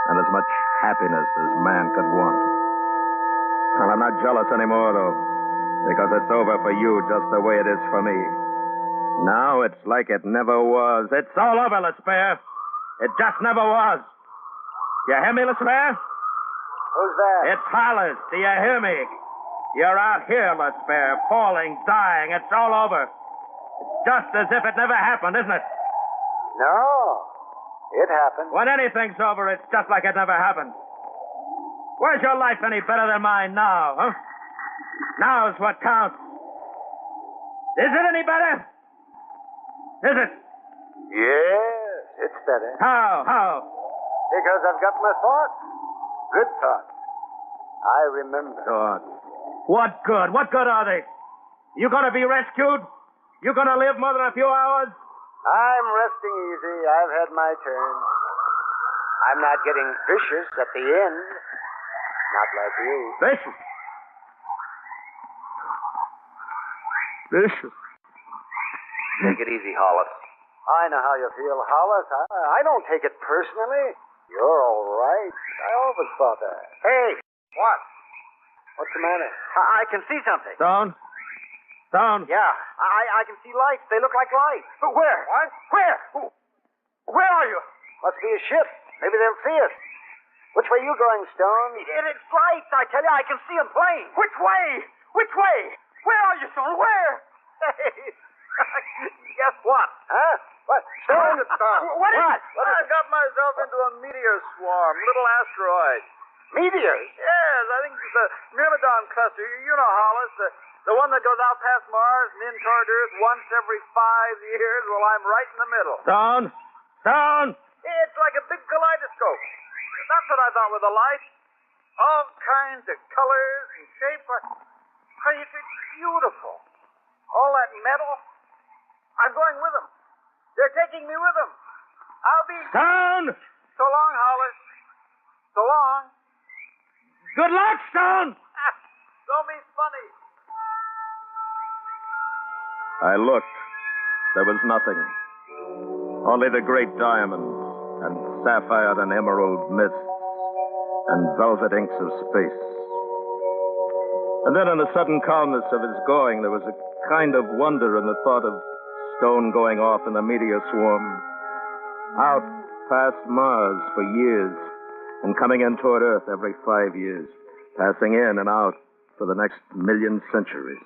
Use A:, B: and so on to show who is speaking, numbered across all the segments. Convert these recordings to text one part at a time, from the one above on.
A: and as much happiness as man could want. Well, I'm not jealous anymore, though, because it's over for you just the way it is for me. Now it's like it never was. It's all over, Lesper. It just never was. You hear me, Lesper?
B: Who's that?
A: It's Hollis. Do you hear me? You're out here, Lesper, falling, dying. It's all over. It's just as if it never happened, isn't it?
B: No, it happened.
A: When anything's over, it's just like it never happened. Where's your life any better than mine now, huh? Now's what counts. Is it any better? Is it?
B: Yes, it's better.
A: How?
B: Because I've got my thoughts. Good thoughts. I remember.
A: Thoughts. What good? What good are they? You gonna be rescued? You gonna live more than a few hours?
B: I'm resting easy. I've had my turn. I'm not getting vicious at the end. Not like you.
A: Vicious? Vicious?
C: Take it easy, Hollis.
B: I know how you feel, Hollis. I don't take it personally. You're all right. I always thought that. Hey!
C: What?
B: What's the matter?
C: I can see something.
A: Stone?
C: Yeah, I can see lights. They look like lights.
B: Where?
C: What?
B: Where?
C: Where are you?
B: Must be a ship. Maybe they'll see us. Which way you going, Stone?
C: It's lights, I tell you. I can see them plain. Which way? Which way? Where are you, Stone? Where? Hey, guess what?
B: Huh? What? Stone?
C: What?
B: I
C: got myself into a meteor swarm, little asteroid.
B: Meteors?
C: Yes, I think it's the Myrmidon cluster. You know, Hollis, the one that goes out past Mars and in toward Earth once every 5 years. Well, I'm right in the middle.
A: Stone!
C: It's like a big kaleidoscope. That's what I thought with the light. All kinds of colors and shapes. It's beautiful. All that metal. I'm going with them. They're taking me with them. I'll be...
A: Stone!
C: So long, Hollis. So long.
A: Good luck, Stone!
C: Don't be funny.
A: I looked. There was nothing. Only the great diamonds and sapphire and emerald mists and velvet inks of space. And then in the sudden calmness of his going, there was a kind of wonder in the thought of Stone going off in the meteor swarm, out past Mars for years, and coming in toward Earth every 5 years, passing in and out for the next million centuries.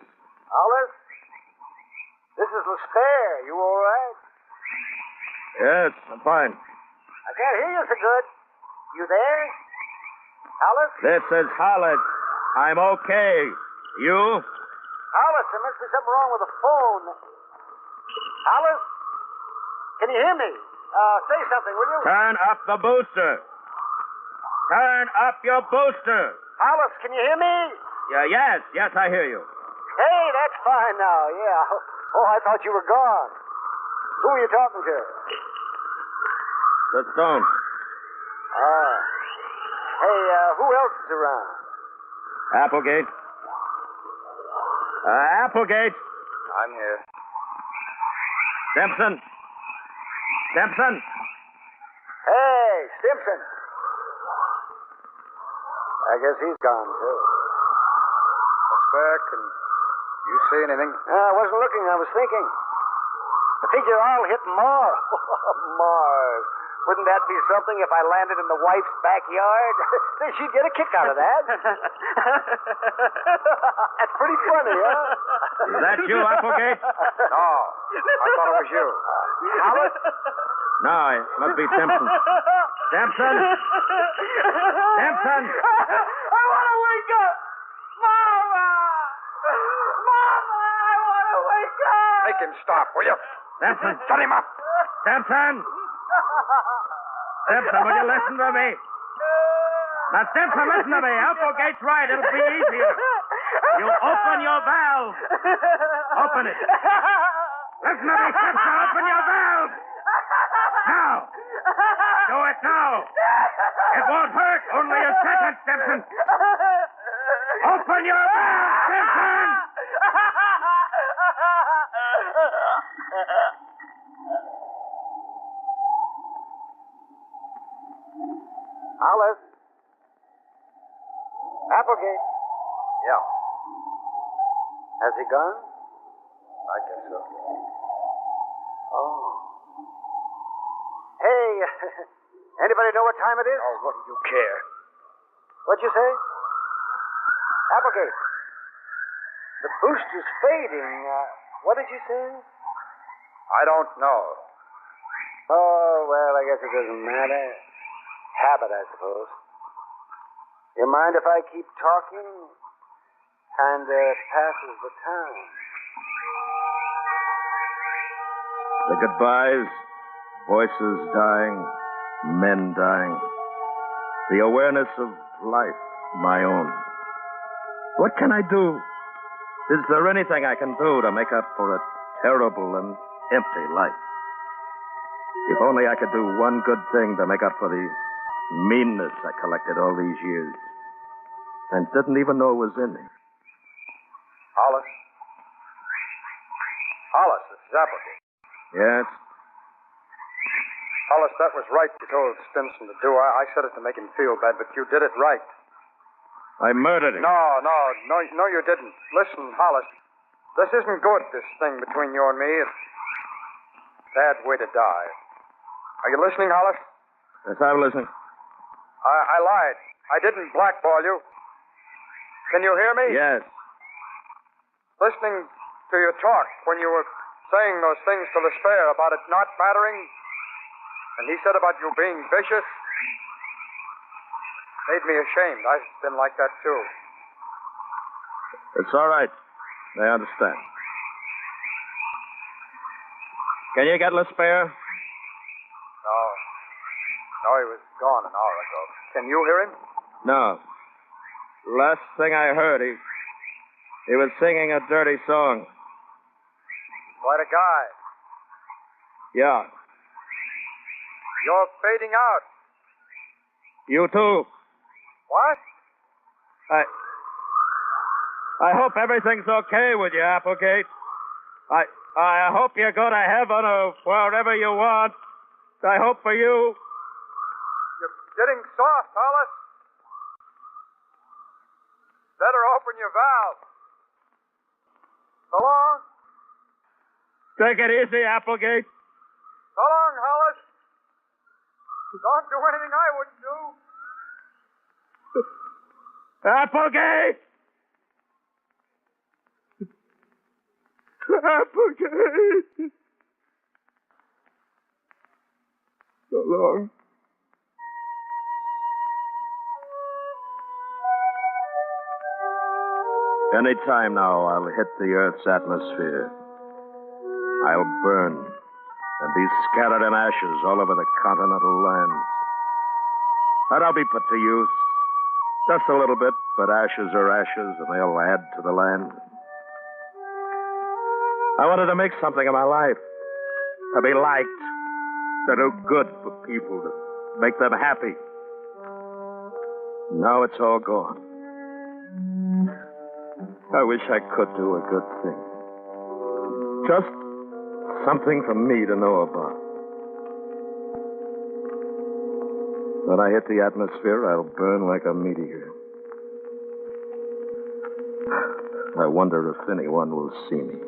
B: Hollis? This is Lesper. You all right?
A: Yes, I'm fine.
B: I can't hear you so good. You there? Hollis?
A: This is Hollis. I'm okay. You?
B: Hollis, there must be something wrong with the phone. Hollis? Can you hear me? Say something, will you?
A: Turn up the booster. Turn up your booster.
B: Hollis, can you hear me?
A: Yeah, yes, I hear you.
B: Hey, that's fine now, yeah. Oh, I thought you were gone. Who are you talking to?
A: The Stone.
B: Hey, who else is around?
A: Applegate. Applegate.
C: I'm here.
A: Simpson.
B: Hey, Simpson. I guess he's gone, too.
C: Lesper, can you see anything?
B: I wasn't looking, I was thinking. I figure I'll hit Mars. Mars. Wouldn't that be something if I landed in the wife's backyard? She'd get a kick out of that. That's pretty funny, huh?
A: Is that you, Applegate?
C: No, I thought it was you.
B: Hollis?
A: No, it must be Simpson. Simpson! Simpson!
C: I want to wake up! Mama! Mama, I want to wake up! Make him stop, will you?
A: Simpson!
C: Shut him up!
A: Simpson! Simpson, will you listen to me? Now, Simpson, listen to me. Applegate's right. It'll be easier. You open your valve. Open it. Listen to me, Simpson. Open your valve. Now. Do it now. It won't hurt. Only a second, Simpson. Open your valve, Simpson.
B: Alice? Applegate?
C: Yeah,
B: Has he gone?
C: I guess so.
B: Oh. Hey, anybody know what time it is?
C: Oh, what do you care?
B: What'd you say? Applegate. The boost is fading. What did you say?
C: I don't know.
B: Oh, well, I guess it doesn't matter. Habit, I suppose. You mind if I keep talking? Kinda passes the time.
A: The goodbyes, voices dying, men dying. The awareness of life, my own. What can I do? Is there anything I can do to make up for a terrible and empty life? If only I could do one good thing to make up for the meanness I collected all these years and didn't even know it was in me.
C: Hollis? Hollis, this is Applegate.
A: Yes?
C: Hollis, that was right you told Stimson to do. I said it to make him feel bad, but you did it right.
A: I murdered him.
C: No, you didn't. Listen, Hollis, this isn't good, this thing between you and me. It's a bad way to die. Are you listening, Hollis?
A: Yes, I'm listening.
C: I lied. I didn't blackball you. Can you hear me?
A: Yes.
C: Listening to your talk when you were saying those things to Despair about it not mattering, and he said about you being vicious, made me ashamed. I've been like that, too.
A: It's all right. I understand. Can you get Despair?
C: No, he was gone an hour ago. Can you hear him?
A: No. Last thing I heard, he was singing a dirty song.
C: Quite a guy.
A: Yeah.
C: You're fading out.
A: You too.
C: What?
A: I hope everything's okay with you, Applegate. I hope you go to heaven or wherever you want. I hope for you.
C: You're getting soft, Hollis. Better open your valve. So long.
A: Take it easy, Applegate.
C: So long, Hollis. Don't do anything I wouldn't do.
A: Applegate! Applegate! So long. Any time now, I'll hit the Earth's atmosphere. I'll burn and be scattered in ashes all over the continental lands. And I'll be put to use. Just a little bit, but ashes are ashes, and they'll add to the land. I wanted to make something of my life. To be liked. To do good for people. To make them happy. Now it's all gone. I wish I could do a good thing. Just something for me to know about. When I hit the atmosphere, I'll burn like a meteor. I wonder if anyone will see me.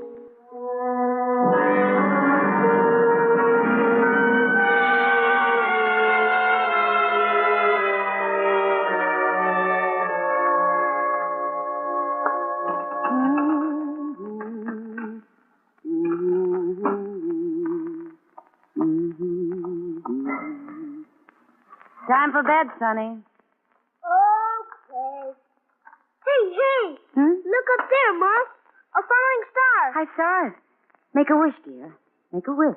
D: Time for bed, Sonny.
E: Okay. Hey! Look up there, Mom. A falling star.
D: I saw it. Make a wish, dear. Make a wish.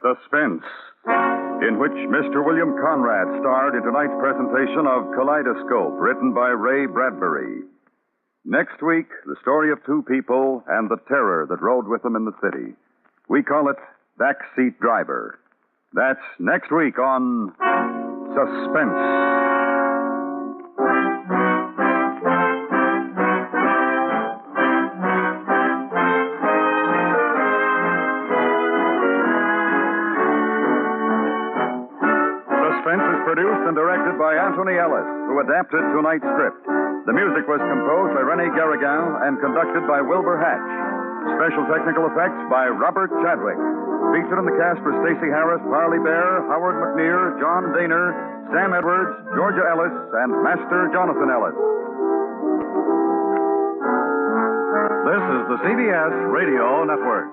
F: Suspense, in which Mr. William Conrad starred in tonight's presentation of Kaleidoscope, written by Ray Bradbury. Next week, the story of two people and the terror that rode with them in the city. We call it backseat driver. That's next week on Suspense. Suspense is produced and directed by Anthony Ellis, who adapted tonight's script. The music was composed by René Garrigan and conducted by Wilbur Hatch. Special technical effects by Robert Chadwick. Featured in the cast were Stacey Harris, Parley Bear, Howard McNear, John Daner, Sam Edwards, Georgia Ellis, and Master Jonathan Ellis. This is the CBS Radio Network.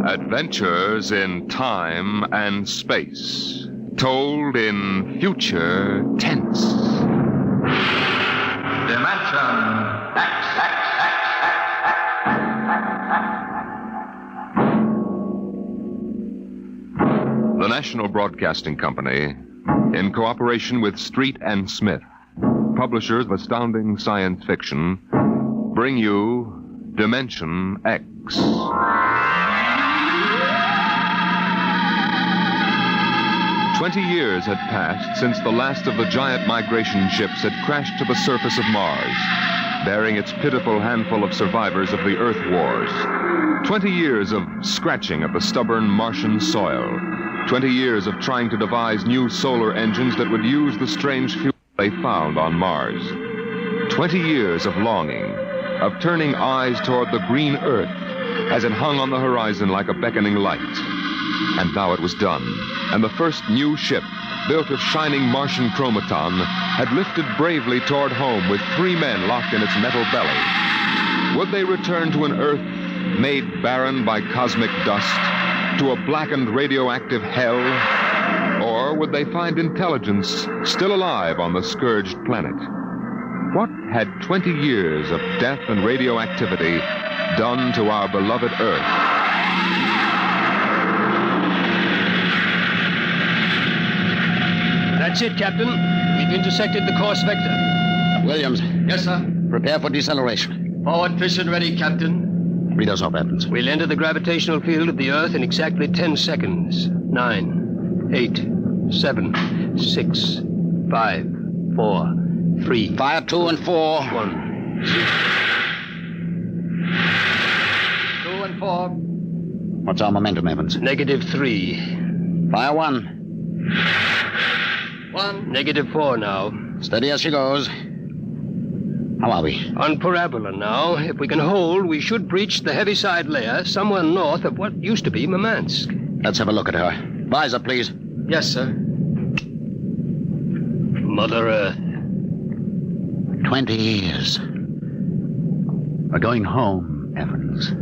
G: Adventures in time and space, told in future tense. Dimension X. The National Broadcasting Company, in cooperation with Street and Smith, publishers of astounding science fiction, bring you Dimension X. 20 years had passed since the last of the giant migration ships had crashed to the surface of Mars, bearing its pitiful handful of survivors of the Earth Wars. 20 years of scratching at the stubborn Martian soil. 20 years of trying to devise new solar engines that would use the strange fuel they found on Mars. 20 years of longing, of turning eyes toward the green Earth as it hung on the horizon like a beckoning light. And now it was done, and the first new ship, built of shining Martian chromaton, had lifted bravely toward home with 3 men locked in its metal belly. Would they return to an Earth made barren by cosmic dust, to a blackened radioactive hell? Or would they find intelligence still alive on the scourged planet? What had 20 years of death and radioactivity done to our beloved Earth?
H: That's it, Captain. We've intersected the course vector.
I: Williams.
H: Yes, sir.
I: Prepare for deceleration.
H: Forward fission ready, Captain.
I: Read us off, Evans.
H: We'll enter the gravitational field of the Earth in exactly 10 seconds. 9, 8, 7, 6, 5, 4, 3.
I: Fire 2 and 4.
H: 1, 0. 2 and 4.
I: What's our momentum, Evans?
H: -3.
I: Fire 1.
H: 1. -4 now.
I: Steady as she goes. How are we?
H: On parabola now. If we can hold, we should breach the heaviside layer somewhere north of what used to be Murmansk.
I: Let's have a look at her. Visor, please.
H: Yes, sir. Mother Earth.
I: 20 years. We're going home, Evans.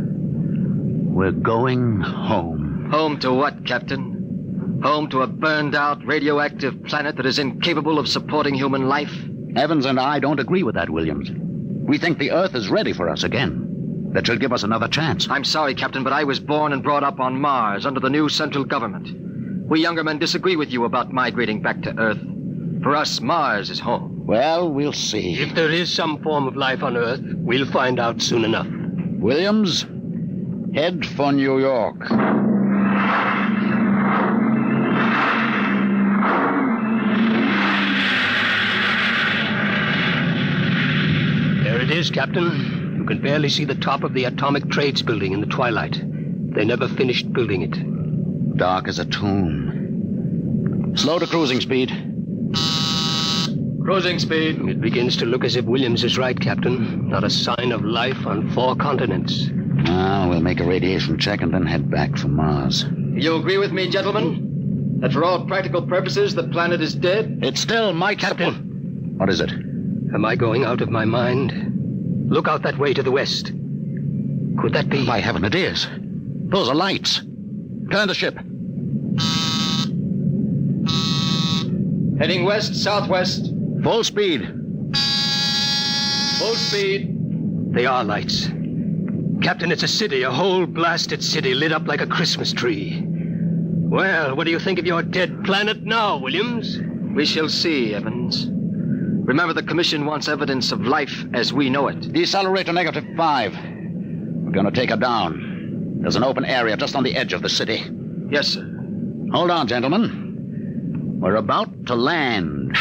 I: We're going home.
H: Home to what, Captain? Home to a burned-out radioactive planet that is incapable of supporting human life?
I: Evans and I don't agree with that, Williams. We think the Earth is ready for us again. That she'll give us another chance.
H: I'm sorry, Captain, but I was born and brought up on Mars under the new central government. We younger men disagree with you about migrating back to Earth. For us, Mars is home.
I: Well, we'll see.
H: If there is some form of life on Earth, we'll find out soon enough.
I: Williams, head for New York.
H: There it is, Captain. You can barely see the top of the Atomic Trades building in the twilight. They never finished building it.
I: Dark as a tomb. Slow to cruising speed.
H: Cruising speed. It begins to look as if Williams is right, Captain. Not a sign of life on 4 continents.
I: We'll make a radiation check and then head back for Mars.
H: You agree with me, gentlemen? That for all practical purposes, the planet is dead?
I: It's still my
H: Captain.
I: What is it?
H: Am I going out of my mind? Look out that way to the west. Could that be?
I: By heaven, it is. Those are lights. Turn the ship.
H: Heading west-southwest.
I: Full speed.
H: Full speed. They are lights. Captain, it's a city, a whole blasted city lit up like a Christmas tree. Well, what do you think of your dead planet now, Williams?
J: We shall see, Evans. Remember, the Commission wants evidence of life as we know it.
I: Decelerate to -5. We're going to take her down. There's an open area just on the edge of the city.
J: Yes, sir.
I: Hold on, gentlemen. We're about to land.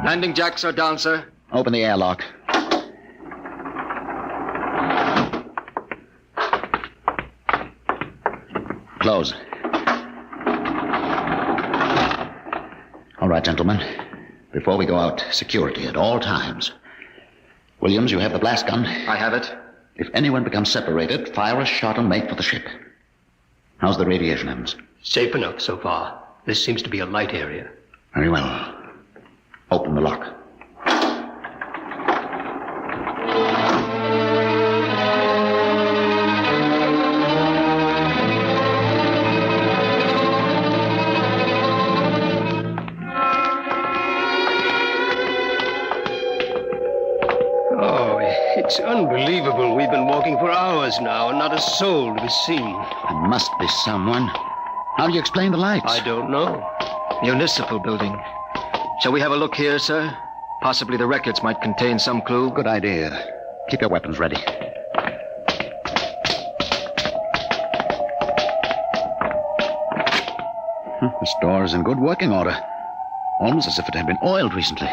J: Landing jacks are down, sir.
I: Open the airlock. Close. All right, gentlemen. Before we go out, security at all times. Williams, you have the blast gun.
J: I have it.
I: If anyone becomes separated, fire a shot and make for the ship. How's the radiation, Evans?
H: Safe enough so far. This seems to be a light area.
I: Very well. Open the lock.
H: Oh, it's unbelievable. We've been walking for hours now, and not a soul to be seen.
I: There must be someone. How do you explain the lights?
H: I don't know.
J: Municipal building. Shall we have a look here, sir? Possibly the records might contain some clue.
I: Good idea. Keep your weapons ready. This door is in good working order. Almost as if it had been oiled recently.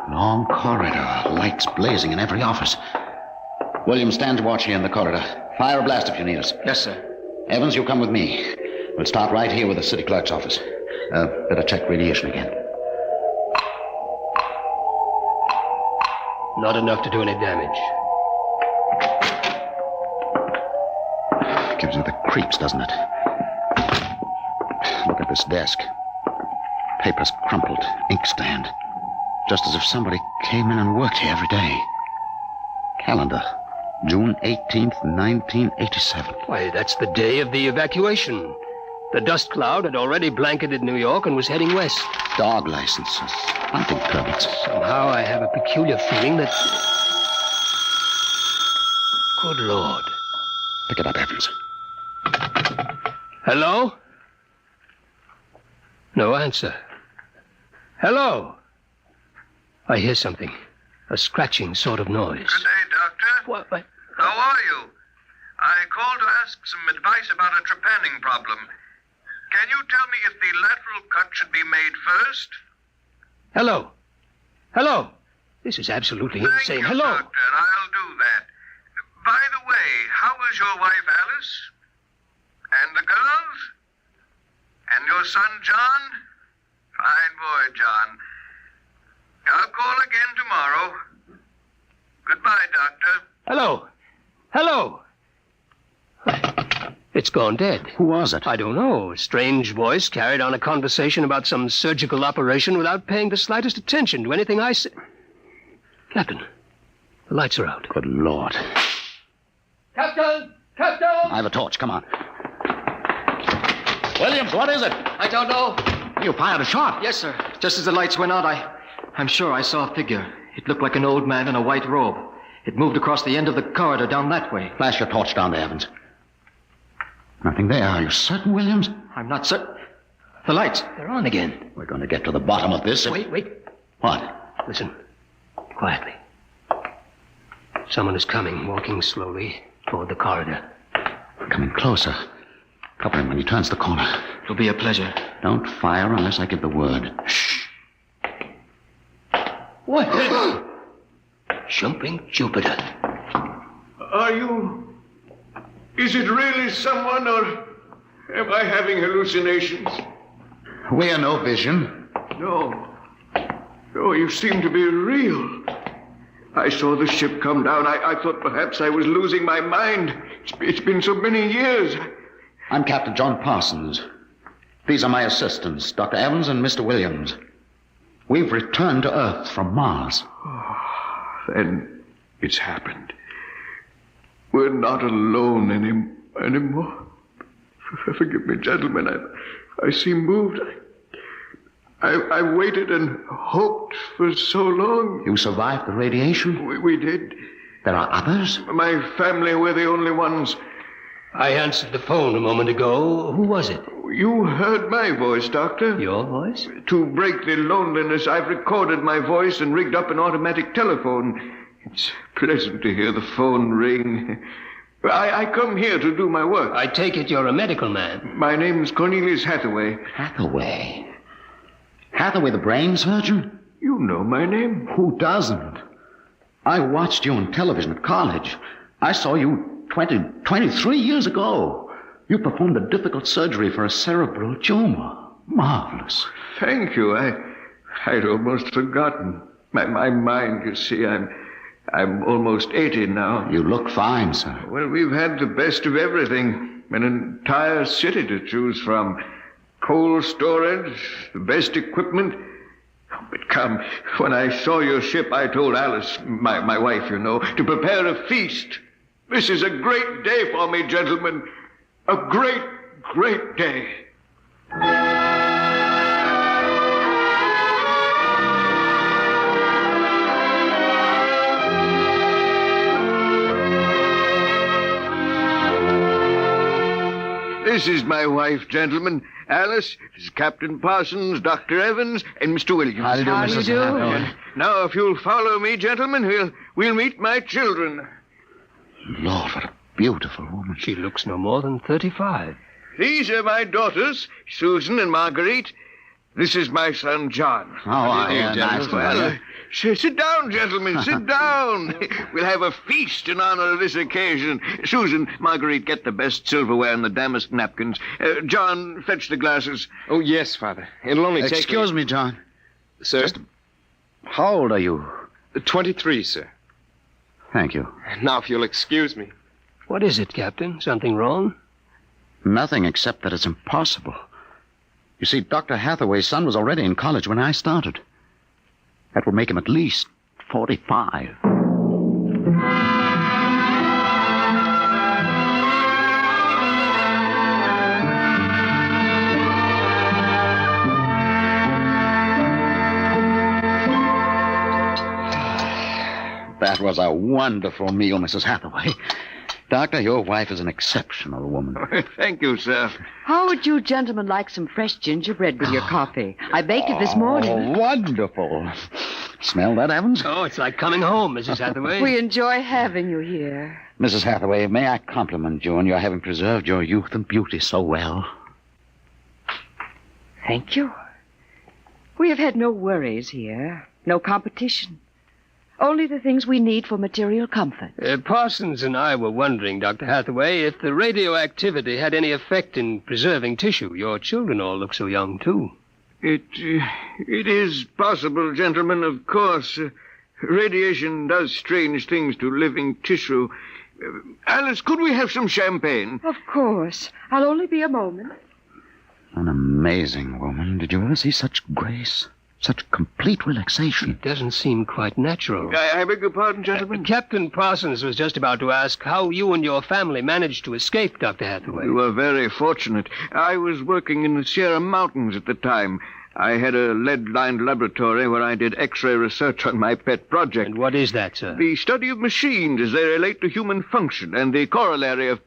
I: Long corridor, lights blazing in every office. William, stand watch here in the corridor. Fire a blast if you need us.
J: Yes, sir.
I: Evans, you come with me. We'll start right here with the city clerk's office. Better check radiation again.
H: Not enough to do any damage.
I: Gives you the creeps, doesn't it? Look at this desk. Papers crumpled, inkstand. Just as if somebody came in and worked here every day. Calendar. June 18th, 1987.
H: Why, that's the day of the evacuation. The dust cloud had already blanketed New York and was heading west.
I: Dog licenses, hunting permits.
H: Somehow I have a peculiar feeling that... Good Lord.
I: Pick it up, Evans.
H: Hello? No answer. Hello? I hear something. A scratching sort of noise.
K: Good day, Doctor.
H: What?
K: How are you? I called to ask some advice about a trepanning problem. Can you tell me if the lateral cut should be made first?
H: Hello? Hello? This is absolutely insane.
K: Thank you,
H: Hello?
K: Doctor. I'll do that. By the way, how is your wife, Alice? And the girls? And your son, John? Fine boy, John. I'll call again tomorrow. Goodbye, Doctor.
H: Hello? Hello? It's gone dead.
I: Who was it?
H: I don't know. A strange voice carried on a conversation about some surgical operation without paying the slightest attention to anything I said. Captain, the lights are out.
I: Good Lord.
H: Captain! Captain!
I: I have a torch. Come on. Williams, what is it?
J: I don't know.
I: You fired a shot.
J: Yes, sir. Just as the lights went out, I'm sure I saw a figure. It looked like an old man in a white robe. It moved across the end of the corridor down that way.
I: Flash your torch down there, Evans. Nothing there. Are you certain, Williams?
J: I'm not certain. The lights.
H: They're on again.
I: We're going to get to the bottom of this.
H: Wait.
I: What?
H: Listen. Quietly. Someone is coming, walking slowly toward the corridor.
I: Coming closer. Cover him when he turns the corner.
J: It'll be a pleasure.
I: Don't fire unless I give the word. Shh.
H: What? Jumping Jupiter.
K: Are you... Is it really someone, or am I having hallucinations?
I: We are no vision.
K: No. No, you seem to be real. I saw the ship come down. I thought perhaps I was losing my mind. It's been so many years.
I: I'm Captain John Parsons. These are my assistants, Dr. Evans and Mr. Williams. We've returned to Earth from Mars.
K: Then it's happened. We're not alone anymore. Forgive me, gentlemen. I seem moved. I waited and hoped for so long.
I: You survived the radiation?
K: We did.
I: There are others?
K: My family were the only ones.
H: I answered the phone a moment ago. Who was it?
K: You heard my voice, Doctor.
H: Your voice?
K: To break the loneliness, I've recorded my voice and rigged up an automatic telephone. It's pleasant to hear the phone ring. I come here to do my work.
H: I take it you're a medical man.
K: My name's Cornelius Hathaway.
I: Hathaway? Hathaway, the brain surgeon?
K: You know my name.
I: Who doesn't? I watched you on television at college. I saw you 23 years ago. You performed a difficult surgery for a cerebral tumor. Marvelous.
K: Thank you. I'd almost forgotten. My mind, you see, I'm almost 80 now.
I: You look fine, sir.
K: Well, we've had the best of everything. An entire city to choose from. Cold storage, the best equipment. Oh, but come, when I saw your ship, I told Alice, my wife, you know, to prepare a feast. This is a great day for me, gentlemen. A great, great day. This is my wife, gentlemen. Alice, this is Captain Parsons, Dr. Evans, and Mr. Williams.
I: How do you do, Mrs. Hathaway?
K: Now, if you'll follow me, gentlemen, we'll meet my children.
I: Lord, what a beautiful woman.
H: She looks no more than 35.
K: These are my daughters, Susan and Marguerite. This is my son, John.
I: Nice to meet you.
K: Sit down, gentlemen, sit down. We'll have a feast in honor of this occasion. Susan, Marguerite, get the best silverware and the damask napkins. John, fetch the glasses.
L: Oh, yes, Father. It'll only take...
I: Excuse me, John.
L: Sir?
I: How old are you?
L: 23, sir.
I: Thank you.
L: Now, if you'll excuse me.
H: What is it, Captain? Something wrong?
I: Nothing except that it's impossible. You see, Dr. Hathaway's son was already in college when I started. That would make him at least 45. That was a wonderful meal, Mrs. Hathaway. Doctor, your wife is an exceptional woman.
K: Thank you, sir.
M: How would you gentlemen like some fresh gingerbread with your coffee? I baked it this morning.
I: Oh, wonderful. Smell that, Evans?
H: Oh, it's like coming home, Mrs. Hathaway.
M: We enjoy having you here.
I: Mrs. Hathaway, may I compliment you on your having preserved your youth and beauty so well?
M: Thank you. We have had no worries here, no competition. Only the things we need for material comfort.
H: Parsons and I were wondering, Dr. Hathaway, if the radioactivity had any effect in preserving tissue. Your children all look so young, too.
K: It is possible, gentlemen, of course. Radiation does strange things to living tissue. Alice, could we have some champagne?
M: Of course. I'll only be a moment.
I: An amazing woman. Did you ever see such grace? Such complete relaxation.
H: It doesn't seem quite natural.
K: I beg your pardon, gentlemen?
H: Captain Parsons was just about to ask how you and your family managed to escape, Dr. Hathaway.
K: We were very fortunate. I was working in the Sierra Mountains at the time. I had a lead-lined laboratory where I did X-ray research on my pet project.
H: And what is that, sir?
K: The study of machines as they relate to human function and the corollary of...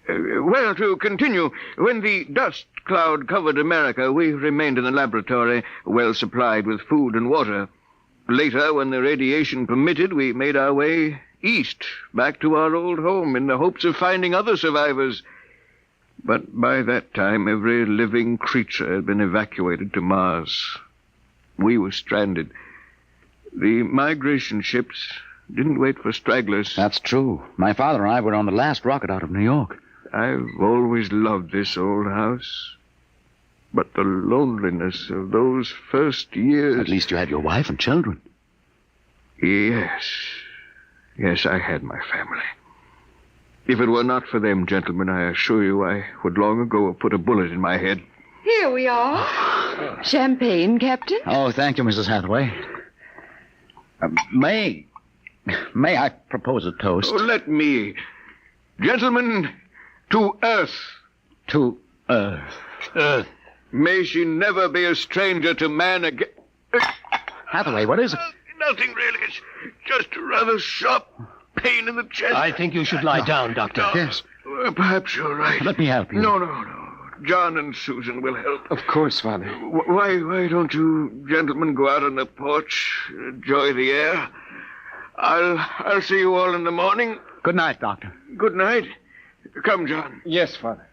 K: Well, to continue, when the dust cloud covered America, we remained in the laboratory, well supplied with food and water. Later, when the radiation permitted, we made our way east, back to our old home, in the hopes of finding other survivors. But by that time, every living creature had been evacuated to Mars. We were stranded. The migration ships didn't wait for stragglers.
I: That's true. My father and I were on the last rocket out of New York.
K: I've always loved this old house. But the loneliness of those first years...
I: At least you had your wife and children.
K: Yes. Yes, I had my family. If it were not for them, gentlemen, I assure you I would long ago have put a bullet in my head.
M: Here we are. Champagne, Captain?
I: Oh, thank you, Mrs. Hathaway. May I propose a toast?
K: Oh, let me. Gentlemen, To Earth.
I: To Earth.
K: Earth. May she never be a stranger to man again.
I: Hathaway, what is it?
K: Nothing really. It's just a rather sharp pain in the chest.
H: I think you should lie down, Doctor.
I: Yes.
K: Perhaps you're right.
I: Let me help you.
K: No. John and Susan will help.
L: Of course, Father.
K: Why don't you gentlemen go out on the porch, enjoy the air? I'll see you all in the morning.
I: Good night, Doctor.
K: Good night. Come, John.
L: Yes, Father.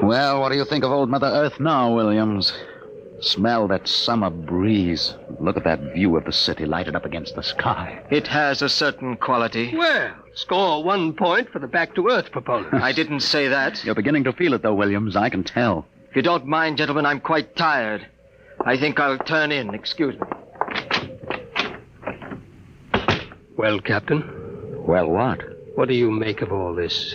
I: Well, what do you think of old Mother Earth now, Williams? Smell that summer breeze. Look at that view of the city lighted up against the sky.
J: It has a certain quality.
H: Well, score 1 point for the back-to-earth proponent.
J: I didn't say that.
I: You're beginning to feel it, though, Williams. I can tell.
J: If you don't mind, gentlemen, I'm quite tired. I think I'll turn in. Excuse me.
H: Well, Captain,
I: Well, what?
H: what do you make of all this?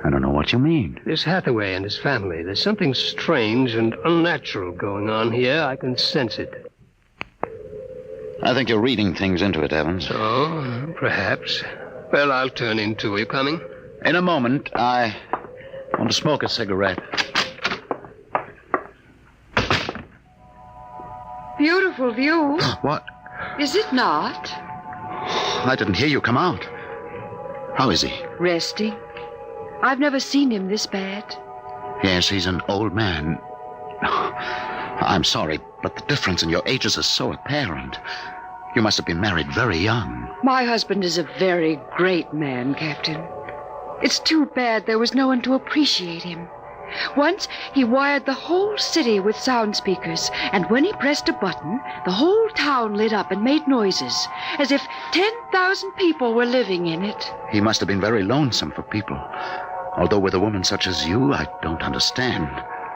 I: I don't know what you mean.
H: This Hathaway and his family. There's something strange and unnatural going on here. I can sense it.
I: I think you're reading things into it, Evans.
H: Oh, perhaps. Well, I'll turn in too. Are you coming?
I: In a moment, I want to smoke a cigarette.
M: Beautiful view.
I: What?
M: Is it not?
I: I didn't hear you come out. How is he?
M: Resting. I've never seen him this bad.
I: Yes, he's an old man. I'm sorry, but the difference in your ages is so apparent. You must have been married very young.
M: My husband is a very great man, Captain. It's too bad there was no one to appreciate him. Once, he wired the whole city with sound speakers, and when he pressed a button, the whole town lit up and made noises, as if 10,000 people were living in it.
I: He must have been very lonesome for people. Although with a woman such as you, I don't understand.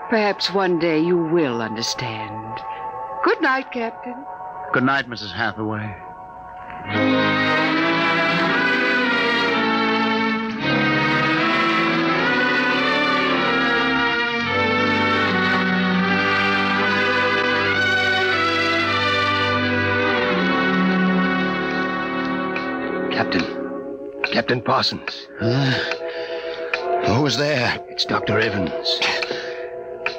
M: Perhaps one day you will understand. Good night, Captain.
I: Good night, Mrs. Hathaway.
H: Captain Parsons.
I: Who was there?
H: It's Dr. Evans.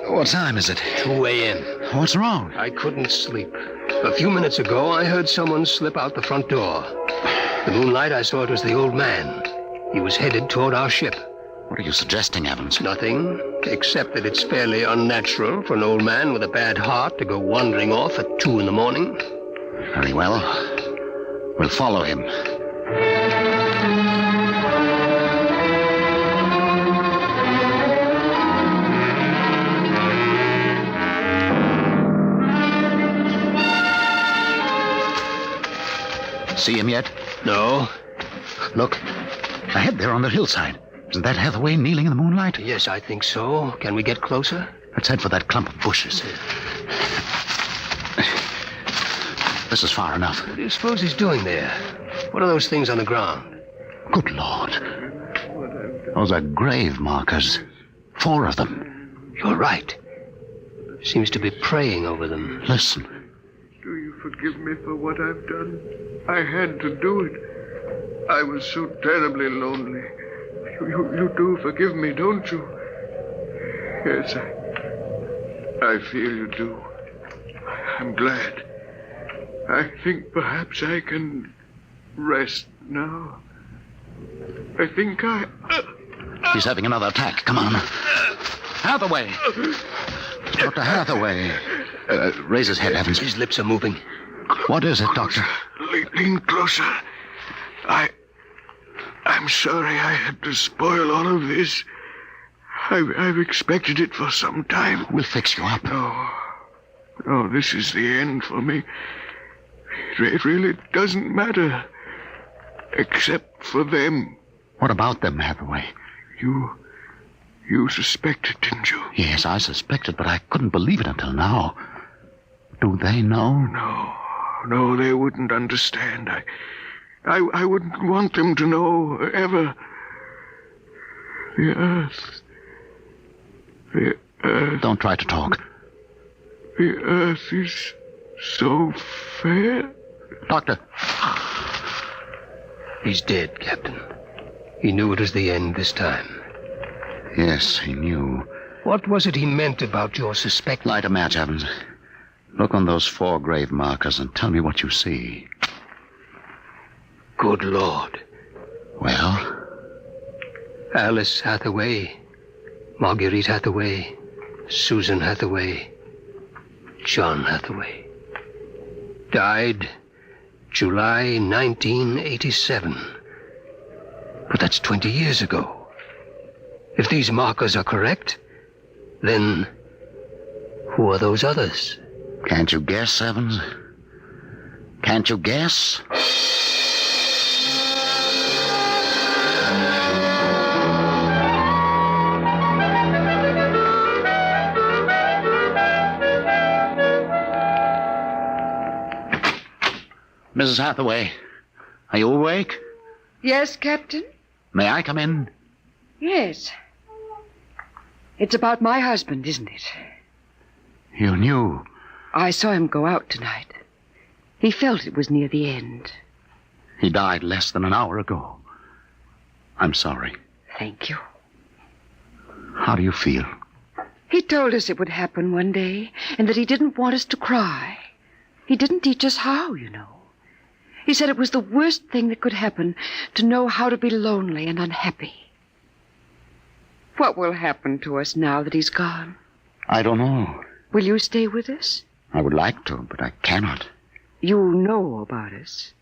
I: What time is it?
H: 2 a.m.
I: What's wrong?
H: I couldn't sleep. A few minutes ago, I heard someone slip out the front door. The moonlight, I saw it was the old man. He was headed toward our ship.
I: What are you suggesting, Evans?
H: Nothing, except that it's fairly unnatural for an old man with a bad heart to go wandering off at 2 in the morning.
I: Very well. We'll follow him. See him yet?
H: No.
I: Look, ahead there on the hillside. Isn't that Hathaway kneeling in the moonlight?
H: Yes, I think so. Can we get closer?
I: Let's head for that clump of bushes. This is far enough.
H: What do you suppose he's doing there? What are those things on the ground?
I: Good Lord. Those are grave markers. 4 of them.
H: You're right. Seems to be praying over them.
I: Listen.
K: Do you forgive me for what I've done? I had to do it. I was so terribly lonely. You do forgive me, don't you? Yes, I feel you do. I'm glad. I think perhaps I can rest now. I think
I: He's having another attack. Come on. Hathaway! Dr. Hathaway. Raise his head, Evans.
H: His lips are moving.
I: What is it, Doctor?
K: Lean closer. I'm sorry I had to spoil all of this. I've expected it for some time.
I: We'll fix you up.
K: No, this is the end for me. It really doesn't matter. Except for them.
I: What about them, Hathaway?
K: You suspected, didn't you?
I: Yes, I suspected, but I couldn't believe it until now. Do they know?
K: No, they wouldn't understand. I wouldn't want them to know, ever. The Earth
N: The earth...
I: Don't try to talk.
N: The earth is so fair.
I: Doctor.
H: He's dead, Captain. He knew it was the end this time.
I: Yes, he knew.
H: What was it he meant about your suspect?
I: Light a match, Evans. Look on those 4 grave markers and tell me what you see.
H: Good Lord.
I: Well?
H: Alice Hathaway, Marguerite Hathaway, Susan Hathaway, John Hathaway. Died July 1987. But that's 20 years ago. If these markers are correct, then who are those others?
I: Can't you guess, Evans? Can't you guess? Mrs. Hathaway, are you awake?
M: Yes, Captain?
I: May I come in?
M: Yes. It's about my husband, isn't it?
I: You knew.
M: I saw him go out tonight. He felt it was near the end.
I: He died less than an hour ago. I'm sorry.
M: Thank you.
I: How do you feel?
M: He told us it would happen one day, and that he didn't want us to cry. He didn't teach us how, you know. He said it was the worst thing that could happen to know how to be lonely and unhappy. What will happen to us now that he's gone?
I: I don't know.
M: Will you stay with us?
I: I would like to, but I cannot.
M: You know about us.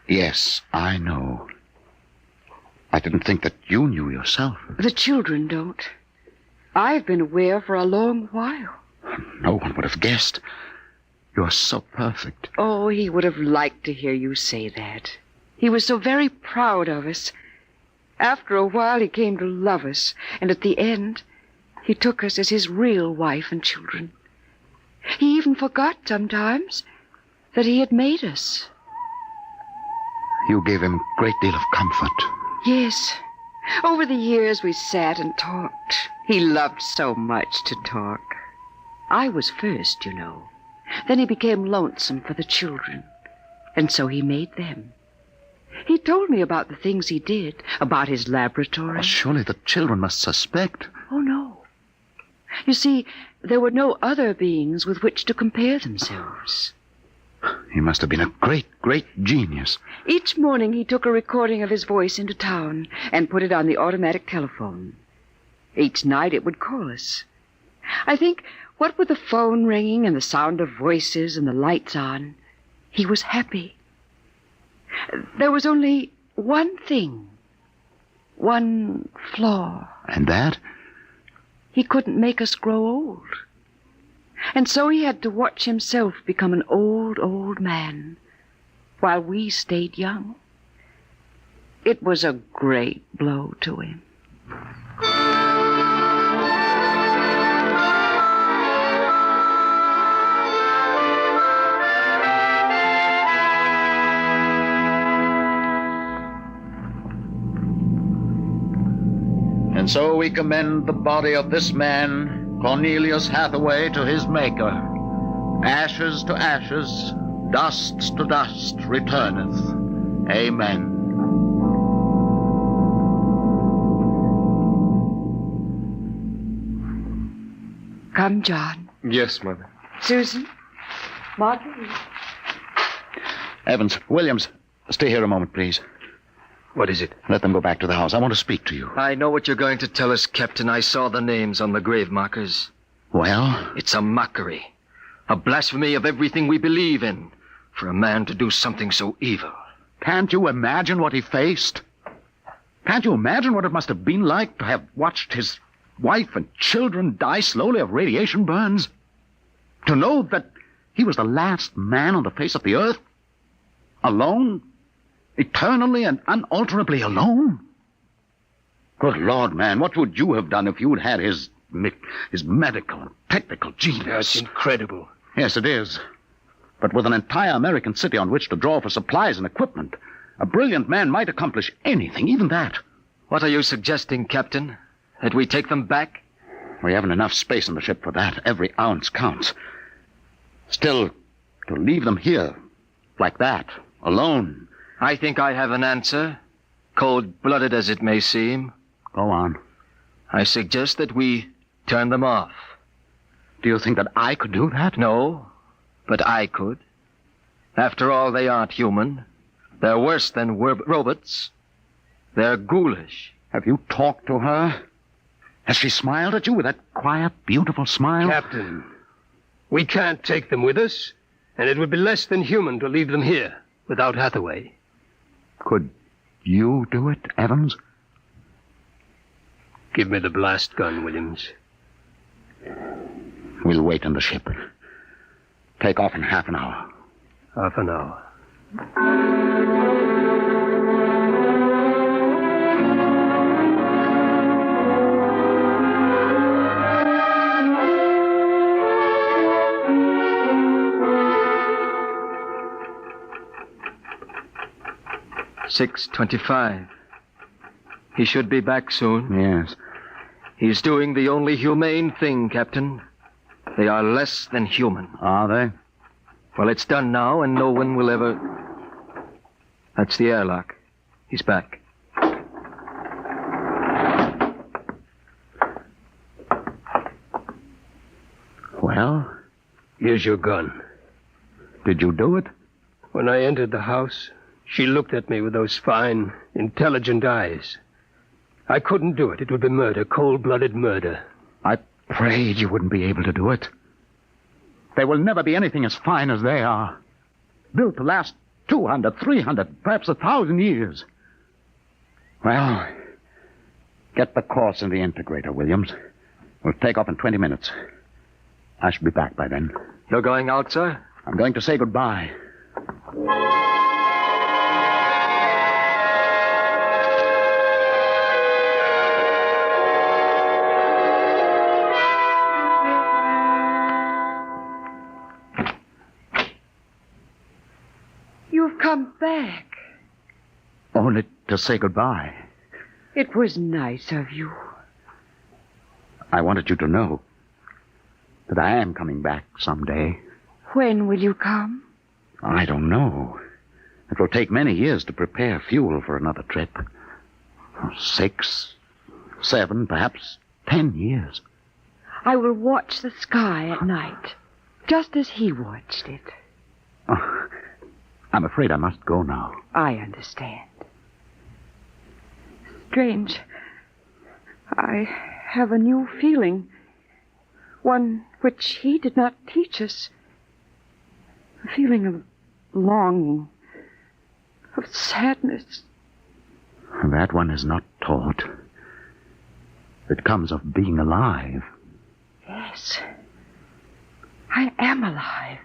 I: Yes, I know. I didn't think that you knew yourself.
M: The children don't. I've been aware for a long while.
I: No one would have guessed. You're so perfect.
M: Oh, he would have liked to hear you say that. He was so very proud of us. After a while, he came to love us, and at the end, he took us as his real wife and children. He even forgot sometimes that he had made us.
I: You gave him a great deal of comfort.
M: Yes. Over the years, we sat and talked. He loved so much to talk. I was first, you know. Then he became lonesome for the children, and so he made them. He told me about the things he did, about his laboratory.
I: Oh, surely the children must suspect.
M: Oh, no. You see, there were no other beings with which to compare themselves.
I: He must have been a great, great genius.
M: Each morning he took a recording of his voice into town and put it on the automatic telephone. Each night it would call us. I think, what with the phone ringing and the sound of voices and the lights on, he was happy. There was only one thing, one flaw.
I: And that?
M: He couldn't make us grow old. And so he had to watch himself become an old, old man, while we stayed young. It was a great blow to him.
I: And so we commend the body of this man, Cornelius Hathaway, to his Maker. Ashes to ashes, dust to dust returneth. Amen.
M: Come, John.
L: Yes, Mother.
M: Susan. Marguerite.
I: Evans, Williams, stay here a moment, please.
H: What is it?
I: Let them go back to the house. I want to speak to you.
J: I know what you're going to tell us, Captain. I saw the names on the grave markers.
I: Well?
J: It's a mockery. A blasphemy of everything we believe in. For a man to do something so evil.
I: Can't you imagine what he faced? Can't you imagine what it must have been like to have watched his wife and children die slowly of radiation burns? To know that he was the last man on the face of the earth? Alone? Eternally and unalterably alone? Good Lord, man, what would you have done if you'd had his medical and technical genius?
H: That's incredible.
I: Yes, it is. But with an entire American city on which to draw for supplies and equipment, a brilliant man might accomplish anything, even that.
J: What are you suggesting, Captain? That we take them back?
I: We haven't enough space in the ship for that. Every ounce counts. Still, to leave them here, like that, alone.
J: I think I have an answer, cold-blooded as it may seem.
I: Go on.
J: I suggest that we turn them off.
I: Do you think that I could do that?
J: No, but I could. After all, they aren't human. They're worse than robots. They're ghoulish.
I: Have you talked to her? Has she smiled at you with that quiet, beautiful smile?
H: Captain, we can't take them with us, and it would be less than human to leave them here without Hathaway.
I: Could you do it, Evans?
H: Give me the blast gun, Williams.
I: We'll wait in the ship. Take off in half an hour.
H: Half an hour.
J: 6:25. He should be back soon.
I: Yes.
J: He's doing the only humane thing, Captain. They are less than human.
I: Are they?
J: Well, it's done now, and no one will ever... That's the airlock. He's back.
I: Well?
H: Here's your gun.
I: Did you do it?
H: When I entered the house, she looked at me with those fine, intelligent eyes. I couldn't do it. It would be murder, cold-blooded murder.
I: I prayed you wouldn't be able to do it. There will never be anything as fine as they are. Built to last 200, 300, perhaps 1,000 years. Well, get the course in the integrator, Williams. We'll take off in 20 minutes. I shall be back by then.
J: You're going out, sir?
I: I'm going to say goodbye.
M: You've come back.
I: Only to say goodbye.
M: It was nice of you.
I: I wanted you to know that I am coming back someday.
M: When will you come?
I: I don't know. It will take many years to prepare fuel for another trip. 6, 7, perhaps 10 years.
M: I will watch the sky at night, just as he watched it.
I: Oh, I'm afraid I must go now.
M: I understand. Strange. I have a new feeling. One which he did not teach us. A feeling of longing, of sadness.
I: That one is not taught. It comes of being alive.
M: Yes. I am alive.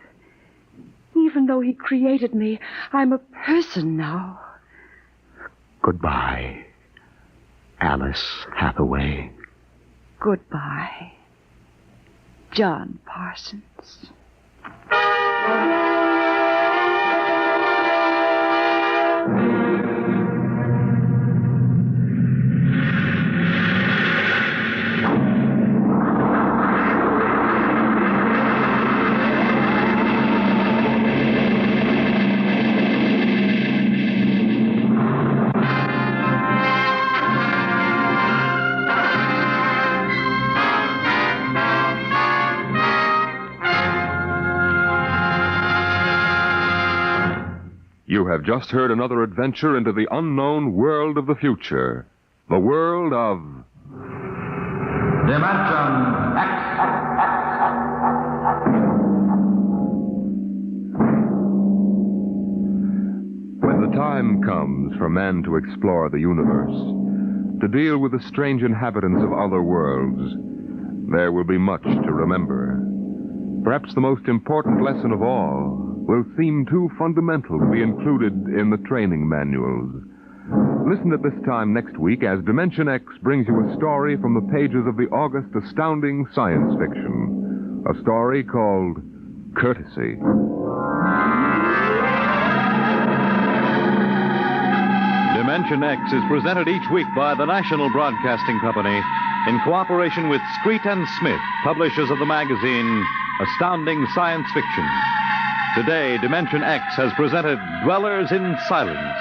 M: Even though he created me, I'm a person now.
I: Goodbye, Alice Hathaway.
M: Goodbye, John Parsons.
G: You have just heard another adventure into the unknown world of the future. The world of...
O: Dimension X.
G: When the time comes for man to explore the universe, to deal with the strange inhabitants of other worlds, there will be much to remember. Perhaps the most important lesson of all will seem too fundamental to be included in the training manuals. Listen at this time next week as Dimension X brings you a story from the pages of the August astounding science fiction. A story called Courtesy.
F: Dimension X is presented each week by the National Broadcasting Company in cooperation with Street and Smith, publishers of the magazine Astounding Science Fiction. Today, Dimension X has presented Dwellers in Silence,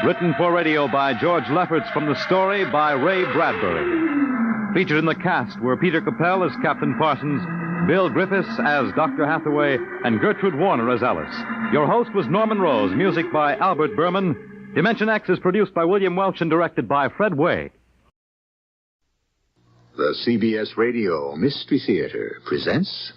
F: written for radio by George Lefferts from the story by Ray Bradbury. Featured in the cast were Peter Capell as Captain Parsons, Bill Griffiths as Dr. Hathaway, and Gertrude Warner as Alice. Your host was Norman Rose, music by Albert Berman. Dimension X is produced by William Welch and directed by Fred Way.
O: The CBS Radio Mystery Theater presents...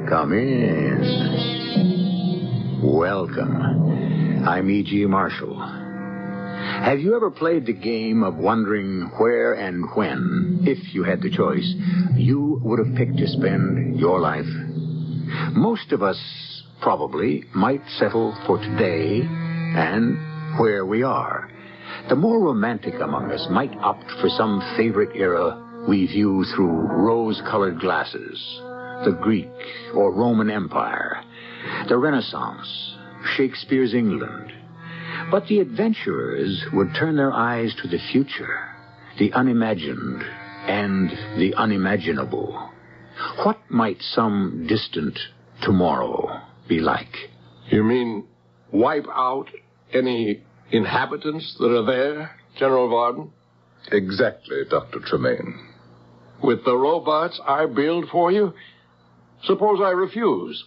O: Come in. Welcome. I'm E.G. Marshall. Have you ever played the game of wondering where and when, if you had the choice, you would have picked to spend your life? Most of us probably might settle for today and where we are. The more romantic among us might opt for some favorite era we view through rose-colored glasses. The Greek or Roman Empire, the Renaissance, Shakespeare's England. But the adventurers would turn their eyes to the future, the unimagined and the unimaginable. What might some distant tomorrow be like?
P: You mean wipe out any inhabitants that are there, General Varden?
Q: Exactly, Dr. Tremaine.
P: With the robots I build for you? Suppose I refuse?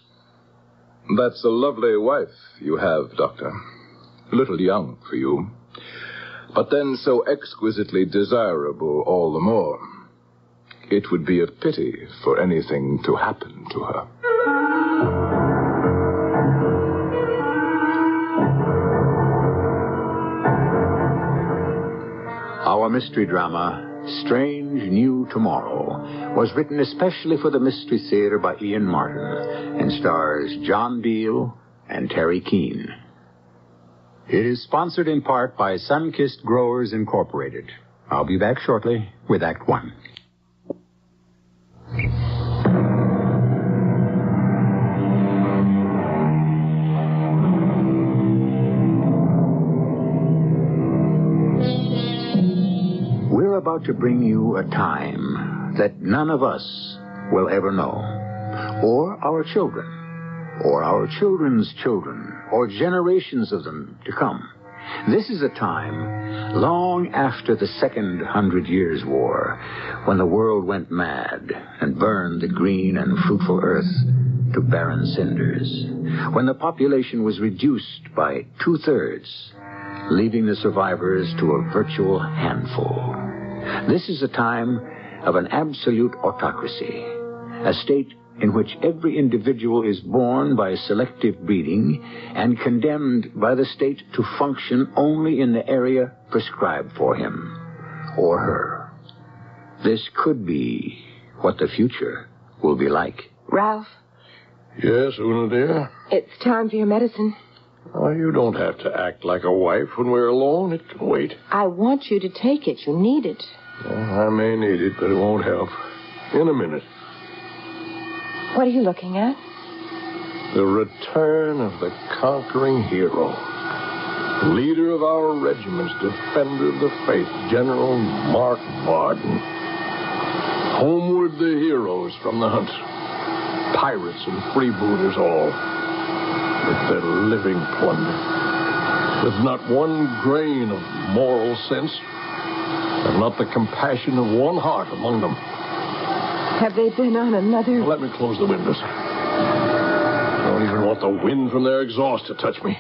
Q: That's a lovely wife you have, Doctor. A little young for you, but then so exquisitely desirable all the more. It would be a pity for anything to happen to her.
O: Our mystery drama, Strange New Tomorrow, was written especially for the Mystery Theater by Ian Martin and stars John Beale and Terry Keane. It is sponsored in part by Sunkist Growers Incorporated. I'll be back shortly with Act One. We're about to bring you a time that none of us will ever know, or our children, or our children's children, or generations of them to come. This is a time long after the Second 100 Years' War, when the world went mad and burned the green and fruitful earth to barren cinders, when the population was reduced by 2/3, leaving the survivors to a virtual handful. This is a time of an absolute autocracy, a state in which every individual is born by selective breeding and condemned by the state to function only in the area prescribed for him or her. This could be what the future will be like.
R: Ralph?
P: Yes, Una, dear?
R: It's time for your medicine.
P: Oh, you don't have to act like a wife when we're alone. It can wait.
R: I want you to take it. You need it.
P: I may need it, but it won't help. In a minute.
R: What are you looking at?
P: The return of the conquering hero. Leader of our regiment's defender of the faith, General Mark Varden. Homeward the heroes from the hunt. Pirates and freebooters all. With their living plunder. With not one grain of moral sense. And not the compassion of one heart among them.
R: Have they been on another...
P: Let me close the windows. I don't even want the wind from their exhaust to touch me.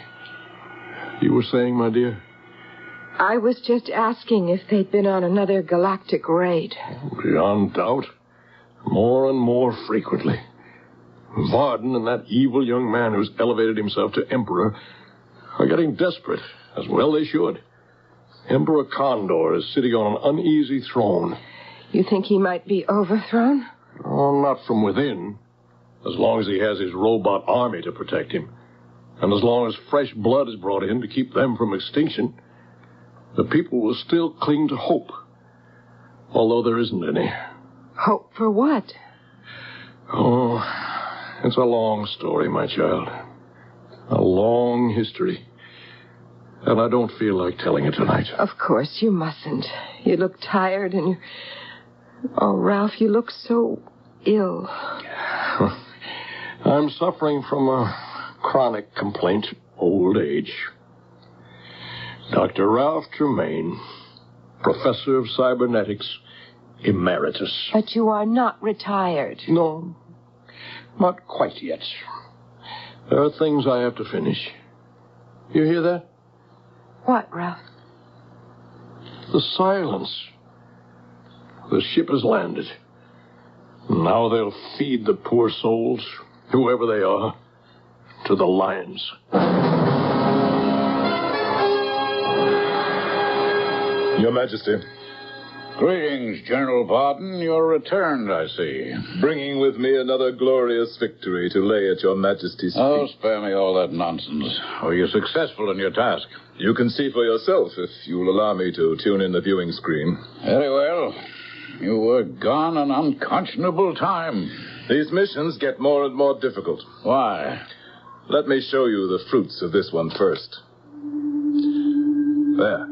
P: You were saying, my dear?
R: I was just asking if they'd been on another galactic raid.
P: Beyond doubt. More and more frequently. Varden and that evil young man who's elevated himself to emperor are getting desperate, as well they should. Emperor Condor is sitting on an uneasy throne.
R: You think he might be overthrown?
P: Oh, not from within. As long as he has his robot army to protect him. And as long as fresh blood is brought in to keep them from extinction, the people will still cling to hope, although there isn't any.
R: Hope for what?
P: Oh, it's a long story, my child. A long history. And I don't feel like telling it tonight.
R: Of course, you mustn't. You look tired and you... Oh, Ralph, you look so ill.
P: I'm suffering from a chronic complaint, old age. Dr. Ralph Tremaine, Professor of Cybernetics, Emeritus.
R: But you are not retired.
P: No, not quite yet. There are things I have to finish. You hear that?
R: What, Ralph?
P: The silence. The ship has landed. Now they'll feed the poor souls, whoever they are, to the lions.
Q: Your Majesty.
S: Greetings, General Barton. You're returned, I see.
Q: Bringing with me another glorious victory to lay at Your Majesty's feet.
S: Oh, spare me all that nonsense. Were you successful in your task?
Q: You can see for yourself if you'll allow me to tune in the viewing screen.
S: Very well. You were gone an unconscionable time.
Q: These missions get more and more difficult.
S: Why?
Q: Let me show you the fruits of this one first. There.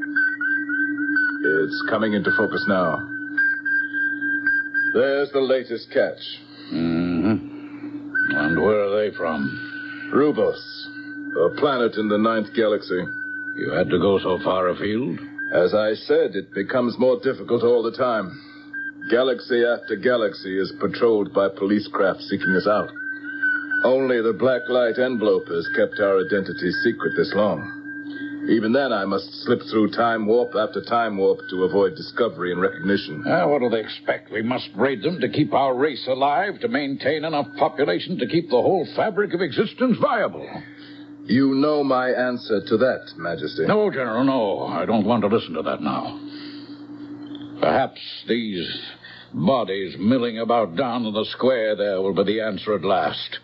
Q: It's coming into focus now. There's the latest catch.
S: Mm-hmm. And where are they from?
Q: Rubos, a planet in the 9th galaxy.
S: You had to go so far afield?
Q: As I said, it becomes more difficult all the time. Galaxy after galaxy is patrolled by police craft seeking us out. Only the black light envelope has kept our identity secret this long. Even then, I must slip through time warp after time warp to avoid discovery and recognition.
S: What do they expect? We must raid them to keep our race alive, to maintain enough population to keep the whole fabric of existence viable.
Q: You know my answer to that, Majesty.
S: No, General, no. I don't want to listen to that now. Perhaps these bodies milling about down in the square there will be the answer at last.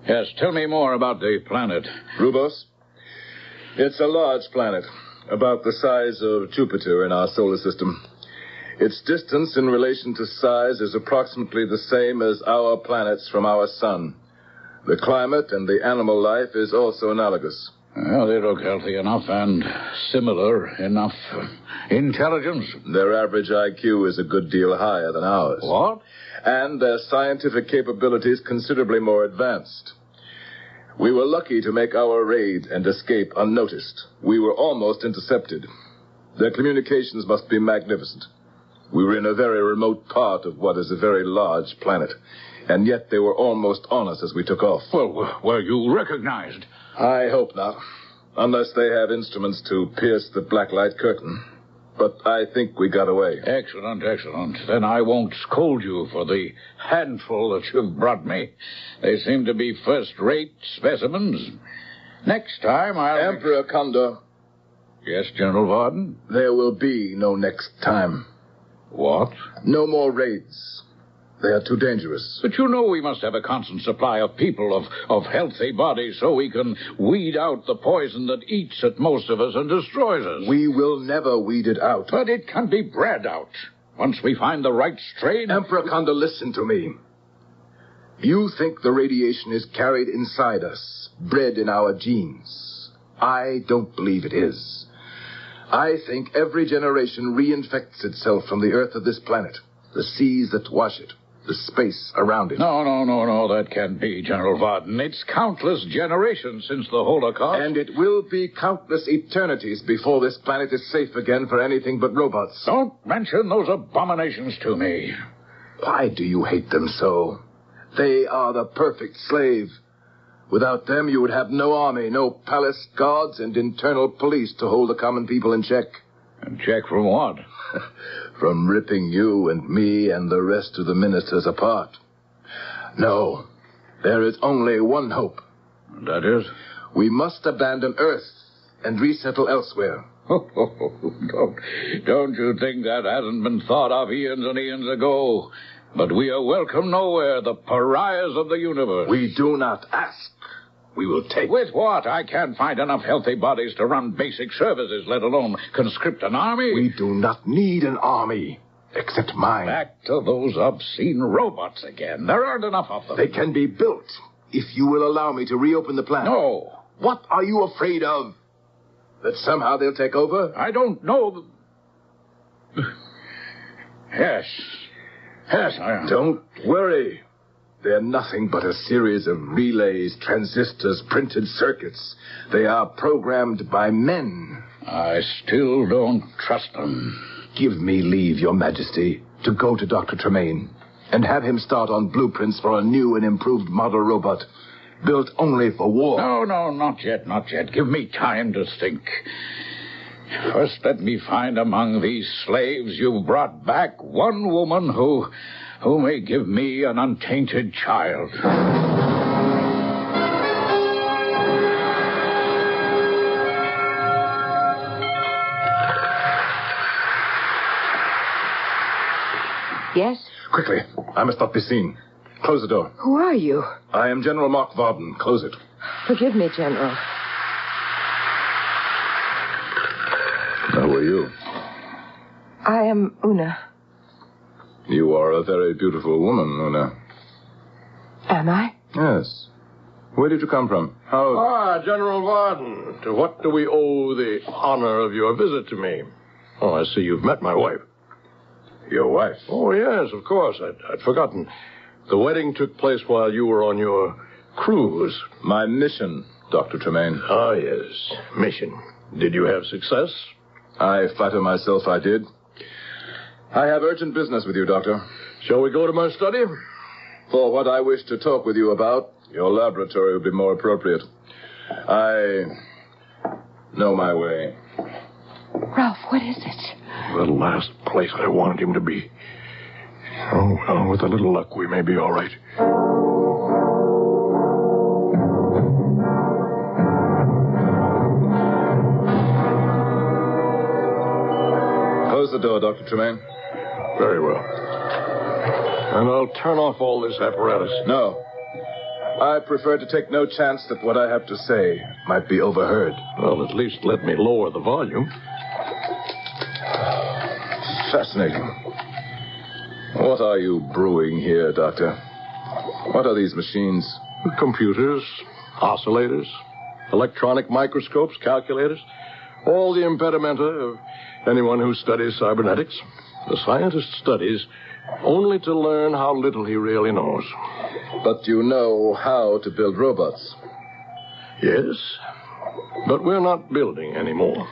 S: Yes, tell me more about the planet.
Q: Rubos? It's a large planet, about the size of Jupiter in our solar system. Its distance in relation to size is approximately the same as our planets from our sun. The climate and the animal life is also analogous.
S: Well, they look healthy enough and similar enough. Intelligence?
Q: Their average IQ is a good deal higher than ours.
S: What?
Q: And their scientific capabilities considerably more advanced. We were lucky to make our raid and escape unnoticed. We were almost intercepted. Their communications must be magnificent. We were in a very remote part of what is a very large planet, and yet they were almost on us as we took off.
S: Well, were you recognized?
Q: I hope not, unless they have instruments to pierce the black light curtain. But I think we got away.
S: Excellent, excellent. Then I won't scold you for the handful that you've brought me. They seem to be first-rate specimens. Next time I'll...
Q: Emperor Condor.
S: Yes, General Varden?
Q: There will be no next time.
S: What?
Q: No more raids. They are too dangerous.
S: But you know we must have a constant supply of people, of healthy bodies, so we can weed out the poison that eats at most of us and destroys us.
Q: We will never weed it out.
S: But it can be bred out. Once we find the right strain...
Q: Emperor Condor, listen to me. You think the radiation is carried inside us, bred in our genes. I don't believe it is. I think every generation reinfects itself from the earth of this planet, the seas that wash it, the space around it.
S: No, that can't be, General Varden. It's countless generations since the Holocaust.
Q: And it will be countless eternities before this planet is safe again for anything but robots.
S: Don't mention those abominations to me.
Q: Why do you hate them so? They are the perfect slave. Without them, you would have no army, no palace guards, and internal police to hold the common people in check.
S: And check from what?
Q: From ripping you and me and the rest of the ministers apart. No, there is only one hope.
S: And that is?
Q: We must abandon Earth and resettle elsewhere.
S: Don't you think that hasn't been thought of eons and eons ago? But we are welcome nowhere, the pariahs of the universe.
Q: We do not ask.
S: we will take.
P: With what? I can't find enough healthy bodies to run basic services, let alone conscript an army.
T: We do not need an army, except mine.
P: Back to those obscene robots again. There aren't enough of them.
T: They can be built, if you will allow me to reopen the plant.
P: No.
T: What are you afraid of? That somehow they'll take over?
P: I don't know. Yes, I am.
T: Don't worry. They're nothing but a series of relays, transistors, printed circuits. They are programmed by men.
P: I still don't trust them.
T: Give me leave, Your Majesty, to go to Dr. Tremaine and have him start on blueprints for a new and improved model robot, built only for war.
P: No, not yet. Give me time to think. First, let me find among these slaves you've brought back one woman who may give me an untainted child.
R: Yes?
T: Quickly. I must not be seen. Close the door.
R: Who are you?
T: I am General Mark Varden. Close it.
R: Forgive me, General.
T: Who are you?
R: I am Una.
T: You are a very beautiful woman, Una.
R: Am I?
T: Yes. Where did you come from?
P: General Varden. To what do we owe the honor of your visit to me? Oh, I see you've met my wife.
T: Your wife?
P: Oh, yes, of course. I'd forgotten. The wedding took place while you were on your cruise.
T: My mission, Dr. Tremaine.
P: Ah, yes. Mission. Did you have success?
T: I flatter myself I did. I have urgent business with you, Doctor.
P: Shall we go to my study?
T: For what I wish to talk with you about, your laboratory would be more appropriate. I know my way.
R: Ralph, what is it?
P: The last place I wanted him to be. Oh, well, with a little luck, we may be all right.
T: Close the door, Dr. Tremaine.
P: Very well. And I'll turn off all this apparatus.
T: No. I prefer to take no chance that what I have to say might be overheard.
P: Well, at least let me lower the volume.
T: Fascinating. What are you brewing here, Doctor? What are these machines?
P: Computers, oscillators, electronic microscopes, calculators. All the impedimenta of anyone who studies cybernetics. The scientist studies only to learn how little he really knows.
T: But you know how to build robots.
P: Yes, but we're not building anymore.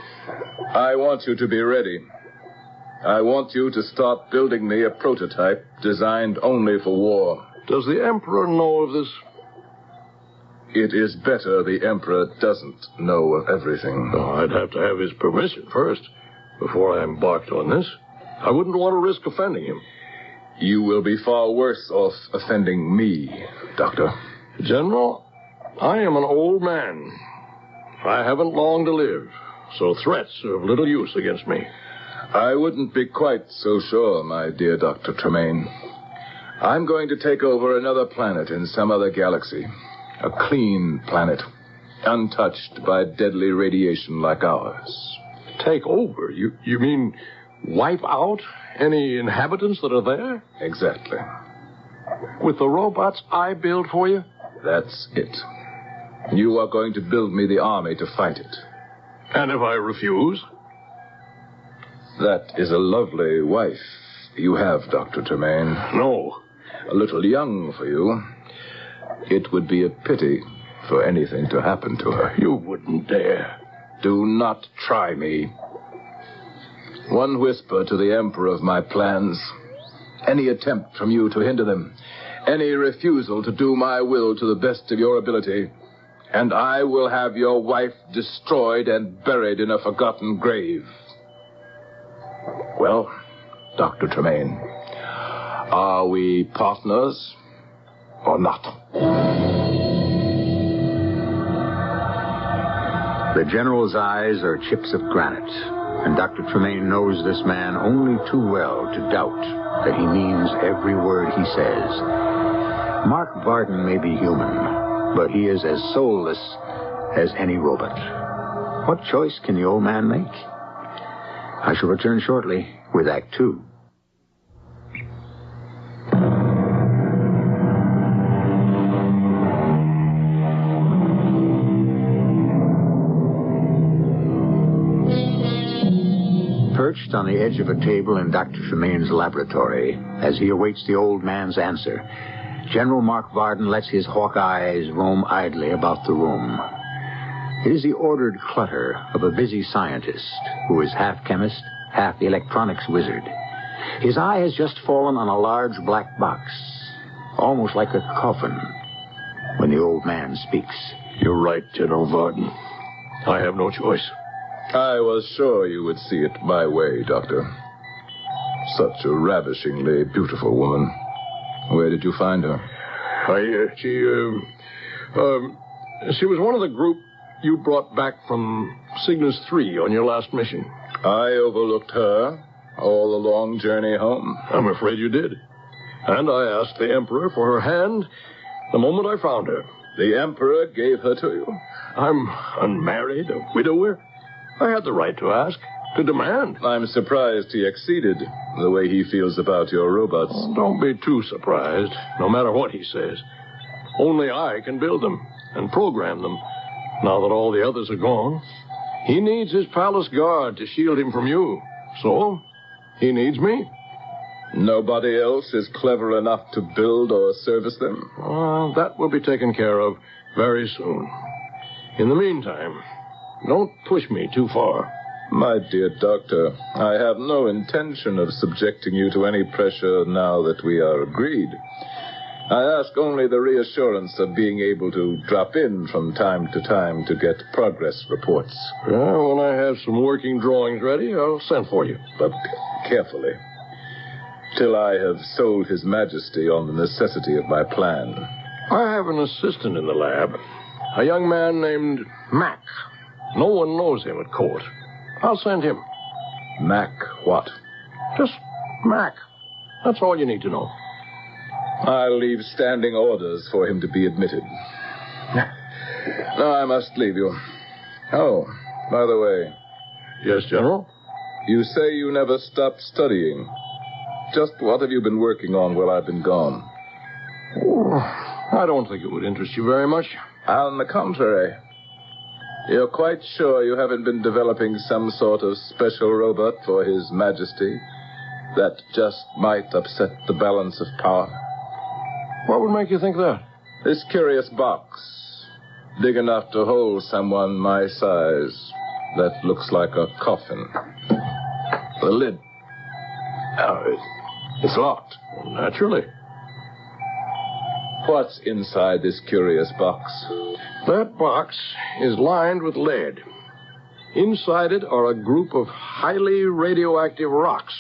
T: I want you to be ready. I want you to start building me a prototype designed only for war.
P: Does the Emperor know of this?
T: It is better the Emperor doesn't know of everything.
P: Oh, I'd have to have his permission first before I embarked on this. I wouldn't want to risk offending him.
T: You will be far worse off offending me, Doctor.
P: General, I am an old man. I haven't long to live, so threats are of little use against me.
T: I wouldn't be quite so sure, my dear Dr. Tremaine. I'm going to take over another planet in some other galaxy. A clean planet, untouched by deadly radiation like ours.
P: Take over? You mean wipe out any inhabitants that are there?
T: Exactly.
P: With the robots I build for you?
T: That's it. You are going to build me the army to fight it.
P: And if I refuse?
T: That is a lovely wife you have, Dr. Tremaine.
P: No.
T: A little young for you. It would be a pity for anything to happen to her.
P: You wouldn't dare.
T: Do not try me. One whisper to the Emperor of my plans. Any attempt from you to hinder them. Any refusal to do my will to the best of your ability. And I will have your wife destroyed and buried in a forgotten grave. Well, Dr. Tremaine, are we partners or not?
O: The General's eyes are chips of granite, and Dr. Tremaine knows this man only too well to doubt that he means every word he says. Mark Varden may be human, but he is as soulless as any robot. What choice can the old man make? I shall return shortly with Act Two. Perched on the edge of a table in Dr. Tremaine's laboratory, as he awaits the old man's answer, General Mark Varden lets his hawk eyes roam idly about the room. It is the ordered clutter of a busy scientist who is half chemist, half electronics wizard. His eye has just fallen on a large black box, almost like a coffin, when the old man speaks.
P: You're right, General Varden. I have no choice.
T: I was sure you would see it my way, Doctor. Such a ravishingly beautiful woman. Where did you find her?
P: She was one of the group you brought back from Cygnus 3 on your last mission.
T: I overlooked her all the long journey home.
P: I'm afraid you did. And I asked the Emperor for her hand the moment I found her.
T: The Emperor gave her to you?
P: I'm unmarried, a widower. I had the right to ask, to demand.
T: I'm surprised he acceded the way he feels about your robots.
P: Oh, don't be too surprised, no matter what he says. Only I can build them and program them, now that all the others are gone. He needs his palace guard to shield him from you. So, he needs me.
T: Nobody else is clever enough to build or service them?
P: That will be taken care of very soon. In the meantime, don't push me too far.
T: My dear Doctor, I have no intention of subjecting you to any pressure now that we are agreed. I ask only the reassurance of being able to drop in from time to time to get progress reports.
P: Well, when I have some working drawings ready, I'll send for you.
T: But carefully, till I have sold His Majesty on the necessity of my plan.
P: I have an assistant in the lab, a young man named Mac. No one knows him at court. I'll send him.
T: Mac what?
P: Just Mac. That's all you need to know.
T: I'll leave standing orders for him to be admitted. Now I must leave you. Oh, by the way.
P: Yes, General?
T: You say you never stopped studying. Just what have you been working on while I've been gone?
P: Oh, I don't think it would interest you very much.
T: On the contrary. You're quite sure you haven't been developing some sort of special robot for His Majesty that just might upset the balance of power?
P: What would make you think that?
T: This curious box, big enough to hold someone my size, that looks like a coffin. The lid. It's locked.
P: Naturally.
T: What's inside this curious box?
P: That box is lined with lead. Inside it are a group of highly radioactive rocks,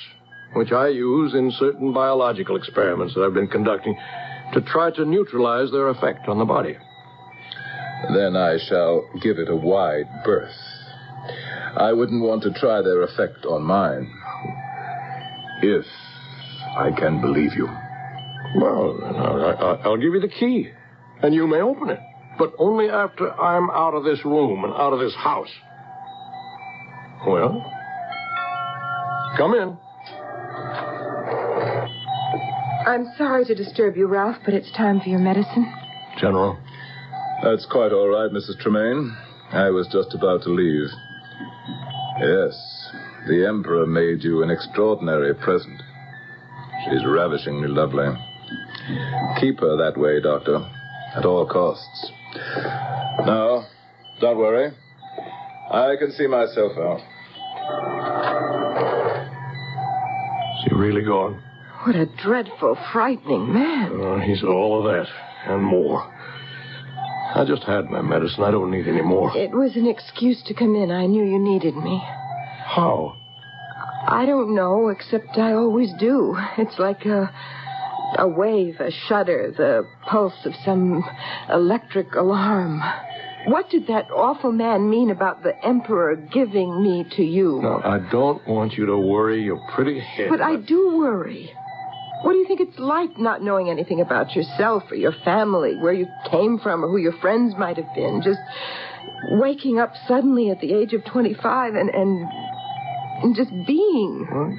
P: which I use in certain biological experiments that I've been conducting to try to neutralize their effect on the body.
T: Then I shall give it a wide berth. I wouldn't want to try their effect on mine. If I can believe you.
P: Well, I'll give you the key, and you may open it. But only after I'm out of this room and out of this house. Well, come in.
R: I'm sorry to disturb you, Ralph, but it's time for your medicine.
P: General.
T: That's quite all right, Mrs. Tremaine. I was just about to leave. Yes, the Emperor made you an extraordinary present. She's ravishingly lovely. Keep her that way, Doctor, at all costs. No, don't worry. I can see myself out.
P: Is he really gone?
R: What a dreadful, frightening man.
P: He's all of that and more. I just had my medicine. I don't need any more.
R: It was an excuse to come in. I knew you needed me.
P: How?
R: I don't know, except I always do. It's like a wave, a shudder, the pulse of some electric alarm. What did that awful man mean about the Emperor giving me to you?
P: No, I don't want you to worry your pretty head.
R: But I do worry. What do you think it's like not knowing anything about yourself or your family, where you came from or who your friends might have been? Just waking up suddenly at the age of 25 and just being.
P: Well,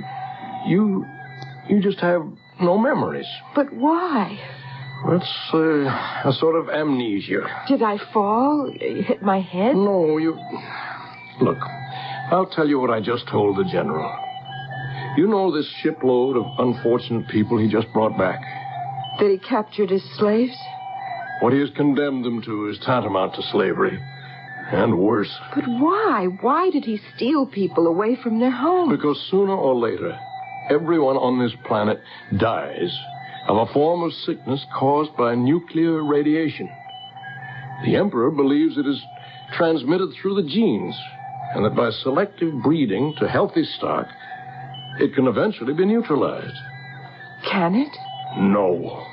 P: you just have no memories.
R: But why?
P: It's a sort of amnesia.
R: Did I fall? Hit my head?
P: No, you... Look, I'll tell you what I just told the general. You know this shipload of unfortunate people he just brought back?
R: That he captured as slaves?
P: What he has condemned them to is tantamount to slavery. And worse.
R: But why? Why did he steal people away from their homes?
P: Because sooner or later, everyone on this planet dies of a form of sickness caused by nuclear radiation. The Emperor believes it is transmitted through the genes, and that by selective breeding to healthy stock, it can eventually be neutralized.
R: Can it?
P: No.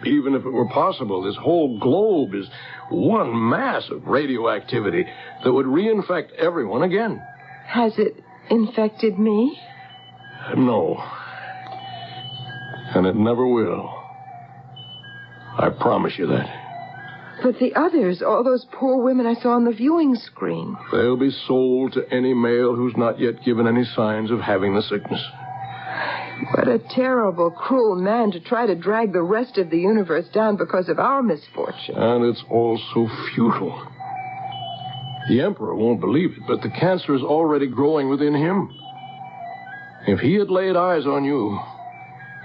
P: Even if it were possible, this whole globe is one mass of radioactivity that would reinfect everyone again.
R: Has it infected me?
P: No. And it never will. I promise you that.
R: But the others, all those poor women I saw on the viewing screen.
P: They'll be sold to any male who's not yet given any signs of having the sickness.
R: What a terrible, cruel man to try to drag the rest of the universe down because of our misfortune.
P: And it's all so futile. The Emperor won't believe it, but the cancer is already growing within him. If he had laid eyes on you,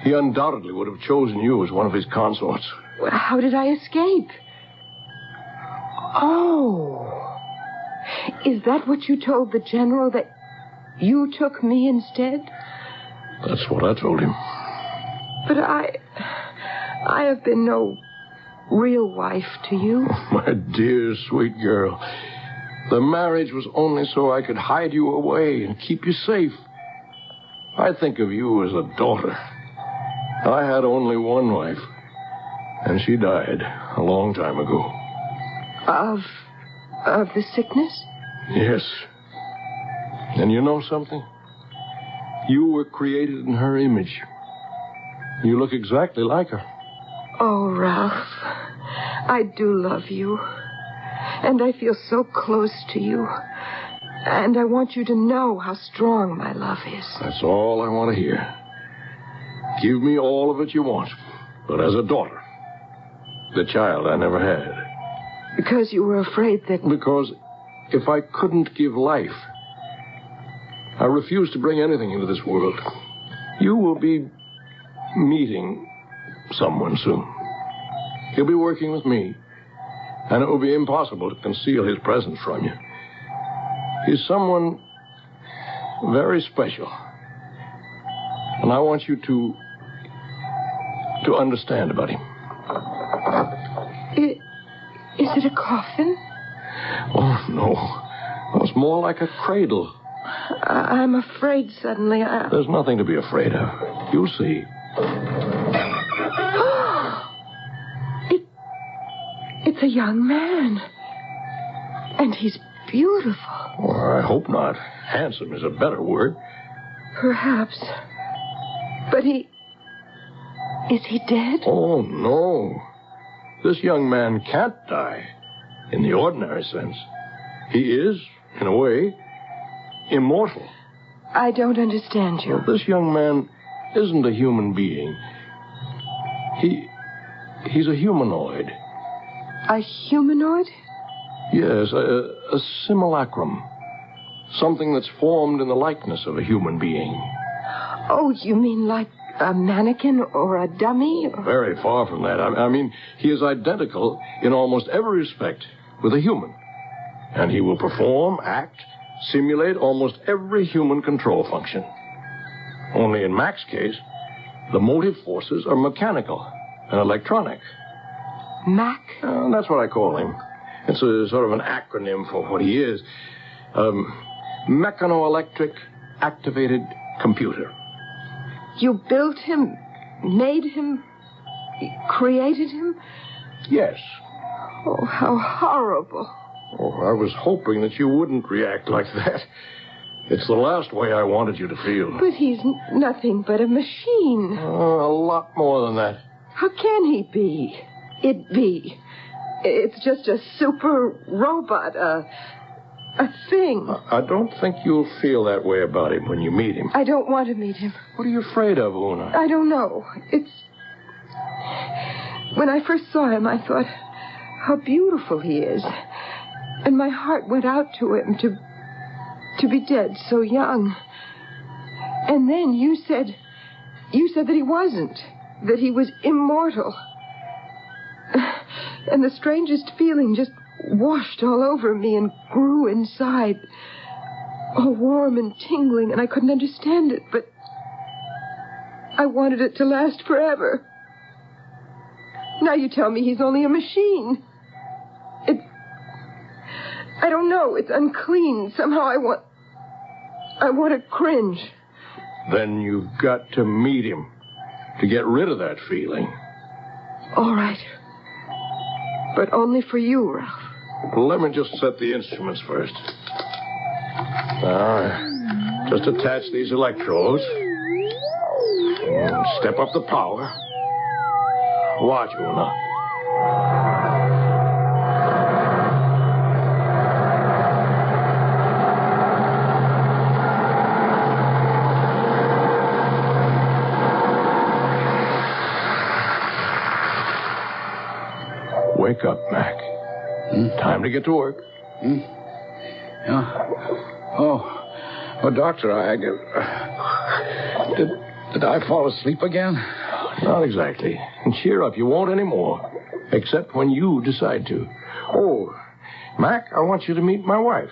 P: he undoubtedly would have chosen you as one of his consorts.
R: Well, how did I escape? Oh. Is that what you told the general, that you took me instead?
P: That's what I told him.
R: But I have been no real wife to you.
P: My dear, sweet girl. The marriage was only so I could hide you away and keep you safe. I think of you as a daughter. I had only one wife, and she died a long time ago.
R: Of the sickness?
P: Yes. And you know something? You were created in her image. You look exactly like her.
R: Oh, Ralph, I do love you. And I feel so close to you. And I want you to know how strong my love is.
P: That's all I want to hear. Give me all of it you want, but as a daughter. The child I never had.
R: Because you were afraid that...
P: Because if I couldn't give life, I refuse to bring anything into this world. You will be meeting someone soon. He'll be working with me, and it will be impossible to conceal his presence from you. He's someone very special. And I want you to understand about him.
R: Is it a coffin?
P: Oh, no. It's more like a cradle.
R: I'm afraid suddenly.
P: There's nothing to be afraid of. You'll see.
R: It's a young man. And he's beautiful.
P: Well, I hope not. Handsome is a better word.
R: Perhaps. But is he dead?
P: Oh, no. This young man can't die in the ordinary sense. He is, in a way, immortal.
R: I don't understand you.
P: Well, this young man isn't a human being. He's a humanoid.
R: A humanoid?
P: Yes, a simulacrum. Something that's formed in the likeness of a human being.
R: Oh, you mean like a mannequin or a dummy?
P: Very far from that. I mean, he is identical in almost every respect with a human. And he will perform, act, simulate almost every human control function. Only in Mac's case, the motive forces are mechanical and electronic.
R: Mac?
P: That's what I call him. It's a sort of an acronym for what he is. Mechanoelectric activated computer.
R: You built him, made him, created him?
P: Yes.
R: Oh, how horrible.
P: Oh, I was hoping that you wouldn't react like that. It's the last way I wanted you to feel.
R: But he's nothing but a machine.
P: A lot lot more than that.
R: How can he be? It be. It's just a super robot, a thing.
P: I don't think you'll feel that way about him when you meet him.
R: I don't want to meet him.
P: What are you afraid of, Una?
R: I don't know. When I first saw him, I thought how beautiful he is. And my heart went out to him to be dead so young. And then you said that he wasn't, that he was immortal. And the strangest feeling just washed all over me and grew inside, all warm and tingling, and I couldn't understand it, but I wanted it to last forever. Now you tell me he's only a machine. I don't know, it's unclean. Somehow I want to cringe.
P: Then you've got to meet him to get rid of that feeling.
R: All right. But only for you, Ralph.
P: Well, let me just set the instruments first. Now, just attach these electrodes. And step up the power. Watch, Una. Wake up, Mac. Time to get to work.
S: Yeah. Oh, Doctor, did I fall asleep again?
P: Not exactly. And cheer up, you won't anymore. Except when you decide to. Oh, Mac, I want you to meet my wife.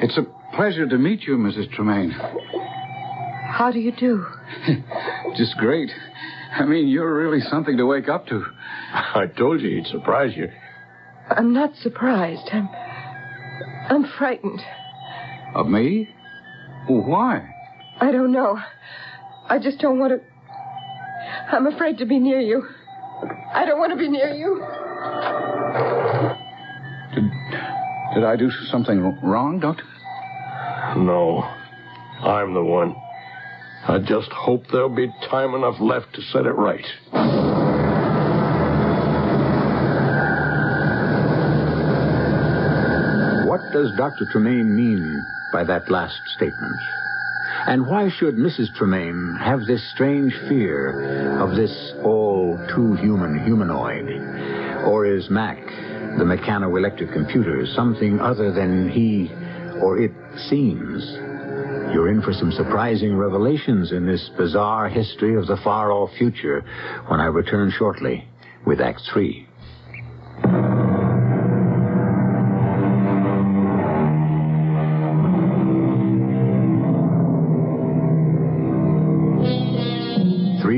S: It's a pleasure to meet you, Mrs. Tremaine.
R: How do you do?
S: Just great. I mean, you're really something to wake up to.
P: I told you he'd surprise you.
R: I'm not surprised. I'm frightened.
S: Of me? Well, why?
R: I don't know. I just don't want to... I'm afraid to be near you. I don't want to be near you.
S: Did I do something wrong, Doctor?
P: No. I'm the one. I just hope there'll be time enough left to set it right.
O: What does Dr. Tremaine mean by that last statement? And why should Mrs. Tremaine have this strange fear of this all-too-human humanoid? Or is Mac, the mechano-electric computer, something other than he or it seems? You're in for some surprising revelations in this bizarre history of the far-off future when I return shortly with Act 3.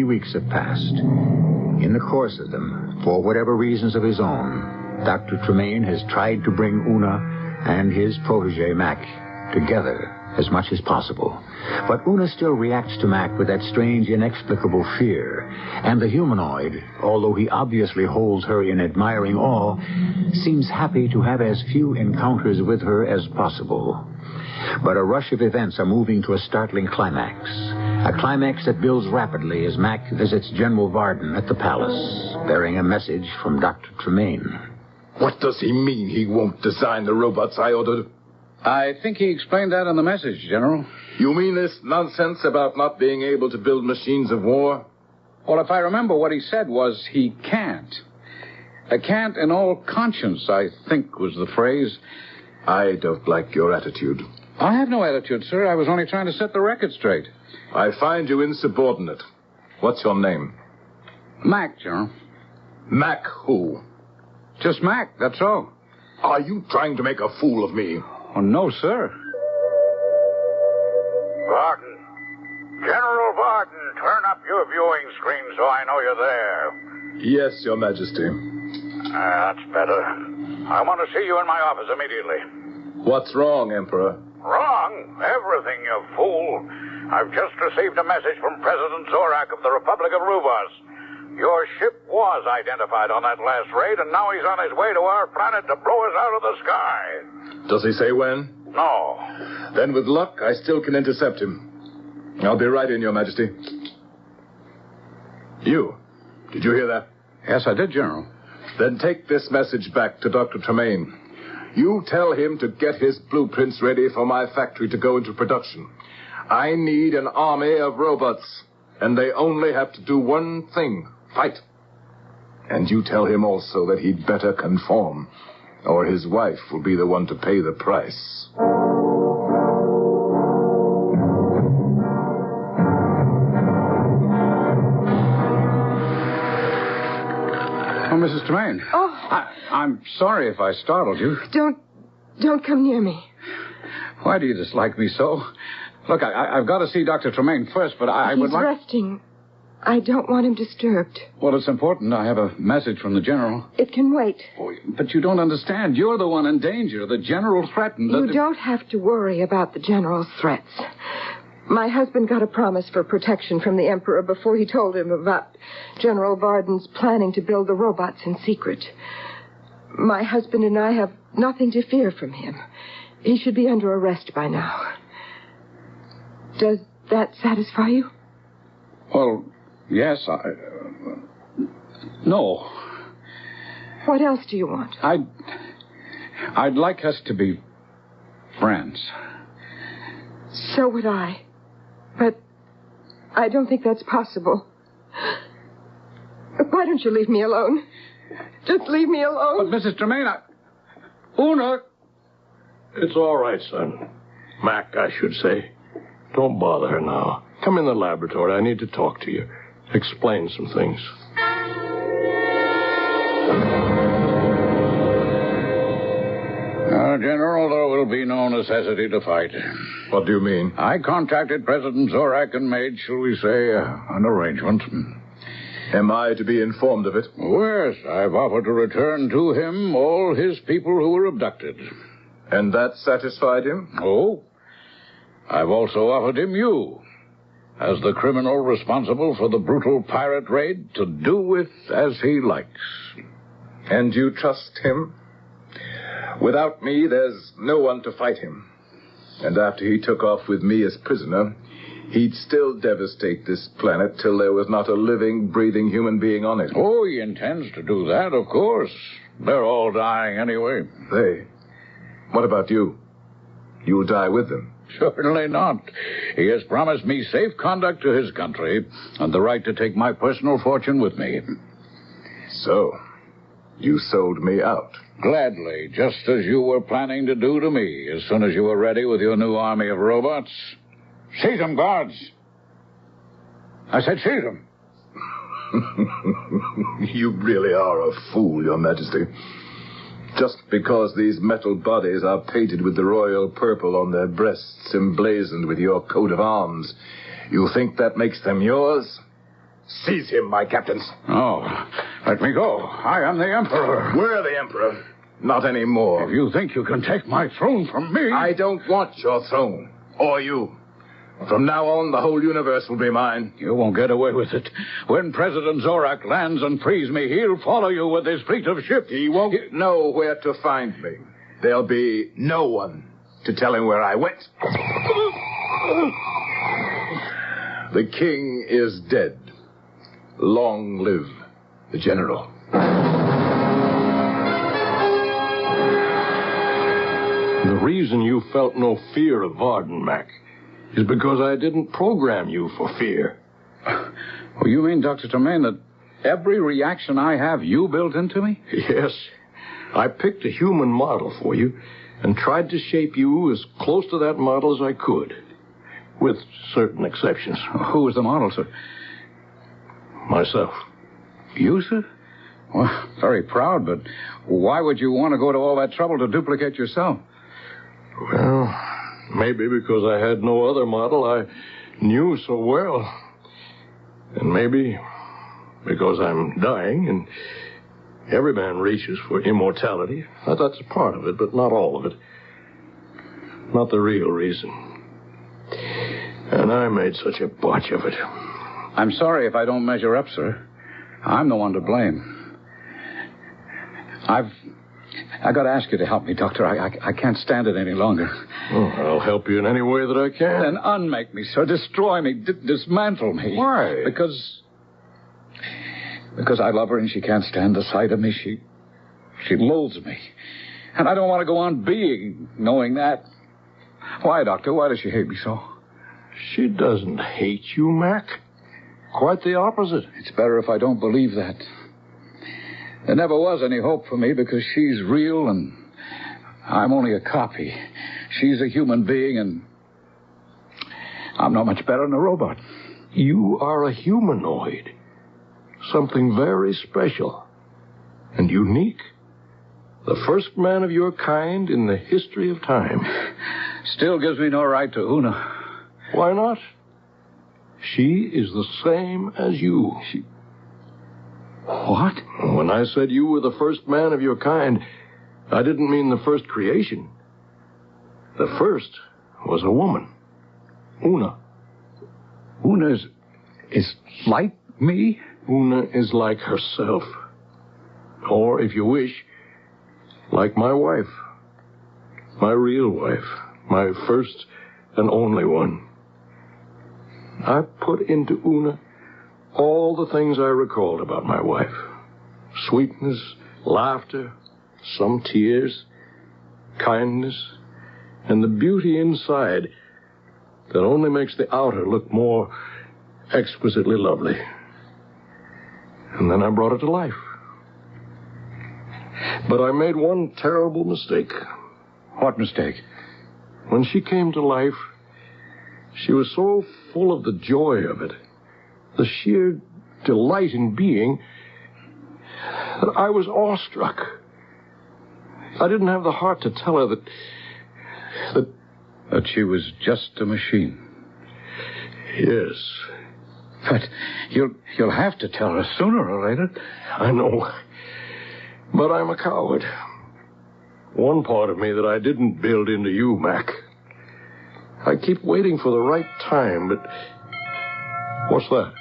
O: Weeks have passed. In the course of them, for whatever reasons of his own, Dr. Tremaine has tried to bring Una and his protege, Mac, together as much as possible. But Una still reacts to Mac with that strange, inexplicable fear. And the humanoid, although he obviously holds her in admiring awe, seems happy to have as few encounters with her as possible. But a rush of events are moving to a startling climax. A climax that builds rapidly as Mac visits General Varden at the palace, bearing a message from Dr. Tremaine.
T: What does he mean he won't design the robots I ordered?
S: I think he explained that in the message, General.
T: You mean this nonsense about not being able to build machines of war?
S: Well, if I remember, what he said was he can't. A can't in all conscience, I think was the phrase.
T: I don't like your attitude.
S: I have no attitude, sir. I was only trying to set the record straight.
T: I find you insubordinate. What's your name?
S: Mac, General.
T: Mac who?
S: Just Mac, that's all.
T: Are you trying to make a fool of me?
S: Oh, no, sir.
U: Varden. General Varden, turn up your viewing screen so I know you're there.
T: Yes, Your Majesty.
U: That's better. I want to see you in my office immediately.
T: What's wrong, Emperor?
U: Wrong? Everything, you fool. I've just received a message from President Zorak of the Republic of Rubas. Your ship was identified on that last raid, and now he's on his way to our planet to blow us out of the sky.
T: Does he say when?
U: No.
T: Then with luck, I still can intercept him. I'll be right in, Your Majesty. You. Did you hear that?
S: Yes, I did, General.
T: Then take this message back to Dr. Tremaine. You tell him to get his blueprints ready for my factory to go into production. I need an army of robots, and they only have to do one thing, fight. And you tell him also that he'd better conform, or his wife will be the one to pay the price.
S: Oh, Mrs. Tremaine.
R: Oh.
S: I'm sorry if I startled you.
R: Don't come near me.
S: Why do you dislike me so? Look, I've got to see Dr. Tremaine first, but I would like...
R: He's resting. I don't want him disturbed.
S: Well, it's important. I have a message from the General.
R: It can wait.
S: Oh, but you don't understand. You're the one in danger. The General threatened that...
R: You don't have to worry about the General's threats. My husband got a promise for protection from the Emperor before he told him about General Varden's planning to build the robots in secret. My husband and I have nothing to fear from him. He should be under arrest by now. Does that satisfy you?
S: Well, yes, no.
R: What else do you want?
S: I'd like us to be friends.
R: So would I. But I don't think that's possible. Why don't you leave me alone? Just leave me alone.
S: But, Mrs. Tremaine, Una!
P: It's all right, son. Mac, I should say. Don't bother her now. Come in the laboratory. I need to talk to you. Explain some things.
S: General, there will be no necessity to fight.
T: What do you mean?
S: I contacted President Zorak and made, shall we say, an arrangement.
T: Am I to be informed of it?
S: Yes, I've offered to return to him all his people who were abducted.
T: And that satisfied him?
S: Oh. I've also offered him you, as the criminal responsible for the brutal pirate raid, to do with as he likes.
T: And you trust him? Without me, there's no one to fight him. And after he took off with me as prisoner, he'd still devastate this planet till there was not a living, breathing human being on it.
S: Oh, he intends to do that, of course. They're all dying anyway.
T: They? What about you? You'll die with them.
S: Certainly not. He has promised me safe conduct to his country and the right to take my personal fortune with me.
T: So, you sold me out.
S: Gladly, just as you were planning to do to me as soon as you were ready with your new army of robots. Seize them, guards. I said seize them.
T: You really are a fool, Your Majesty. Just because these metal bodies are painted with the royal purple on their breasts, emblazoned with your coat of arms, you think that makes them yours? Seize him, my captains.
S: Oh, let me go. I am the Emperor.
T: We're the Emperor. Not anymore.
S: If you think you can take my throne from me...
T: I don't want your throne. Or you. From now on, the whole universe will be mine.
S: You won't get away with it. When President Zorak lands and frees me, he'll follow you with his fleet of ships.
T: He won't know where to find me. There'll be no one to tell him where I went. The king is dead. Long live the general.
P: The reason you felt no fear of Varden, Mac, is because I didn't program you for fear.
S: Well, you mean, Dr. Tremaine, that every reaction I have you built into me?
P: Yes. I picked a human model for you and tried to shape you as close to that model as I could, with certain exceptions.
S: Who was the model, sir?
P: Myself.
S: You, sir? Well, very proud, but why would you want to go to all that trouble to duplicate yourself?
P: Well, maybe because I had no other model I knew so well. And maybe because I'm dying and every man reaches for immortality. That's a part of it, but not all of it. Not the real reason. And I made such a botch of it.
S: I'm sorry if I don't measure up, sir. I'm the one to blame. I got to ask you to help me, Doctor. I can't stand it any longer.
P: Oh, I'll help you in any way that I can.
S: Then unmake me, sir. Destroy me. Dismantle me.
P: Why?
S: Because I love her and she can't stand the sight of me. She loathes me. And I don't want to go on being knowing that. Why, Doctor? Why does she hate me so?
P: She doesn't hate you, Mac. Quite the opposite.
S: It's better if I don't believe that. There never was any hope for me because she's real and I'm only a copy. She's a human being and I'm not much better than a robot.
P: You are a humanoid. Something very special and unique. The first man of your kind in the history of time.
S: Still gives me no right to Una.
P: Why not? She is the same as you.
S: What?
P: When I said you were the first man of your kind, I didn't mean the first creation. The first was a woman. Una.
S: Una is like me?
P: Una is like herself. Or, if you wish, like my wife. My real wife. My first and only one. I put into Una all the things I recalled about my wife. Sweetness, laughter, some tears, kindness, and the beauty inside that only makes the outer look more exquisitely lovely. And then I brought it to life. But I made one terrible mistake.
S: What mistake?
P: When she came to life, she was so full of the joy of it, the sheer delight in being, that I was awestruck. I didn't have the heart to tell her
S: that she was just a machine.
P: Yes.
S: But you'll have to tell her sooner or later.
P: I know. But I'm a coward. One part of me that I didn't build into you, Mac. I keep waiting for the right time, but... What's that?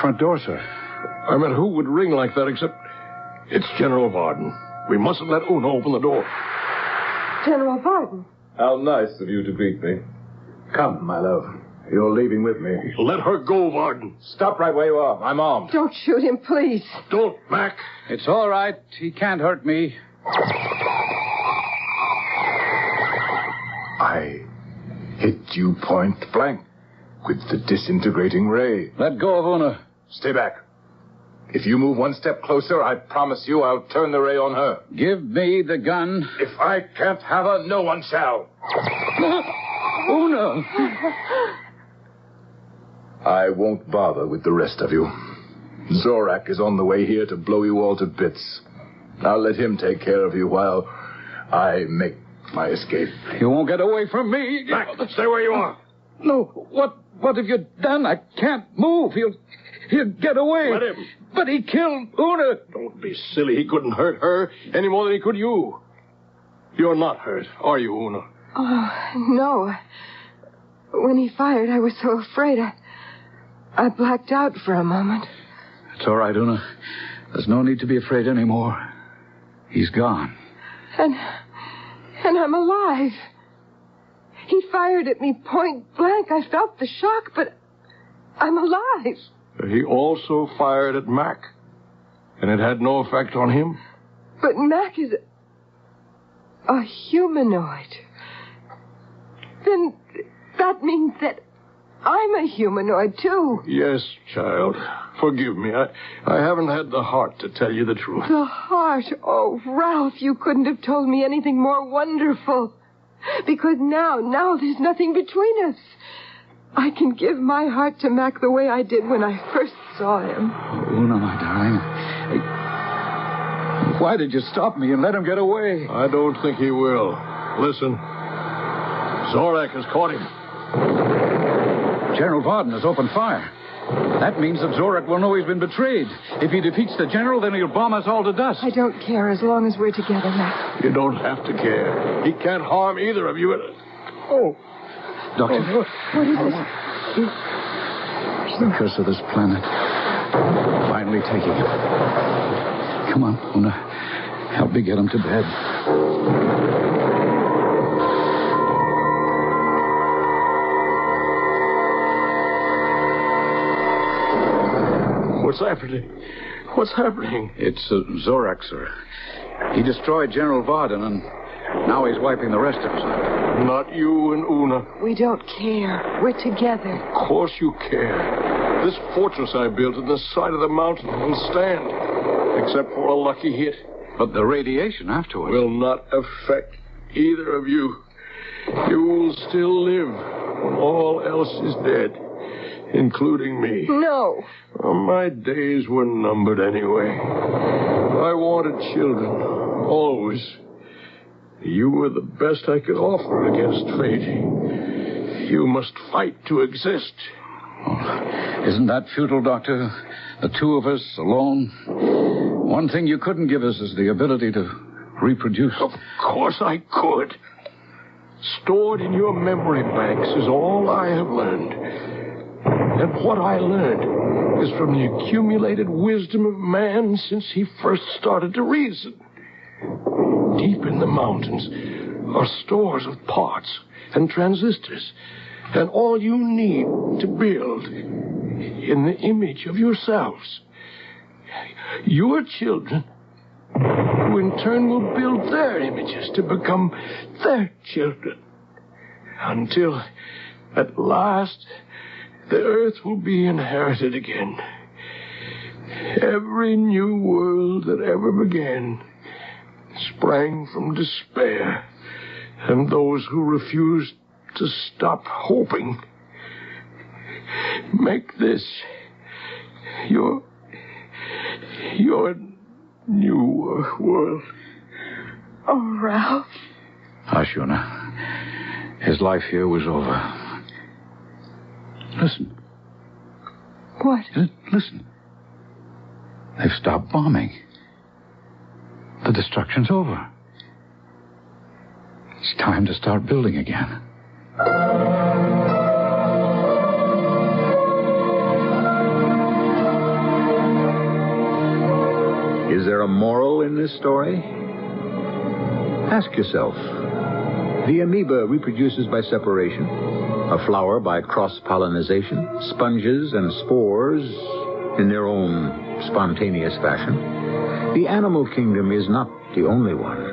S: Front door, sir.
P: I mean, who would ring like that except... It's General Varden. We mustn't let Una open the door.
R: General Varden.
T: How nice of you to greet me. Come, my love. You're leaving with me.
P: Let her go, Varden.
T: Stop right where you are. I'm armed.
R: Don't shoot him, please.
P: Don't, Mac.
S: It's all right. He can't hurt me.
T: I hit you point blank with the disintegrating ray.
S: Let go of Una.
T: Stay back. If you move one step closer, I promise you I'll turn the ray on her.
S: Give me the gun.
T: If I can't have her, no one shall.
S: Una!
T: I won't bother with the rest of you. Zorak is on the way here to blow you all to bits. I'll let him take care of you while I make my escape.
S: You won't get away from me.
P: Mac, stay where you are.
S: No, what have you done? I can't move. He'll get away.
P: Let him.
S: But he killed Una.
P: Don't be silly. He couldn't hurt her any more than he could you. You're not hurt, are you, Una?
R: Oh, no. When he fired, I was so afraid. I blacked out for a moment.
S: It's all right, Una. There's no need to be afraid anymore. He's gone.
R: And I'm alive. He fired at me point blank. I felt the shock, but I'm alive.
P: He also fired at Mac, and it had no effect on him.
R: But Mac is a humanoid. Then that means that I'm a humanoid, too.
P: Yes, child. Forgive me. I haven't had the heart to tell you the truth.
R: The heart? Oh, Ralph, you couldn't have told me anything more wonderful. Because now there's nothing between us. I can give my heart to Mac the way I did when I first saw him.
S: Oh, Una, my darling. Why did you stop me and let him get away?
P: I don't think he will. Listen. Zorak has caught him.
S: General Varden has opened fire. That means that Zorak will know he's been betrayed. If he defeats the general, then he'll bomb us all to dust.
R: I don't care as long as we're together, Mac.
P: You don't have to care. He can't harm either of you. Oh.
S: Doctor.
R: What is it?
S: The curse of this planet. Finally taking it. Come on, Una. Help me get him to bed.
P: What's happening? What's happening?
S: It's Zorak, sir. He destroyed General Varden, and now he's wiping the rest of us out.
P: Not you and Una.
R: We don't care. We're together.
P: Of course you care. This fortress I built in the side of the mountain will stand, except for a lucky hit.
S: But the radiation afterwards
P: will not affect either of you. You will still live when all else is dead, including me.
R: No.
P: Well, my days were numbered anyway. I wanted children, always. You were the best I could offer against fate. You must fight to exist.
S: Oh, isn't that futile, Doctor? The two of us alone? One thing you couldn't give us is the ability to reproduce.
P: Of course I could. Stored in your memory banks is all I have learned. And what I learned is from the accumulated wisdom of man since he first started to reason. Deep in the mountains are stores of parts and transistors, and all you need to build in the image of yourselves. Your children, who in turn will build their images to become their children, until at last the earth will be inherited again. Every new world that ever began sprang from despair, and those who refused to stop hoping. Make this your new world.
R: Oh, Ralph.
S: Hush, Una. His life here was over. Listen.
R: What?
S: Listen. They've stopped bombing. The destruction's over. It's time to start building again.
O: Is there a moral in this story? Ask yourself. The amoeba reproduces by separation, a flower by cross-pollinization, sponges and spores in their own spontaneous fashion. The animal kingdom is not the only one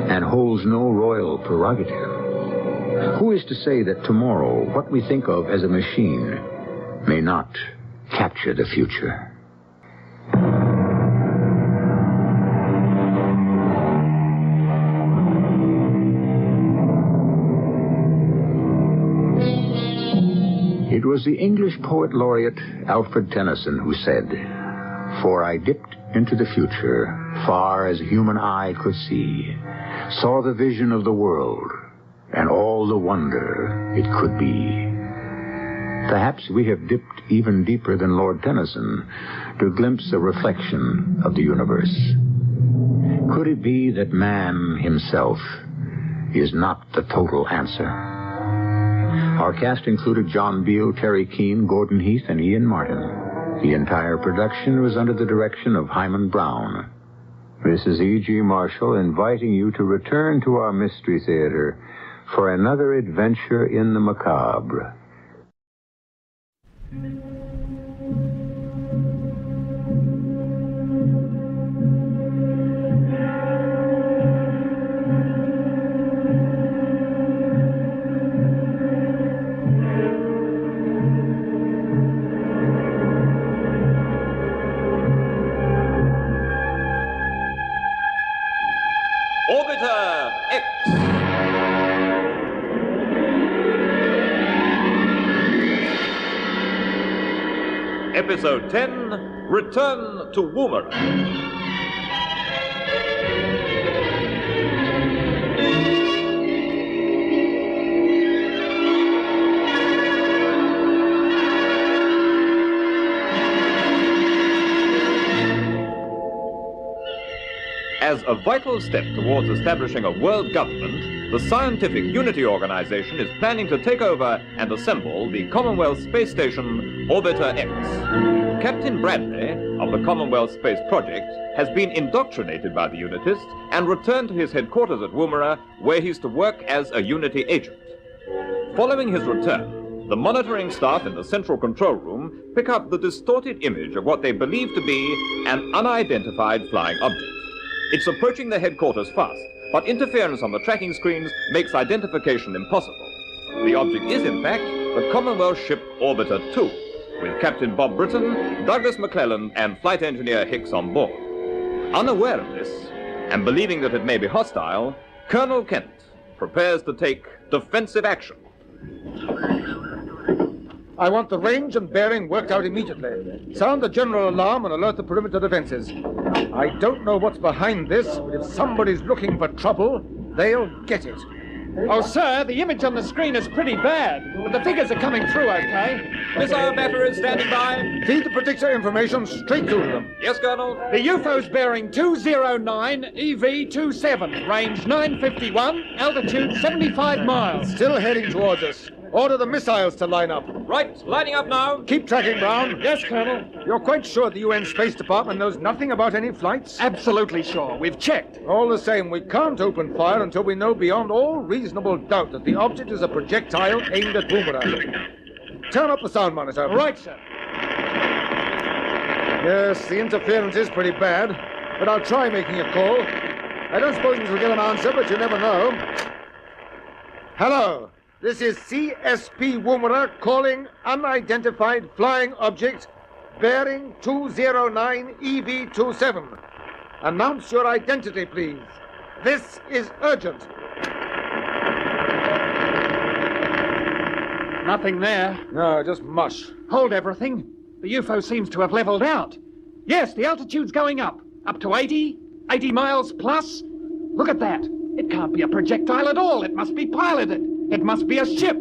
O: and holds no royal prerogative. Who is to say that tomorrow what we think of as a machine may not capture the future? It was the English poet laureate Alfred Tennyson who said, "For I dipped into the future, far as human eye could see, saw the vision of the world, and all the wonder it could be." Perhaps we have dipped even deeper than Lord Tennyson to glimpse a reflection of the universe. Could it be that man himself is not the total answer? Our cast included John Beale, Terry Keane, Gordon Heath, and Ian Martin. The entire production was under the direction of Hyman Brown. This is E.G. Marshall inviting you to return to our Mystery Theater for another adventure in the macabre.
B: Orbiter X. Episode 10, Return to Woomer. As a vital step towards establishing a world government, the Scientific Unity Organization is planning to take over and assemble the Commonwealth Space Station Orbiter X. Captain Bradley of the Commonwealth Space Project has been indoctrinated by the Unitists and returned to his headquarters at Woomera, where he's to work as a Unity agent. Following his return, the monitoring staff in the central control room pick up the distorted image of what they believe to be an unidentified flying object. It's approaching their headquarters fast, but interference on the tracking screens makes identification impossible. The object is, in fact, the Commonwealth ship Orbiter 2, with Captain Bob Britton, Douglas McClellan, and Flight Engineer Hicks on board. Unaware of this, and believing that it may be hostile, Colonel Kent prepares to take defensive action.
C: I want the range and bearing worked out immediately. Sound the general alarm and alert the perimeter defenses. I don't know what's behind this, but if somebody's looking for trouble, they'll get it.
V: Oh, sir, the image on the screen is pretty bad, but the figures are coming through okay.
B: Missile batteries standing by.
C: Feed the predictor information straight through to them.
B: Yes, Colonel.
V: The UFO's bearing 209 EV27, range 951, altitude 75 miles.
C: Still heading towards us. Order the missiles to line up.
B: Right, lining up now.
C: Keep tracking, Brown.
V: Yes, Colonel.
C: You're quite sure the UN Space Department knows nothing about any flights?
V: Absolutely sure. We've checked.
C: All the same, we can't open fire until we know beyond all reasonable doubt that the object is a projectile aimed at Woomera. Turn up the sound monitor.
V: Right, sir.
C: Yes, the interference is pretty bad, but I'll try making a call. I don't suppose we shall get an answer, but you never know. Hello. This is CSP Woomera calling unidentified flying object bearing 209 EV27. Announce your identity, please. This is urgent.
V: Nothing there.
C: No, just mush.
V: Hold everything. The UFO seems to have leveled out. Yes, the altitude's going up to 80 miles plus. Look at that. It can't be a projectile at all. It must be piloted. It must be a ship.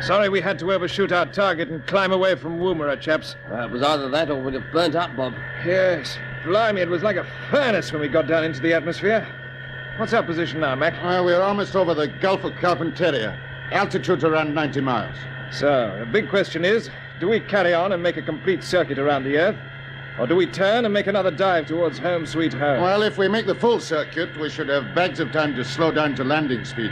C: Sorry we had to overshoot our target and climb away from Woomera, chaps.
H: It was either that or we'd have burnt up, Bob.
C: Yes. Blimey, it was like a furnace when we got down into the atmosphere. What's our position now, Mac?
W: We're almost over the Gulf of Carpentaria. Altitude's around 90 miles.
C: So, the big question is, do we carry on and make a complete circuit around the Earth? Or do we turn and make another dive towards home sweet home?
W: Well, if we make the full circuit, we should have bags of time to slow down to landing speed.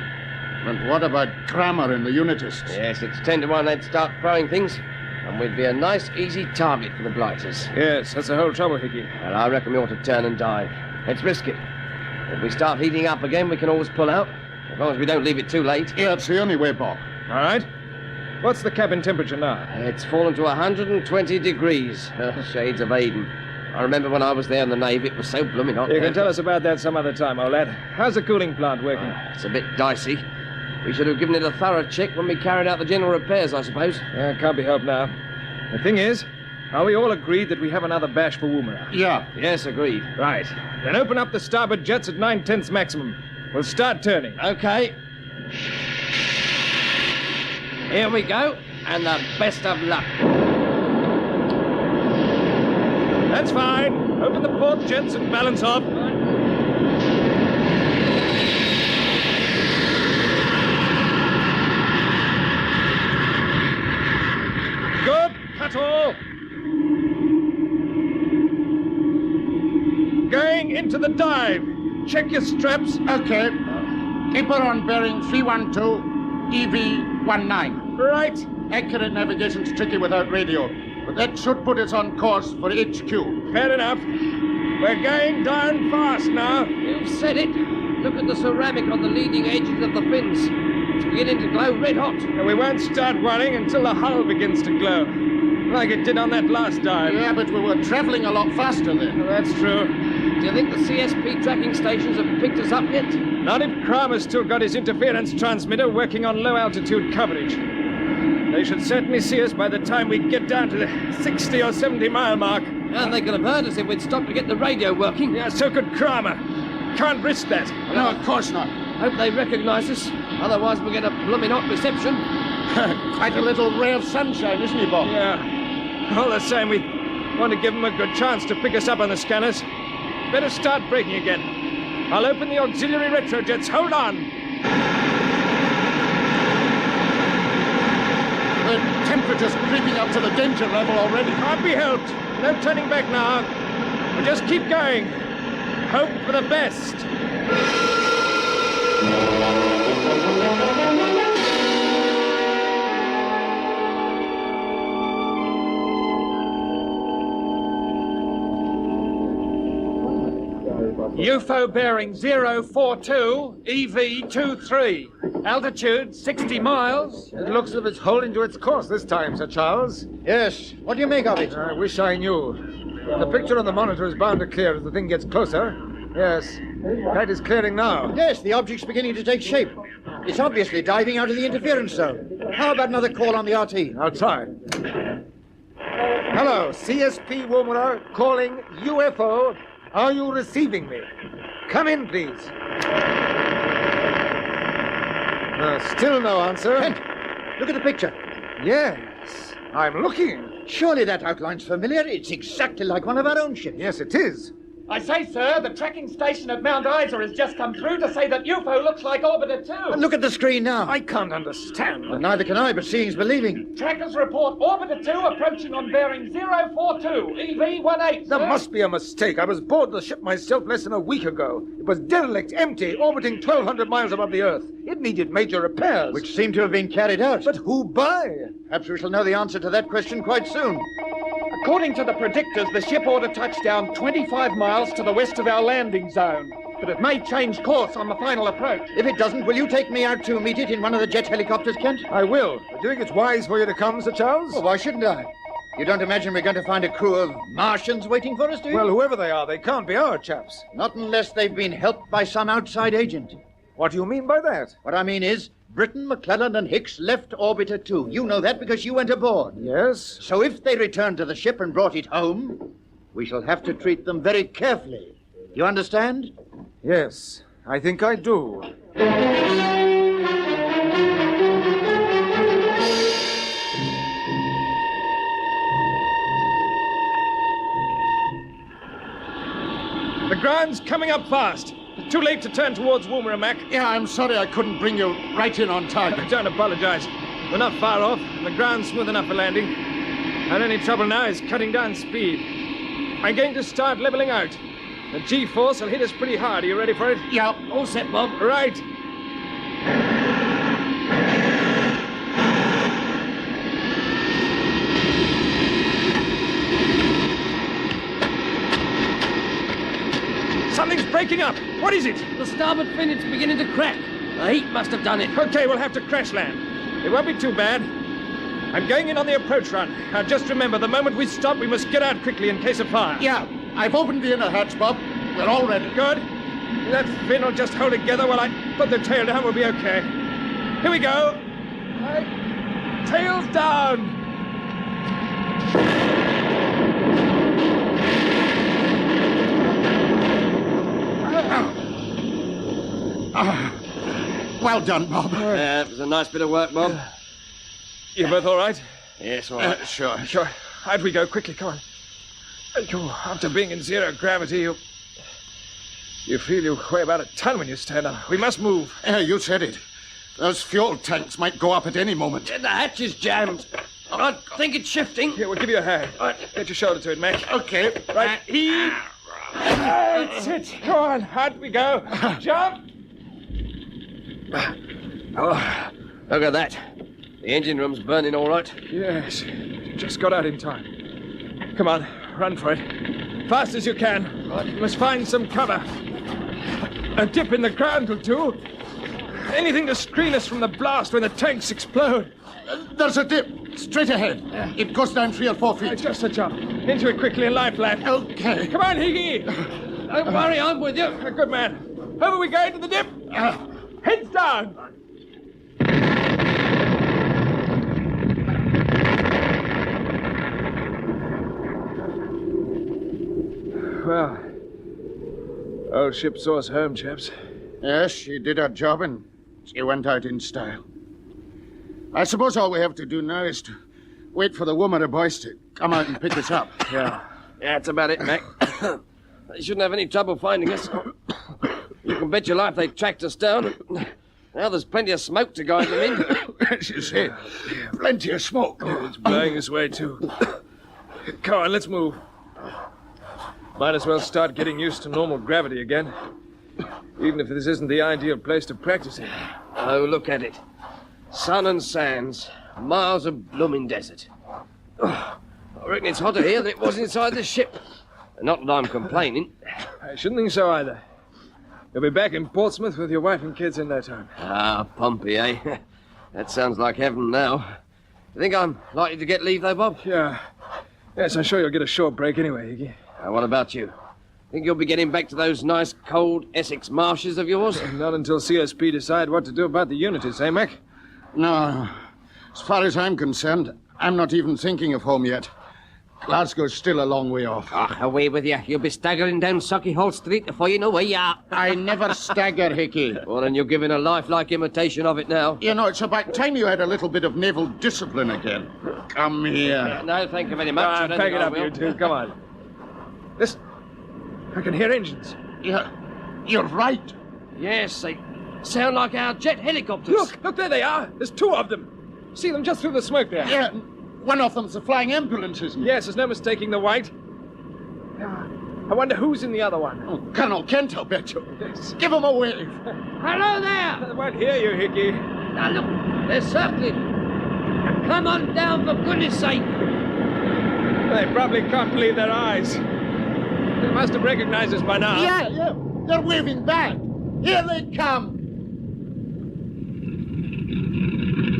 W: But what about Kramer and the Unitists?
H: Yes, it's 10 to 1 they'd start throwing things, and we'd be a nice, easy target for the blighters.
C: Yes, that's the whole trouble, Hickey.
H: Well, I reckon we ought to turn and dive. Let's risk it. If we start heating up again, we can always pull out, as long as we don't leave it too late.
W: Yeah, it's the only way, Bob.
C: All right. What's the cabin temperature now?
H: It's fallen to 120 degrees. Shades of Aden. I remember when I was there in the Navy, it was so blooming hot.
C: You can tell us about that some other time, old lad. How's the cooling plant working?
H: It's a bit dicey. We should have given it a thorough check when we carried out the general repairs, I suppose.
C: Can't be helped now. The thing is, are we all agreed that we have another bash for Woomera?
W: Yeah.
H: Yes, agreed.
C: Right. Then open up the starboard jets at 9/10 maximum. We'll start turning.
H: Okay. Here we go, and the best of luck.
C: That's fine. Open the port jets and balance off. Good. Cut all. Going into the dive. Check your straps.
W: Okay. Keep her on bearing 312 EV19.
C: Right.
W: Accurate navigation's tricky without radio, but that should put us on course for HQ.
C: Fair enough. We're going darn fast now.
H: You've said it. Look at the ceramic on the leading edges of the fins. It's beginning to glow red hot.
C: And we won't start worrying until the hull begins to glow. Like it did on that last dive.
W: Yeah, but we were traveling a lot faster then.
C: That's true.
H: Do you think the CSP tracking stations have picked us up yet?
C: Not if Kramer's still got his interference transmitter working on low-altitude coverage. They should certainly see us by the time we get down to the 60 or 70 mile mark.
H: And they could have heard us if we'd stopped to get the radio working.
C: Yeah, so could Kramer. Can't risk that.
W: No, of course not.
H: Hope they recognize us.
A: Otherwise, we'll get a blooming hot reception.
W: Quite a little ray of sunshine, isn't he, Bob?
A: Yeah. All the same, we want to give them a good chance to pick us up on the scanners. Better start braking again. I'll open the auxiliary retrojets. Hold on.
W: The temperature's creeping up to the danger level already.
A: Can't be helped. No turning back now. We just keep going. Hope for the best. UFO bearing 042, EV23. Altitude 60 miles.
C: It looks as if it's holding to its course this time, Sir Charles.
D: Yes. What do you make of it?
C: I wish I knew. The picture on the monitor is bound to clear as the thing gets closer. Yes. That is clearing now.
D: Yes, the object's beginning to take shape. It's obviously diving out of the interference zone. How about another call on the RT?
C: I'll try. Hello, CSP Woomera calling UFO. Are you receiving me? Come in, please. Still no answer.
D: Kent, look at the picture.
C: Yes, I'm looking.
D: Surely that outline's familiar. It's exactly like one of our own ships.
C: Yes, it is.
V: I say, sir, the tracking station at Mount Isa has just come through to say that UFO looks like Orbiter 2.
D: And look at the screen now.
C: I can't understand.
D: Well, neither can I, but seeing's believing.
V: Trackers report Orbiter 2 approaching on bearing 042, EV18.
C: There must be a mistake. I was aboard the ship myself less than a week ago. It was derelict, empty, orbiting 1,200 miles above the Earth. It needed major repairs.
D: Which seem to have been carried out.
C: But who by?
D: Perhaps we shall know the answer to that question quite soon.
V: According to the predictors, the ship ought to touch down 25 miles to the west of our landing zone. But it may change course on the final approach.
D: If it doesn't, will you take me out to meet it in one of the jet helicopters, Kent?
C: I will. Do you think it's wise for you to come, Sir Charles?
D: Well, why shouldn't I? You don't imagine we're going to find a crew of Martians waiting for us, do you?
C: Well, whoever they are, they can't be our chaps.
D: Not unless they've been helped by some outside agent.
C: What do you mean by that?
D: What I mean is, Britain, McClellan, and Hicks left Orbiter 2. You know that because you went aboard.
C: Yes?
D: So if they returned to the ship and brought it home, we shall have to treat them very carefully. You understand?
C: Yes, I think I do.
A: The ground's coming up fast. Too late to turn towards Woomera, Mac.
W: Yeah, I'm sorry I couldn't bring you right in on target.
A: Don't apologize. We're not far off, and the ground's smooth enough for landing. Our only trouble now is cutting down speed. I'm going to start leveling out. The G-force will hit us pretty hard. Are you ready for it?
V: Yeah, all set, Bob.
A: Right. Something's breaking up. What is it?
V: The starboard fin is beginning to crack. The heat must have done it.
A: Okay, we'll have to crash land. It won't be too bad. I'm going in on the approach run. Now, just remember, the moment we stop, we must get out quickly in case of fire.
W: Yeah, I've opened the inner hatch, Bob. We're all ready.
A: Good. That fin will just hold together while I put the tail down. We'll be okay. Here we go. Tails down.
W: Well done, Bob.
V: It was a nice bit of work, Bob.
A: You both all right?
V: Yes, all right.
W: Sure.
A: Sure. Out we go. Quickly, come on. After being in zero gravity, you feel you weigh about a ton when you stand up. We must move.
W: Yeah, you said it. Those fuel tanks might go up at any moment.
V: The hatch is jammed. I think it's shifting.
A: Here, we'll give you a hand.
V: Right.
A: Get your shoulder to it, Mac.
W: Okay.
A: Right. Heave. That's it. Come on. Out we go. Jump.
V: Oh, look at that. The engine room's burning all right.
A: Yes. Just got out in time. Come on. Run for it. Fast as you can. Right. You must find some cover. A dip in the ground will do. Anything to screen us from the blast when the tanks explode.
W: There's a dip. Straight ahead. It goes down 3 or 4 feet.
A: Just a jump. Into it quickly and lie flat.
W: Okay.
A: Come on, Higgy.
V: Don't worry, I'm with you.
A: A good man. Over we go into the dip. Heads down. Well, old ship saw us home, chaps.
W: Yes, she did her job, and She went out in style. I suppose all we have to do now is to wait for the woman or boys to come out and pick us up.
E: Yeah, that's about it, Mac. They shouldn't have any trouble finding us. You can bet your life they tracked us down. Now there's plenty of smoke to guide them in.
W: As you say, plenty of smoke.
A: It's blowing this way, too. Come on, let's move. Might as well start getting used to normal gravity again. Even if this isn't the ideal place to practice it.
E: Oh, look at it. Sun and sands. Miles of blooming desert. Oh, I reckon it's hotter here than it was inside the ship. Not that I'm complaining.
A: I shouldn't think so either. You'll be back in Portsmouth with your wife and kids in no time.
E: Ah, Pompey, eh? That sounds like heaven now. You think I'm likely to get leave, though, Bob?
A: Yeah. Yes, I'm sure you'll get a short break anyway, Hickey.
E: What about you? Think you'll be getting back to those nice, cold Essex marshes of yours?
A: Not until CSP decide what to do about the unities, eh, Mac?
W: No. As far as I'm concerned, I'm not even thinking of home yet. Glasgow's still a long way off.
E: Away with you. You'll be staggering down Sauchiehall Street before you know where you are.
W: I never stagger, Hickey.
E: Well, then you're giving a lifelike imitation of it now.
W: You know, it's about time you had a little bit of naval discipline again. Come here.
E: No, thank you very much.
A: Pack it up, you two. Come on. Listen. I can hear engines.
W: Yeah, you're right.
E: Yes, they sound like our jet helicopters.
A: Look, there they are. There's two of them. See them just through the smoke there.
W: Yeah, one of them's a flying ambulance, isn't it?
A: Yes, there's no mistaking the white. I wonder who's in the other one.
W: Oh, Colonel Kent, I'll bet you. Yes. Give him a wave.
E: Hello there.
A: They won't hear you, Hickey.
E: Now look, they're circling. Now come on down, for goodness sake.
A: They probably can't believe their eyes. They must have recognized us by now.
W: Yeah. They're waving back. Here they come.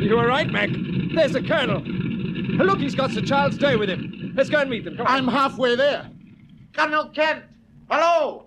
A: You were right, Mac. There's the Colonel. Look, he's got Sir Charles Day with him. Let's go and meet them. Come on.
W: I'm halfway there. Colonel Kent, hello.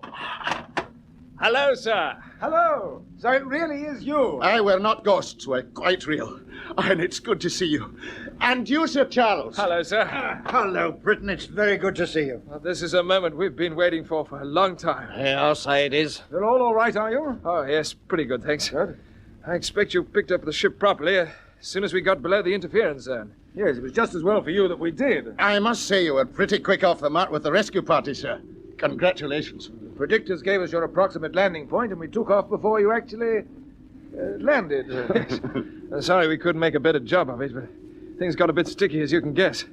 A: Hello, sir.
C: Hello. So it really is you.
W: Aye, we're not ghosts. We're quite real. And it's good to see you. And you, Sir Charles.
A: Hello, sir.
D: Hello, Britain. It's very good to see you.
A: Well, this is a moment we've been waiting for a long time.
E: Yeah, I'll say it is.
C: You're all right, are you?
A: Oh, yes. Pretty good, thanks.
C: Good.
A: I expect you picked up the ship properly as soon as we got below the interference zone.
C: Yes, it was just as well for you that we did.
W: I must say you were pretty quick off the mark with the rescue party, sir. Congratulations.
C: The predictors gave us your approximate landing point, and we took off before you actually landed.
A: Sorry we couldn't make a better job of it, but things got a bit sticky, as you can guess.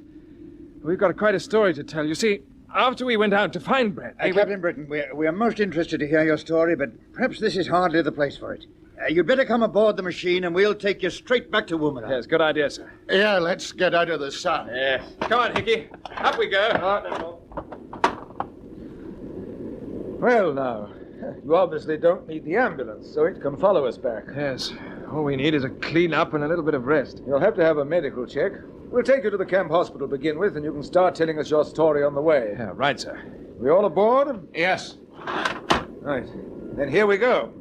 A: We've got quite a story to tell. You see, after we went out to find Brett...
D: Captain Britton, we are most interested to hear your story, but perhaps this is hardly the place for it. You'd better come aboard the machine, and we'll take you straight back to Woomera.
A: Yes, good idea, sir.
W: Yeah, let's get out of the sun.
A: Yes. Come on, Hickey. Up we go.
C: Well, now, you obviously don't need the ambulance, so it can follow us back.
A: Yes. All we need is a clean up and a little bit of rest.
C: You'll have to have a medical check. We'll take you to the camp hospital to begin with, and you can start telling us your story on the way.
A: Yeah, right, sir.
C: We all aboard?
W: Yes.
C: Right. Then here we go.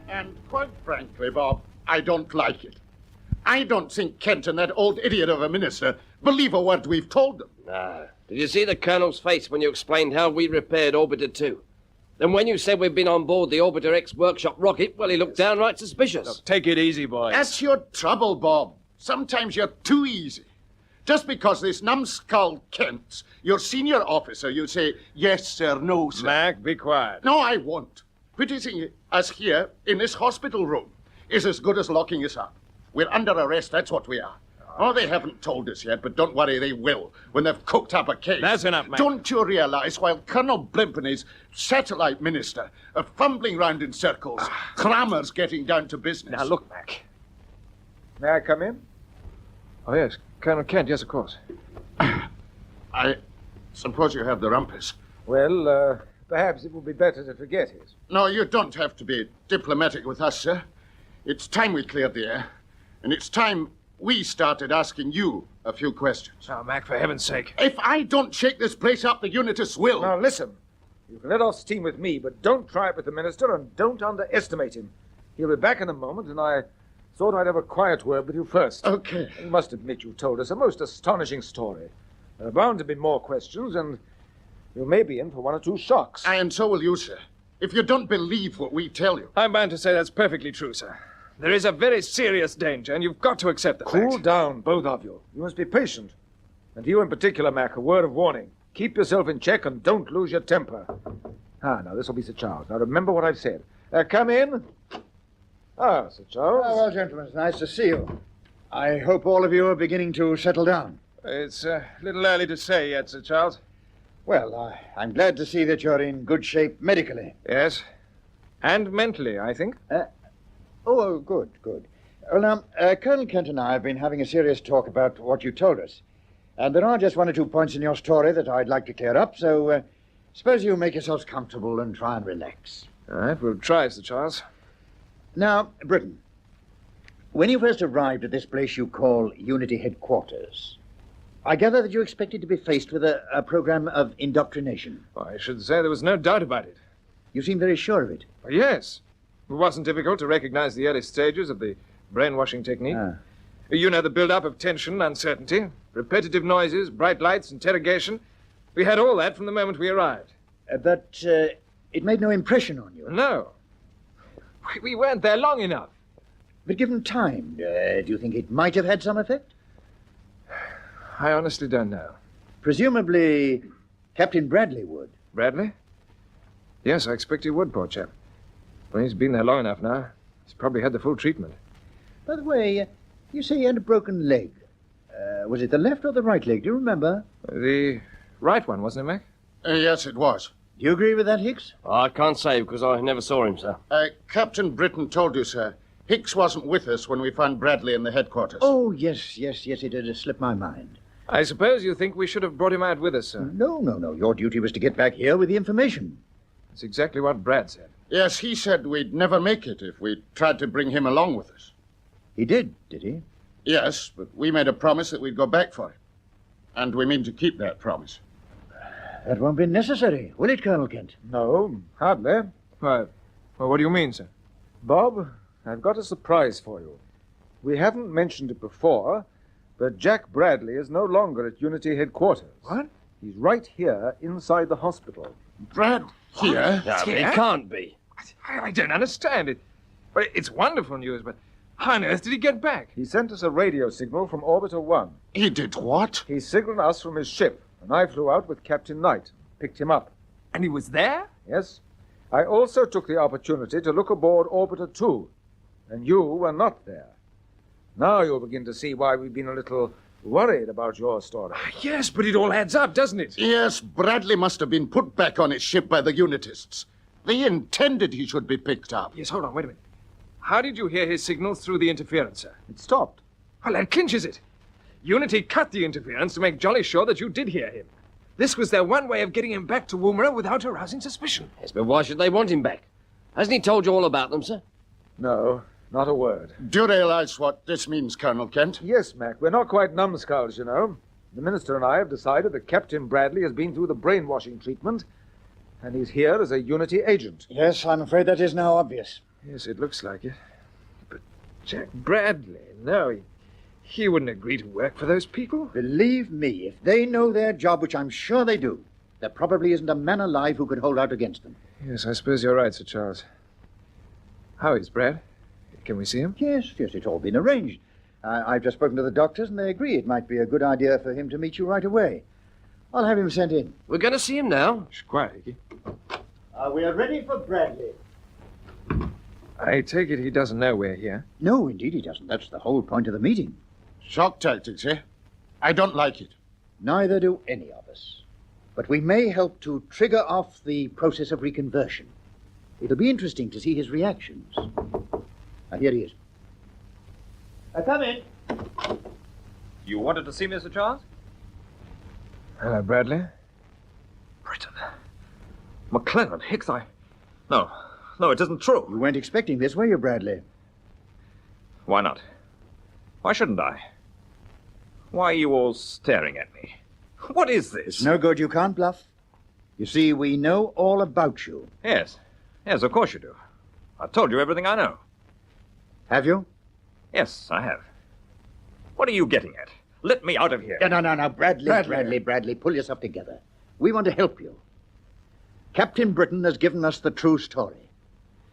W: And quite frankly, Bob, I don't like it. I don't think Kent and that old idiot of a minister believe a word we've told them.
E: No. Did you see the Colonel's face when you explained how we repaired Orbiter 2? Then when you said we'd been on board the Orbiter X workshop rocket, well, he looked downright suspicious.
A: Look, take it easy, boys.
W: That's your trouble, Bob. Sometimes you're too easy. Just because this numbskull Kent's your senior officer, you say, yes, sir, no, sir.
A: Mac, be quiet.
W: No, I won't. Putting us here in this hospital room is as good as locking us up. We're under arrest, that's what we are. Oh, they haven't told us yet, but don't worry, they will when they've cooked up a case.
A: That's enough, Mac.
W: Don't you realize while Colonel Blimp and his satellite minister are fumbling round in circles, Cramer's getting down to business?
A: Now, look, Mac.
C: May I come in?
A: Oh, yes. Colonel Kent, yes, of course.
W: I suppose you have the rumpus.
C: Well, perhaps it would be better to forget it.
W: No, you don't have to be diplomatic with us, sir. It's time we cleared the air, and it's time we started asking you a few questions.
A: Oh, Mac, for heaven's sake.
W: If I don't shake this place up, the unitists will.
C: Now, listen. You can let off steam with me, but don't try it with the minister, and don't underestimate him. He'll be back in a moment, and I thought I'd have a quiet word with you first.
W: Okay.
C: You must admit you told us a most astonishing story. There are bound to be more questions, and you may be in for one or two shocks.
W: And so will you, sir. If you don't believe what we tell you.
A: I'm bound to say that's perfectly true, sir. There is a very serious danger, and you've got to accept the
C: Cool
A: fact.
C: down, both of you. You must be patient. And you in particular, Mac, a word of warning. Keep yourself in check and don't lose your temper. Now, this will be Sir Charles. Now, remember what I've said. Come in. Sir Charles.
D: Well, gentlemen, it's nice to see you. I hope all of you are beginning to settle down.
A: It's a little early to say yet, Sir Charles.
D: Well, I'm glad to see that you're in good shape medically.
A: Yes. And mentally, I think.
D: Good. Well, now, Colonel Kent and I have been having a serious talk about what you told us. And there are just one or two points in your story that I'd like to clear up, so suppose you make yourselves comfortable and try and relax.
A: All right, we'll try, Sir Charles.
D: Now, Britain, when you first arrived at this place you call Unity Headquarters, I gather that you expected to be faced with a program of indoctrination.
A: I should say there was no doubt about it.
D: You seem very sure of it.
A: Yes. It wasn't difficult to recognize the early stages of the brainwashing technique. You know the build-up of tension, uncertainty, repetitive noises, bright lights, interrogation. We had all that from the moment we arrived.
D: But it made no impression on you.
A: No. We weren't there long enough.
D: But given time, do you think it might have had some effect?
A: I honestly don't know.
D: Presumably, Captain Bradley would.
A: Bradley? Yes, I expect he would, poor chap. Well, he's been there long enough now. He's probably had the full treatment.
D: By the way, you say he had a broken leg. Was it the left or the right leg? Do you remember?
A: The right one, wasn't it, Mac?
W: Yes, it was.
D: Do you agree with that, Hicks?
E: I can't say because I never saw him, sir.
W: Captain Britton told you, sir. Hicks wasn't with us when we found Bradley in the headquarters.
D: Oh, yes, it had slipped my mind.
A: I suppose you think we should have brought him out with us, sir.
D: No. Your duty was to get back here with the information.
A: That's exactly what Brad said.
W: Yes, he said we'd never make it if we tried to bring him along with us.
D: He did he?
W: Yes, but we made a promise that we'd go back for him. And we mean to keep that promise.
D: That won't be necessary, will it, Colonel Kent?
C: No, hardly.
A: Well, what do you mean, sir?
C: Bob, I've got a surprise for you. We haven't mentioned it before, but Jack Bradley is no longer at Unity Headquarters.
A: What?
C: He's right here inside the hospital.
W: Brad, here?
E: No, it can't be.
A: I don't understand it. But it's wonderful news, but how on earth did he get back?
C: He sent us a radio signal from Orbiter 1.
W: He did what?
C: He signaled us from his ship, and I flew out with Captain Knight, picked him up.
A: And he was there?
C: Yes. I also took the opportunity to look aboard Orbiter 2, and you were not there. Now you'll begin to see why we've been a little worried about your story.
A: Yes, but it all adds up, doesn't it?
W: Yes, Bradley must have been put back on his ship by the Unitists. They intended he should be picked up.
A: Yes, hold on, wait a minute. How did you hear his signals through the interference, sir?
C: It stopped.
A: Well, that clinches it. Unity cut the interference to make jolly sure that you did hear him. This was their one way of getting him back to Woomera without arousing suspicion.
E: Yes, but why should they want him back? Hasn't he told you all about them, sir?
C: No, not a word.
W: Do you realize what this means, Colonel Kent?
C: Yes, Mac. We're not quite numbskulls, you know. The minister and I have decided that Captain Bradley has been through the brainwashing treatment, and he's here as a Unity agent.
D: Yes, I'm afraid that is now obvious.
A: Yes, it looks like it. But Jack Bradley, no, he wouldn't agree to work for those people.
D: Believe me, if they know their job, which I'm sure they do, there probably isn't a man alive who could hold out against them.
A: Yes, I suppose you're right, Sir Charles. How is Brad? Can we see him?
D: Yes, it's all been arranged. I've just spoken to the doctors, and they agree it might be a good idea for him to meet you right away. I'll have him sent in.
E: We're going to see him now.
A: Quiet, Hickey.
D: We are ready for Bradley.
A: I take it he doesn't know we're here.
D: No, indeed he doesn't. That's the whole point of the meeting.
W: Shock tactics, eh? I don't like it.
D: Neither do any of us. But we may help to trigger off the process of reconversion. It'll be interesting to see his reactions. Now, here he is. Come in.
B: You wanted to see me, Sir Charles?
A: Hello, Bradley.
B: Britton. McLennan, Hicks, No, it isn't true.
D: You weren't expecting this, were you, Bradley?
B: Why not? Why shouldn't I? Why are you all staring at me? What is this?
D: It's no good. You can't bluff. You see, we know all about you.
B: Yes, of course you do. I've told you everything I know.
D: Have you?
B: Yes, I have. What are you getting at? Let me out of here.
D: No. Bradley, pull yourself together. We want to help you. Captain Britain has given us the true story.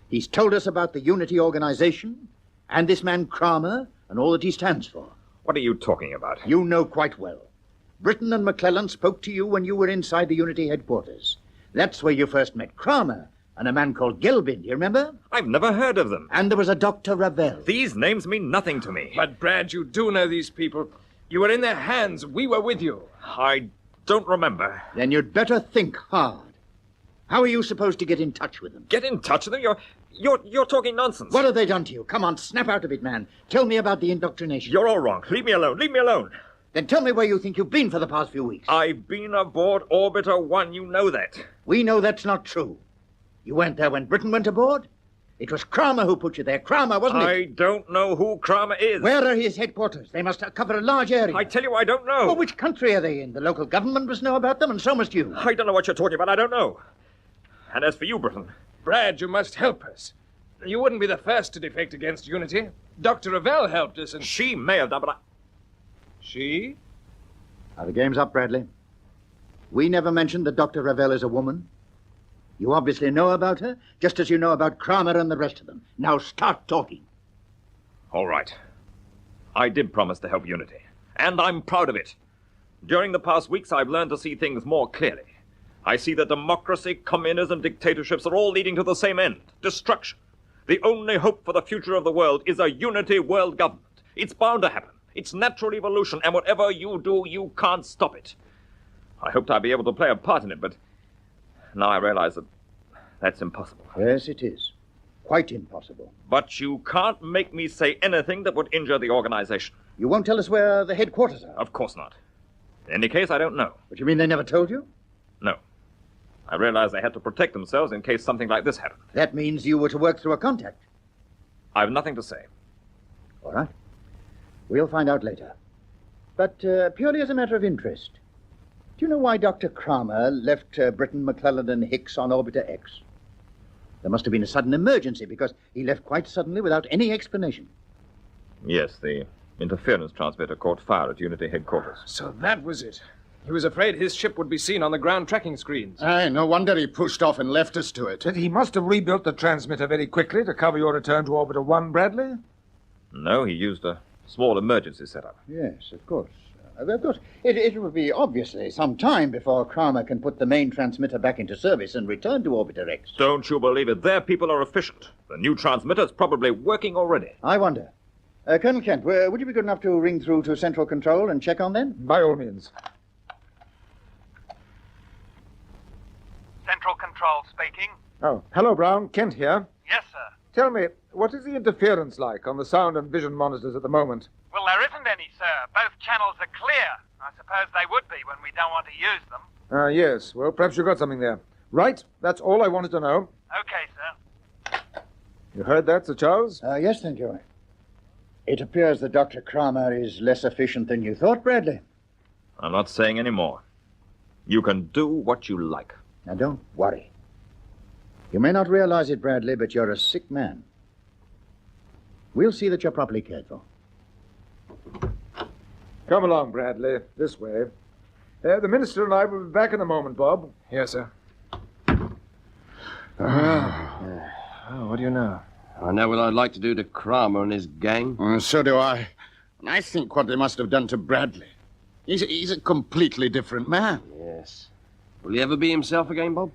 D: He's told us about the Unity Organization and this man Kramer and all that he stands for.
B: What are you talking about?
D: You know quite well. Britain and McClellan spoke to you when you were inside the Unity headquarters. That's where you first met Kramer and a man called Gelbin, do you remember?
B: I've never heard of them.
D: And there was a Dr. Ravel.
B: These names mean nothing to me.
A: But, Brad, you do know these people. You were in their hands. We were with you.
B: I don't remember.
D: Then you'd better think hard. How are you supposed to get in touch with them?
B: Get in touch with them? You're talking nonsense.
D: What have they done to you? Come on, snap out of it, man. Tell me about the indoctrination.
B: You're all wrong. Leave me alone. Leave me alone.
D: Then tell me where you think you've been for the past few weeks.
B: I've been aboard Orbiter 1. You know that.
D: We know that's not true. You weren't there when Britain went aboard? It was Kramer who put you there. Kramer, wasn't it?
B: I don't know who Kramer is.
D: Where are his headquarters? They must cover a large area.
B: I tell you, I don't know.
D: Well, which country are they in? The local government must know about them, and so must you.
B: I don't know what you're talking about. I don't know. And as for you, Britain...
A: Brad, you must help us. You wouldn't be the first to defect against Unity. Dr. Ravel helped us, and...
B: She may have done, but
A: She?
D: Now, the game's up, Bradley. We never mentioned that Dr. Ravel is a woman. You obviously know about her, just as you know about Kramer and the rest of them. Now start talking.
B: All right. I did promise to help Unity, and I'm proud of it. During the past weeks, I've learned to see things more clearly. I see that democracy, communism, dictatorships are all leading to the same end, destruction. The only hope for the future of the world is a unity world government. It's bound to happen. It's natural evolution, and whatever you do, you can't stop it. I hoped I'd be able to play a part in it, but now I realize that that's impossible.
D: Yes, it is. Quite impossible.
B: But you can't make me say anything that would injure the organization.
D: You won't tell us where the headquarters are?
B: Of course not. In any case, I don't know.
D: But you mean they never told you?
B: No. I realized they had to protect themselves in case something like this happened.
D: That means you were to work through a contact.
B: I've nothing to say.
D: All right. We'll find out later. But purely as a matter of interest, do you know why Dr. Kramer left Britain, McClellan, and Hicks on Orbiter X? There must have been a sudden emergency, because he left quite suddenly without any explanation.
B: Yes, the interference transmitter caught fire at Unity headquarters.
A: So that was it. He was afraid his ship would be seen on the ground tracking screens.
W: Aye, no wonder he pushed off and left us to it.
C: But he must have rebuilt the transmitter very quickly to cover your return to Orbiter 1, Bradley.
B: No, he used a small emergency setup.
D: Yes, of course. Of course. It will be obviously some time before Kramer can put the main transmitter back into service and return to Orbiter X.
B: Don't you believe it? Their people are efficient. The new transmitter's probably working already.
D: I wonder. Colonel Kent, would you be good enough to ring through to Central Control and check on them?
C: By all means.
K: Central Control speaking.
C: Oh, hello, Brown. Kent here.
K: Yes, sir.
C: Tell me, what is the interference like on the sound and vision monitors at the moment?
K: Well, there isn't any, sir. Both channels are clear. I suppose they would be when we don't want to use them.
C: Yes. Well, perhaps you got something there. Right. That's all I wanted to know.
K: Okay, sir.
C: You heard that, Sir Charles?
D: Yes, thank you. It appears that Dr. Kramer is less efficient than you thought, Bradley.
B: I'm not saying any more. You can do what you like.
D: Now, don't worry. You may not realize it, Bradley, but you're a sick man. We'll see that you're properly cared for.
C: Come along, Bradley. This way. The minister and I will be back in a moment, Bob.
A: Yes, sir. What do you know?
E: I know what I'd like to do to Kramer and his gang.
W: So do I. I think what they must have done to Bradley. He's a completely different man.
E: Yes. Will he ever be himself again, Bob?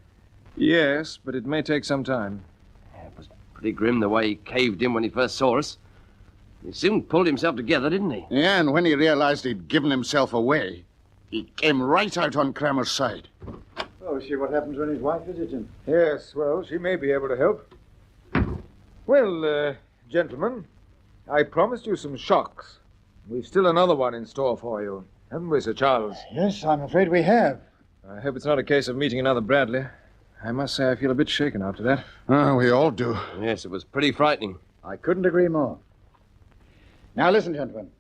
A: Yes, but it may take some time.
E: Yeah, it was pretty grim the way he caved in when he first saw us. He soon pulled himself together, didn't he?
W: Yeah, and when he realized he'd given himself away, he came right out on Kramer's side.
D: Oh, see what happens when his wife visits him.
C: Yes, well, she may be able to help. Well, gentlemen, I promised you some shocks. We've still another one in store for you, haven't we, Sir Charles?
D: Yes, I'm afraid we have.
A: I hope it's not a case of meeting another Bradley. I must say I feel a bit shaken after that.
W: We all do.
E: Yes, it was pretty frightening.
D: I couldn't agree more. Now listen, gentlemen.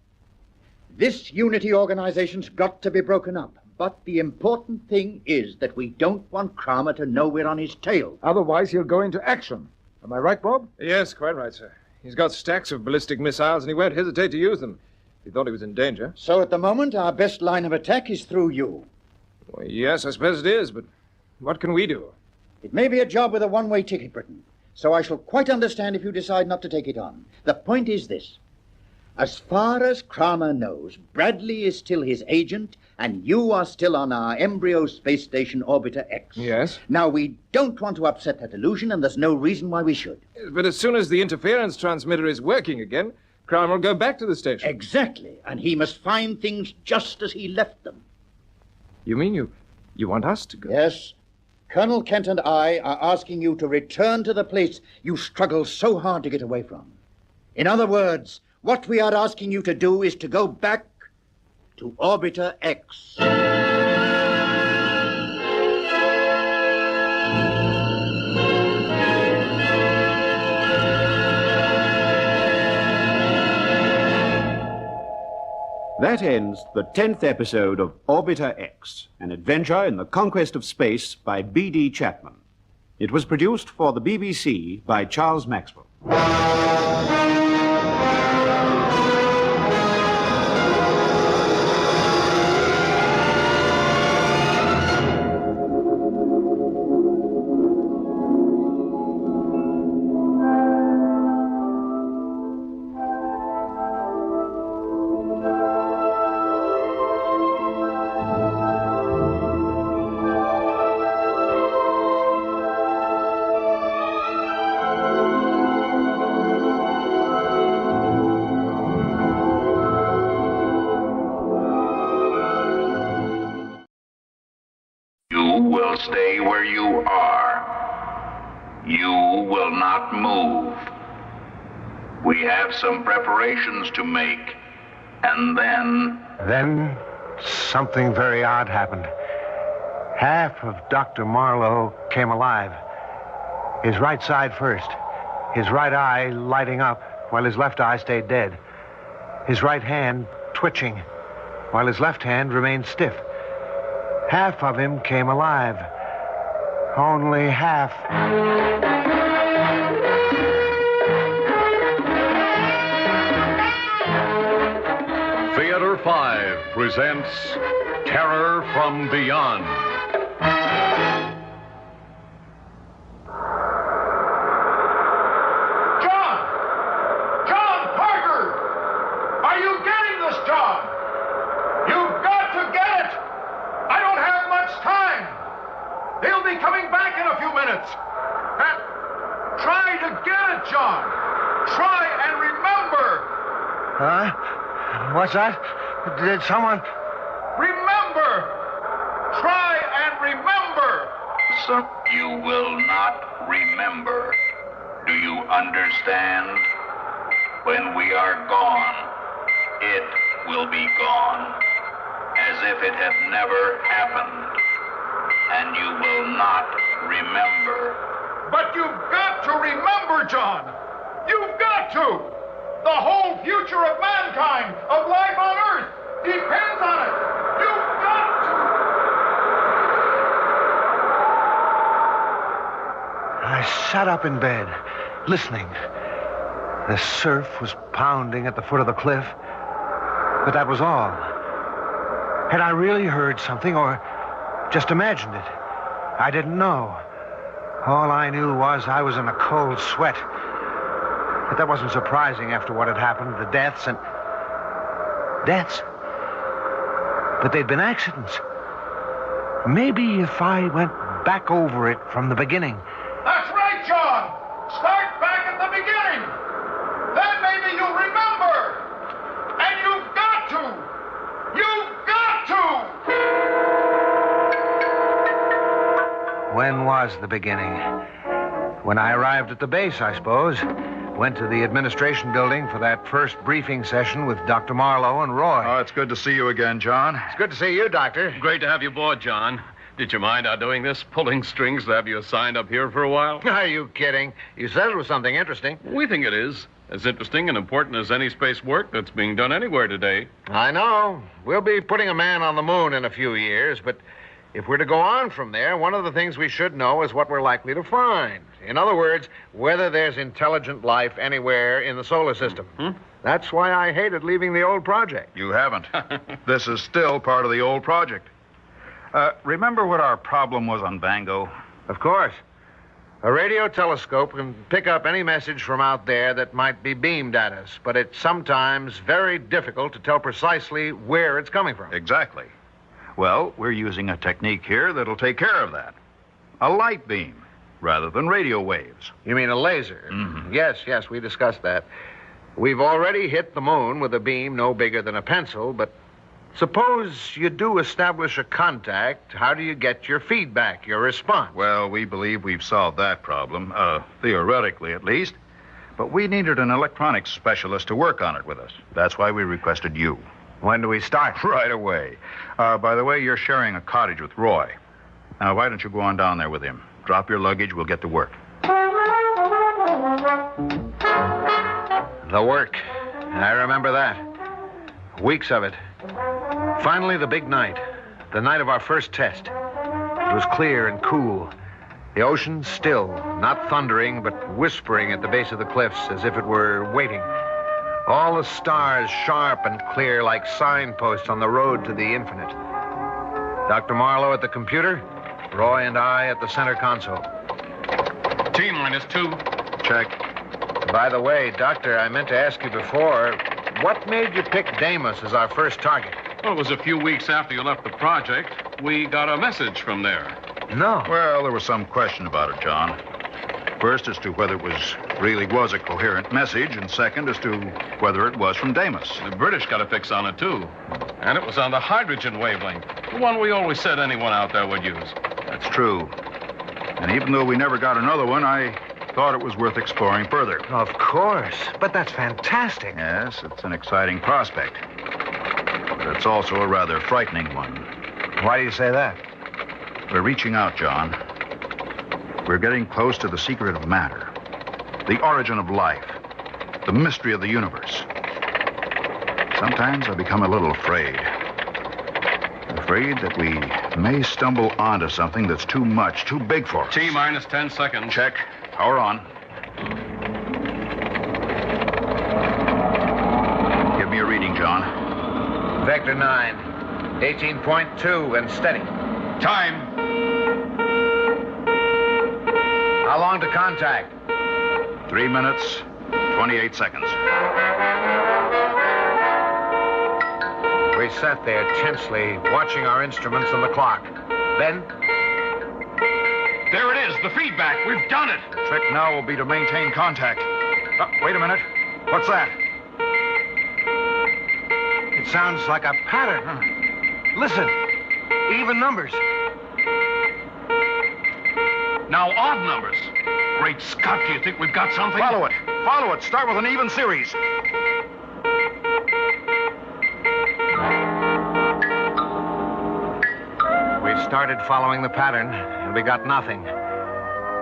D: This Unity organization's got to be broken up. But the important thing is that we don't want Kramer to know we're on his tail.
C: Otherwise, he'll go into action. Am I right, Bob?
A: Yes, quite right, sir. He's got stacks of ballistic missiles, and he won't hesitate to use them if he thought he was in danger.
D: So at the moment, our best line of attack is through you.
A: Well, yes, I suppose it is, but what can we do?
D: It may be a job with a one-way ticket, Britain, so I shall quite understand if you decide not to take it on. The point is this. As far as Kramer knows, Bradley is still his agent, and you are still on our embryo space station Orbiter X.
A: Yes?
D: Now, we don't want to upset that illusion, and there's no reason why we should.
A: But as soon as the interference transmitter is working again, Kramer will go back to the station.
D: Exactly, and he must find things just as he left them.
A: You mean you want us to go?
D: Yes. Colonel Kent and I are asking you to return to the place you struggled so hard to get away from. In other words, what we are asking you to do is to go back to Orbiter X.
J: That ends the 10th episode of Orbiter X, an adventure in the conquest of space by B.D. Chapman. It was produced for the BBC by Charles Maxwell.
U: Stay where you are. You will not move. We have some preparations to make, and then...
L: Then something very odd happened. Half of Dr. Marlowe came alive. His right side first. His right eye lighting up while his left eye stayed dead. His right hand twitching while his left hand remained stiff. Half of him came alive. Only half.
N: Theater 5 presents Terror from Beyond.
U: John Parker! Are you getting this, John? You've got to get it! I don't have much time! They'll be coming back in a few minutes. And try to get it, John. Try and remember.
L: Huh? What's that? Did someone...
U: Remember. Try and remember. So you will not remember. Do you understand? When we are gone, it will be gone. As if it had never happened. And you will not remember. But you've got to remember, John. You've got to. The whole future of mankind, of life on Earth, depends on it. You've got to.
L: I sat up in bed, listening. The surf was pounding at the foot of the cliff, but that was all. Had I really heard something, or just imagined it? I didn't know. All I knew was I was in a cold sweat. But that wasn't surprising after what had happened, the deaths and... Deaths? But they'd been accidents. Maybe if I went back over it from the beginning.
U: That's right, John. Start back at the beginning. Then maybe you'll remember. And you've got to. You've got to.
L: When was the beginning? When I arrived at the base, I suppose. Went to the administration building for that first briefing session with Dr. Marlowe and Roy.
X: Oh, it's good to see you again, John.
L: It's good to see you, Doctor.
Y: Great to have you aboard, John. Did you mind our doing this, pulling strings to have you assigned up here for a while?
L: Are you kidding? You said it was something interesting.
Y: We think it is. As interesting and important as any space work that's being done anywhere today.
L: I know. We'll be putting a man on the moon in a few years, but If we're to go on from there, one of the things we should know is what we're likely to find. In other words, whether there's intelligent life anywhere in the solar system. That's why I hated leaving the old project.
X: You haven't. This is still part of the old project. Remember what our problem was on Vango?
L: Of course. A radio telescope can pick up any message from out there that might be beamed at us, but it's sometimes very difficult to tell precisely where it's coming from.
X: Exactly. Well, we're using a technique here that'll take care of that. A light beam, rather than radio waves.
L: You mean a laser?
X: Mm-hmm.
L: Yes, we discussed that. We've already hit the moon with a beam no bigger than a pencil, but suppose you do establish a contact, how do you get your feedback, your response?
X: Well, we believe we've solved that problem, theoretically at least. But we needed an electronics specialist to work on it with us. That's why we requested you.
L: When do we start?
X: Right away. By the way, you're sharing a cottage with Roy. Now, why don't you go on down there with him? Drop your luggage, we'll get to work.
L: The work. I remember that. Weeks of it. Finally, the big night. The night of our first test. It was clear and cool. The ocean still, not thundering, but whispering at the base of the cliffs as if it were waiting. All the stars sharp and clear like signposts on the road to the infinite. Dr. Marlowe at the computer, Roy and I at the center console.
Y: T-2.
X: Check.
L: By the way, Doctor, I meant to ask you before, what made you pick Deimos as our first target?
Y: Well, it was a few weeks after you left the project. We got a message from there.
L: No.
X: Well, there was some question about it, John. First, as to whether it really was a coherent message, and second, as to whether it was from Deimos.
Y: The British got a fix on it, too. And it was on the hydrogen wavelength, the one we always said anyone out there would use.
X: That's true. And even though we never got another one, I thought it was worth exploring further.
L: Of course. But that's fantastic.
X: Yes, it's an exciting prospect. But it's also a rather frightening one.
L: Why do you say that?
X: We're reaching out, John. We're getting close to the secret of matter, the origin of life, the mystery of the universe. Sometimes I become a little afraid. Afraid that we may stumble onto something that's too much, too big for us.
Y: T-10 seconds.
X: Check. Power on. Give me a reading, John.
L: Vector 9, 18.2 and steady.
Y: Time.
L: How long to contact?
X: 3 minutes, 28 seconds.
L: We sat there tensely, watching our instruments and the clock. Then...
Y: There it is, the feedback. We've done it.
X: The trick now will be to maintain contact. Wait a minute. What's that?
L: It sounds like a pattern. Listen. Even numbers.
Y: Now odd numbers. Great Scott, do you think we've got something?
X: Follow it. Follow it. Start with an even series.
L: We started following the pattern, and we got nothing.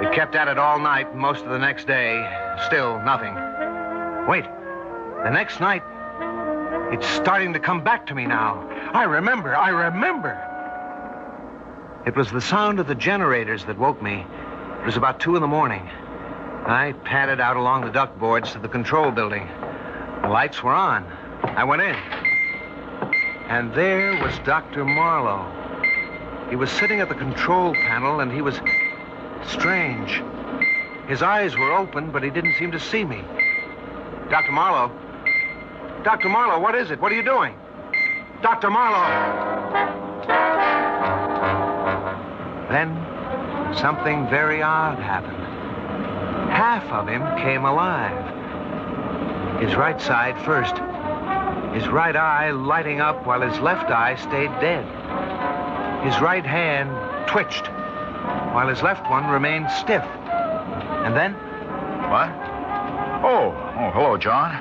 L: We kept at it all night and most of the next day. Still nothing. Wait. The next night, it's starting to come back to me now. I remember. It was the sound of the generators that woke me. It was about 2 a.m. I padded out along the duct boards to the control building. The lights were on. I went in. And there was Dr. Marlowe. He was sitting at the control panel, and he was strange. His eyes were open, but he didn't seem to see me. Dr. Marlowe? Dr. Marlowe, what is it? What are you doing? Dr. Marlowe! Then something very odd happened. Half of him came alive. His right side first. His right eye lighting up while his left eye stayed dead. His right hand twitched while his left one remained stiff. And then...
X: What? Oh, hello, John.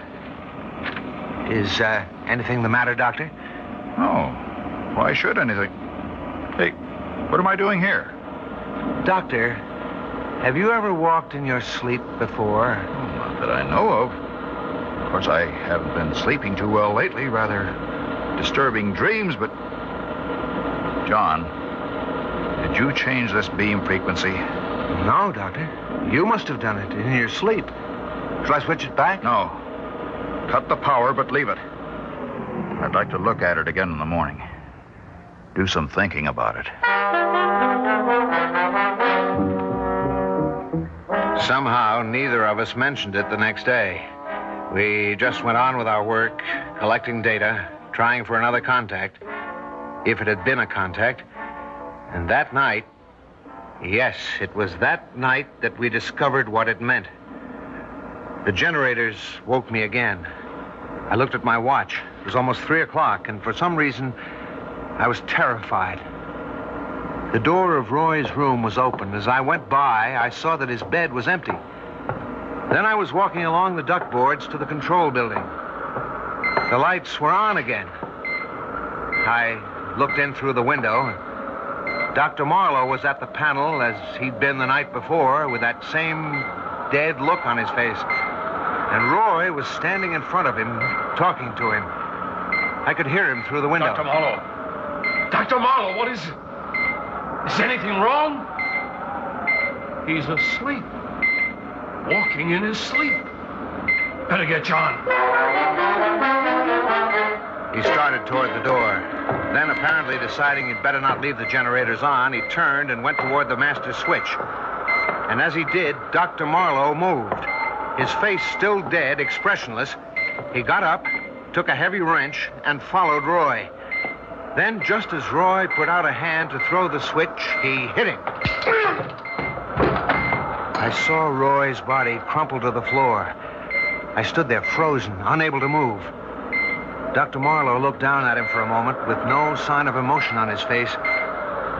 L: Is anything the matter, Doctor?
X: Oh, why should anything? Hey, what am I doing here?
L: Doctor, have you ever walked in your sleep before?
X: Not that I know of. Of course, I haven't been sleeping too well lately. Rather disturbing dreams, but... John, Did you change this beam frequency?
L: No, Doctor. You must have done it in your sleep. Shall I switch it back?
X: No. Cut the power, but leave it. I'd like to look at it again in the morning. Do some thinking about it.
F: Somehow, neither of us mentioned it the next day. We just went on with our work, collecting data, trying for another contact, if it had been a contact. And that night, yes, it was that night that we discovered what it meant. The generators woke me again. I looked at my watch. It was almost 3 o'clock, and for some reason, I was terrified. The door of Roy's room was open. As I went by, I saw that his bed was empty. Then I was walking along the duckboards to the control building. The lights were on again. I looked in through the window. Dr. Marlowe was at the panel as he'd been the night before, with that same dead look on his face. And Roy was standing in front of him, talking to him. I could hear him through the window.
Y: Dr. Marlowe! Dr. Marlowe, what is... Is anything wrong? He's asleep. Walking in his sleep. Better get John.
F: He started toward the door. Then, apparently deciding he'd better not leave the generators on, he turned and went toward the master switch. And as he did, Dr. Marlowe moved. His face still dead, expressionless. He got up, took a heavy wrench, and followed Roy. Then, just as Roy put out a hand to throw the switch, he hit him. I saw Roy's body crumple to the floor. I stood there frozen, unable to move. Dr. Marlowe looked down at him for a moment with no sign of emotion on his face.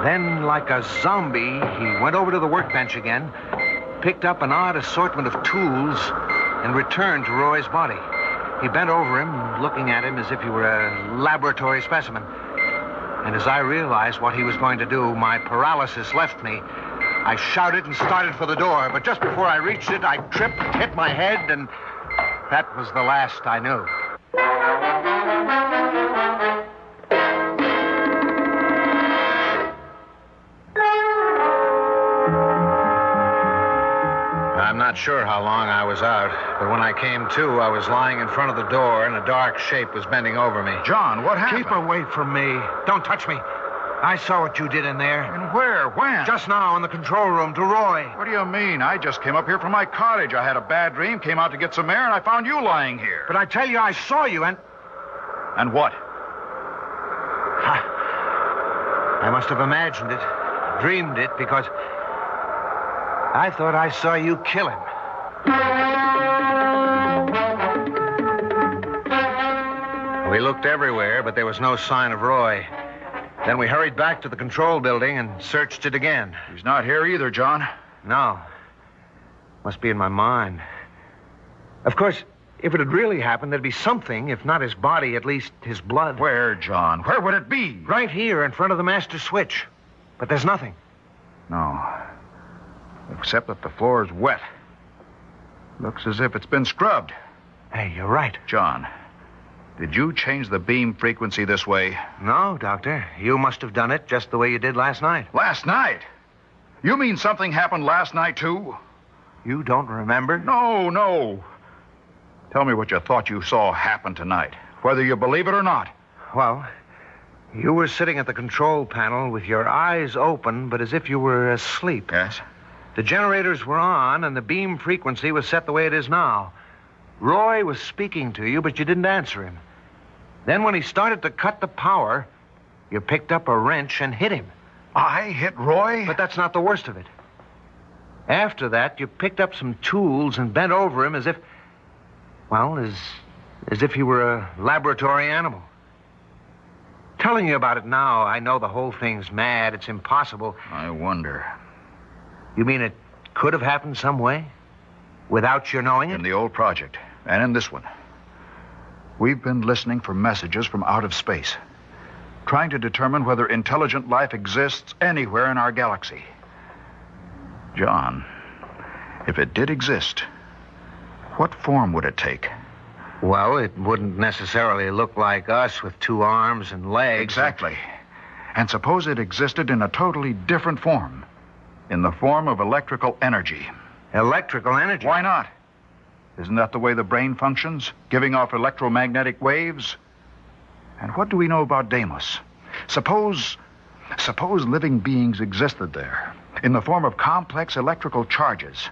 F: Then, like a zombie, he went over to the workbench again, picked up an odd assortment of tools, and returned to Roy's body. He bent over him, looking at him as if he were a laboratory specimen. And as I realized what he was going to do, my paralysis left me. I shouted and started for the door, but just before I reached it, I tripped, hit my head, and that was the last I knew. I'm not sure how long I was out, but when I came to, I was lying in front of the door and a dark shape was bending over me.
X: John, what happened?
F: Keep away from me. Don't touch me. I saw what you did in there.
X: And where? When?
F: Just now in the control room to Roy.
X: What do you mean? I just came up here from my cottage. I had a bad dream, came out to get some air, and I found you lying here.
F: But I tell you, I saw you and...
X: And what?
F: I must have imagined it, dreamed it, because I thought I saw you kill him. We looked everywhere, but there was no sign of Roy. Then we hurried back to the control building and searched it again.
X: He's not here either, John.
F: No. Must be in my mind. Of course, if it had really happened, there'd be something, if not his body, at least his blood.
X: Where, John? Where would it be?
F: Right here in front of the master switch. But there's nothing.
X: No. Except that the floor is wet. Looks as if it's been scrubbed.
F: Hey, you're right.
X: John, did you change the beam frequency this way?
F: No, Doctor. You must have done it just the way you did last night.
X: Last night? You mean something happened last night, too?
F: You don't remember?
X: No. Tell me what you thought you saw happen tonight, whether you believe it or not.
F: Well, you were sitting at the control panel with your eyes open, but as if you were asleep.
X: Yes?
F: The generators were on, and the beam frequency was set the way it is now. Roy was speaking to you, but you didn't answer him. Then when he started to cut the power, you picked up a wrench and hit him.
X: I hit Roy?
F: But that's not the worst of it. After that, you picked up some tools and bent over him as if... Well, as if he were a laboratory animal. Telling you about it now, I know the whole thing's mad. It's impossible.
X: I wonder.
F: You mean it could have happened some way? Without your knowing it?
X: In the old project, and in this one. We've been listening for messages from out of space, trying to determine whether intelligent life exists anywhere in our galaxy. John, if it did exist, what form would it take?
F: Well, it wouldn't necessarily look like us with 2 arms and legs.
X: Exactly. And suppose it existed in a totally different form. In the form of electrical energy.
F: Electrical energy?
X: Why not? Isn't that the way the brain functions? Giving off electromagnetic waves? And what do we know about Deimos? Suppose living beings existed there in the form of complex electrical charges,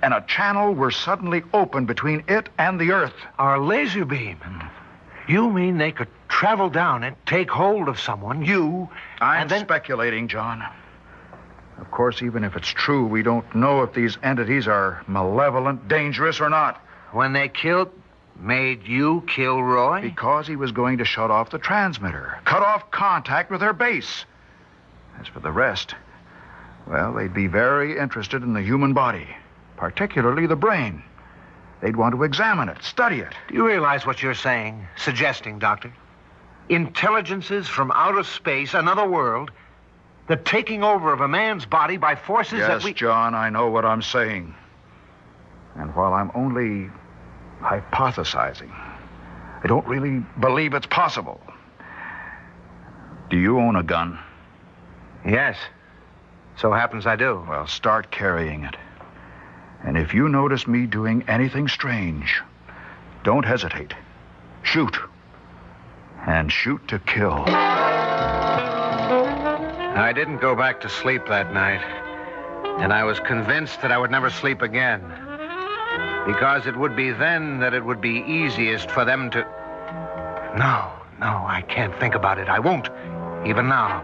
X: and a channel were suddenly opened between it and the Earth.
L: Our laser beam. You mean they could travel down it, take hold of someone,
X: I'm speculating, John. Of course, even if it's true, we don't know if these entities are malevolent, dangerous, or not.
F: When they made you kill Roy?
X: Because he was going to shut off the transmitter, cut off contact with their base. As for the rest, well, they'd be very interested in the human body, particularly the brain. They'd want to examine it, study it.
L: Do you realize what you're suggesting, Doctor? Intelligences from outer space, another world, the taking over of a man's body by forces that we...
X: Yes, John, I know what I'm saying. And while I'm only hypothesizing, I don't really believe it's possible. Do you own a gun?
F: Yes. So happens I do.
X: Well, start carrying it. And if you notice me doing anything strange, don't hesitate. Shoot. And shoot to kill.
F: I didn't go back to sleep that night. And I was convinced that I would never sleep again. Because it would be then that it would be easiest for them to...
L: No, I can't think about it. I won't, even now.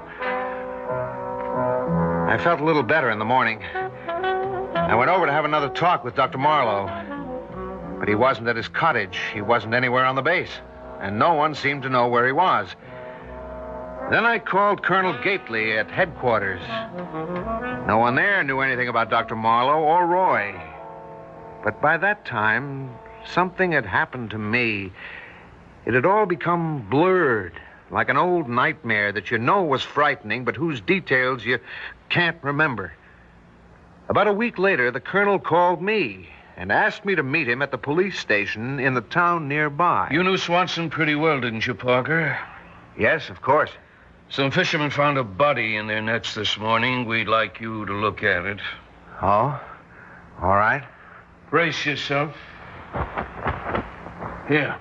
F: I felt a little better in the morning. I went over to have another talk with Dr. Marlowe. But he wasn't at his cottage. He wasn't anywhere on the base. And no one seemed to know where he was. Then I called Colonel Gately at headquarters. No one there knew anything about Dr. Marlowe or Roy. But by that time, something had happened to me. It had all become blurred, like an old nightmare that you know was frightening, but whose details you can't remember. About a week later, the colonel called me and asked me to meet him at the police station in the town nearby.
Y: You knew Swanson pretty well, didn't you, Parker?
F: Yes, of course.
Y: Some fishermen found a body in their nets this morning. We'd like you to look at it.
F: Oh? All right.
Y: Brace yourself. Here.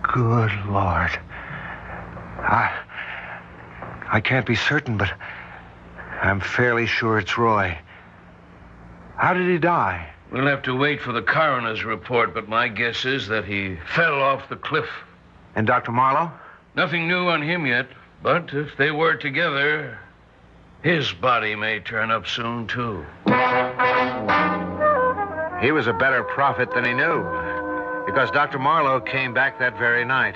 L: Good Lord. I can't be certain, but I'm fairly sure it's Roy. How did he die?
Y: We'll have to wait for the coroner's report, but my guess is that he fell off the cliff.
L: And Dr. Marlowe?
Y: Nothing new on him yet, but if they were together, his body may turn up soon, too.
F: He was a better prophet than he knew, because Dr. Marlowe came back that very night.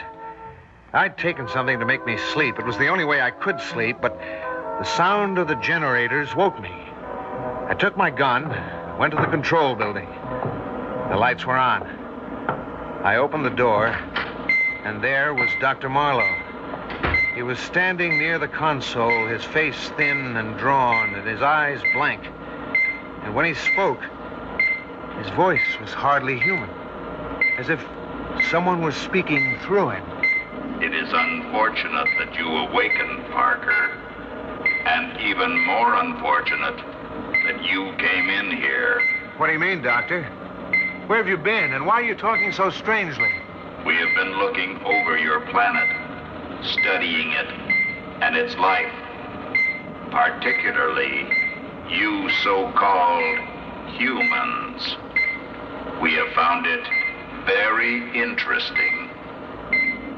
F: I'd taken something to make me sleep. It was the only way I could sleep, but the sound of the generators woke me. I took my gun, went to the control building. The lights were on. I opened the door, and there was Dr. Marlowe. He was standing near the console, his face thin and drawn, and his eyes blank. And when he spoke, his voice was hardly human, as if someone was speaking through him.
U: It is unfortunate that you awakened, Parker. And even more unfortunate that you came in here.
F: What do you mean, Doctor? Where have you been, and why are you talking so strangely?
U: We have been looking over your planet, studying it and its life. Particularly, you so-called humans. We have found it very interesting.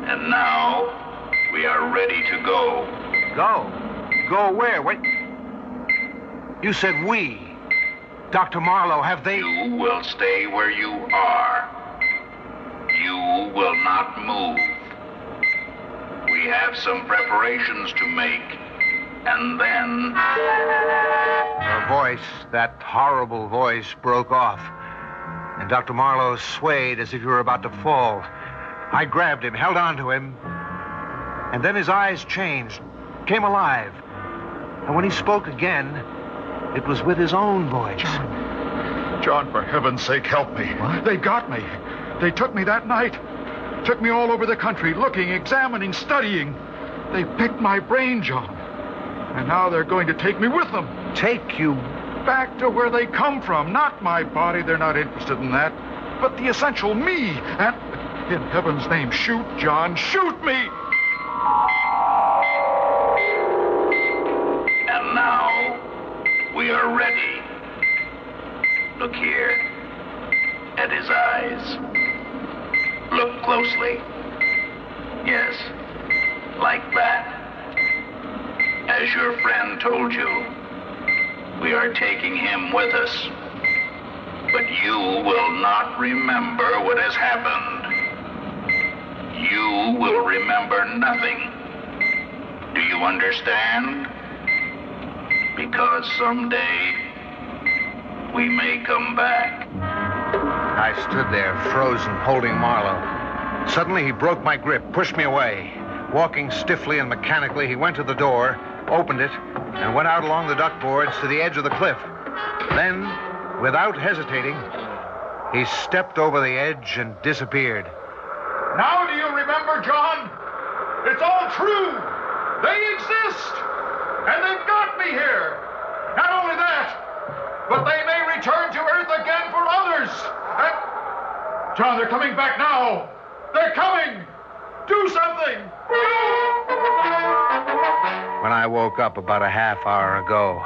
U: And now, we are ready to go.
L: Go? Go where? What? You said we. Dr. Marlowe, have they...
U: You will stay where you are. You will not move. We have some preparations to make. And then...
F: Her voice, that horrible voice, broke off. And Dr. Marlowe swayed as if he were about to fall. I grabbed him, held on to him. And then his eyes changed, came alive. And when he spoke again, it was with his own voice.
X: John, for heaven's sake, help me. What? They got me. They took me that night. Took me all over the country, looking, examining, studying. They picked my brain, John. And now they're going to take me with them.
L: Take you?
X: Back to where they come from. Not my body. They're not interested in that. But the essential me. And in heaven's name, shoot, John. Shoot me!
S: And now, we are ready. Look here. At his eyes. Look closely. Yes. Like that. As your friend told you, we are taking him with us. But you will not remember what has happened. You will remember nothing. Do you understand? Because someday we may come back.
F: I stood there, frozen, holding Marlowe. Suddenly, he broke my grip, pushed me away. Walking stiffly and mechanically, he went to the door, opened it, and went out along the duckboards to the edge of the cliff. Then, without hesitating, he stepped over the edge and disappeared.
X: Now do you remember, John? It's all true. They exist. And they've got me here. Not only that, but they may return to Earth again for others. And... John, they're coming back now. They're coming. Do something.
F: When I woke up about a half hour ago,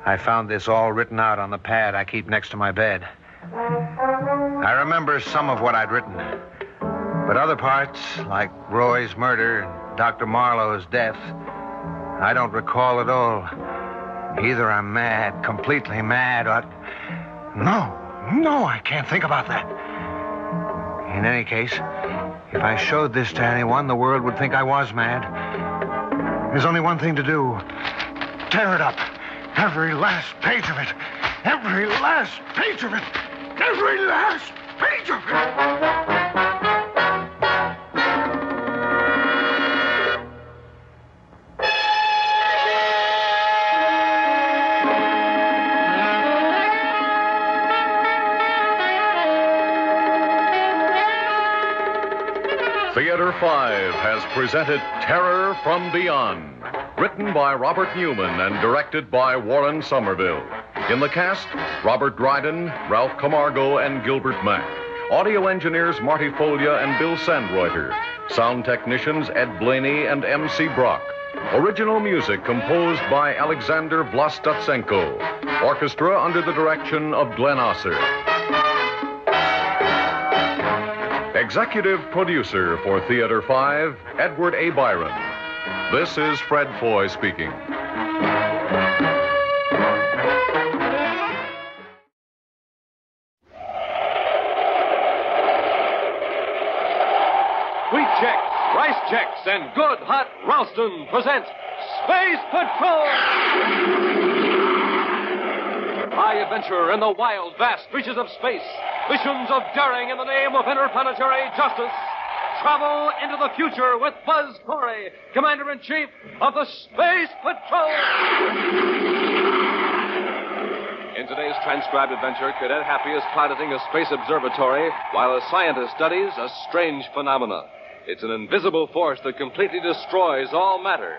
F: I found this all written out on the pad I keep next to my bed. I remember some of what I'd written, but other parts, like Roy's murder and Dr. Marlowe's death, I don't recall at all. Either I'm mad, completely mad, or... No, I can't think about that. In any case, if I showed this to anyone, the world would think I was mad. There's only one thing to do. Tear it up. Every last page of it. Every last page of it. Every last page of it.
N: Theater 5 has presented Terror from Beyond, written by Robert Newman and directed by Warren Somerville. In the cast, Robert Dryden, Ralph Camargo, and Gilbert Mack. Audio engineers Marty Folia and Bill Sandreuter. Sound technicians Ed Blaney and M.C. Brock. Original music composed by Alexander Vlastotsenko. Orchestra under the direction of Glenn Osser. Executive producer for Theater 5, Edward A. Byron. This is Fred Foy speaking.
G: Wheat checks, rice checks, and good hot Ralston present Space Patrol! High adventure in the wild, vast reaches of space. Missions of daring in the name of interplanetary justice. Travel into the future with Buzz Corey, Commander-in-Chief of the Space Patrol. In today's transcribed adventure, Cadet Happy is piloting a space observatory while a scientist studies a strange phenomena. It's an invisible force that completely destroys all matter.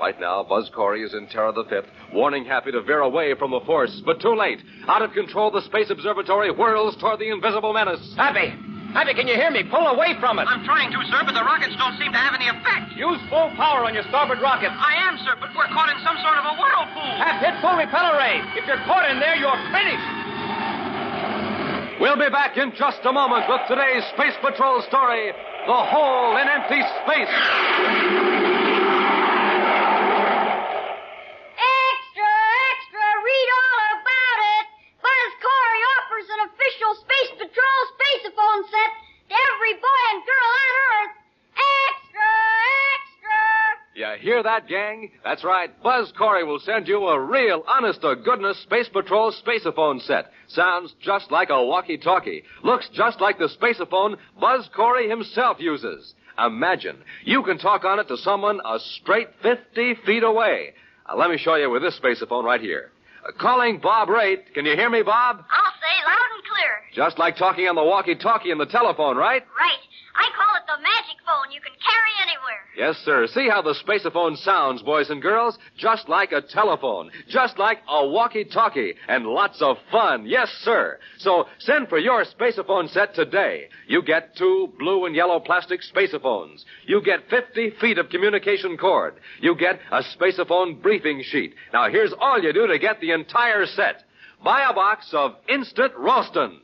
G: Right now, Buzz Corey is in Terra the Fifth, warning Happy to veer away from the force, but too late. Out of control, the space observatory whirls toward the invisible menace.
I: Happy, can you hear me? Pull away from it.
M: I'm trying to, sir, but the rockets don't seem to have any effect.
I: Use full power on your starboard rocket.
M: I am, sir, but we're caught in some sort of a whirlpool.
I: Have hit full repeller ray. If you're caught in there, you're finished.
G: We'll be back in just a moment with today's Space Patrol story, The Hole in Empty Space.
Q: Space Patrol spaceophone set to every boy and girl on Earth. Extra, extra.
G: You hear that, gang? That's right. Buzz Corey will send you a real, honest-to-goodness Space Patrol spaceophone set. Sounds just like a walkie-talkie. Looks just like the spaceophone Buzz Corey himself uses. Imagine, you can talk on it to someone a straight 50 feet away. Let me show you with this spaceophone right here. Calling Bob Raitt. Can you hear me, Bob?
Q: I'll say loud and clear.
G: Just like talking on the walkie-talkie and the telephone, right?
Q: Right. I call it the a magic phone you can carry anywhere.
G: Yes, sir. See how the spaceophone sounds, boys and girls? Just like a telephone. Just like a walkie-talkie. And lots of fun. Yes, sir. So send for your spaceophone set today. You get 2 blue and yellow plastic spaceophones. You get 50 feet of communication cord. You get a spaceophone briefing sheet. Now, here's all you do to get the entire set. Buy a box of Instant Ralston.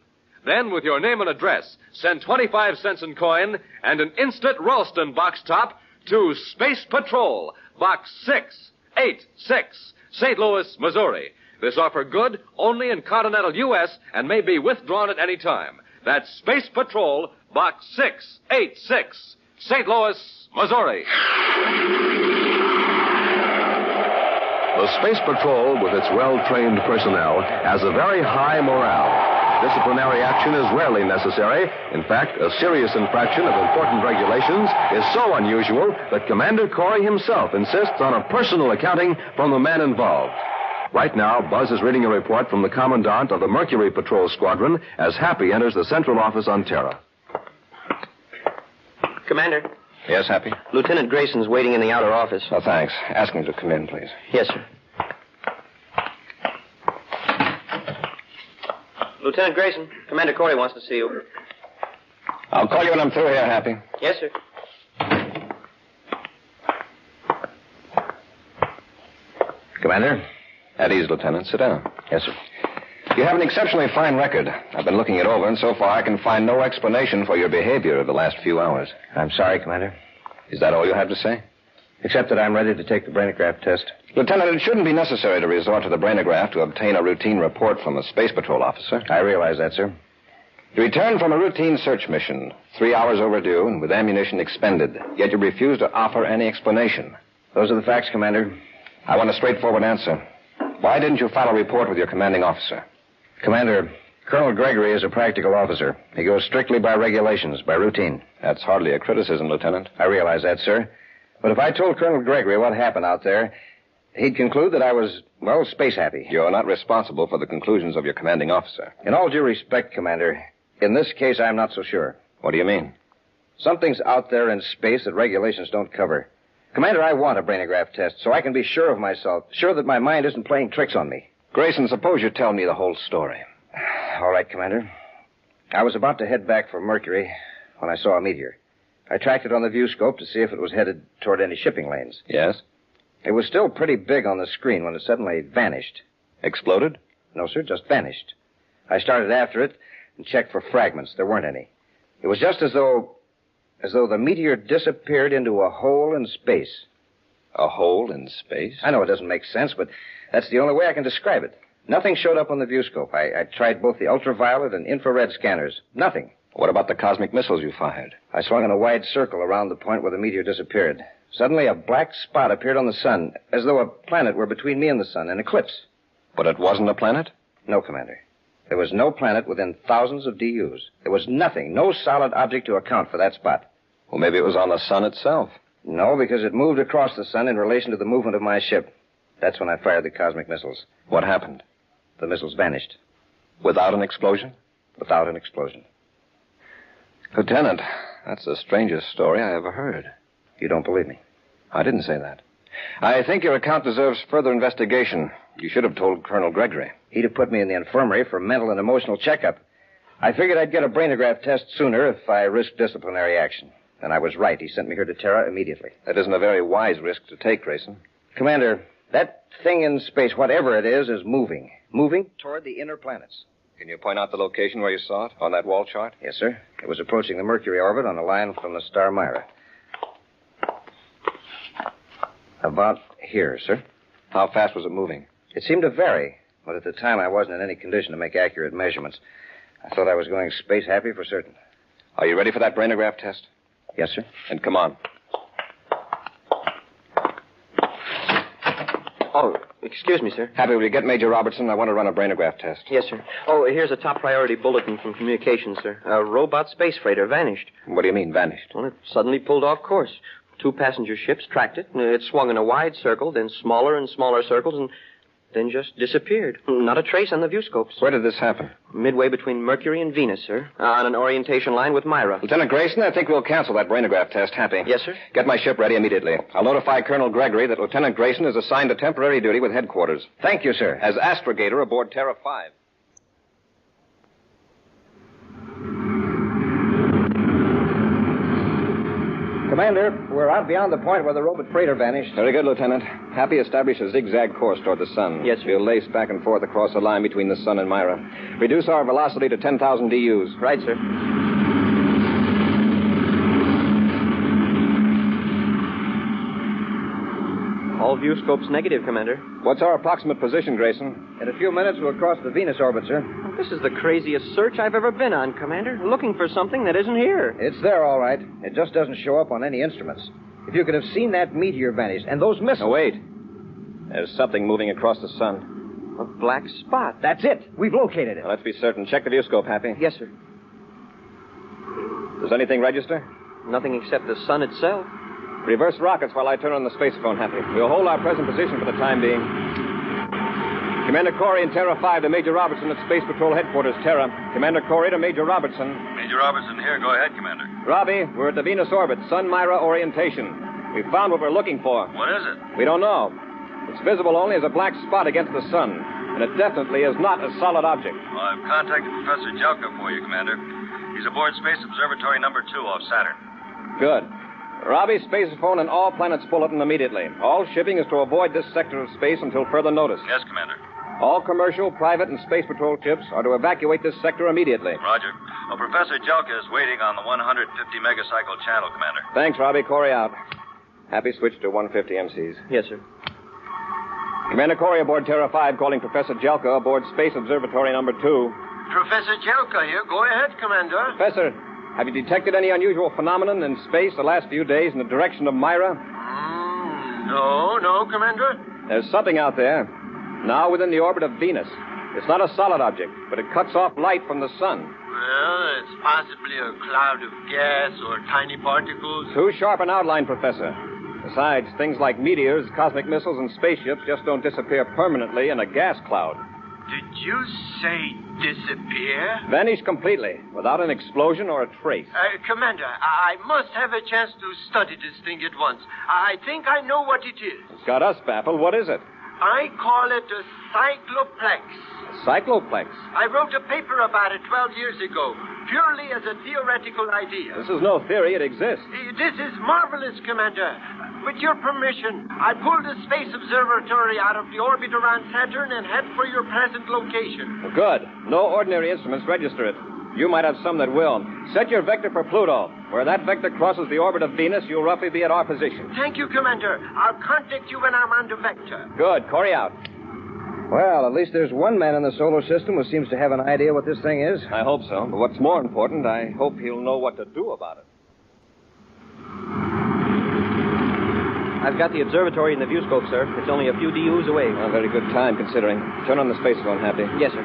G: Then, with your name and address, send 25 cents in coin and an Instant Ralston box top to Space Patrol, Box 686, St. Louis, Missouri. This offer good only in continental U.S. and may be withdrawn at any time. That's Space Patrol, Box 686, St. Louis, Missouri.
N: The Space Patrol, with its well-trained personnel, has a very high morale. Disciplinary action is rarely necessary. In fact, a serious infraction of important regulations is so unusual that Commander Corey himself insists on a personal accounting from the men involved. Right now, Buzz is reading a report from the Commandant of the Mercury Patrol Squadron as Happy enters the central office on Terra.
H: Commander.
B: Yes, Happy?
H: Lieutenant Grayson's waiting in the outer office.
B: Oh, thanks. Ask him to come in, please.
H: Yes, sir. Lieutenant Grayson, Commander Corey wants to see you.
B: I'll call you when I'm through here, Happy.
H: Yes, sir.
B: Commander? At ease, Lieutenant. Sit down. Yes, sir. You have an exceptionally fine record. I've been looking it over, and so far I can find no explanation for your behavior the last few hours.
H: I'm sorry, Commander.
B: Is that all you have to say?
H: Except that I'm ready to take the brainograph test.
B: Lieutenant, it shouldn't be necessary to resort to the brainograph to obtain a routine report from a Space Patrol officer.
H: I realize that, sir.
B: You returned from a routine search mission, 3 hours overdue and with ammunition expended, yet you refused to offer any explanation.
H: Those are the facts, Commander.
B: I want a straightforward answer. Why didn't you file a report with your commanding officer?
H: Commander, Colonel Gregory is a practical officer. He goes strictly by regulations, by routine.
B: That's hardly a criticism, Lieutenant.
H: I realize that, sir. But if I told Colonel Gregory what happened out there, he'd conclude that I was, well, space happy.
B: You're not responsible for the conclusions of your commanding officer.
H: In all due respect, Commander, in this case, I'm not so sure.
B: What do you mean?
H: Something's out there in space that regulations don't cover. Commander, I want a brainograph test so I can be sure of myself, sure that my mind isn't playing tricks on me.
B: Grayson, suppose you tell me the whole story.
H: All right, Commander. I was about to head back for Mercury when I saw a meteor. I tracked it on the viewscope to see if it was headed toward any shipping lanes.
B: Yes?
H: It was still pretty big on the screen when it suddenly vanished.
B: Exploded?
H: No, sir, just vanished. I started after it and checked for fragments. There weren't any. It was just as though the meteor disappeared into a hole in space.
B: A hole in space?
H: I know it doesn't make sense, but that's the only way I can describe it. Nothing showed up on the viewscope. I tried both the ultraviolet and infrared scanners. Nothing.
B: What about the cosmic missiles you fired?
H: I swung in a wide circle around the point where the meteor disappeared. Suddenly, a black spot appeared on the sun, as though a planet were between me and the sun, an eclipse.
B: But it wasn't a planet?
H: No, Commander. There was no planet within thousands of DUs. There was nothing, no solid object to account for that spot.
B: Well, maybe it was on the sun itself.
H: No, because it moved across the sun in relation to the movement of my ship. That's when I fired the cosmic missiles.
B: What happened?
H: The missiles vanished.
B: Without an explosion?
H: Without an explosion.
B: Lieutenant, that's the strangest story I ever heard.
H: You don't believe me?
B: I didn't say that. I think your account deserves further investigation. You should have told Colonel Gregory.
H: He'd have put me in the infirmary for mental and emotional checkup. I figured I'd get a brainograph test sooner if I risked disciplinary action. And I was right. He sent me here to Terra immediately.
B: That isn't a very wise risk to take, Grayson.
H: Commander, that thing in space, whatever it is moving. Moving toward the inner planets.
B: Can you point out the location where you saw it on that wall chart?
H: Yes, sir. It was approaching the Mercury orbit on a line from the star Myra. About here, sir.
B: How fast was it moving?
H: It seemed to vary, but at the time I wasn't in any condition to make accurate measurements. I thought I was going space happy for certain.
B: Are you ready for that brainograph test?
H: Yes, sir.
B: Then come on.
H: Oh, excuse me, sir.
B: Happy, will you get Major Robertson? I want to run a brainograph test.
H: Yes, sir. Oh, here's a top priority bulletin from communications, sir. A robot space freighter vanished.
B: What do you mean, vanished?
H: Well, it suddenly pulled off course. 2 passenger ships tracked it. It swung in a wide circle, then smaller and smaller circles, and
O: then just disappeared. Not a trace on the viewscopes.
H: Where did this happen?
O: Midway between Mercury and Venus, sir. On an orientation line with Myra.
H: Lieutenant Grayson, I think we'll cancel that brainograph test. Happy?
O: Yes, sir.
H: Get my ship ready immediately. I'll notify Colonel Gregory that Lieutenant Grayson is assigned to temporary duty with headquarters.
P: Thank you, sir.
H: As astrogator aboard Terra 5.
P: Commander, we're out beyond the point where the robot freighter vanished.
H: Very good, Lieutenant. Happy established a zigzag course toward the sun.
O: Yes, sir.
H: We'll lace back and forth across the line between the sun and Myra. Reduce our velocity to 10,000 DUs.
O: Right, sir. All viewscopes negative, Commander.
H: What's our approximate position, Grayson?
P: In a few minutes, we'll cross the Venus orbit, sir.
O: This is the craziest search I've ever been on, Commander. Looking for something that isn't here.
P: It's there, all right. It just doesn't show up on any instruments. If you could have seen that meteor vanish and those missiles...
H: Oh, wait. There's something moving across the sun.
O: A black spot.
P: That's it. We've located it.
H: Now, let's be certain. Check the viewscope, Happy.
O: Yes, sir.
H: Does anything register?
O: Nothing except the sun itself.
H: Reverse rockets while I turn on the spacephone, Happy. We'll hold our present position for the time being. Commander Corey in Terra 5 to Major Robertson at Space Patrol Headquarters, Terra. Commander Corey to Major Robertson.
R: Major Robertson here. Go ahead, Commander.
H: Robbie, we're at the Venus orbit, Sun-Myra orientation. We found what we're looking for.
R: What is it?
H: We don't know. It's visible only as a black spot against the sun, and it definitely is not a solid object.
R: Well, I've contacted Professor Jelka for you, Commander. He's aboard Space Observatory number 2 off Saturn.
H: Good. Robbie, spacephone and all planets bulletin immediately. All shipping is to avoid this sector of space until further notice.
R: Yes, Commander.
H: All commercial, private, and space patrol ships are to evacuate this sector immediately.
R: Roger. Well, Professor Jelka is waiting on the 150 megacycle channel, Commander.
H: Thanks, Robbie. Corey out. Happy switch to 150 MCs.
O: Yes, sir.
H: Commander Corey aboard Terra 5 calling Professor Jelka aboard Space Observatory number 2.
T: Professor Jelka here. Go ahead, Commander.
H: Professor, have you detected any unusual phenomenon in space the last few days in the direction of Myra?
T: No, Commander.
H: There's something out there, now within the orbit of Venus. It's not a solid object, but it cuts off light from the sun.
T: Well, it's possibly a cloud of gas or tiny particles.
H: Too sharp an outline, Professor. Besides, things like meteors, cosmic missiles, and spaceships just don't disappear permanently in a gas cloud.
T: Did you say disappear?
H: Vanish completely, without an explosion or a trace.
T: Commander, I must have a chance to study this thing at once. I think I know what it is.
H: It's got us baffled. What is it?
T: I call it a cycloplex.
H: Cycloplex.
T: I wrote a paper about it 12 years ago, purely as a theoretical idea.
H: This is no theory. It exists.
T: This is marvelous, Commander. With your permission, I pulled a space observatory out of the orbit around Saturn and head for your present location.
H: Good. No ordinary instruments register it. You might have some that will. Set your vector for Pluto. Where that vector crosses the orbit of Venus, you'll roughly be at our position.
T: Thank you, Commander. I'll contact you when I'm on the vector.
H: Good. Corey out.
P: Well, at least there's one man in the solar system who seems to have an idea what this thing is.
H: I hope so. But what's more important, I hope he'll know what to do about it.
O: I've got the observatory in the viewscope, sir. It's only a few DUs away.
H: A very good time, considering. Turn on the spacephone, Happy.
O: Yes, sir.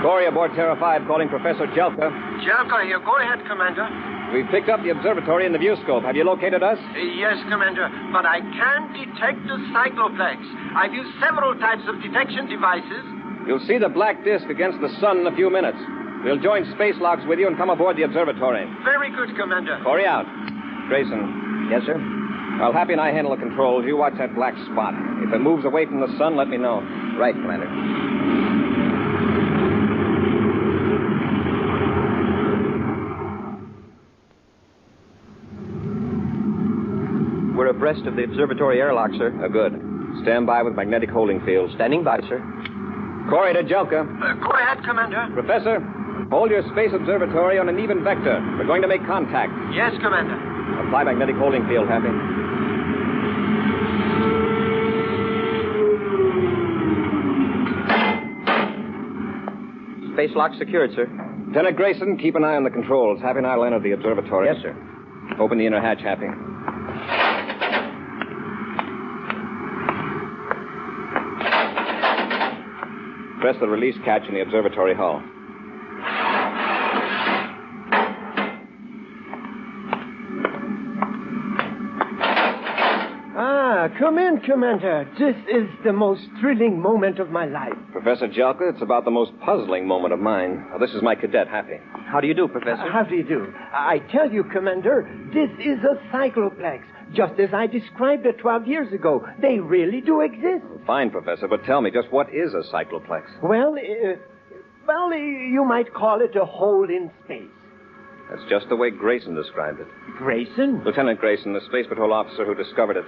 H: Corey aboard Terra 5 calling Professor Jelka.
T: Jelka here. Go ahead, Commander.
H: We've picked up the observatory in the viewscope. Have you located us?
T: Yes, Commander, but I can't detect the cycloplex. I've used several types of detection devices.
H: You'll see the black disk against the sun in a few minutes. We'll join space logs with you and come aboard the observatory.
T: Very good, Commander.
H: Corey out. Grayson.
P: Yes, sir?
H: While Happy and I handle the controls, you watch that black spot. If it moves away from the sun, let me know.
P: Right, Commander.
O: We're abreast of the observatory airlock, sir.
H: Good. Stand by with magnetic holding field.
O: Standing by, sir.
H: Corey to Jelka.
T: Go ahead, Commander.
H: Professor, hold your space observatory on an even vector. We're going to make contact.
T: Yes, Commander.
H: Apply magnetic holding field, Happy.
O: Space lock secured, sir.
H: Lieutenant Grayson, keep an eye on the controls. Happy and I will enter the observatory.
P: Yes, sir.
H: Open the inner hatch, Happy. Press the release catch in the observatory hull.
T: Come in, Commander. This is the most thrilling moment of my life.
H: Professor Jelka, it's about the most puzzling moment of mine. Now, this is my cadet, Happy.
O: How do you do, Professor?
T: How do you do? I tell you, Commander, this is a cycloplex, just as I described it 12 years ago. They really do exist.
H: Fine, Professor, but tell me, just what is a cycloplex?
T: Well, you might call it a hole in space.
H: That's just the way Grayson described it.
T: Grayson?
H: Lieutenant Grayson, the Space Patrol officer who discovered it.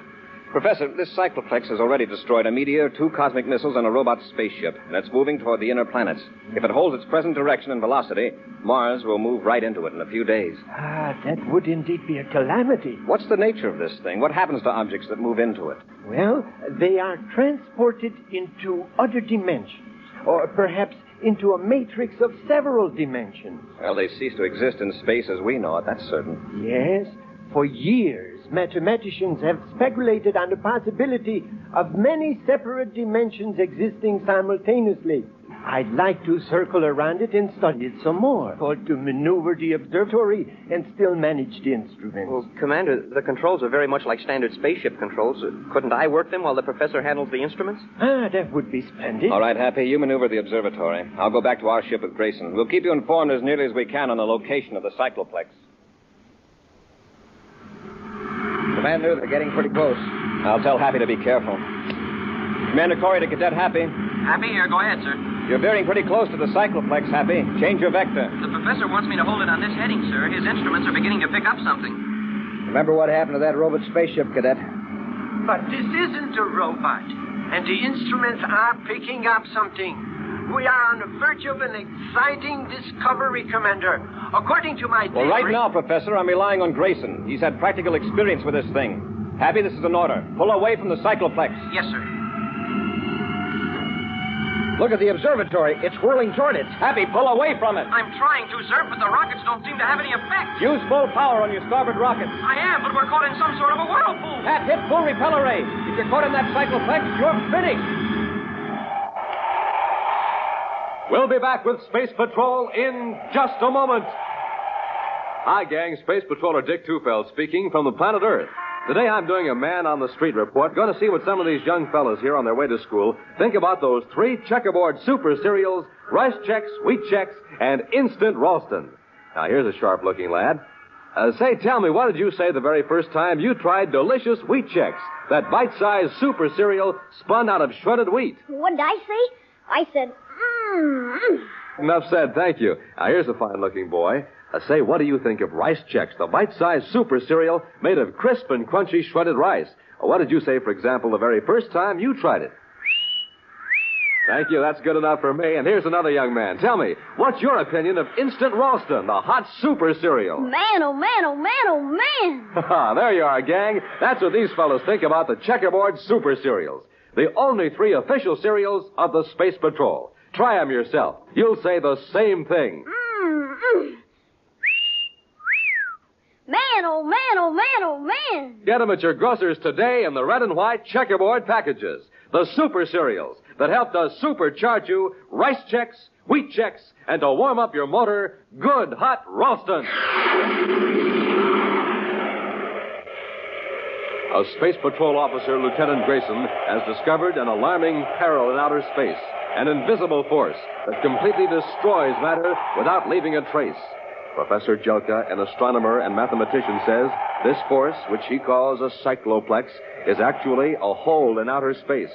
H: Professor, this cycloplex has already destroyed a meteor, 2 cosmic missiles, and a robot spaceship, and it's moving toward the inner planets. If it holds its present direction and velocity, Mars will move right into it in a few days.
T: That would indeed be a calamity.
H: What's the nature of this thing? What happens to objects that move into it?
T: Well, they are transported into other dimensions, or perhaps into a matrix of several dimensions.
H: Well, they cease to exist in space as we know it, that's certain.
T: Yes, for years, mathematicians have speculated on the possibility of many separate dimensions existing simultaneously. I'd like to circle around it and study it some more, or to maneuver the observatory and still manage the instruments.
O: Well, Commander, the controls are very much like standard spaceship controls. Couldn't I work them while the professor handles the instruments?
T: That would be splendid.
H: All right, Happy, you maneuver the observatory. I'll go back to our ship with Grayson. We'll keep you informed as nearly as we can on the location of the cycloplex.
P: Commander, they're getting pretty close.
H: I'll tell Happy to be careful. Commander Corey to Cadet Happy.
M: Happy here. Go ahead, sir.
H: You're veering pretty close to the cycloplex, Happy. Change your vector.
M: The professor wants me to hold it on this heading, sir. His instruments are beginning to pick up something.
P: Remember what happened to that robot spaceship, Cadet?
T: But this isn't a robot, and the instruments are picking up something. We are on the verge of an exciting discovery, Commander. According to my
H: Well, right now, Professor, I'm relying on Grayson. He's had practical experience with this thing. Happy, this is an order. Pull away from the cycloplex.
M: Yes, sir.
P: Look at the observatory. It's whirling toward it.
H: Happy, pull away from it.
M: I'm trying to, sir, but the rockets don't seem to have any effect.
H: Use full power on your starboard rockets.
M: I am, but we're caught in some sort of a whirlpool.
H: Pat, hit full repeller ray. If you're caught in that cycloplex, you're finished.
G: We'll be back with Space Patrol in just a moment. Hi, gang. Space Patroller Dick Tufeld speaking from the planet Earth. Today I'm doing a man-on-the-street report. Going to see what some of these young fellas here on their way to school think about those 3 checkerboard super cereals, Rice Chex, Wheat Chex, and Instant Ralston. Now, here's a sharp-looking lad. Say, tell me, what did you say the very first time you tried delicious Wheat Chex, that bite-sized super cereal spun out of shredded wheat?
Q: What did I say? I said,
G: Enough said, thank you. Now, here's a fine-looking boy. Say, what do you think of Rice Chex, the bite-sized super cereal made of crisp and crunchy shredded rice? What did you say, for example, the very first time you tried it? Thank you, that's good enough for me. And here's another young man. Tell me, what's your opinion of Instant Ralston, the hot super cereal?
Q: Man, oh man, oh man, oh man.
G: There you are, gang. That's what these fellows think about the checkerboard super cereals. The only 3 official cereals of the Space Patrol. Try them yourself. You'll say the same thing.
Q: Man, oh man, oh man, oh man.
G: Get them at your grocer's today in the red and white checkerboard packages. The super cereals that help to supercharge you Rice Chex, Wheat Chex, and to warm up your motor, good hot Ralston. A Space Patrol officer, Lieutenant Grayson, has discovered an alarming peril in outer space. An invisible force that completely destroys matter without leaving a trace. Professor Jelka, an astronomer and mathematician, says this force, which he calls a cycloplex, is actually a hole in outer space.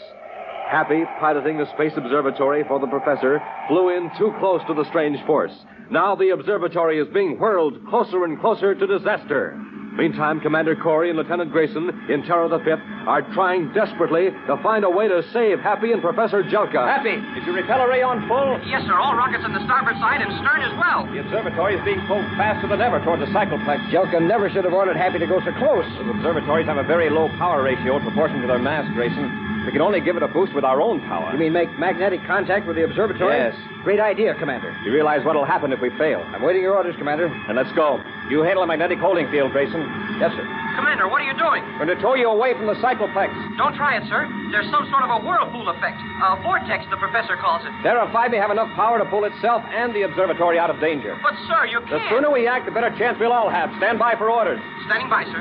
G: Happy, piloting the space observatory for the professor, flew in too close to the strange force. Now the observatory is being whirled closer and closer to disaster. Meantime, Commander Corey and Lieutenant Grayson, in Terror the Fifth, are trying desperately to find a way to save Happy and Professor Jelka.
H: Happy, is your repeller ray on full?
M: Yes, sir. All rockets on the starboard side and stern as well.
H: The observatory is being pulled faster than ever toward the cycloplex.
P: Jelka never should have ordered Happy to go so close.
H: Those observatories have a very low power ratio in proportion to their mass, Grayson. We can only give it a boost with our own power.
P: You mean make magnetic contact with the observatory?
H: Yes.
P: Great idea, Commander.
H: You realize what'll happen if we fail?
P: I'm waiting your orders, Commander.
H: Then let's go. You handle the magnetic holding field, Grayson.
P: Yes, sir.
M: Commander, what are you doing?
H: We're going to tow you away from the cycloplex.
M: Don't try it, sir. There's some sort of a whirlpool effect. A vortex, the professor calls it.
H: Terra 5 may have enough power to pull itself and the observatory out of danger.
M: But, sir, you can't.
H: The sooner we act, the better chance we'll all have. Stand by for orders.
M: Standing by, sir.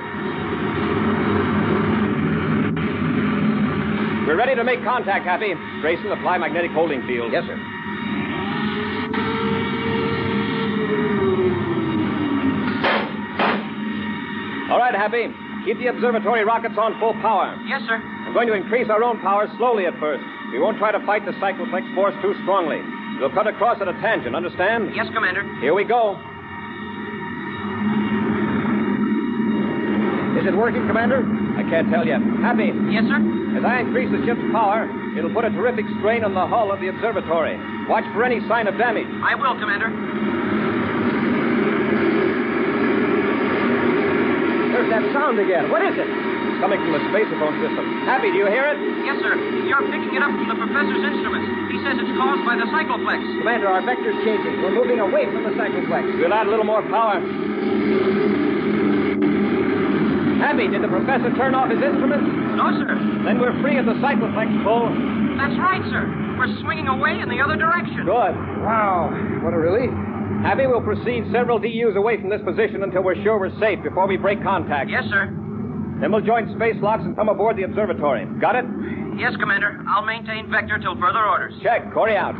H: We're ready to make contact, Happy. Grayson, apply magnetic holding field.
P: Yes, sir.
H: All right, Happy. Keep the observatory rockets on full power.
M: Yes, sir.
H: I'm going to increase our own power slowly at first. We won't try to fight the cycloplex force too strongly. We'll cut across at a tangent, understand?
M: Yes, Commander.
H: Here we go. Is it working, Commander? I can't tell yet. Happy.
M: Yes, sir.
H: As I increase the ship's power, it'll put a terrific strain on the hull of the observatory. Watch for any sign of damage.
M: I will, Commander.
H: There's that sound again. What is it? It's coming from the spaceophone system. Happy, do you hear it?
M: Yes, sir. You're picking it up from the professor's instruments. He says it's caused by the cycloplex.
P: Commander, our vector's changing. We're moving away from the cycloplex.
H: We'll add a little more power. Happy, did the professor turn off his instruments?
M: No, sir.
H: Then we're free of the cycloplex pull.
M: That's right, sir. We're swinging away in the other direction.
H: Good.
P: Wow, what a relief.
H: Happy, we'll proceed several DUs away from this position until we're sure we're safe before we break contact.
M: Yes, sir.
H: Then we'll join space locks and come aboard the observatory. Got it?
M: Yes, Commander. I'll maintain vector till further orders.
H: Check. Corey out.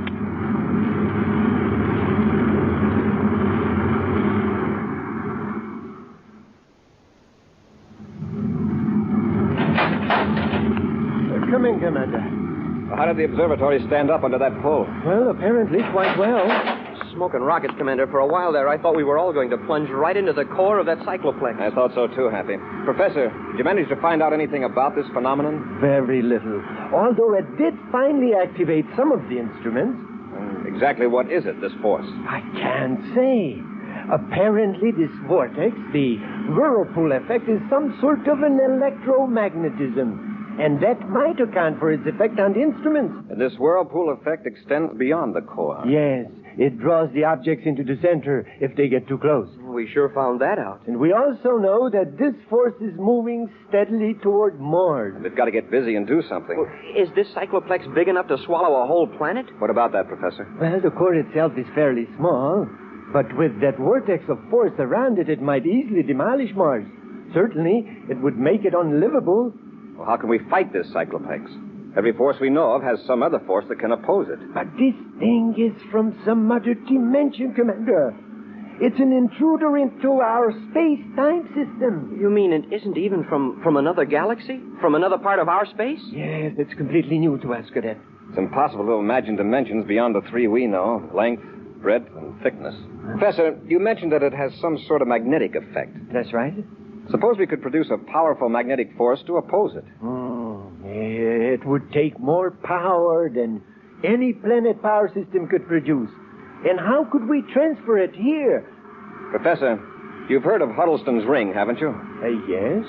T: Come in, Commander.
H: How did the observatory stand up under that pull?
T: Well, apparently quite well.
O: Smoking rockets, Commander. For a while there, I thought we were all going to plunge right into the core of that cycloplex.
H: I thought so too, Happy. Professor, did you manage to find out anything about this phenomenon?
T: Very little. Although it did finally activate some of the instruments.
H: Exactly what is it, this force?
T: I can't say. Apparently, this vortex, the whirlpool effect, is some sort of an electromagnetism. And that might account for its effect on the instruments.
H: And this whirlpool effect extends beyond the core.
T: Yes, it draws the objects into the center if they get too close.
O: We sure found that out.
T: And we also know that this force is moving steadily toward Mars.
H: They've got to get busy and do something.
O: Well, is this cycloplex big enough to swallow a whole planet?
H: What about that, Professor?
T: Well, the core itself is fairly small. But with that vortex of force around it, it might easily demolish Mars. Certainly, it would make it unlivable.
H: Well, how can we fight this cycloplex? Every force we know of has some other force that can oppose it.
T: But this thing is from some other dimension, Commander. It's an intruder into our space-time system.
O: You mean it isn't even from another galaxy? From another part of our space?
T: Yes, it's completely new to us, Cadet.
H: It's impossible to imagine dimensions beyond the three we know: length, breadth, and thickness. Professor, you mentioned that it has some sort of magnetic effect.
T: That's right.
H: Suppose we could produce a powerful magnetic force to oppose it.
T: It would take more power than any planet power system could produce. And how could we transfer it here?
H: Professor, you've heard of Huddleston's ring, haven't you?
T: Yes.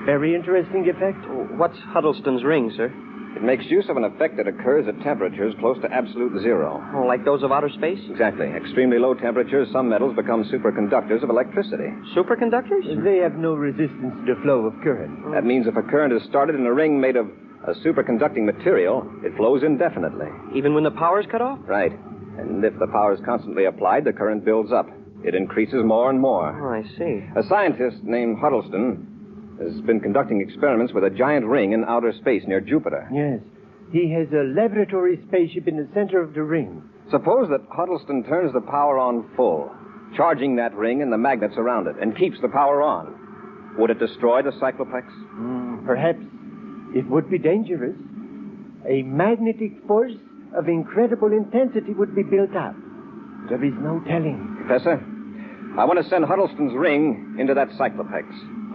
T: Very interesting effect.
O: What's Huddleston's ring, sir?
H: It makes use of an effect that occurs at temperatures close to absolute zero.
O: Oh, like those of outer space?
H: Exactly. Extremely low temperatures, some metals become superconductors of electricity.
O: Superconductors?
T: They have no resistance to the flow of current.
H: That means if a current is started in a ring made of a superconducting material, it flows indefinitely.
O: Even when the power's cut off?
H: Right. And if the power is constantly applied, the current builds up. It increases more and more.
O: Oh, I see.
H: A scientist named Huddleston has been conducting experiments with a giant ring in outer space near Jupiter.
T: Yes. He has a laboratory spaceship in the center of the ring.
H: Suppose that Huddleston turns the power on full, charging that ring and the magnets around it, and keeps the power on. Would it destroy the cycloplex?
T: Perhaps. It would be dangerous. A magnetic force of incredible intensity would be built up. There is no telling.
H: Professor, I want to send Huddleston's ring into that cycloplex.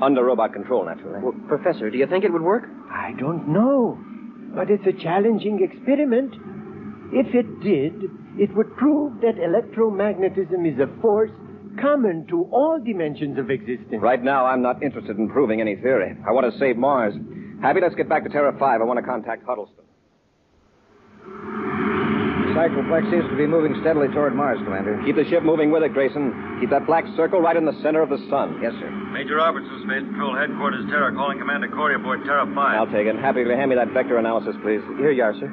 H: Under robot control, naturally.
O: Well, Professor, do you think it would work?
T: I don't know. But it's a challenging experiment. If it did, it would prove that electromagnetism is a force common to all dimensions of existence.
H: Right now, I'm not interested in proving any theory. I want to save Mars. Happy, let's get back to Terra 5. I want to contact Huddleston.
P: The cycloplex seems to be moving steadily toward Mars, Commander.
H: Keep the ship moving with it, Grayson. Keep that black circle right in the center of the sun.
P: Yes, sir.
R: Major Robertson, Space Patrol Headquarters, Terra, calling Commander Corey aboard Terra 5.
H: I'll take it. Happy, will you hand me that vector analysis, please?
O: Here you are, sir.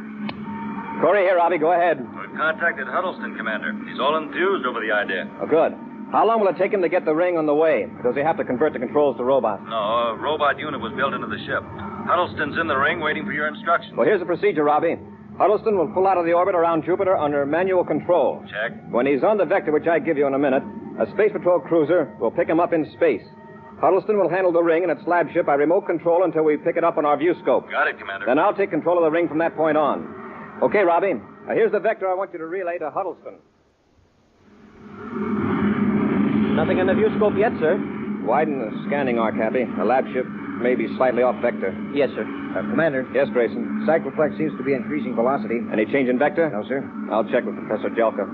H: Corey, here, Robbie, go ahead.
R: We've contacted Huddleston, Commander. He's all enthused over the idea.
H: Oh, good. How long will it take him to get the ring on the way? Does he have to convert the controls to robots?
R: No, a robot unit was built into the ship. Huddleston's in the ring waiting for your instructions.
H: Well, here's the procedure, Robbie. Huddleston will pull out of the orbit around Jupiter under manual control.
R: Check.
H: When he's on the vector, which I give you in a minute, a Space Patrol cruiser will pick him up in space. Huddleston will handle the ring and its lab ship by remote control until we pick it up on our view scope.
R: Got it, Commander.
H: Then I'll take control of the ring from that point on. Okay, Robbie. Now, here's the vector I want you to relay to Huddleston.
O: Nothing in the view scope yet, sir.
H: Widen the scanning arc, Happy. The lab ship may be slightly off vector.
O: Yes, sir.
P: Commander.
H: Yes, Grayson.
P: Cycloplex seems to be increasing velocity.
H: Any change in vector?
P: No, sir.
H: I'll check with Professor Jelka.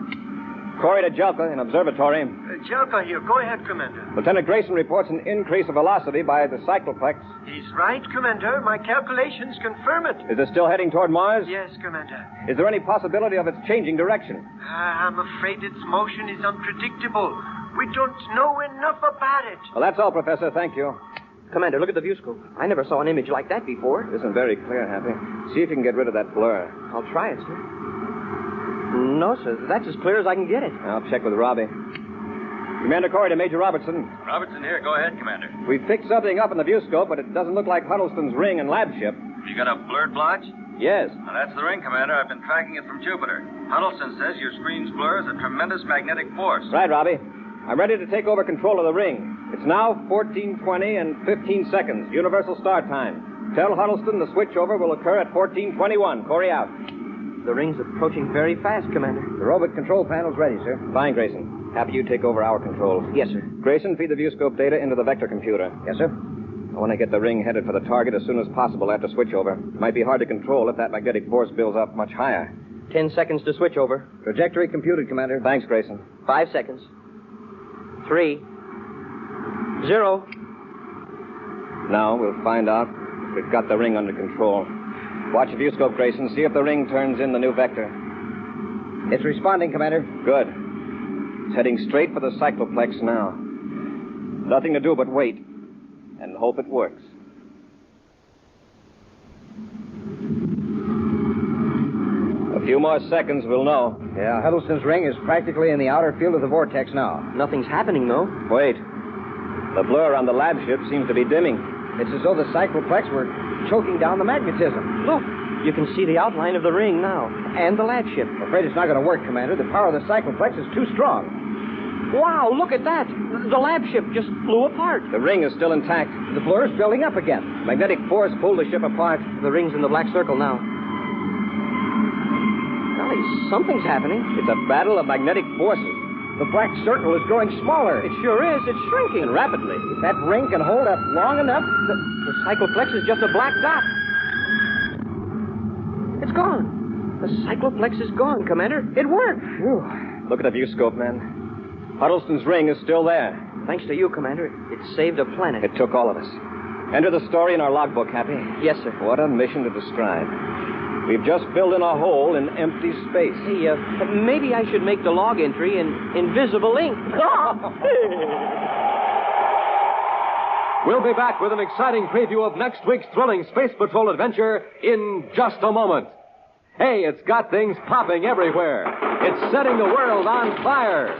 H: Corey to Jelka in observatory.
T: Jelka here. Go ahead, Commander.
H: Lieutenant Grayson reports an increase of velocity by the Cycloplex.
T: He's right, Commander. My calculations confirm it.
H: Is it still heading toward Mars?
T: Yes, Commander.
H: Is there any possibility of its changing direction?
T: I'm afraid its motion is unpredictable. We don't know enough about it.
H: Well, that's all, Professor. Thank you.
O: Commander, look at the view scope. I never saw an image like that before.
H: It isn't very clear, Happy. See if you can get rid of that blur.
O: I'll try it, sir. No, sir. That's as clear as I can get it.
H: I'll check with Robbie. Commander Corey to Major Robertson.
R: Robertson here. Go ahead, Commander.
H: We picked something up in the view scope, but it doesn't look like Huddleston's ring and lab ship.
R: You got a blurred blotch?
H: Yes.
R: Now, that's the ring, Commander. I've been tracking it from Jupiter. Huddleston says your screen's blur is a tremendous magnetic force.
H: Right, Robbie. I'm ready to take over control of the ring. It's now 14:20 and 15 seconds, universal start time. Tell Huddleston the switchover will occur at 14:21. Corey out.
O: The ring's approaching very fast, Commander.
P: The robot control panel's ready, sir.
H: Fine, Grayson. Happy you take over our controls.
O: Yes, sir.
H: Grayson, feed the viewscope data into the vector computer.
P: Yes, sir.
H: I want to get the ring headed for the target as soon as possible after switchover. It might be hard to control if that magnetic force builds up much higher.
O: 10 seconds to switch over.
P: Trajectory computed, Commander.
H: Thanks, Grayson.
O: 5 seconds. 3, 0.
H: Now we'll find out if we've got the ring under control. Watch the viewscope, Grayson. See if the ring turns in the new vector.
P: It's responding, Commander.
H: Good. It's heading straight for the Cycloplex now. Nothing to do but wait and hope it works. A few more seconds, we'll know.
P: Yeah, Huddleston's ring is practically in the outer field of the vortex now.
O: Nothing's happening, though.
H: Wait. The blur on the lab ship seems to be dimming.
P: It's as though the Cycloplex were choking down the magnetism.
O: Look, you can see the outline of the ring now, and the lab ship.
P: I'm afraid it's not going to work, Commander. The power of the Cycloplex is too strong.
O: Wow, look at that. The lab ship just flew apart.
H: The ring is still intact.
P: The blur's building up again.
H: Magnetic force pulled the ship apart.
O: The ring's in the black circle now. Golly, something's happening.
H: It's a battle of magnetic forces.
P: The black circle is growing smaller.
O: It sure is. It's shrinking.
H: And rapidly.
P: If that ring can hold up long enough...
O: The Cycloplex is just a black dot. It's gone. The Cycloplex is gone, Commander. It worked.
H: Whew. Look at the viewscope, man. Huddleston's ring is still there.
O: Thanks to you, Commander. It saved a planet.
H: It took all of us. Enter the story in our logbook, Happy.
O: Yes, sir.
H: What a mission to describe. We've just filled in a hole in empty space.
O: Hey, maybe I should make the log entry in invisible ink.
G: We'll be back with an exciting preview of next week's thrilling Space Patrol adventure in just a moment. Hey, it's got things popping everywhere. It's setting the world on fire.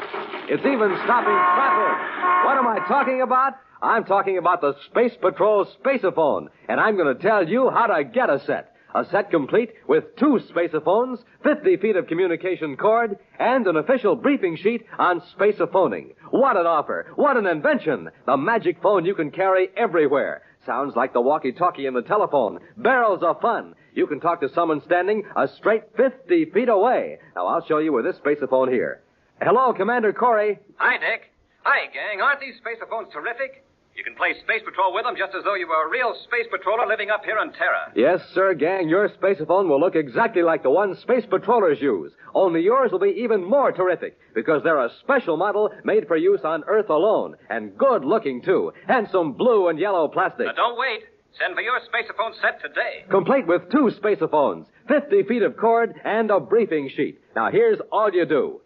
G: It's even stopping traffic. What am I talking about? I'm talking about the Space Patrol Spaceophone, and I'm going to tell you how to get a set. A set complete with 2 spacephones, 50 feet of communication cord, and an official briefing sheet on spacephoning. What an offer! What an invention! The magic phone you can carry everywhere. Sounds like the walkie-talkie in the telephone. Barrels of fun. You can talk to someone standing a straight 50 feet away. Now, I'll show you with this spaceophone here. Hello, Commander Corey.
M: Hi, Dick. Hi, gang. Aren't these spacephones terrific? You can play Space Patrol with them just as though you were a real space patroller living up here on Terra.
G: Yes, sir, gang. Your spaceophone will look exactly like the one space patrollers use. Only yours will be even more terrific because they're a special model made for use on Earth alone. And good looking, too. Handsome blue and yellow plastic.
M: Now, don't wait. Send for your spaceophone set today.
G: Complete with 2 spacephones, 50 feet of cord, and a briefing sheet. Now, here's all you do.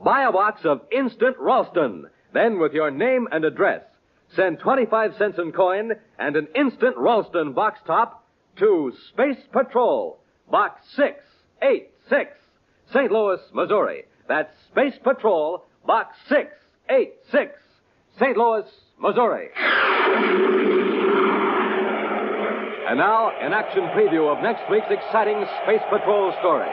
G: Buy a box of Instant Ralston. Then, with your name and address, send 25 cents in coin and an Instant Ralston box top to Space Patrol, Box 686, St. Louis, Missouri. That's Space Patrol, Box 686, St. Louis, Missouri. And now, an action preview of next week's exciting Space Patrol story.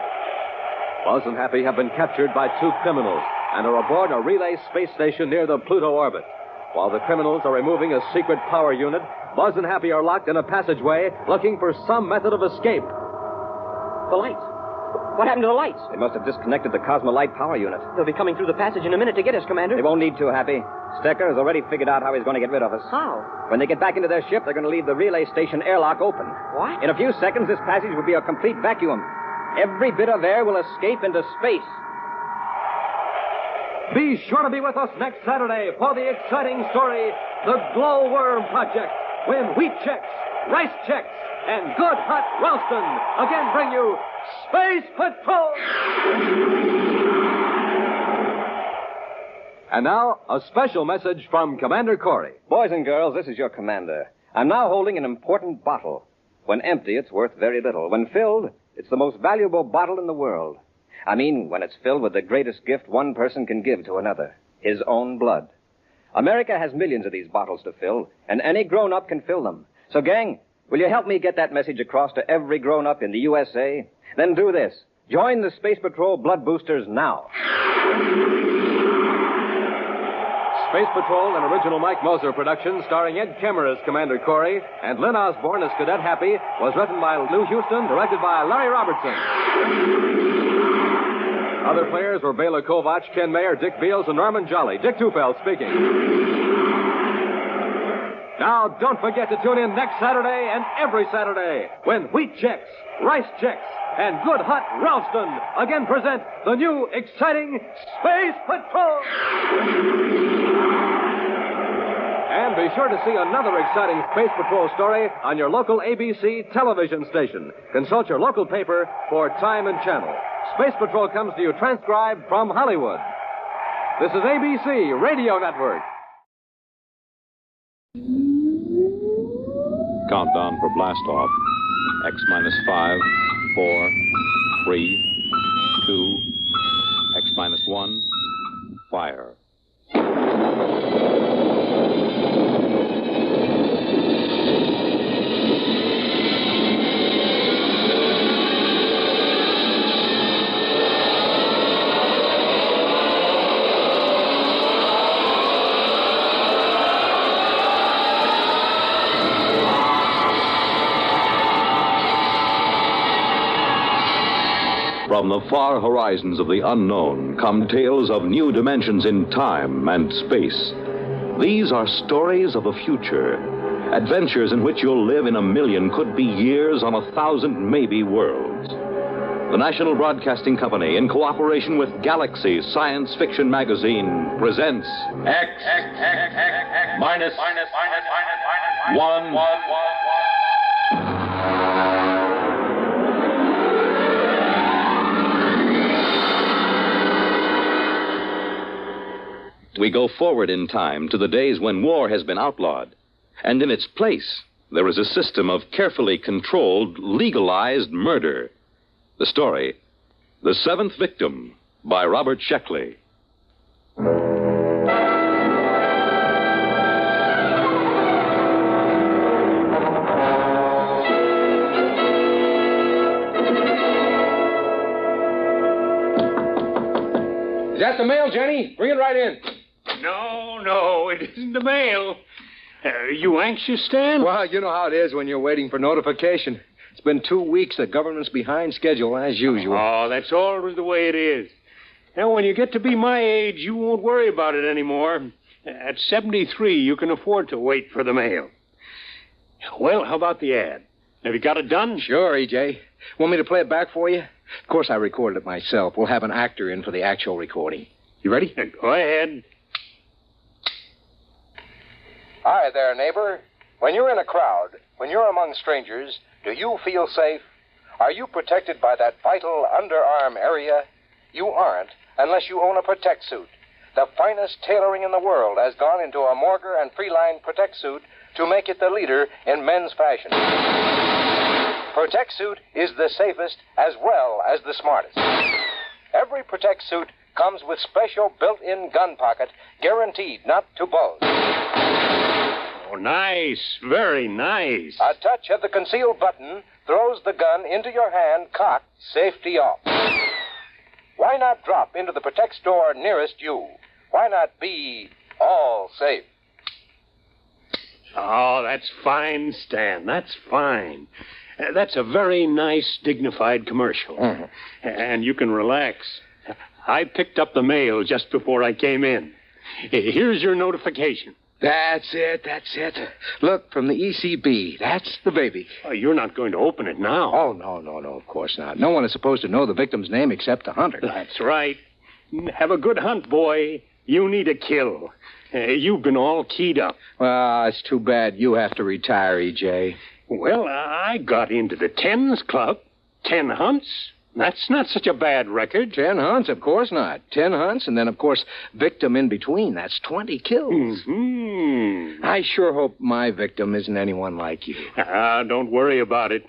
G: Buzz and Happy have been captured by two criminals and are aboard a relay space station near the Pluto orbit. While the criminals are removing a secret power unit, Buzz and Happy are locked in a passageway looking for some method of escape.
O: The lights. What happened to the lights?
H: They must have disconnected the Cosmolite power unit.
O: They'll be coming through the passage in a minute to get us, Commander.
H: They won't need to, Happy. Stecker has already figured out how he's going to get rid of us.
O: How?
H: When they get back into their ship, they're going to leave the relay station airlock open.
O: What?
H: In a few seconds, this passage will be a complete vacuum. Every bit of air will escape into space.
G: Be sure to be with us next Saturday for the exciting story, The Glowworm Project, when wheat checks, rice checks, and good hot Ralston again bring you Space Patrol! And now, a special message from Commander Corey.
H: Boys and girls, this is your commander. I'm now holding an important bottle. When empty, it's worth very little. When filled, it's the most valuable bottle in the world. I mean, when it's filled with the greatest gift one person can give to another, his own blood. America has millions of these bottles to fill, and any grown-up can fill them. So, gang, will you help me get that message across to every grown-up in the USA? Then do this. Join the Space Patrol Blood Boosters now.
G: Space Patrol, an original Mike Moser production starring Ed Kemmer as Commander Corey and Lynn Osborne as Cadet Happy, was written by Lou Houston, directed by Larry Robertson. Other players were Bela Kovac, Ken Mayer, Dick Beals, and Norman Jolly. Dick Tufeld speaking. Now, don't forget to tune in next Saturday and every Saturday when wheat checks, rice checks, and good hot Ralston again present the new exciting Space Patrol. And be sure to see another exciting Space Patrol story on your local ABC television station. Consult your local paper for time and channel. Space Patrol comes to you transcribed from Hollywood. This is ABC Radio Network.
C: Countdown for blast off. X minus 5, 4, 3, 2, X minus 1, fire. From the far horizons of the unknown come tales of new dimensions in time and space. These are stories of the future, adventures in which you'll live in a million, could be years, on 1,000 maybe worlds. The National Broadcasting Company, in cooperation with Galaxy Science Fiction Magazine, presents
E: X minus 1.
C: We go forward in time to the days when war has been outlawed. And in its place, there is a system of carefully controlled, legalized murder. The story, The Seventh Victim, by Robert Sheckley.
I: Is that the mail, Jenny? Bring it right in.
Y: No, it isn't the mail. Are you anxious, Stan?
I: Well, you know how it is when you're waiting for notification. It's been 2 weeks. The government's behind schedule, as usual.
Y: Oh, that's always the way it is. Now, when you get to be my age, you won't worry about it anymore. At 73, you can afford to wait for the mail. Well, how about the ad? Have you got it done?
I: Sure, E.J. Want me to play it back for you? Of course, I recorded it myself. We'll have an actor in for the actual recording. You ready?
Y: Go ahead.
K: Hi there, neighbor. When you're in a crowd, when you're among strangers, do you feel safe? Are you protected by that vital underarm area? You aren't unless you own a Protect suit. The finest tailoring in the world has gone into a Morger and Freeline Protect suit to make it the leader in men's fashion. Protect suit is the safest as well as the smartest. Every Protect suit comes with special built-in gun pocket, guaranteed not to bulge. Oh, nice. Very nice. A touch of the concealed button throws the gun into your hand, cocked, safety off. Why not drop into the Protect store nearest you? Why not be all safe? Oh, that's fine, Stan. That's fine. That's a very nice, dignified commercial. Mm-hmm. And you can relax. I picked up the mail just before I came in. Here's your notification.
I: That's it. Look, from the ECB. That's the baby.
K: Oh, you're not going to open it now.
I: Oh, no, of course not. No one is supposed to know the victim's name except the hunter.
K: That's right. Have a good hunt, boy. You need a kill. You've been all keyed up.
I: Well, it's too bad you have to retire, E.J.
K: Well, I got into the 10s club. 10 hunts. That's not such a bad record.
I: 10 hunts, of course not. 10 hunts, and then, of course, victim in between. That's 20 kills.
K: Mm-hmm.
I: I sure hope my victim isn't anyone like you.
K: Don't worry about it.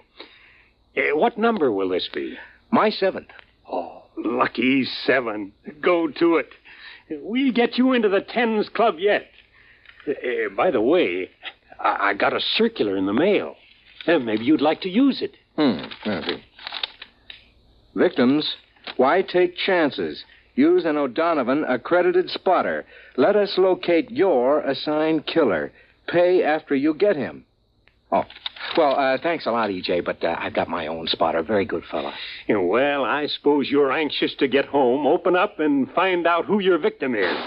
K: What number will this be?
I: My 7th.
K: Oh, lucky 7. Go to it. We'll get you into the 10s club yet. By the way, I got a circular in the mail. Maybe you'd like to use it.
I: Maybe. Victims, why take chances? Use an O'Donovan accredited spotter. Let us locate your assigned killer. Pay after you get him. Oh, well, thanks a lot, E.J., but I've got my own spotter. Very good fella.
K: Well, I suppose you're anxious to get home, open up, and find out who your victim is.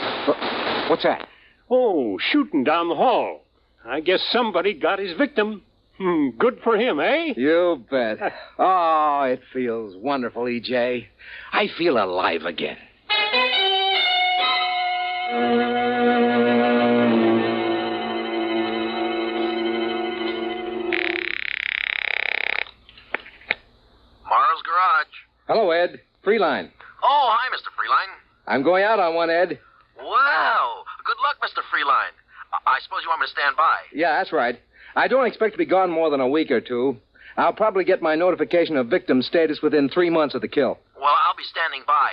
I: What's that?
K: Oh, shooting down the hall. I guess somebody got his victim. Good for him, eh?
I: You bet. Oh, it feels wonderful, E.J. I feel alive again.
A: Morrow's Garage.
I: Hello, Ed. Freeline.
A: Oh, hi, Mr. Freeline.
I: I'm going out on one, Ed.
A: Wow. Good luck, Mr. Freeline. I suppose you want me to stand by.
I: Yeah, that's right. I don't expect to be gone more than a week or two. I'll probably get my notification of victim status within 3 months of the kill.
A: Well, I'll be standing by.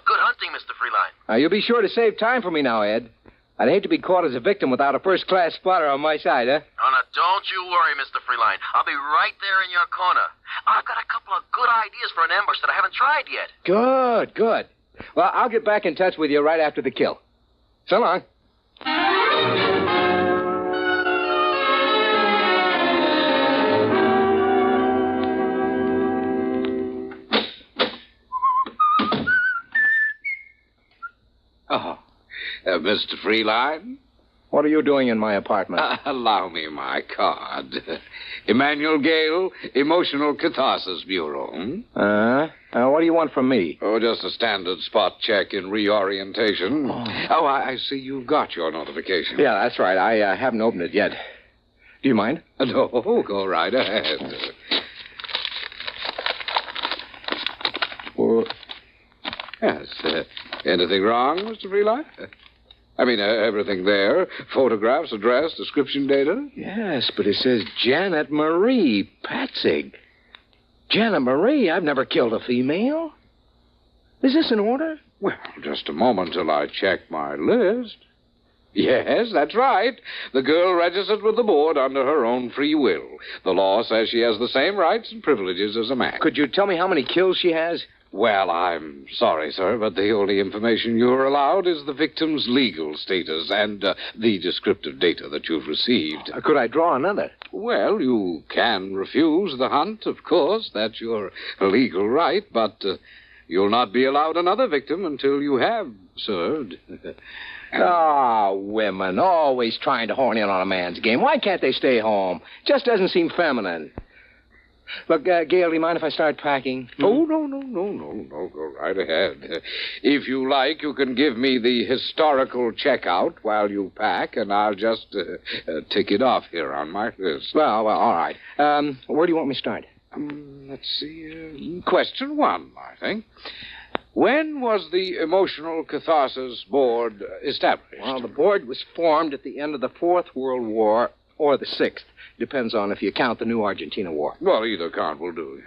A: Good hunting, Mr. Freeline.
I: You'll be sure to save time for me now, Ed. I'd hate to be caught as a victim without a first-class spotter on my side, huh?
A: Oh, now, don't you worry, Mr. Freeline. I'll be right there in your corner. I've got a couple of good ideas for an ambush that I haven't tried yet.
I: Good. Well, I'll get back in touch with you right after the kill. So long.
D: Mr. Freeline?
I: What are you doing in my apartment?
D: Allow me my card. Emmanuel Gale, Emotional Catharsis Bureau.
I: What do you want from me?
D: Oh, just a standard spot check in reorientation. Oh, I see you've got your notification.
I: Yeah, that's right. I haven't opened it yet. Do you mind?
D: No, go right ahead. Well, yes. Anything wrong, Mr. Freeline? I mean, everything there. Photographs, address, description data.
I: Yes, but it says Janet Marie Patzig. Janet Marie? I've never killed a female. Is this in order?
D: Well, just a moment till I check my list. Yes, that's right. The girl registered with the board under her own free will. The law says she has the same rights and privileges as a man.
I: Could you tell me how many kills she has?
D: Well, I'm sorry, sir, but the only information you're allowed is the victim's legal status and the descriptive data that you've received.
I: Could I draw another?
D: Well, you can refuse the hunt, of course. That's your legal right, but you'll not be allowed another victim until you have served.
I: Women, always trying to horn in on a man's game. Why can't they stay home? Just doesn't seem feminine. Look, Gail, do you mind if I start packing?
D: Oh, no. Go right ahead. If you like, you can give me the historical checkout while you pack, and I'll just tick it off here on my list.
I: Well, all right. Where do you want me to start?
D: Let's see. Question 1, I think. When was the Emotional Catharsis Board established?
I: Well, the board was formed at the end of the Fourth World War or the Sixth. Depends on if you count the new Argentina War.
D: Well, either count will do.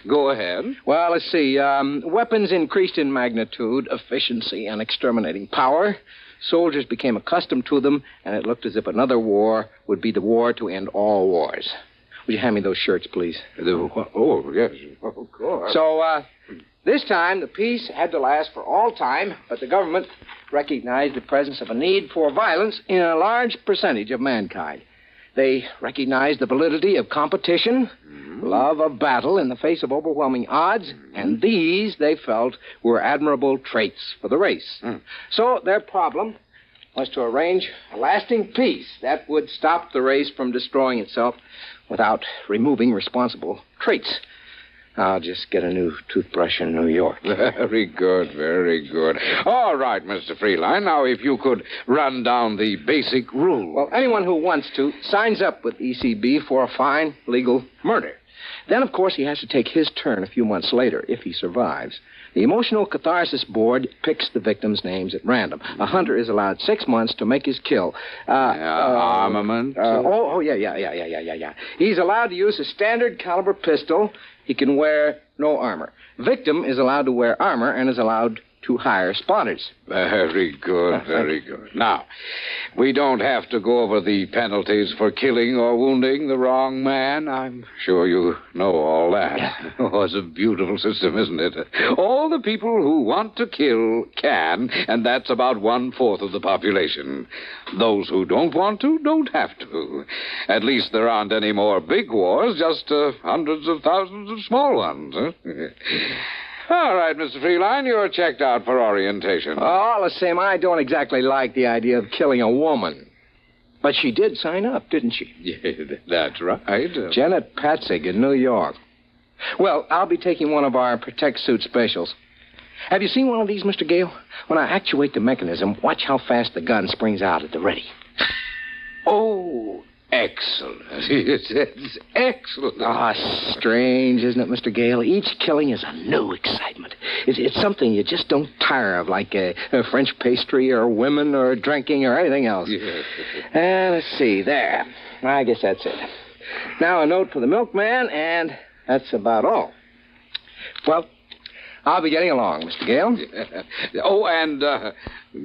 D: Go ahead.
I: Well, let's see. Weapons increased in magnitude, efficiency, and exterminating power. soldiers became accustomed to them, and it looked as if another war would be the war to end all wars. Would you hand me those shirts, please?
D: Oh, yes, of course.
I: So, this time, the peace had to last for all time, but the government recognized the presence of a need for violence in a large percentage of mankind. They recognized the validity of competition, love of battle in the face of overwhelming odds, and these, they felt, were admirable traits for the race. So their problem was to arrange a lasting peace that would stop the race from destroying itself without removing responsible traits. I'll just get a new toothbrush in New York.
D: Very good, very good. All right, Mr. Freeline. Now, if you could run down the basic rule.
I: Well, anyone who wants to signs up with ECB for a fine, legal murder. Then, of course, he has to take his turn a few months later, if he survives. The Emotional Catharsis Board picks the victims' names at random. A hunter is allowed 6 months to make his kill.
D: Armament?
I: Yeah. He's allowed to use a standard caliber pistol. He can wear no armor. Victim is allowed to wear armor and is allowed to hire spotters.
D: Very good, very good. Now, we don't have to go over the penalties for killing or wounding the wrong man. I'm sure you know all that. Oh, it's a beautiful system, isn't it? All the people who want to kill can, and that's about 1/4 of the population. Those who don't want to don't have to. At least there aren't any more big wars, just hundreds of thousands of small ones. Huh? All right, Mr. Freeline, you're checked out for orientation.
I: All the same, I don't exactly like the idea of killing a woman. But she did sign up, didn't she?
D: Yeah, that's right.
I: Janet Patzig in New York. Well, I'll be taking one of our Protect Suit specials. Have you seen one of these, Mr. Gale? When I actuate the mechanism, watch how fast the gun springs out at the ready.
D: Oh, excellent. It's excellent.
I: Strange, isn't it, Mr. Gale? Each killing is a new excitement. It's something you just don't tire of, like a French pastry or women or drinking or anything else.
D: Yes.
I: Let's see, there. I guess that's it. Now a note for the milkman, and that's about all. Well, I'll be getting along, Mr. Gale.
D: Oh, and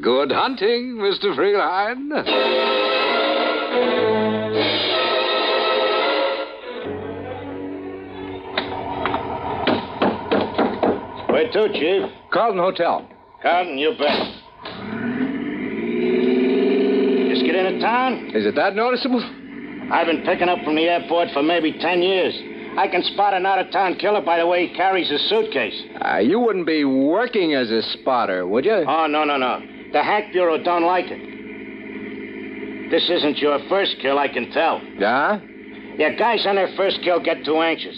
D: good hunting, Mr. Freeline.
J: Where to, Chief?
I: Carlton Hotel.
J: Carlton, you bet. Just get into town?
I: Is it that noticeable?
J: I've been picking up from the airport for maybe 10 years. I can spot an out-of-town killer by the way he carries his suitcase.
I: You wouldn't be working as a spotter, would you?
J: Oh, no. The Hack Bureau don't like it. This isn't your first kill, I can tell.
I: Yeah?
J: Yeah, guys on their first kill get too anxious.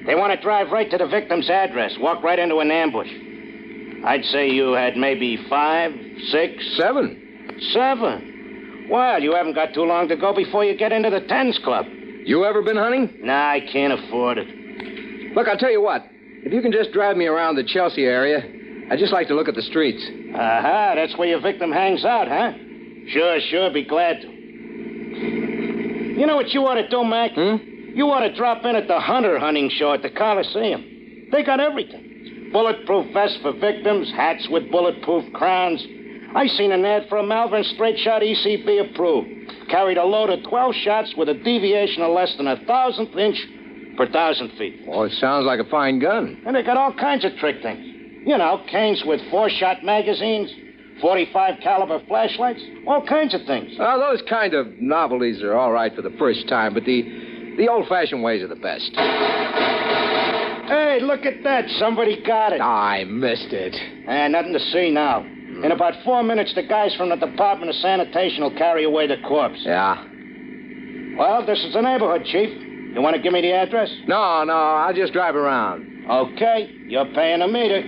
J: They want to drive right to the victim's address, walk right into an ambush. I'd say you had maybe 5, 6...
I: 7.
J: 7? Well, you haven't got too long to go before you get into the Tens Club.
I: You ever been hunting?
J: Nah, I can't afford it.
I: Look, I'll tell you what. If you can just drive me around the Chelsea area, I'd just like to look at the streets.
J: Aha, that's where your victim hangs out, huh? Sure, be glad to. You know what you ought to do, Mac? You ought to drop in at the Hunter hunting show at the Coliseum. They got everything. Bulletproof vests for victims, hats with bulletproof crowns. I seen an ad for a Malvern straight shot ECB approved. Carried a load of 12 shots with a deviation of less than 1,000th inch per 1,000 feet.
I: Oh, it sounds like a fine gun.
J: And they got all kinds of trick things. You know, canes with 4-shot magazines, 45 caliber flashlights, all kinds of things.
I: Well, those kind of novelties are all right for the first time, but the old-fashioned ways are the best.
J: Hey, look at that. Somebody got it.
I: I missed it.
J: Nothing to see now. In about 4 minutes, the guys from the Department of Sanitation will carry away the corpse.
I: Yeah?
J: Well, this is the neighborhood, Chief. You want to give me the address?
I: No, I'll just drive around.
J: Okay, you're paying a meter.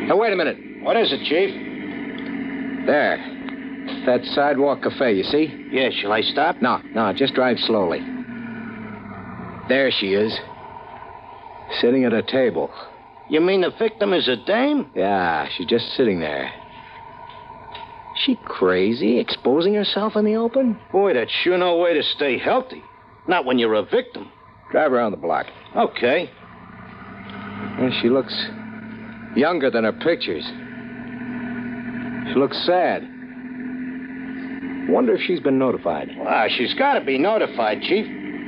I: Now, wait a minute.
J: What is it, Chief?
I: There. That sidewalk cafe, you see?
J: Yeah, shall I stop?
I: No, just drive slowly. There she is. Sitting at a table.
J: You mean the victim is a dame?
I: Yeah, she's just sitting there. She crazy, exposing herself in the open?
J: Boy, that's sure no way to stay healthy. Not when you're a victim.
I: Drive around the block.
J: Okay.
I: And she looks younger than her pictures. She looks sad. Wonder if she's been notified.
J: Well, she's got to be notified, Chief.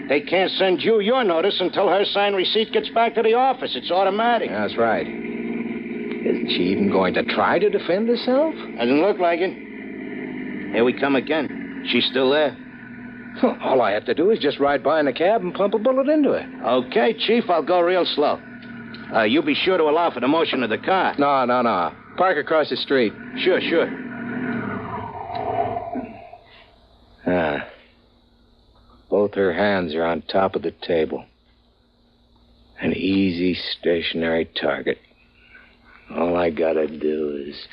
J: They can't send you your notice until her signed receipt gets back to the office. It's automatic.
I: That's right. Isn't she even going to try to defend herself?
J: Doesn't look like it. Here we come again. She's still there.
I: All I have to do is just ride by in a cab and pump a bullet into her.
J: Okay, Chief, I'll go real slow. You be sure to allow for the motion of the car.
I: No. Park across the street.
J: Sure.
I: Both her hands are on top of the table. An easy, stationary target. All I gotta do is...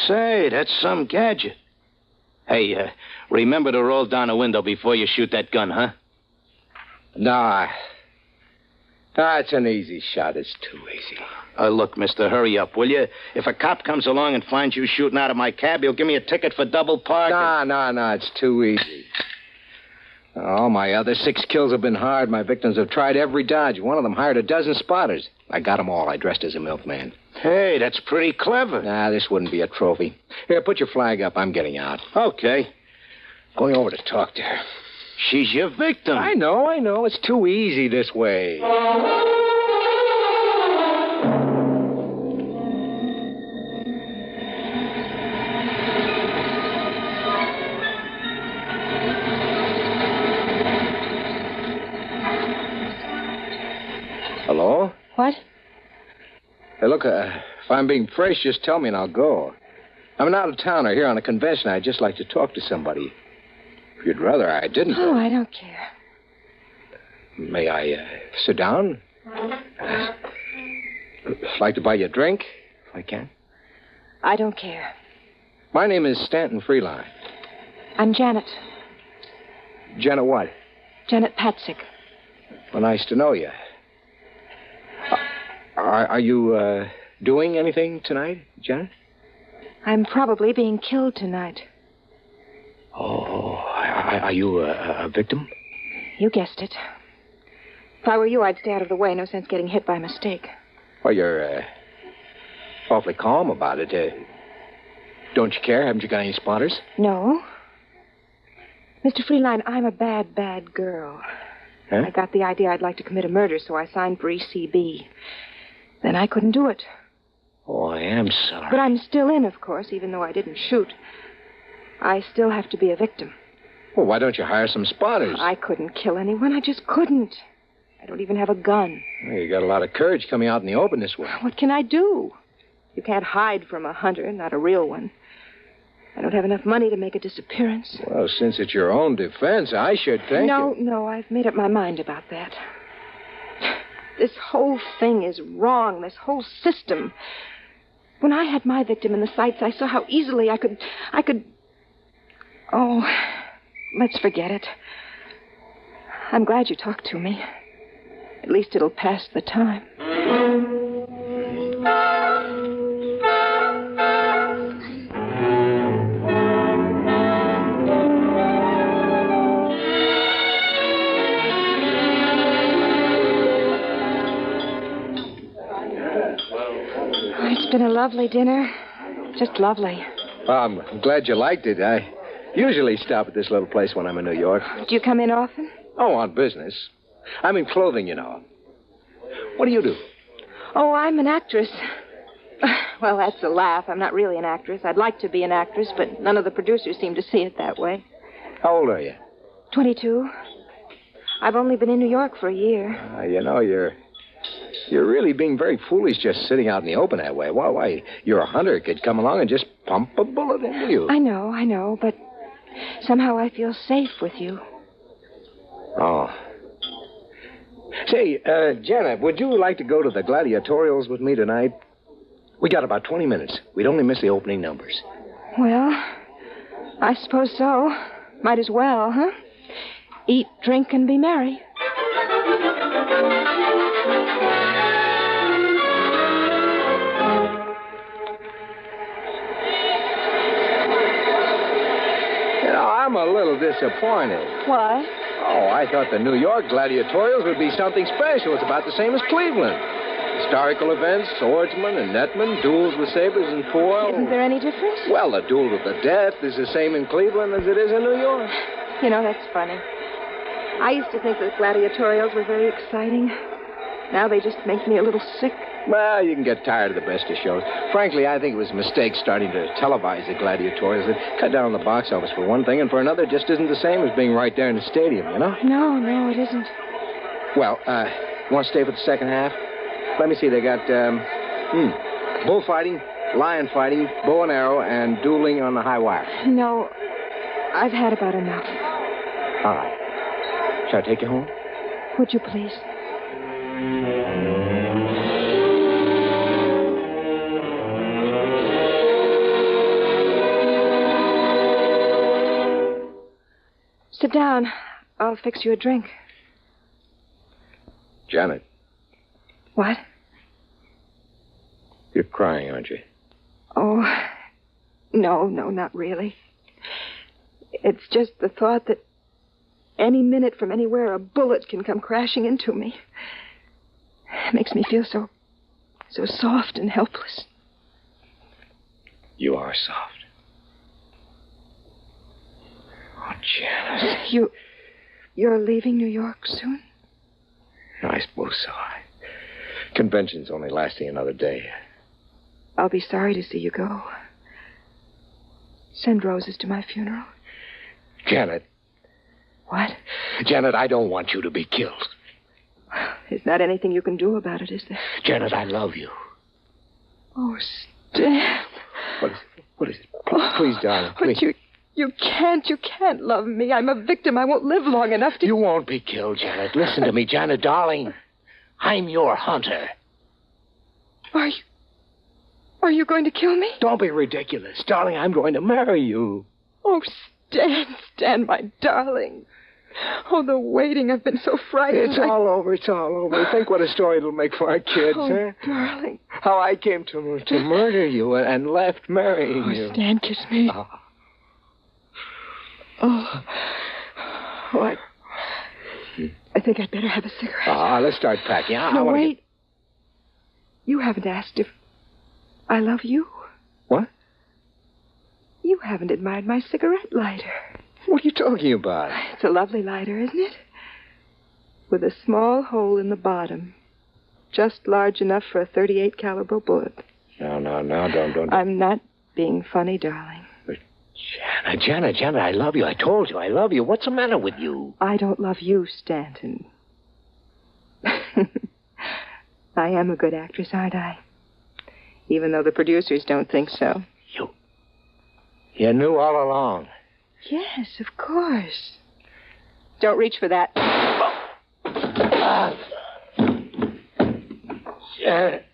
J: Say, that's some gadget. Hey, remember to roll down a window before you shoot that gun, huh?
I: Nah, it's an easy shot. It's too easy.
J: Look, mister, hurry up, will you? If a cop comes along and finds you shooting out of my cab, he'll give me a ticket for double parking.
I: Nah, it's too easy. All my other 6 kills have been hard. My victims have tried every dodge. One of them hired a dozen spotters. I got them all. I dressed as a milkman.
J: Hey, that's pretty clever.
I: Nah, this wouldn't be a trophy. Here, put your flag up. I'm getting out.
J: Okay.
I: Going over to talk to her.
J: She's your victim.
I: I know. It's too easy this way. Hello?
L: What?
I: Hey, look, if I'm being fresh, just tell me and I'll go. I'm an out-of-towner here on a convention. I'd just like to talk to somebody. If you'd rather I didn't.
L: Oh, I don't care.
I: May I sit down? Like to buy you a drink, if I can?
L: I don't care.
I: My name is Stanton Freeline.
L: I'm Janet.
I: Janet what?
L: Janet Patzik.
I: Well, nice to know you. Are you doing anything tonight, Janet?
L: I'm probably being killed tonight.
I: Oh, are you a victim?
L: You guessed it. If I were you, I'd stay out of the way. No sense getting hit by mistake.
I: Well, you're awfully calm about it. Don't you care? Haven't you got any spotters?
L: No. Mr. Freeline, I'm a bad, bad girl.
I: Huh?
L: I got the idea I'd like to commit a murder, so I signed for ECB. Then I couldn't do it.
I: Oh, I am sorry.
L: But I'm still in, of course, even though I didn't shoot. I still have to be a victim.
I: Well, why don't you hire some spotters?
L: I couldn't kill anyone. I just couldn't. I don't even have a gun.
I: Well, you got a lot of courage coming out in the open this way.
L: What can I do? You can't hide from a hunter, not a real one. I don't have enough money to make a disappearance.
I: Well, since it's your own defense, I should think...
L: No, I've made up my mind about that. This whole thing is wrong, this whole system. When I had my victim in the sights, I saw how easily I could... Oh, let's forget it. I'm glad you talked to me. At least it'll pass the time. It's been a lovely dinner. Just lovely.
I: Well, I'm glad you liked it. I usually stop at this little place when I'm in New York.
L: Do you come in often?
I: Oh, on business. I'm in clothing, you know. What do you do?
L: Oh, I'm an actress. Well, that's a laugh. I'm not really an actress. I'd like to be an actress, but none of the producers seem to see it that way.
I: How old are you?
L: 22. I've only been in New York for a year.
I: You know, you're really being very foolish just sitting out in the open that way. Why, you're a hunter. Could come along and just pump a bullet into you.
L: I know, but somehow I feel safe with you.
I: Oh. Say, Janet, would you like to go to the gladiatorials with me tonight? We got about 20 minutes. We'd only miss the opening numbers.
L: Well, I suppose so. Might as well, huh? Eat, drink, and be merry.
I: I'm a little disappointed.
L: Why?
I: Oh, I thought the New York gladiatorials would be something special. It's about the same as Cleveland. Historical events, swordsmen and netmen, duels with sabers and foil.
L: Isn't there any difference?
I: Well, the duel to the death is the same in Cleveland as it is in New York.
L: You know, that's funny. I used to think that gladiatorials were very exciting. Now they just make me a little sick.
I: Well, you can get tired of the best of shows. Frankly, I think it was a mistake starting to televise the gladiatorials. It cut down on the box office for one thing, and for another, it just isn't the same as being right there in the stadium, you know?
L: No, it isn't.
I: Well, you want to stay for the second half? Let me see. They got bullfighting, lion fighting, bow and arrow, and dueling on the high wire.
L: No, I've had about enough.
I: All right. Shall I take you home?
L: Would you please? Sit down. I'll fix you a drink.
I: Janet.
L: What?
I: You're crying, aren't you?
L: Oh, no, not really. It's just the thought that any minute from anywhere a bullet can come crashing into me. It makes me feel so soft and helpless.
I: You are soft. Oh, Janet.
L: You're leaving New York soon?
I: I suppose so. Convention's only lasting another day.
L: I'll be sorry to see you go. Send roses to my funeral.
I: Janet.
L: What?
I: Janet, I don't want you to be killed.
L: There's not anything you can do about it, is there?
I: Janet, I love you.
L: Oh, Stan.
I: What is it? Please, darling, please.
L: But you can't love me. I'm a victim. I won't live long enough to...
J: You won't be killed, Janet. Listen to me, Janet, darling. I'm your hunter.
L: Are you going to kill me?
J: Don't be ridiculous. Darling, I'm going to marry you.
L: Oh, Stan, my darling. Oh, the waiting. I've been so frightened.
I: It's all over. Think what a story it'll make for our kids,
L: huh? Darling.
I: How I came to murder you and left marrying you.
L: Oh, Stan, kiss me. Oh, I think I'd better have a cigarette.
I: Let's start packing.
L: No, wait. You haven't asked if I love you.
I: What?
L: You haven't admired my cigarette lighter.
I: What are you talking about?
L: It's a lovely lighter, isn't it? With a small hole in the bottom. Just large enough for a .38 caliber bullet.
I: No, don't.
L: I'm not being funny, darling.
J: Janet, I love you. I told you I love you. What's the matter with you?
L: I don't love you, Stanton. I am a good actress, aren't I? Even though the producers don't think so.
J: You knew all along.
L: Yes, of course. Don't reach for that.
J: Janet.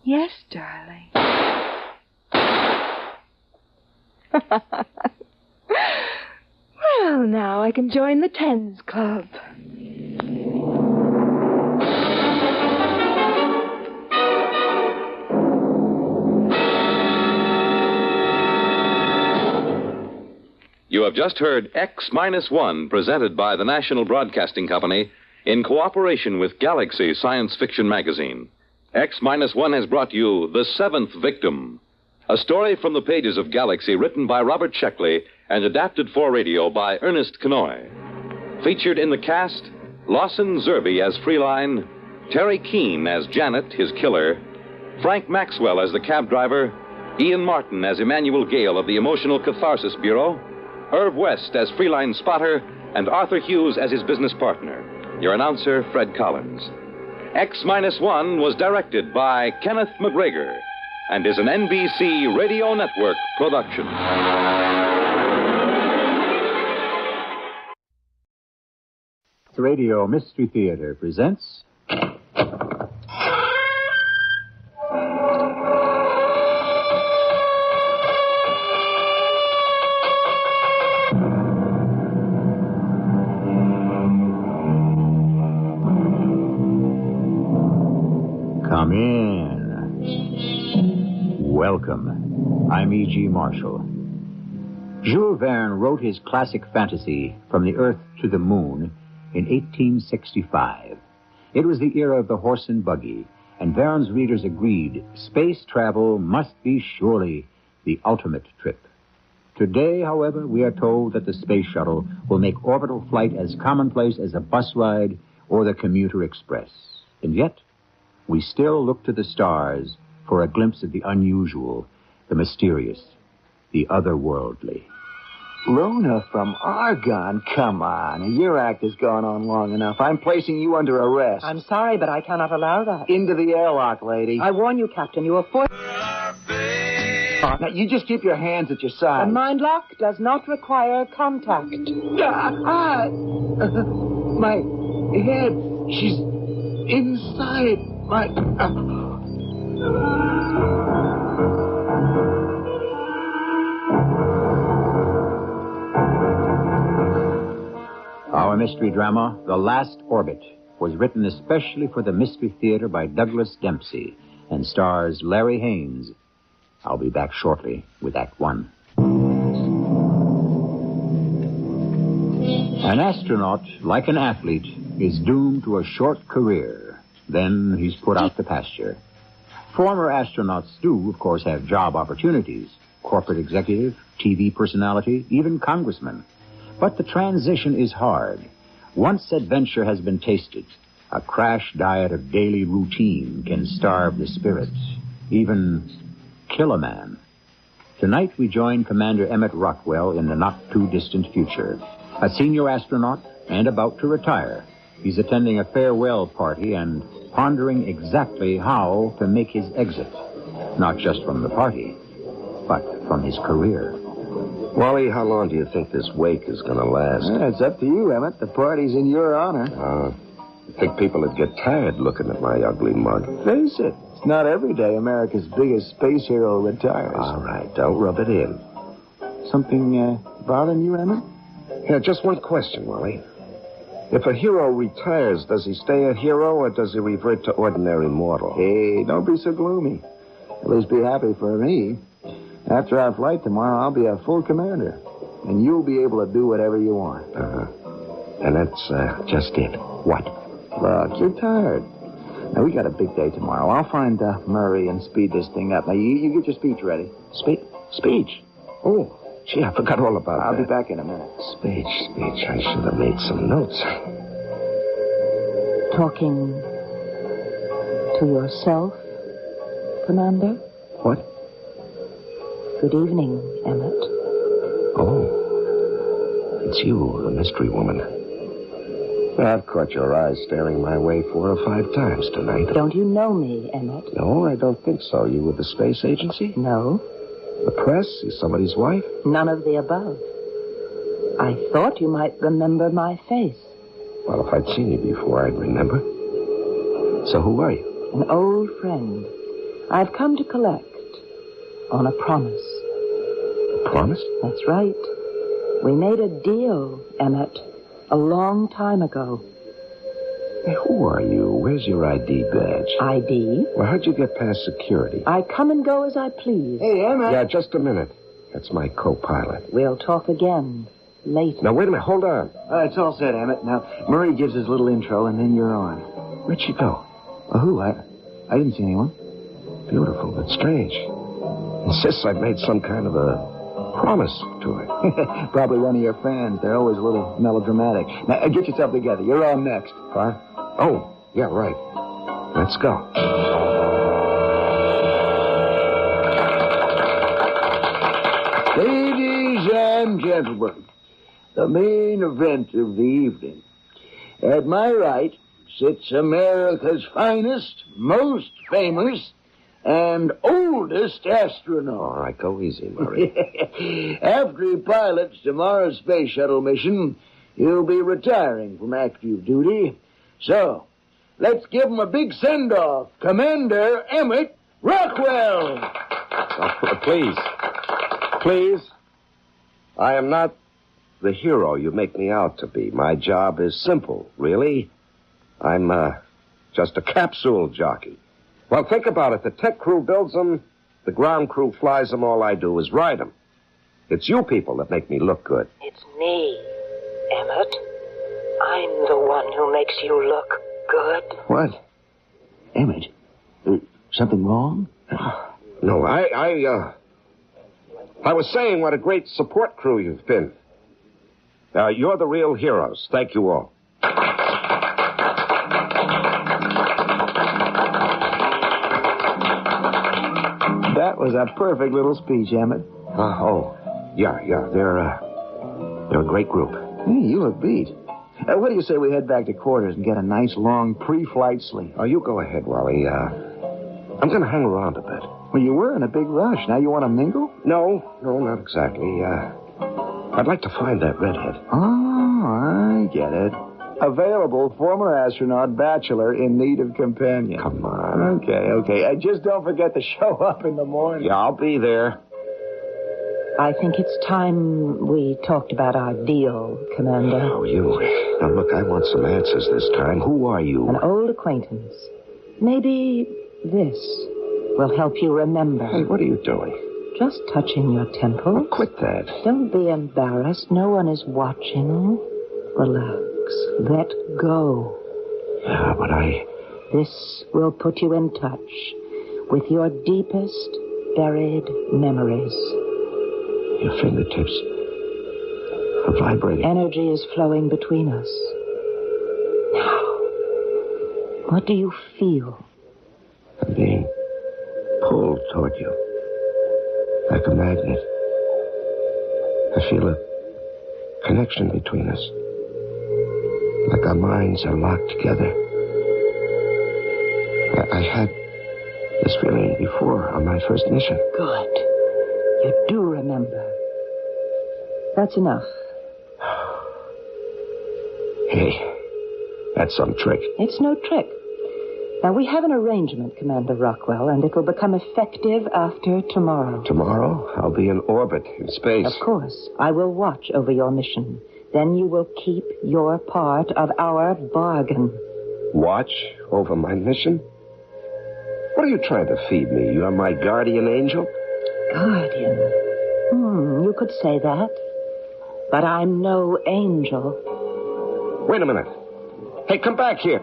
L: Yes, darling. Well, now I can join the Tens Club.
C: You have just heard X-1, presented by the National Broadcasting Company in cooperation with Galaxy Science Fiction Magazine. X-1 has brought you The Seventh Victim, a story from the pages of Galaxy written by Robert Sheckley and adapted for radio by Ernest Kenoy. Featured in the cast, Lawson Zerbe as Freeline, Terry Keane as Janet, his killer, Frank Maxwell as the cab driver, Ian Martin as Emmanuel Gale of the Emotional Catharsis Bureau, Irv West as Freeline Spotter, and Arthur Hughes as his business partner. Your announcer, Fred Collins. X-1 was directed by Kenneth McGregor and is an NBC Radio Network production.
S: Radio Mystery Theater presents... Come in. Welcome. I'm E.G. Marshall. Jules Verne wrote his classic fantasy From the Earth to the Moon in 1865. It was the era of the horse and buggy, and Verne's readers agreed space travel must be surely the ultimate trip. Today, however, we are told that the space shuttle will make orbital flight as commonplace as a bus ride or the commuter express. And yet, we still look to the stars for a glimpse of the unusual, the mysterious, the otherworldly.
F: Luna from Argonne? Come on. Your act has gone on long enough. I'm placing you under arrest.
U: I'm sorry, but I cannot allow that.
F: Into the airlock, lady.
U: I warn you, Captain, you are forced...
F: Now, you just keep your hands at your sides.
U: The mind lock does not require contact.
F: My head, she's inside my...
S: Our mystery drama, The Last Orbit, was written especially for the Mystery Theater by Douglas Dempsey and stars Larry Haynes. I'll be back shortly with Act One. An astronaut, like an athlete, is doomed to a short career. Then he's put out to pasture. Former astronauts do, of course, have job opportunities. Corporate executive, TV personality, even congressman. But the transition is hard. Once adventure has been tasted, a crash diet of daily routine can starve the spirits, even kill a man. Tonight we join Commander Emmett Rockwell in the not-too-distant future. A senior astronaut and about to retire. He's attending a farewell party and pondering exactly how to make his exit. Not just from the party, but from his career.
V: Wally, how long do you think this wake is going to last?
F: It's up to you, Emmett. The party's in your honor.
V: I think people would get tired looking at my ugly mug.
F: Face it. It's not every day America's biggest space hero retires.
V: All right, don't rub it in.
F: Something bothering you, Emmett?
V: Yeah, just one question, Wally. If a hero retires, does he stay a hero or does he revert to ordinary mortal?
F: Hey, don't be so gloomy. At least be happy for me. After our flight tomorrow, I'll be a full commander. And you'll be able to do whatever you want.
V: And that's just it. What?
F: Look, you're tired. Now, we got a big day tomorrow. I'll find Murray and speed this thing up. Now, you get your speech ready. Speech?
V: Oh, gee, I forgot all about that.
F: I'll be back in a minute.
V: Speech. I should have made some notes.
U: Talking to yourself, Commander?
V: What?
U: Good evening, Emmett.
V: Oh, it's you, the mystery woman. I've caught your eyes staring my way 4 or 5 times tonight.
U: Don't you know me, Emmett?
V: No, I don't think so. You with the space agency?
U: No.
V: The press? You somebody's wife?
U: None of the above. I thought you might remember my face.
V: Well, if I'd seen you before, I'd remember. So who are you?
U: An old friend. I've come to collect on a promise.
V: A promise?
U: That's right. We made a deal, Emmett, a long time ago.
V: Hey, who are you? Where's your ID badge?
U: ID?
V: Well, how'd you get past security?
U: I come and go as I please.
F: Hey, Emmett.
V: Yeah, just a minute. That's my co-pilot.
U: We'll talk again later.
V: Now, wait a minute. Hold on.
F: It's all set, Emmett. Now, Murray gives his little intro, and then you're on.
V: Where'd she go?
F: Who? I didn't see anyone.
V: Beautiful, but strange. Insists I've made some kind of a promise to her.
F: Probably one of your fans. They're always a little melodramatic. Now, get yourself together. You're on next.
V: What? Oh, yeah, right. Let's go.
F: Ladies and gentlemen, the main event of the evening. At my right sits America's finest, most famous, and oldest astronaut.
V: All right, go easy, Murray.
F: After he pilots tomorrow's space shuttle mission, he'll be retiring from active duty. So, let's give him a big send-off. Commander Emmett Rockwell.
V: Please. I am not the hero you make me out to be. My job is simple, really. I'm just a capsule jockey. Well, think about it. The tech crew builds them, the the ground crew flies them, all I do is ride them. It's you people that make me look good.
U: It's me, Emmett. I'm the one who makes you look good.
F: What? Emmett, something wrong?
V: No, I was saying what a great support crew you've been. You're the real heroes. Thank you all.
F: That was a perfect little speech, Emmett.
V: Yeah. They're a great group.
F: Hey, you look beat. What do you say we head back to quarters and get a nice long pre-flight sleep?
V: Oh, you go ahead, Wally. I'm going to hang around a bit.
F: Well, you were in a big rush. Now you want to mingle?
V: No, not exactly. I'd like to find that redhead.
F: Oh, I get it. Available former astronaut, bachelor, in need of companion.
V: Come on.
F: Okay. Just don't forget to show up in the morning.
V: Yeah, I'll be there.
U: I think it's time we talked about our deal, Commander.
V: Oh, you. Now, look, I want some answers this time. Who are you?
U: An old acquaintance. Maybe this will help you remember.
V: Hey, what are you doing?
U: Just touching your temples.
V: Oh, quit that.
U: Don't be embarrassed. No one is watching. Relax. Let go.
V: Yeah, but
U: This will put you in touch with your deepest buried memories.
V: Your fingertips are vibrating.
U: Energy is flowing between us. Now, what do you feel?
V: I'm being pulled toward you. Like a magnet. I feel a connection between us. Like our minds are locked together. I had this feeling before on my first mission.
U: Good. You do remember. That's enough.
V: Hey, that's some trick.
U: It's no trick. Now, we have an arrangement, Commander Rockwell, and it will become effective after tomorrow.
V: Tomorrow, I'll be in orbit in space.
U: Of course. I will watch over your mission. Then you will keep your part of our bargain.
V: Watch over my mission? What are you trying to feed me? You're my guardian angel?
U: Guardian? You could say that. But I'm no angel.
V: Wait a minute. Hey, come back here.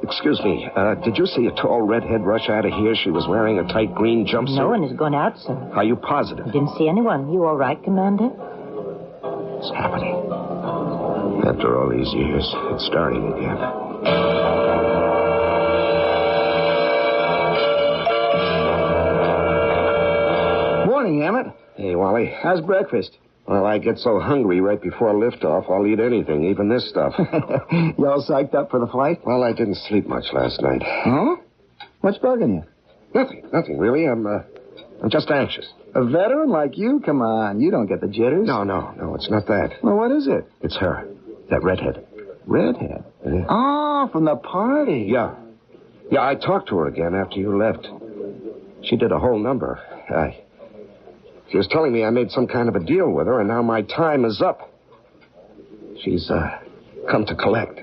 V: Excuse me. Did you see a tall redhead rush out of here? She was wearing a tight green jumpsuit.
U: No one has gone out, sir.
V: Are you positive?
U: I didn't see anyone. You all right, Commander?
V: It's happening. After all these years, it's starting again.
F: Morning, Emmett.
V: Hey, Wally.
F: How's breakfast?
V: Well, I get so hungry right before liftoff, I'll eat anything, even this stuff.
F: You all psyched up for the flight?
V: Well, I didn't sleep much last night.
F: Huh? What's bugging you?
V: Nothing really. I'm just anxious.
F: A veteran like you? Come on, you don't get the jitters.
V: No, it's not that.
F: Well, what is it?
V: It's her. That redhead.
F: Redhead?
V: Yeah.
F: Oh, from the party.
V: Yeah, I talked to her again after you left. She did a whole number. She was telling me I made some kind of a deal with her, and now my time is up. She's come to collect.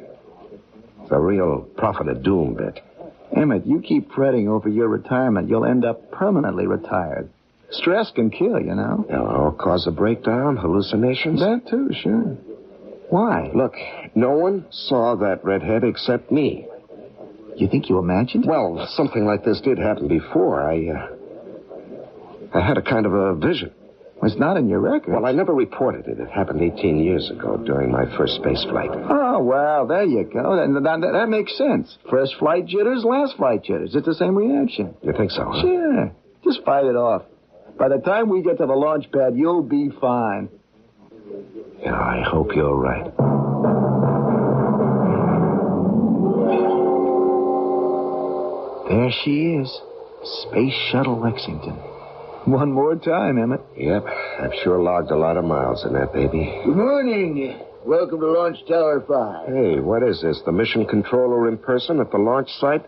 V: It's a real prophet of doom bit.
F: Emmett, you keep fretting over your retirement, you'll end up permanently retired. Stress can kill, you know.
V: Or cause a breakdown, hallucinations.
F: That too, sure. Why?
V: Look, no one saw that redhead except me.
F: You think you imagined?
V: Well, something like this did happen before. I had a kind of a vision.
F: It's not in your record.
V: Well, I never reported it. It happened 18 years ago during my first space flight.
F: Oh, well, there you go. That makes sense. First flight jitters, last flight jitters. It's the same reaction.
V: You think so, huh?
F: Sure. Just fight it off. By the time we get to the launch pad, you'll be fine.
V: Yeah, I hope you're right.
F: There she is. Space Shuttle Lexington. One more time, Emmett.
V: Yep, I've sure logged a lot of miles in that baby.
F: Good morning. Welcome to Launch Tower 5.
V: Hey, what is this? The mission controller in person at the launch site?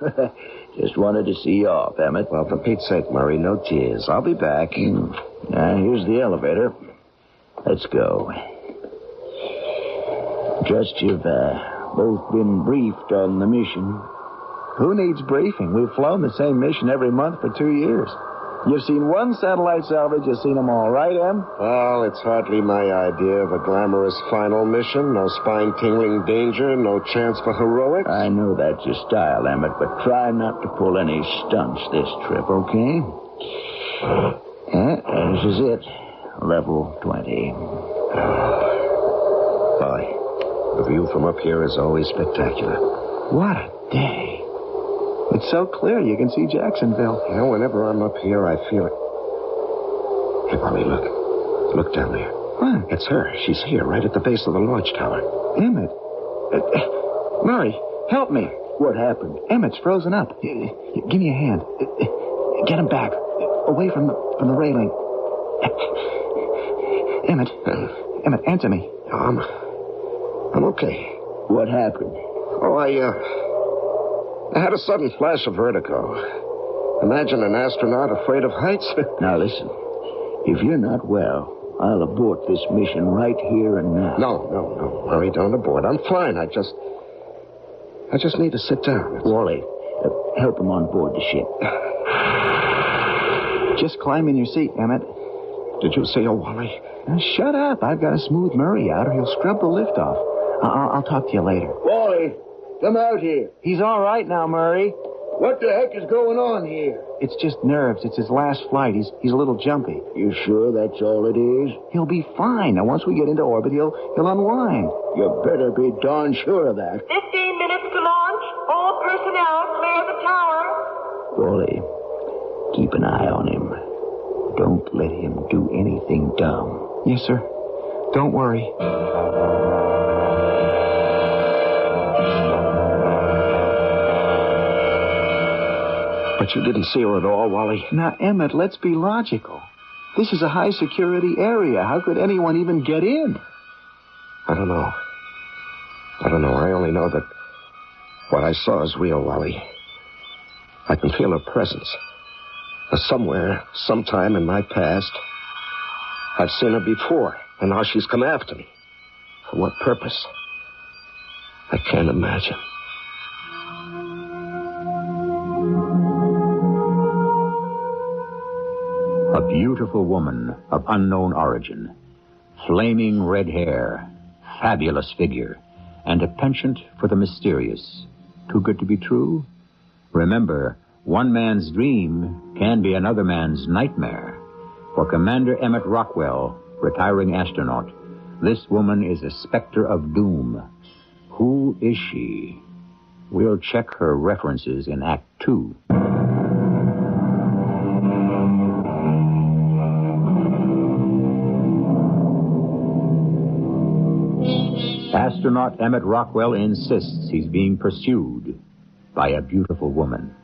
F: Just wanted to see you off, Emmett.
V: Well, for Pete's sake, Murray, no tears. I'll be back.
F: Now, here's the elevator. Let's go. Just you've both been briefed on the mission. Who needs briefing? We've flown the same mission every month for 2 years. You've seen one satellite salvage, you've seen them all, right, Em?
V: Well, it's hardly my idea of a glamorous final mission. No spine-tingling danger, no chance for heroics.
F: I know that's your style, Emmett, but try not to pull any stunts this trip, okay? This is it. Level 20.
V: Boy, the view from up here is always spectacular.
F: What a day. It's so clear you can see Jacksonville.
V: You know, whenever I'm up here, I feel it. Hey, Wally, look. Look down there.
F: What?
V: It's her. She's here, right at the base of the launch tower.
F: Emmett. Murray, help me. What happened? Emmett's frozen up. Give me a hand. Get him back. Away from the railing. Emmett. Emmett, answer me.
V: I'm okay.
F: What happened?
V: Oh, I had a sudden flash of vertigo. Imagine an astronaut afraid of heights.
F: Now, listen. If you're not well, I'll abort this mission right here and now.
V: No. Murray, don't abort. I'm fine. I just need to sit down.
F: Wally, help him on board the ship. Just climb in your seat, Emmett.
V: Did you say, Wally?
F: Shut up. I've got to smooth Murray out or he'll scrub the lift off. I'll talk to you later. Wally, come out here. He's all right now, Murray. What the heck is going on here? It's just nerves. It's his last flight. He's a little jumpy. You sure that's all it is? He'll be fine. Now, once we get into orbit, he'll unwind. You better be darn sure of that.
B: 15 minutes to launch. All personnel clear the tower.
F: Wally, keep an eye on him. Don't let him do anything dumb. Yes, sir. Don't worry.
V: But you didn't see her at all, Wally?
F: Now, Emmett, let's be logical. This is a high-security area. How could anyone even get in?
V: I don't know. I only know that what I saw is real, Wally. I can feel her presence. Somewhere, sometime in my past, I've seen her before, and now she's come after me. For what purpose? I can't imagine.
S: A beautiful woman of unknown origin, flaming red hair, fabulous figure, and a penchant for the mysterious. Too good to be true? Remember, one man's dream can be another man's nightmare. For Commander Emmett Rockwell, retiring astronaut, this woman is a specter of doom. Who is she? We'll check her references in Act 2. Astronaut Emmett Rockwell insists he's being pursued by a beautiful woman.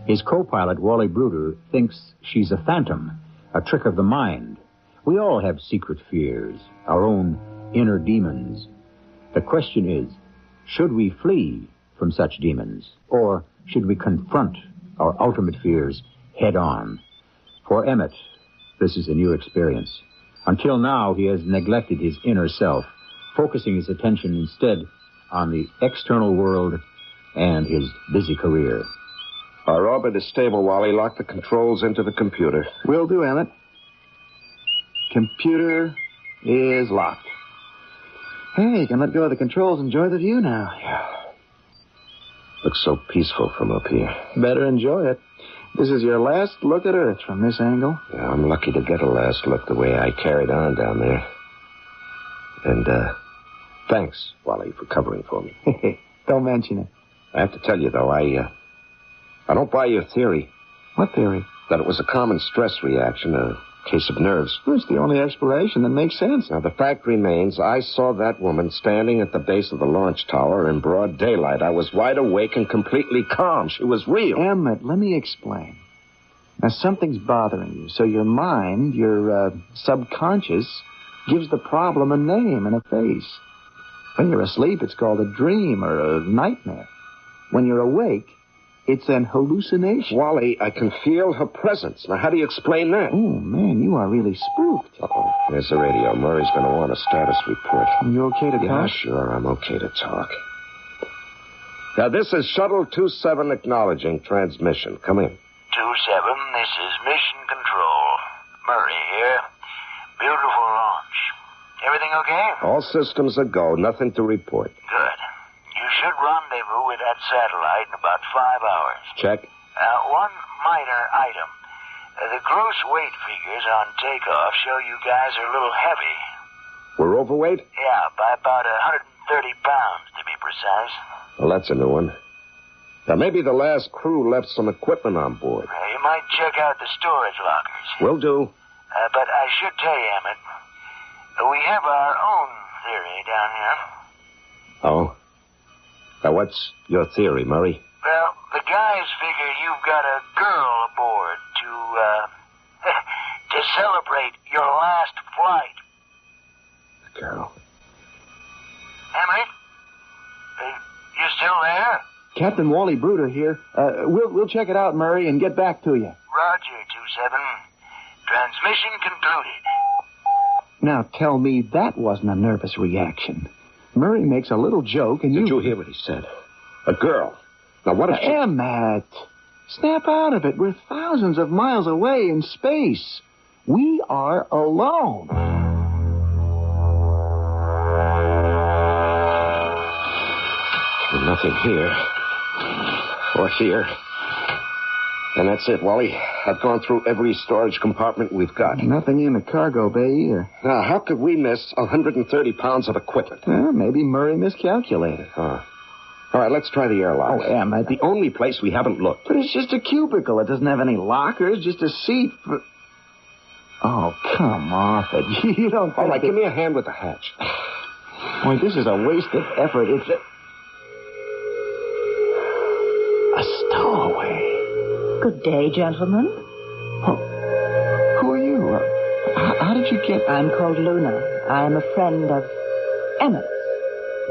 S: His co-pilot, Wally Bruder, thinks she's a phantom, a trick of the mind. We all have secret fears, our own inner demons. The question is, should we flee from such demons, or should we confront our ultimate fears head on? For Emmett, this is a new experience. Until now, he has neglected his inner self, focusing his attention instead on the external world and his busy career.
V: Our orbit is stable, Wally. Lock the controls into the computer.
F: Will do, Emmett. Computer is locked. Hey, you can let go of the controls and enjoy the view now.
V: Yeah. Looks so peaceful from up here.
F: Better enjoy it. This is your last look at Earth from this angle.
V: Yeah, I'm lucky to get a last look the way I carried on down there. And, thanks, Wally, for covering for me.
F: Don't mention it.
V: I have to tell you, though, I don't buy your theory.
F: What theory?
V: That it was a common stress reaction, a case of nerves.
F: Well, it's the only explanation that makes sense.
V: Now, the fact remains, I saw that woman standing at the base of the launch tower in broad daylight. I was wide awake and completely calm. She was real.
F: Emmett, let me explain. Now, something's bothering you, so your mind, your subconscious, gives the problem a name and a face. When you're asleep, it's called a dream or a nightmare. When you're awake, it's an hallucination.
V: Wally, I can feel her presence. Now, how do you explain that?
F: Oh, man, you are really spooked.
V: Uh-oh. There's the radio. Murray's going to want a status report.
F: Are you okay to talk?
V: Yeah, sure. I'm okay to talk. Now, this is Shuttle 27 acknowledging transmission. Come in.
F: this is Mission Control. Murray here. Beautiful launch. Everything okay?
V: All systems a go. Nothing to report.
F: Good. You should rendezvous with that satellite in about 5 hours.
V: Check.
F: One minor item. The gross weight figures on takeoff show you guys are a little heavy.
V: We're overweight?
F: Yeah, by about 130 pounds, to be precise.
V: Well, that's a new one. Now, maybe the last crew left some equipment on board.
F: You might check out the storage lockers.
V: Will do.
F: But I should tell you, Emmett, we have our own theory down here.
V: Oh? Now, what's your theory, Murray?
F: Well, the guys figure you've got a girl aboard to celebrate your last flight.
V: A girl.
F: Emmett? You still there?
N: Captain Wally Bruder here. We'll check it out, Murray, and get back to you.
F: Roger, 27. Transmission concluded.
N: Now, tell me that wasn't a nervous reaction. Murray makes a little joke, and
V: Did you hear what he said? A girl. Now, what if she...
N: Emmett, snap out of it. We're thousands of miles away in space. We are alone.
V: Nothing here. Or here. And that's it, Wally. I've gone through every storage compartment we've got.
N: Nothing in the cargo bay either.
V: Now, how could we miss 130 pounds of equipment?
N: Well, maybe Murray miscalculated.
V: All right, let's try the airlock.
N: Oh, Emmett.
V: The only place we haven't looked.
N: But it's just a cubicle. It doesn't have any lockers, just a seat for... Oh, come off it. You don't...
V: All right, give me a hand with the hatch.
N: Boy, this is a waste of effort. It's a stowaway.
U: Good day, gentlemen.
N: Who are you? How did you get...
U: I'm called Luna. I'm a friend of Emmett's.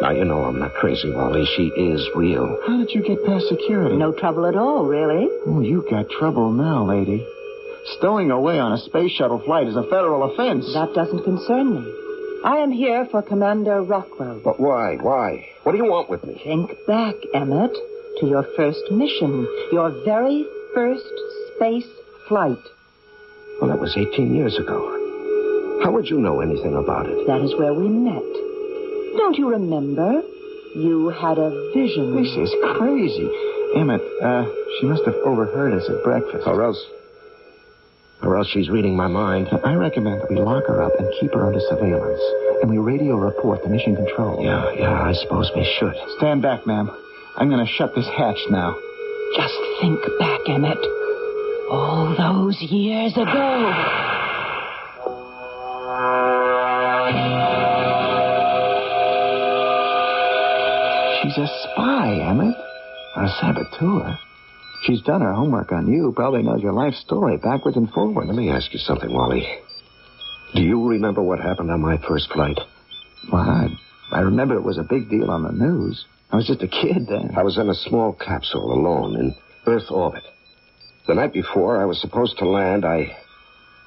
V: Now, you know I'm not crazy, Wally. She is real.
N: How did you get past security?
U: No trouble at all, really.
N: Oh, you got trouble now, lady. Stowing away on a space shuttle flight is a federal offense.
U: That doesn't concern me. I am here for Commander Rockwell.
V: But why? Why? What do you want with me?
U: Think back, Emmett, to your first mission. Your very first space flight.
V: Well, that was 18 years ago. How would you know anything about it?
U: That is where we met. Don't you remember? You had a vision.
N: This is crazy. Emmett, she must have overheard us at breakfast.
V: Or else she's reading my mind.
N: I recommend that we lock her up and keep her under surveillance. And we radio report the mission control.
V: Yeah, I suppose we should.
N: Stand back, ma'am. I'm going to shut this hatch now.
U: Just think back, Emmett. All those years ago.
N: She's a spy, Emmett. A saboteur. She's done her homework on you, probably knows your life story backwards and forwards.
V: Let me ask you something, Wally. Do you remember what happened on my first flight?
N: Well, I remember it was a big deal on the news. I was just a kid then.
V: I was in a small capsule alone in Earth orbit. The night before I was supposed to land, I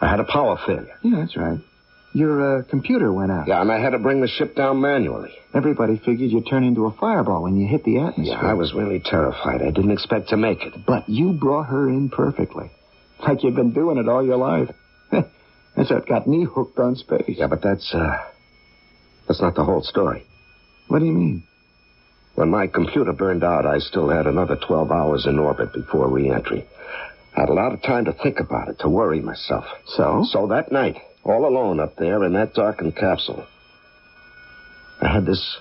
V: had a power failure.
N: Yeah, that's right. Your computer went out.
V: Yeah, and I had to bring the ship down manually.
N: Everybody figured you'd turn into a fireball when you hit the atmosphere.
V: Yeah, I was really terrified. I didn't expect to make it.
N: But you brought her in perfectly. Like you've been doing it all your life. That's what got me hooked on space.
V: Yeah, but that's not the whole story.
N: What do you mean?
V: When my computer burned out, I still had another 12 hours in orbit before re-entry. I had a lot of time to think about it, to worry myself.
N: So?
V: So that night, all alone up there in that darkened capsule, I had this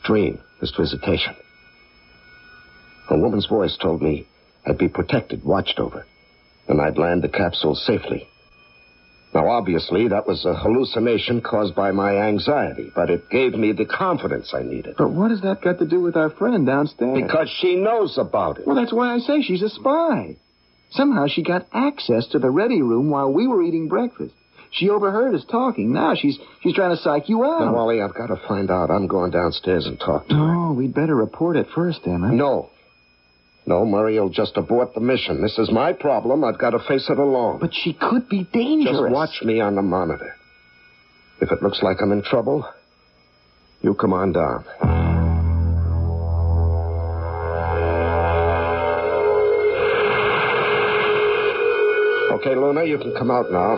V: dream, this visitation. A woman's voice told me I'd be protected, watched over, and I'd land the capsule safely. Now, obviously, that was a hallucination caused by my anxiety, but it gave me the confidence I needed.
N: But what has that got to do with our friend downstairs?
V: Because she knows about it.
N: Well, that's why I say she's a spy. Somehow she got access to the ready room while we were eating breakfast. She overheard us talking. Now she's trying to psych you out.
V: Now, Wally, I've got to find out. I'm going downstairs and talk to her.
N: Oh, we'd better report it first, Emma.
V: No, Murray will just abort the mission. This is my problem. I've got to face it alone.
N: But she could be dangerous.
V: Just watch me on the monitor. If it looks like I'm in trouble, you come on down. Okay, Luna, you can come out now.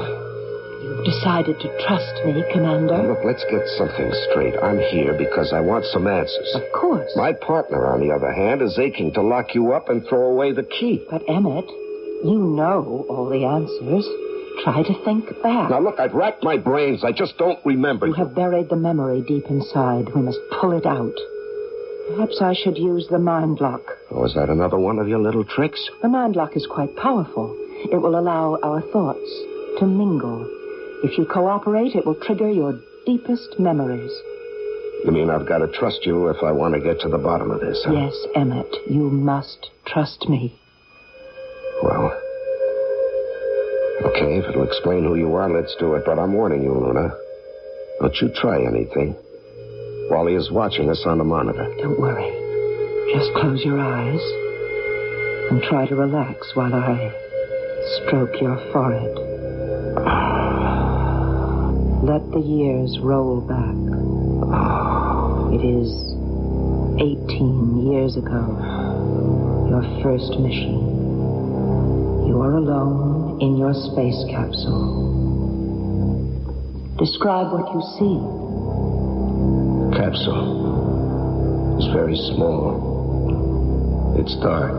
U: You've decided to trust me, Commander.
V: Now, look, let's get something straight. I'm here because I want some answers.
U: Of course.
V: My partner, on the other hand, is aching to lock you up and throw away the key.
U: But, Emmett, you know all the answers. Try to think back.
V: Now, look, I've racked my brains. I just don't remember.
U: You have buried the memory deep inside. We must pull it out. Perhaps I should use the mind lock.
V: Oh, is that another one of your little tricks?
U: The mind lock is quite powerful. It will allow our thoughts to mingle. If you cooperate, it will trigger your deepest memories.
V: You mean I've got to trust you if I want to get to the bottom of this, huh?
U: Yes, Emmett, you must trust me.
V: Well, okay, if it'll explain who you are, let's do it. But I'm warning you, Luna. Don't you try anything. Wally is watching us on the monitor.
U: Don't worry. Just close your eyes and try to relax while I stroke your forehead. Let the years roll back. It is 18 years ago. Your first mission. You are alone in your space capsule. Describe what you see.
V: Capsule is very small. It's dark.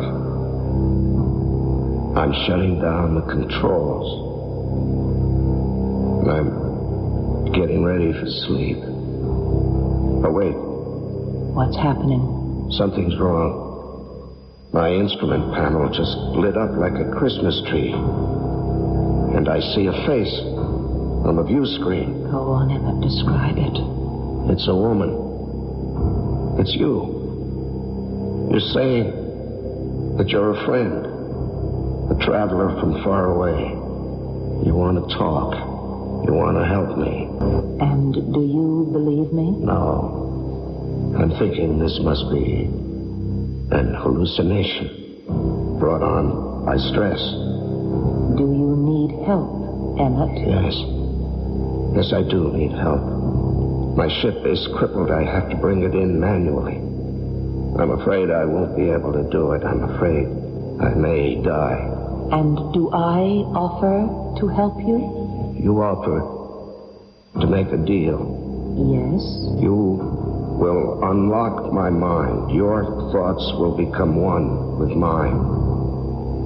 V: I'm shutting down the controls. And I'm getting ready for sleep. Oh, wait.
U: What's happening?
V: Something's wrong. My instrument panel just lit up like a Christmas tree. And I see a face on the view screen.
U: Go on, Emmett. Describe it.
V: It's a woman. It's you. You're saying that you're a friend, a traveler from far away. You want to talk. You want to help me.
U: And do you believe me?
V: No. I'm thinking this must be an hallucination brought on by stress.
U: Do you need help, Emmett?
V: Yes. Yes, I do need help. My ship is crippled. I have to bring it in manually. I'm afraid I won't be able to do it. I'm afraid I may die.
U: And do I offer to help you?
V: You offer to make a deal.
U: Yes.
V: You will unlock my mind. Your thoughts will become one with mine.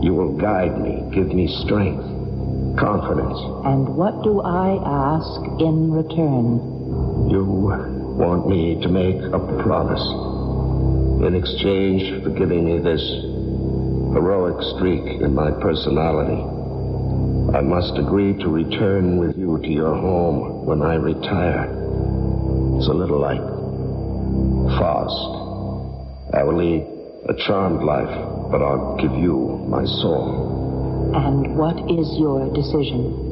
V: You will guide me, give me strength, confidence.
U: And what do I ask in return?
V: You want me to make a promise in exchange for giving me this heroic streak in my personality. I must agree to return with you to your home when I retire. It's a little like Faust. I will lead a charmed life, but I'll give you my soul.
U: And what is your decision?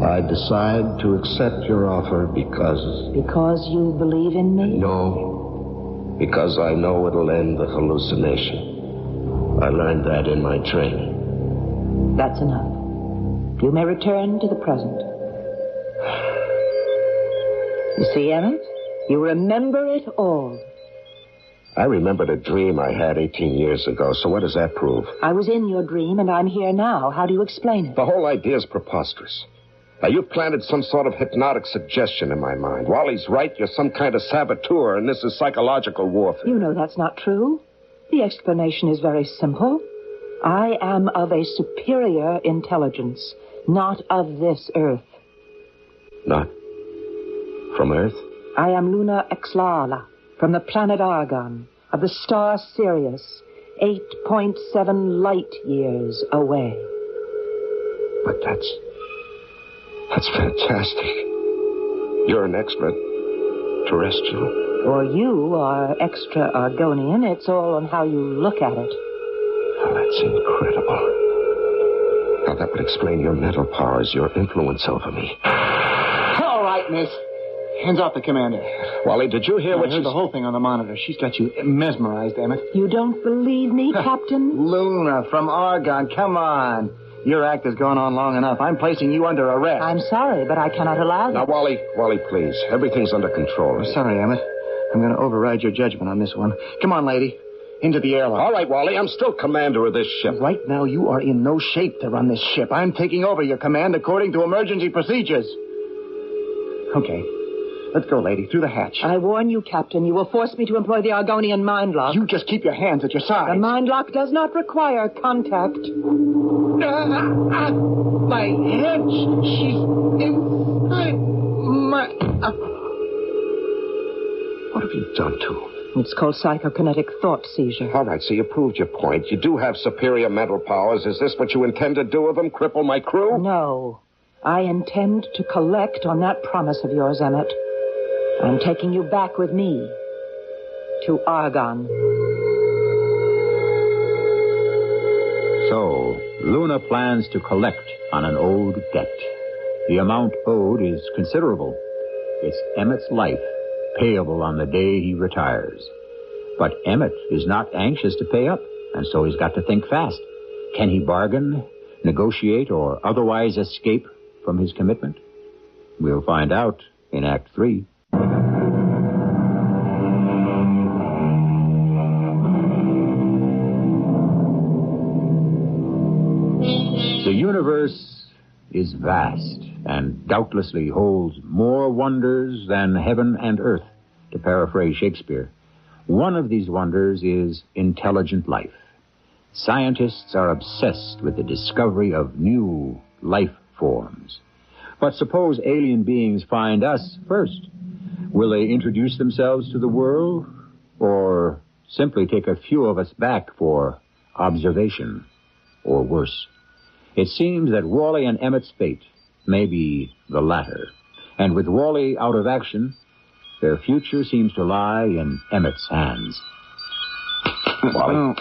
V: I decide to accept your offer because...
U: Because you believe in me?
V: No, because I know it'll end the hallucination. I learned that in my training.
U: That's enough. You may return to the present. You see, Emmett? You remember it all.
V: I remembered a dream I had 18 years ago, so what does that prove?
U: I was in your dream, and I'm here now. How do you explain it?
V: The whole idea is preposterous. Now, you've planted some sort of hypnotic suggestion in my mind. Wally's right. You're some kind of saboteur, and this is psychological warfare.
U: You know that's not true. The explanation is very simple. I am of a superior intelligence, not of this Earth.
V: Not from Earth?
U: I am Luna Exlala, from the planet Argon, of the star Sirius, 8.7 light years away.
V: But that's fantastic. You're an extraterrestrial.
U: Or you are extra Argonian. It's all on how you look at it.
V: Oh, that's incredible. Now, that would explain your mental powers, your influence over me.
N: All right, miss. Hands off the commander.
V: Wally, did you hear what
N: I heard the whole thing on the monitor. She's got you mesmerized, Emmett.
U: You don't believe me, Captain?
N: Luna from Argon, come on. Your act has gone on long enough. I'm placing you under arrest.
U: I'm sorry, but I cannot allow that.
V: Now, Wally, please. Everything's under control.
N: I'm sorry, Emmett. I'm going to override your judgment on this one. Come on, lady.
V: Into the airlock. All right, Wally, I'm still commander of this ship.
N: Right now, you are in no shape to run this ship. I'm taking over your command according to emergency procedures. Okay. Let's go, lady. Through the hatch.
U: I warn you, Captain, you will force me to employ the Argonian mind lock.
N: You just keep your hands at your sides.
U: The mind lock does not require contact.
N: My head, she's inside my...
V: What have you done to her?
U: It's called psychokinetic thought seizure.
V: All right, so you proved your point. You do have superior mental powers. Is this what you intend to do with them? Cripple my crew?
U: No. I intend to collect on that promise of yours, Emmett. I'm taking you back with me to Argon.
S: So, Luna plans to collect on an owed debt. The amount owed is considerable. It's Emmett's life, payable on the day he retires. But Emmett is not anxious to pay up, and so he's got to think fast. Can he bargain, negotiate, or otherwise escape from his commitment? We'll find out in Act 3. The universe is vast and doubtlessly holds more wonders than heaven and earth, to paraphrase Shakespeare. One of these wonders is intelligent life. Scientists are obsessed with the discovery of new life forms. But suppose alien beings find us first. Will they introduce themselves to the world, or simply take a few of us back for observation, or worse? It seems that Wally and Emmett's fate may be the latter. And with Wally out of action, their future seems to lie in Emmett's hands.
V: Wally,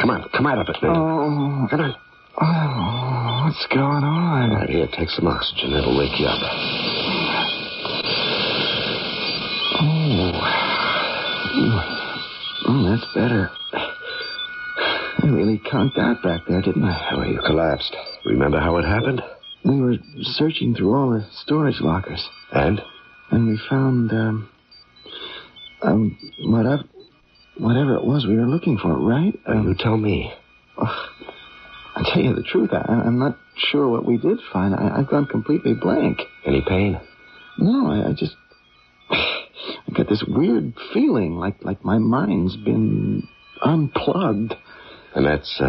V: come on, come out of it, man.
N: Oh.
V: Come on.
N: Oh, what's going on?
V: Right here, take some oxygen. It'll wake you up.
N: Oh, that's better. I really conked out back there, didn't I?
V: Well, you collapsed. Remember how it happened?
N: We were searching through all the storage lockers.
V: And?
N: And we found, whatever it was we were looking for, right?
V: You tell me.
N: I'll tell you the truth. I'm not sure what we did find. I've gone completely blank.
V: Any pain?
N: No, I just... I got this weird feeling like my mind's been unplugged.
V: And that's,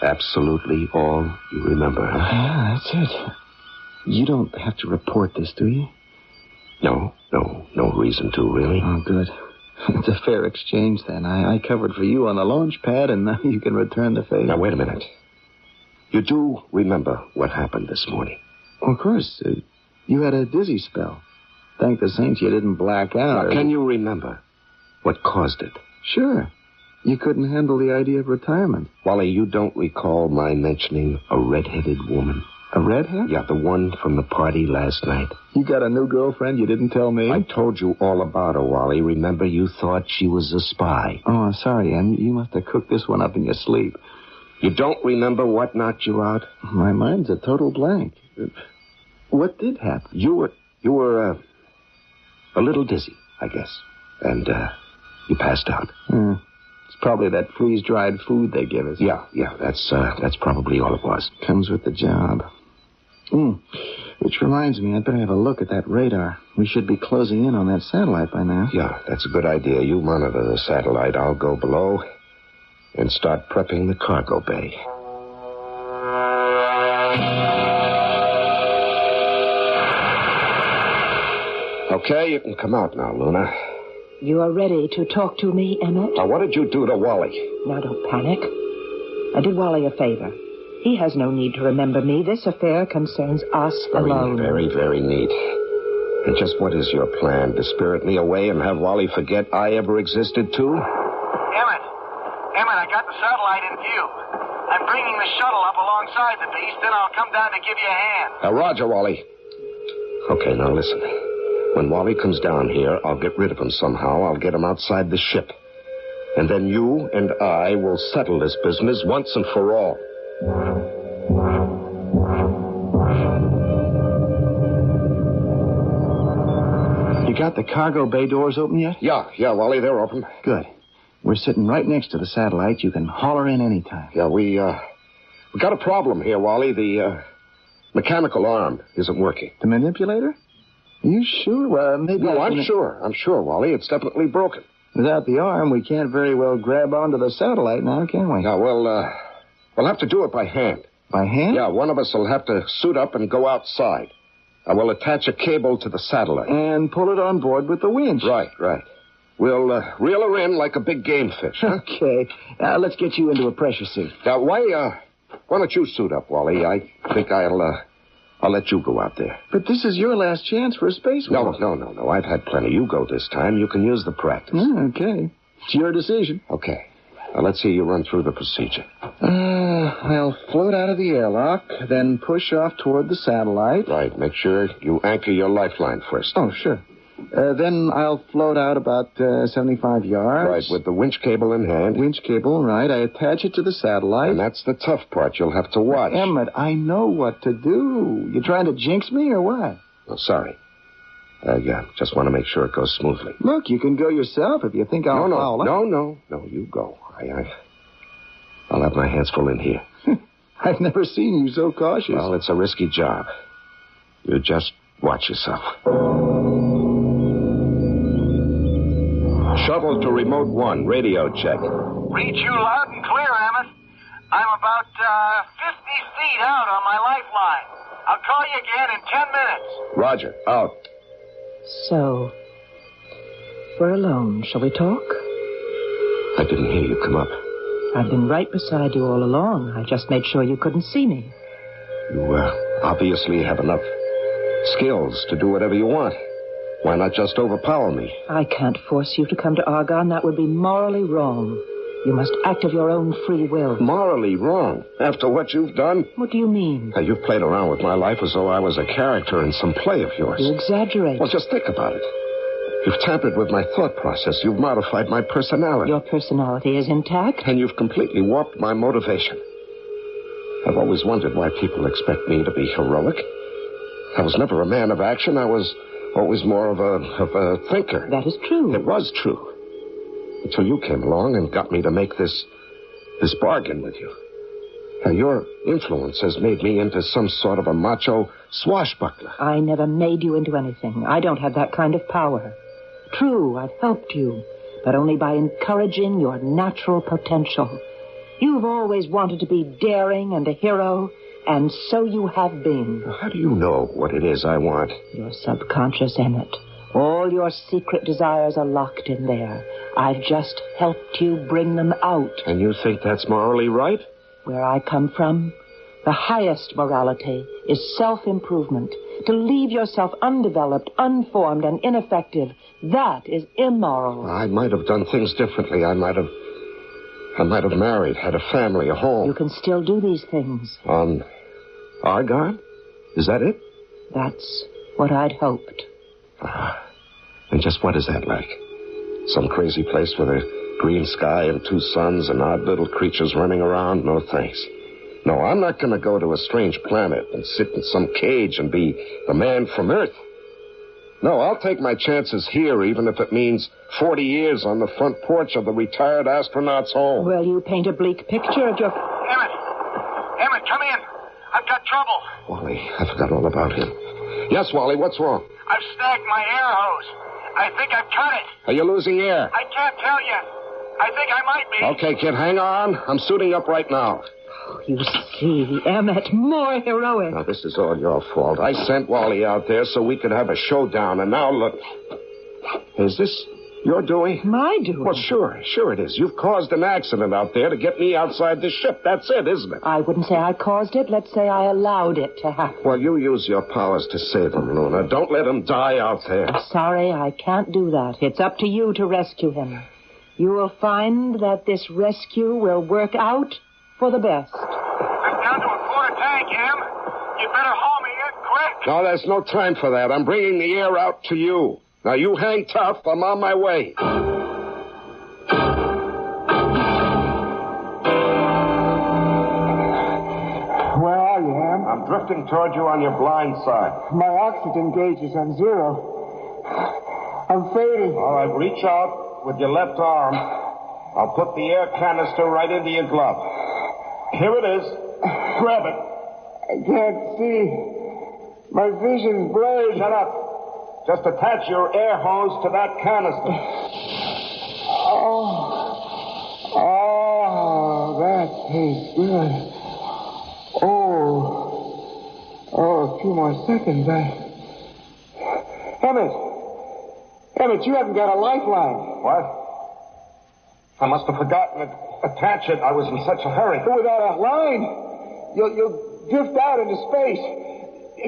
V: absolutely all you remember, huh?
N: Yeah, that's it. You don't have to report this, do you?
V: No reason to, really.
N: Oh, good. It's a fair exchange, then. I covered for you on the launch pad, and now you can return the favor.
V: Now, wait a minute. You do remember what happened this morning?
N: Of course. You had a dizzy spell. Thank the saints you didn't black out.
V: Now, can you remember what caused it?
N: Sure. You couldn't handle the idea of retirement.
V: Wally, you don't recall my mentioning a red-headed woman?
N: A redhead?
V: Yeah, the one from the party last night.
N: You got a new girlfriend you didn't tell me?
V: I told you all about her, Wally. Remember, you thought she was a spy.
N: Oh, I'm sorry, Em. You must have cooked this one up in your sleep.
V: You don't remember what knocked you out?
N: My mind's a total blank. What did happen?
V: You were a little dizzy, I guess. And, you passed out.
N: It's probably that freeze-dried food they give us.
V: Yeah, that's probably all it was.
N: Comes with the job. Which reminds me, I'd better have a look at that radar. We should be closing in on that satellite by now.
V: Yeah, that's a good idea. You monitor the satellite. I'll go below and start prepping the cargo bay. Okay, you can come out now, Luna.
U: You are ready to talk to me, Emmett?
V: Now, what did you do to Wally?
U: Now, don't panic. I did Wally a favor. He has no need to remember me. This affair concerns us alone.
V: Very, very neat. And just what is your plan? To spirit me away and have Wally forget I ever existed, too?
F: Emmett, I got the satellite in view. I'm bringing the shuttle up alongside the beast, then I'll come down to give you a hand.
V: Now, Roger, Wally. Okay, now listen. When Wally comes down here, I'll get rid of him somehow. I'll get him outside the ship. And then you and I will settle this business once and for all.
N: You got the cargo bay doors open yet?
V: Yeah, Wally, they're open.
N: Good. We're sitting right next to the satellite. You can holler in any time.
V: Yeah, we got a problem here, Wally. The mechanical arm isn't working.
N: The manipulator? Are you sure? Well, maybe...
V: No, I'm sure. I'm sure, Wally. It's definitely broken.
N: Without the arm, we can't very well grab onto the satellite now, can we?
V: Yeah, well, we'll have to do it by hand.
N: By hand?
V: Yeah, one of us will have to suit up and go outside. I will attach a cable to the satellite.
N: And pull it on board with the winch.
V: Right. We'll reel her in like a big game fish. Huh?
N: Okay. Let's get you into a pressure suit.
V: Now, why don't you suit up, Wally? I think I'll let you go out there.
N: But this is your last chance for a spacewalk.
V: No. I've had plenty. You go this time. You can use the practice.
N: Okay. It's your decision.
V: Okay. Now, let's see you run through the procedure.
N: I'll float out of the airlock, then push off toward the satellite.
V: Right. Make sure you anchor your lifeline first.
N: Oh, sure. Then I'll float out about 75 yards.
V: Right, with the winch cable in hand.
N: Winch cable, right. I attach it to the satellite.
V: And that's the tough part. You'll have to watch.
N: Emmett, I know what to do. You trying to jinx me or what?
V: Oh, sorry. Yeah, just want to make sure it goes smoothly.
N: Look, you can go yourself if you think I'll foul.
V: No, you go. I'll have my hands full in here.
N: I've never seen you so cautious.
V: Well, it's a risky job. You just watch yourself. Shuttle to remote 1, radio check.
Q: Read you loud and clear, Emmett. I'm about 50 feet out on my lifeline. I'll call you again in 10 minutes.
V: Roger, out.
U: So, we're alone. Shall we talk?
V: I didn't hear you come up.
U: I've been right beside you all along. I just made sure you couldn't see me.
V: You obviously have enough skills to do whatever you want. Why not just overpower me?
U: I can't force you to come to Argonne. That would be morally wrong. You must act of your own free will.
V: Morally wrong? After what you've done?
U: What do you mean?
V: You've played around with my life as though I was a character in some play of yours.
U: You exaggerate.
V: Well, just think about it. You've tampered with my thought process. You've modified my personality.
U: Your personality is intact?
V: And you've completely warped my motivation. I've always wondered why people expect me to be heroic. I was never a man of action. I was always more of a thinker.
U: That is true.
V: It was true. Until you came along and got me to make this bargain with you. Now, your influence has made me into some sort of a macho swashbuckler.
U: I never made you into anything. I don't have that kind of power. True, I've helped you, but only by encouraging your natural potential. You've always wanted to be daring and a hero, and so you have been.
V: How do you know what it is I want?
U: Your subconscious, Emmett. All your secret desires are locked in there. I've just helped you bring them out.
V: And you think that's morally right?
U: Where I come from, the highest morality is self-improvement. To leave yourself undeveloped, unformed, and ineffective, that is immoral.
V: I might have done things differently. I might have married, had a family, a home.
U: You can still do these things.
V: On Argonne? Is that it?
U: That's what I'd hoped.
V: And just what is that like? Some crazy place with a green sky and 2 suns and odd little creatures running around? No, thanks. No, I'm not going to go to a strange planet and sit in some cage and be the man from Earth. No, I'll take my chances here, even if it means 40 years on the front porch of the retired astronaut's home.
U: Well, you paint a bleak picture of your...
Q: Emmett, come in. I've got trouble.
V: Wally, I forgot all about him. Yes, Wally, what's wrong?
Q: I've snagged my air hose. I think I've cut it.
V: Are you losing air?
Q: I can't tell yet. I think I might be.
V: Okay, kid, hang on. I'm suiting up right now.
U: Oh, you see, Emmett, more heroic.
V: Now, this is all your fault. I sent Wally out there so we could have a showdown, and now look. Is this your doing?
U: My doing?
V: Well, sure it is. You've caused an accident out there to get me outside the ship. That's it, isn't it?
U: I wouldn't say I caused it. Let's say I allowed it to happen.
V: Well, you use your powers to save him, Luna. Don't let him die out there.
U: I'm sorry, I can't do that. It's up to you to rescue him. You will find that this rescue will work out for the best.
Q: I'm down to a quarter tank, Em. You better haul me in quick.
V: No, there's no time for that. I'm bringing the air out to you. Now, you hang tough. I'm on my way.
F: Where are you, Em?
V: I'm drifting toward you on your blind side.
F: My oxygen gauge is on 0. I'm fading.
V: All right, reach out with your left arm. I'll put the air canister right into your glove. Here it is. Grab it.
F: I can't see. My vision's blurred.
V: Shut up. Just attach your air hose to that canister.
F: Oh, that tastes good. Oh, a few more seconds. Emmett, you haven't got a lifeline.
V: What? I must have forgotten to attach it. I was in such a hurry.
F: Without a line, you'll drift out into space.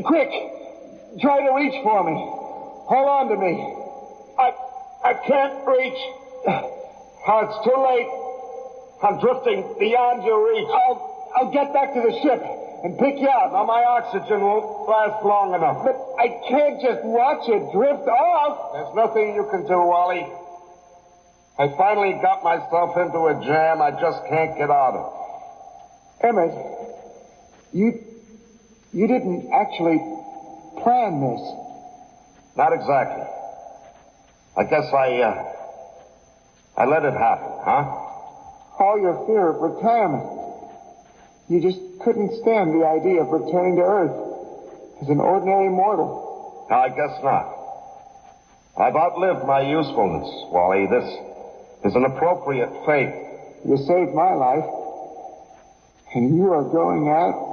F: Quick, try to reach for me. Hold on to me. I can't reach. Oh, it's too late. I'm drifting beyond your reach. I'll get back to the ship and pick you up. Now, my oxygen won't last long enough. But I can't just watch it drift off.
V: There's nothing you can do, Wally. I finally got myself into a jam I just can't get out of.
F: Emmett, you didn't actually plan this.
V: Not exactly. I guess I let it happen, huh?
F: All your fear of retirement. You just couldn't stand the idea of returning to Earth as an ordinary mortal.
V: No, I guess not. I've outlived my usefulness, Wally. This is an appropriate fate.
F: You saved my life. And you are going out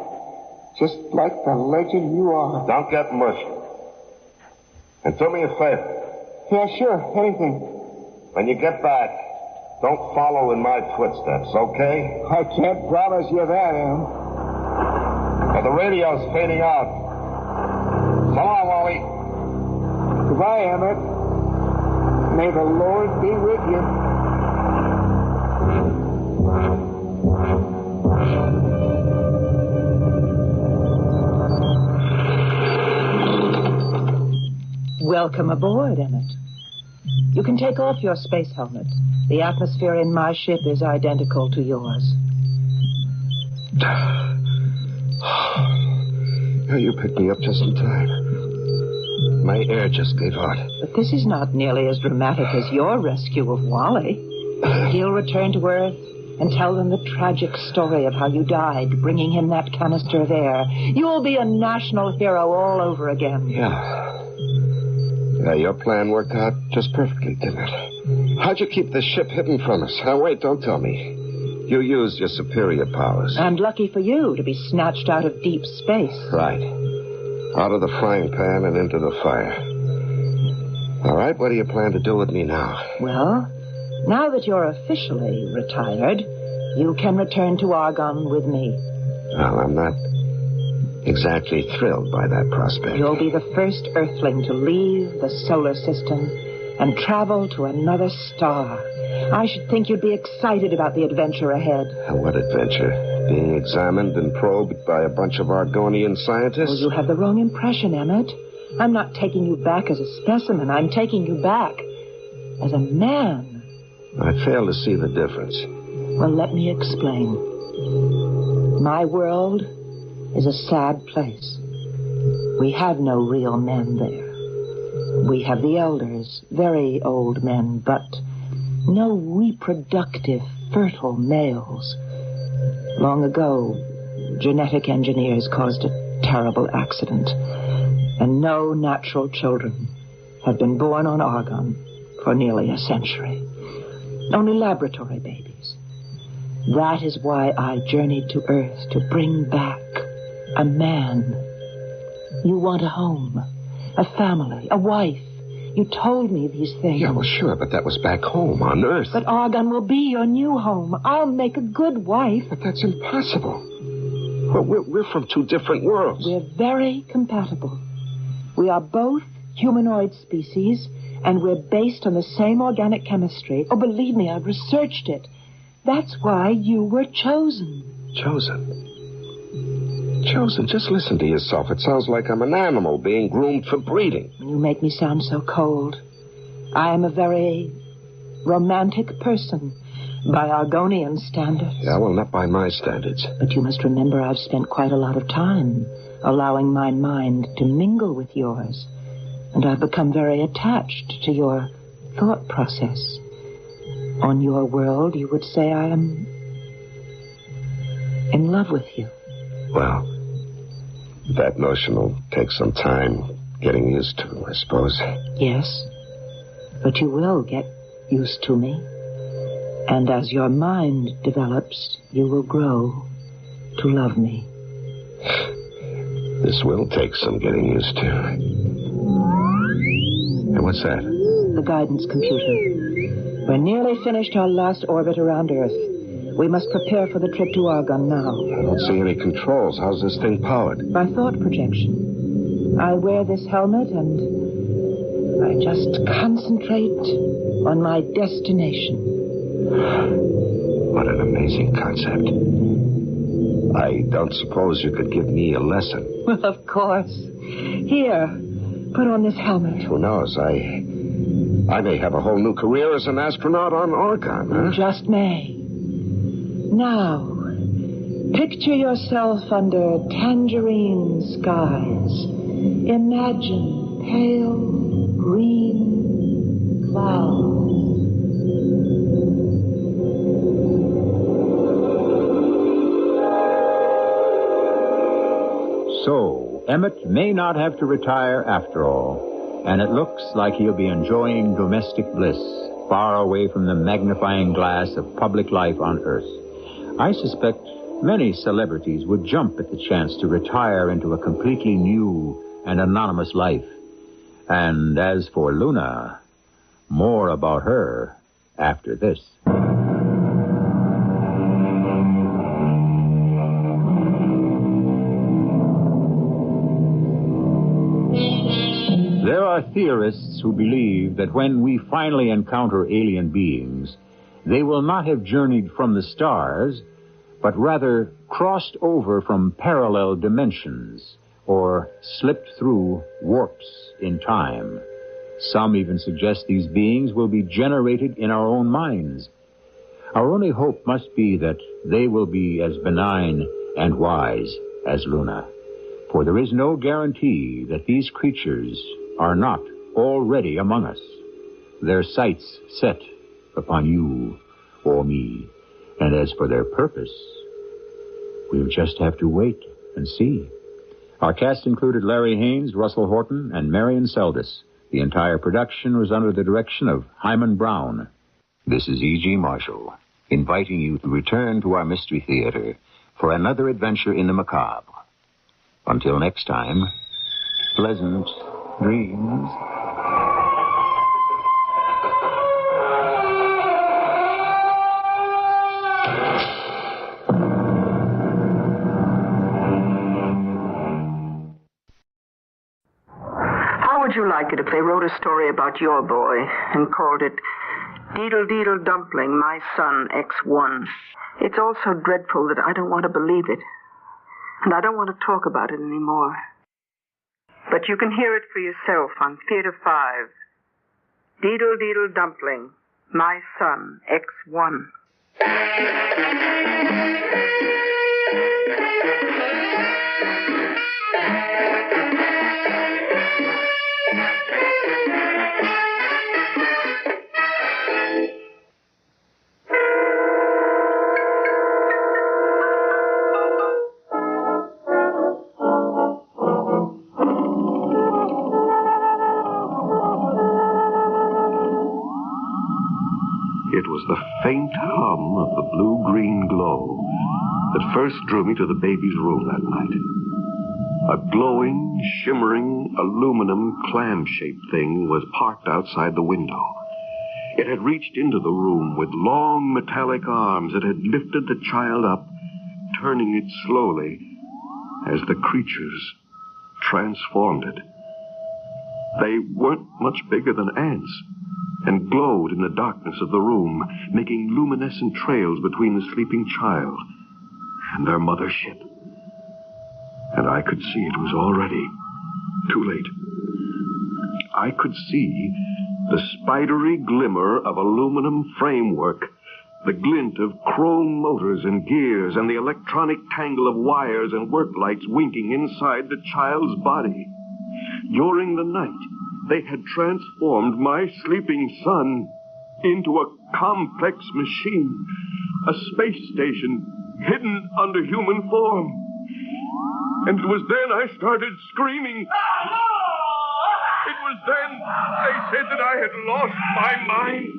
F: just like the legend you are.
V: Don't get mushy. And do me a favor.
F: Yeah, sure. Anything.
V: When you get back, don't follow in my footsteps, okay?
F: I can't promise you that, Em.
V: Well, the radio's fading out. So long, Wally.
F: Goodbye, Emmett. May the Lord be with you.
U: Welcome aboard, Emmett. You can take off your space helmet. The atmosphere in my ship is identical to yours.
V: You picked me up just in time. My air just gave out.
U: But this is not nearly as dramatic as your rescue of Wally. He'll return to Earth and tell them the tragic story of how you died, bringing him that canister of air. You'll be a national hero all over again.
V: Yeah, your plan worked out just perfectly, didn't it? How'd you keep the ship hidden from us? Now, wait, don't tell me. You used your superior powers.
U: And lucky for you to be snatched out of deep space.
V: Right. Out of the frying pan and into the fire. All right, what do you plan to do with me now?
U: Well, now that you're officially retired, you can return to Argonne with me.
V: Well, I'm not exactly thrilled by that prospect.
U: You'll be the first Earthling to leave the solar system and travel to another star. I should think you'd be excited about the adventure ahead.
V: What adventure? Being examined and probed by a bunch of Argonian scientists?
U: Well, you have the wrong impression, Emmett. I'm not taking you back as a specimen. I'm taking you back as a man.
V: I fail to see the difference.
U: Well, let me explain. My world is a sad place. We have no real men there. We have the elders, very old men, but no reproductive, fertile males. Long ago, genetic engineers caused a terrible accident, and no natural children have been born on Argonne for nearly a century. Only laboratory babies. That is why I journeyed to Earth, to bring back a man. You want a home, a family, a wife. You told me these things.
V: Yeah, well, sure, but that was back home on Earth.
U: But Argonne will be your new home. I'll make a good wife.
V: But that's impossible. Well, we're from two different worlds.
U: We're very compatible. We are both humanoid species, and we're based on the same organic chemistry. Oh, believe me, I've researched it. That's why you were chosen.
V: Chosen? Chosen? Just listen to yourself. It sounds like I'm an animal being groomed for breeding.
U: You make me sound so cold. I am a very romantic person by Argonian standards.
V: Yeah, well, not by my standards.
U: But you must remember I've spent quite a lot of time allowing my mind to mingle with yours. And I've become very attached to your thought process. On your world, you would say I am in love with you.
V: Well, that notion will take some time getting used to, I suppose.
U: Yes, but you will get used to me. And as your mind develops, you will grow to love me.
V: This will take some getting used to. Hey, what's that?
U: The guidance computer. We're nearly finished our last orbit around Earth. We must prepare for the trip to Argon now.
V: I don't see any controls. How's this thing powered?
U: By thought projection. I wear this helmet and I just concentrate on my destination.
V: What an amazing concept. I don't suppose you could give me a lesson.
U: Well, of course. Here, put on this helmet.
V: Who knows? I may have a whole new career as an astronaut on Argon, huh?
U: Just may. Now, picture yourself under tangerine skies. Imagine pale green clouds.
S: So, Emmett may not have to retire after all, and it looks like he'll be enjoying domestic bliss, far away from the magnifying glass of public life on Earth. I suspect many celebrities would jump at the chance to retire into a completely new and anonymous life. And as for Luna, more about her after this. There are theorists who believe that when we finally encounter alien beings, they will not have journeyed from the stars, but rather crossed over from parallel dimensions or slipped through warps in time. Some even suggest these beings will be generated in our own minds. Our only hope must be that they will be as benign and wise as Luna, for there is no guarantee that these creatures are not already among us, their sights set upon you or me. And as for their purpose, we'll just have to wait and see. Our cast included Larry Haynes, Russell Horton, and Marion Seldes. The entire production was under the direction of Hyman Brown. This is E.G. Marshall, inviting you to return to our Mystery Theater for another adventure in the macabre. Until next time, pleasant dreams.
B: How would you like it if they wrote a story about your boy and called it Deedle Deedle Dumpling, My Son, X1? It's all so dreadful that I don't want to believe it. And I don't want to talk about it anymore. But you can hear it for yourself on Theater 5. Deedle Deedle Dumpling, My Son, X1.
P: It was the faint hum of the blue-green glow that first drew me to the baby's room that night. A glowing, shimmering, aluminum clam-shaped thing was parked outside the window. It had reached into the room with long metallic arms. It had lifted the child up, turning it slowly as the creatures transformed it. They weren't much bigger than ants, and glowed in the darkness of the room, making luminescent trails between the sleeping child and their mothership. And I could see it was already too late. I could see the spidery glimmer of aluminum framework, the glint of chrome motors and gears, and the electronic tangle of wires and work lights winking inside the child's body. During the night, they had transformed my sleeping son into a complex machine, a space station hidden under human form. And it was then I started screaming. It was then they said that I had lost my mind.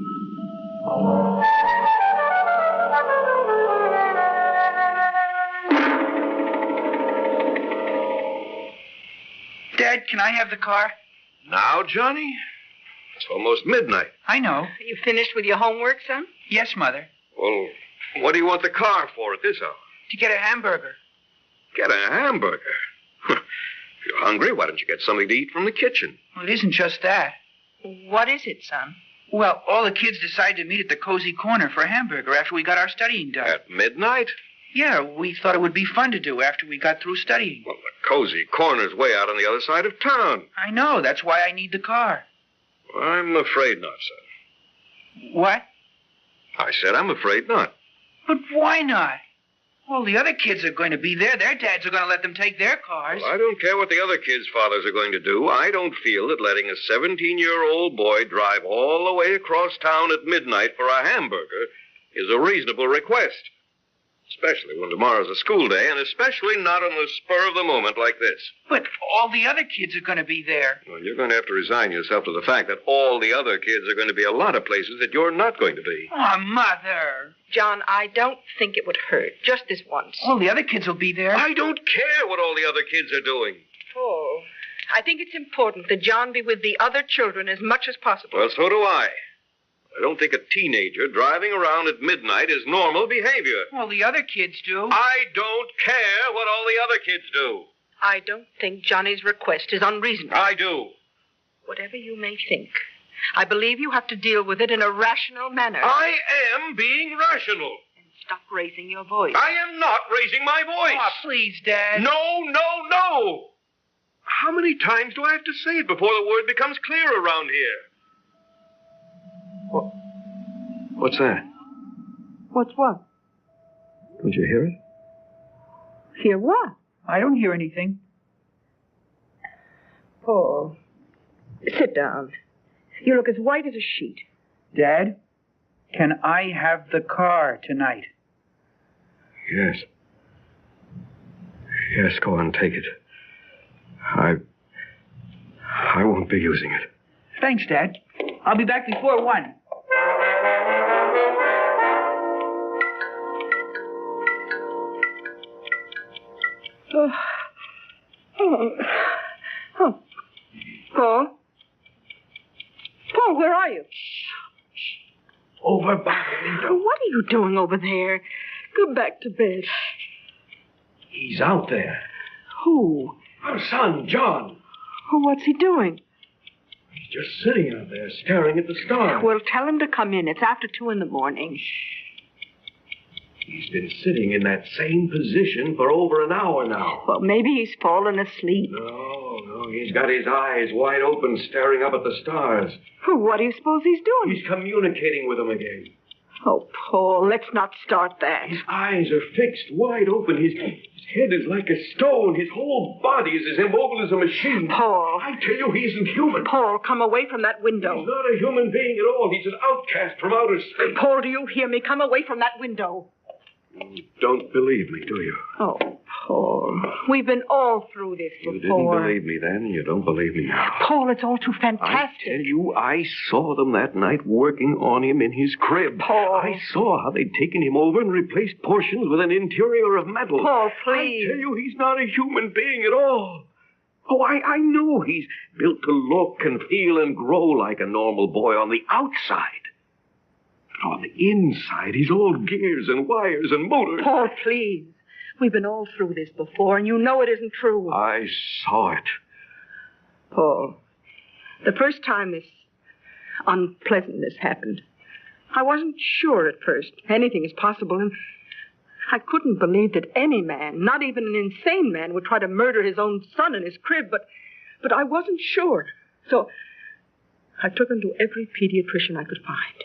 Q: Dad, can I have the car?
P: Now, Johnny? It's almost midnight.
Q: I know.
B: You finished with your homework, son?
Q: Yes, Mother.
P: Well, what do you want the car for at this hour?
Q: To get a hamburger.
P: Get a hamburger? If you're hungry, why don't you get something to eat from the kitchen?
Q: Well, it isn't just that.
B: What is it, son?
Q: Well, all the kids decided to meet at the Cozy Corner for a hamburger after we got our studying done.
P: At midnight?
Q: Yeah, we thought it would be fun to do after we got through studying.
P: Well, the Cozy Corner's way out on the other side of town.
Q: I know. That's why I need the car.
P: I'm afraid not, son.
Q: What?
P: I said I'm afraid not.
Q: But why not? All the other kids are going to be there. Their dads are going to let them take their cars.
P: Well, I don't care what the other kids' fathers are going to do. I don't feel that letting a 17-year-old boy drive all the way across town at midnight for a hamburger is a reasonable request. Especially when tomorrow's a school day, and especially not on the spur of the moment like this.
Q: But all the other kids are going to be there.
P: Well, you're going to have to resign yourself to the fact that all the other kids are going to be a lot of places that you're not going to be.
Q: Oh, Mother.
B: John, I don't think it would hurt. Just this once.
Q: All the other kids will be there.
P: I don't care what all the other kids are doing.
B: Paul, I think it's important that John be with the other children as much as possible.
P: Well, so do I. I don't think a teenager driving around at midnight is normal behavior.
Q: Well, the other kids do.
P: I don't care what all the other kids do.
B: I don't think Johnny's request is unreasonable.
P: I do.
B: Whatever you may think, I believe you have to deal with it in a rational manner.
P: I am being rational.
B: And stop raising your voice.
P: I am not raising my voice.
Q: Oh, please, Dad.
P: No. How many times do I have to say it before the word becomes clear around here? What's that?
B: What's what?
P: Don't you hear it?
B: Hear what?
Q: I don't hear anything.
B: Paul, sit down. You look as white as a sheet.
Q: Dad, can I have the car tonight?
P: Yes. Yes, go on, take it. I won't be using it.
Q: Thanks, Dad. I'll be back before 1.
B: Paul? Paul, where are you?
P: Over by the window.
B: What are you doing over there? Go back to bed.
P: He's out there.
B: Who?
P: Our son, John.
B: Oh, what's he doing?
P: He's just sitting out there staring at the stars.
B: Well, tell him to come in. It's after 2 in the morning.
P: He's been sitting in that same position for over an hour now.
B: Well, maybe he's fallen asleep.
P: No, he's got his eyes wide open staring up at the stars.
B: Well, what do you suppose he's doing?
P: He's communicating with them again.
B: Oh, Paul, let's not start that.
P: His eyes are fixed, wide open. His head is like a stone. His whole body is as immobile as a machine.
B: Paul.
P: I tell you, he isn't human.
B: Paul, come away from that window.
P: He's not a human being at all. He's an outcast from outer space.
B: Paul, do you hear me? Come away from that window.
P: You don't believe me, do you?
B: Oh, Paul. We've been all through this before.
P: You didn't believe me then, and you don't believe me now.
B: Paul, it's all too fantastic.
P: I tell you, I saw them that night working on him in his crib.
B: Paul.
P: I saw how they'd taken him over and replaced portions with an interior of metal.
B: Paul, please.
P: I tell you, he's not a human being at all. Oh, I know he's built to look and feel and grow like a normal boy on the outside. But on the inside, he's all gears and wires and motors.
B: Paul, please. We've been all through this before, and you know it isn't true.
P: I saw it.
B: Paul, the first time this unpleasantness happened, I wasn't sure at first. Anything is possible, and I couldn't believe that any man, not even an insane man, would try to murder his own son in his crib, but I wasn't sure. So I took him to every pediatrician I could find.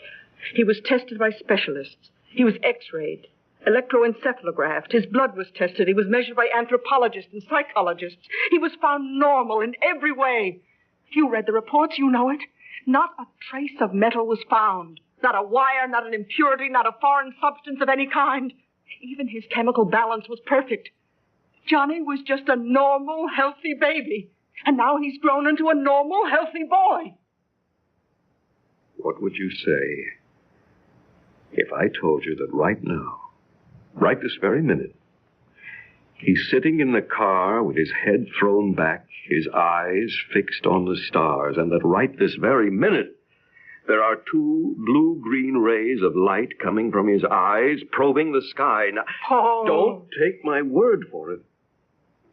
B: He was tested by specialists. He was x-rayed, electroencephalographed. His blood was tested. He was measured by anthropologists and psychologists. He was found normal in every way. You read the reports. You know it. Not a trace of metal was found. Not a wire, not an impurity, not a foreign substance of any kind. Even his chemical balance was perfect. Johnny was just a normal, healthy baby. And now he's grown into a normal, healthy boy.
P: What would you say if I told you that right now, right this very minute, he's sitting in the car with his head thrown back, his eyes fixed on the stars, and that right this very minute, there are two blue-green rays of light coming from his eyes, probing the sky. Now,
B: Paul.
P: Don't take my word for it.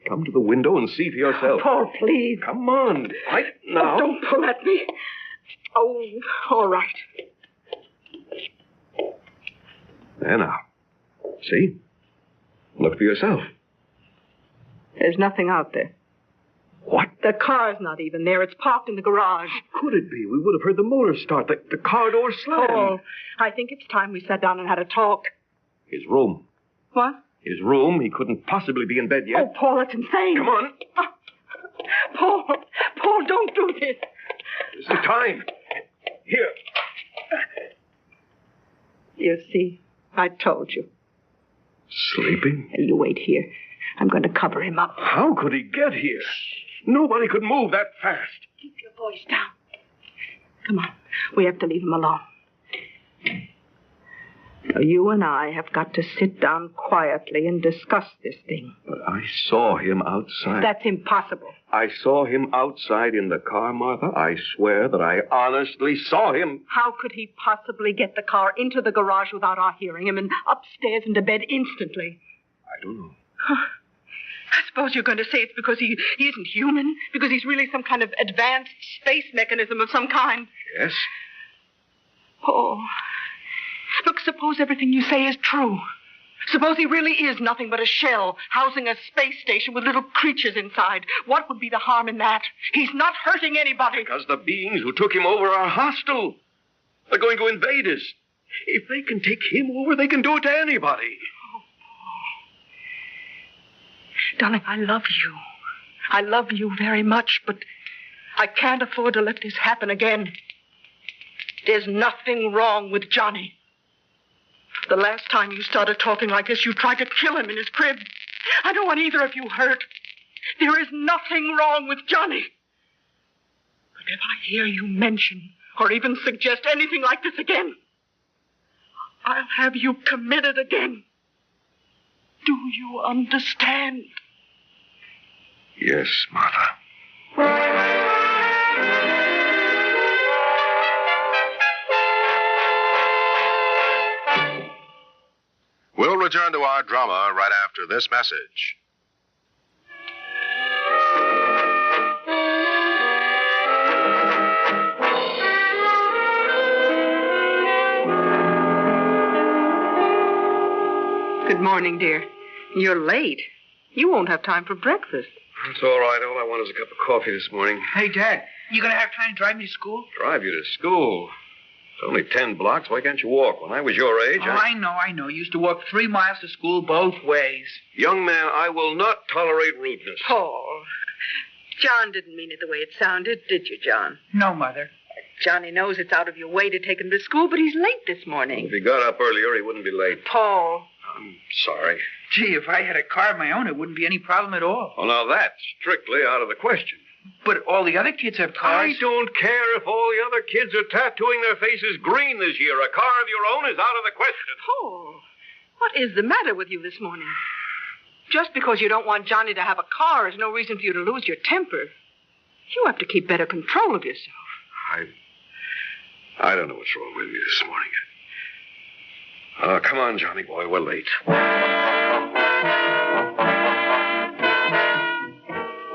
P: Come to the window and see for yourself.
B: Paul, please.
P: Come on, right now.
B: Oh, don't pull at me. Oh, all right.
P: There now. See? Look for yourself.
B: There's nothing out there.
P: What?
B: The car's not even there. It's parked in the garage.
P: How could it be? We would have heard the motor start, the car door slam.
B: Paul, I think it's time we sat down and had a talk.
P: His room.
B: What?
P: His room. He couldn't possibly be in bed yet.
B: Oh, Paul, that's insane.
P: Come on.
B: Paul, don't do this.
P: This is time. Here.
B: You see, I told you.
P: Sleeping?
B: You wait here. I'm going to cover him up.
P: How could he get here? Nobody could move that fast.
B: Keep your voice down. Come on. We have to leave him alone. Now, you and I have got to sit down quietly and discuss this thing.
P: But I saw him outside.
B: That's impossible.
P: I saw him outside in the car, Martha. I swear that I honestly saw him.
B: How could he possibly get the car into the garage without our hearing him and upstairs into bed instantly?
P: I don't know.
B: I suppose you're going to say it's because he isn't human, because he's really some kind of advanced space mechanism of some kind.
P: Yes?
B: Oh. Look, suppose everything you say is true. Suppose he really is nothing but a shell housing a space station with little creatures inside. What would be the harm in that? He's not hurting anybody.
P: Because the beings who took him over are hostile. They're going to invade us. If they can take him over, they can do it to anybody.
B: Darling, I love you. I love you very much, but I can't afford to let this happen again. There's nothing wrong with Johnny. The last time you started talking like this, you tried to kill him in his crib. I don't want either of you hurt. There is nothing wrong with Johnny. But if I hear you mention or even suggest anything like this again, I'll have you committed again. Do you understand?
P: Yes, Martha.
M: We'll return to our drama right after this message.
B: Good morning, dear. You're late. You won't have time for breakfast.
P: It's all right. All I want is a cup of coffee this morning.
R: Hey, Dad, you going to have time to drive me to school?
P: Drive you to school? It's only 10 blocks. Why can't you walk? When I was your age,
R: I know. You used to walk 3 miles to school both ways.
P: Young man, I will not tolerate rudeness.
B: Paul, John didn't mean it the way it sounded, did you, John?
R: No, Mother.
B: Johnny knows it's out of your way to take him to school, but he's late this morning.
P: If he got up earlier, he wouldn't be late.
B: Paul.
P: I'm sorry.
R: Gee, if I had a car of my own, it wouldn't be any problem at all.
P: Well, now that's strictly out of the question.
R: But all the other kids have cars.
P: I don't care if all the other kids are tattooing their faces green this year. A car of your own is out of the question.
B: Paul, what is the matter with you this morning? Just because you don't want Johnny to have a car is no reason for you to lose your temper. You have to keep better control of yourself.
P: I don't know what's wrong with me this morning. Come on, Johnny boy, we're late.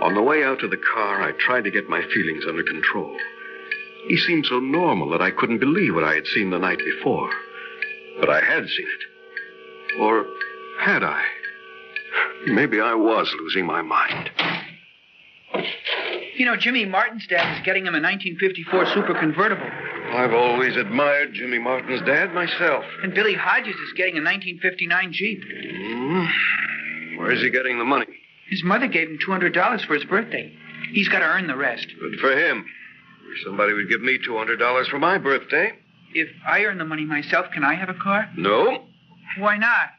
P: On the way out to the car, I tried to get my feelings under control. He seemed so normal that I couldn't believe what I had seen the night before. But I had seen it. Or had I? Maybe I was losing my mind.
R: You know, Jimmy Martin's dad is getting him a 1954 Super Convertible.
P: I've always admired Jimmy Martin's dad myself.
R: And Billy Hodges is getting a 1959 Jeep.
P: Where's he getting the money?
R: His mother gave him $200 for his birthday. He's got to earn the rest.
P: Good for him. Wish somebody would give me $200 for my birthday.
R: if I earn the money myself, can I have a car?
M: No,
R: Why not?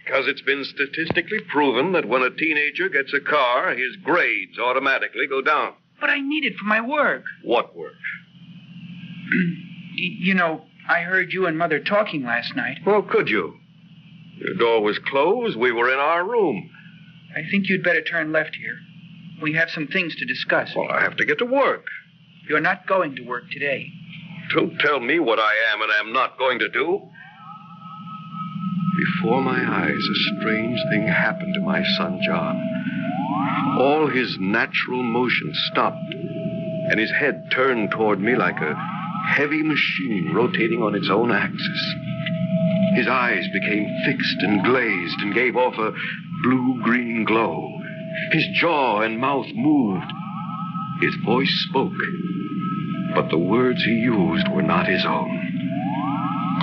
M: because it's been statistically proven that when a teenager gets a car, his grades automatically go down.
R: But I need it for my work.
M: What work?
R: You know, I heard you and Mother talking last night.
M: Well, could you? Your door was closed. We were in our room.
R: I think you'd better turn left here. We have some things to discuss.
M: Well, I have to get to work.
R: You're not going to work today.
M: Don't tell me what I am and am not going to do. Before my eyes, a strange thing happened to my son, John. All his natural motion stopped, and his head turned toward me like a heavy machine rotating on its own axis. His eyes became fixed and glazed and gave off a blue-green glow. His jaw and mouth moved. His voice spoke, but the words he used were not his own.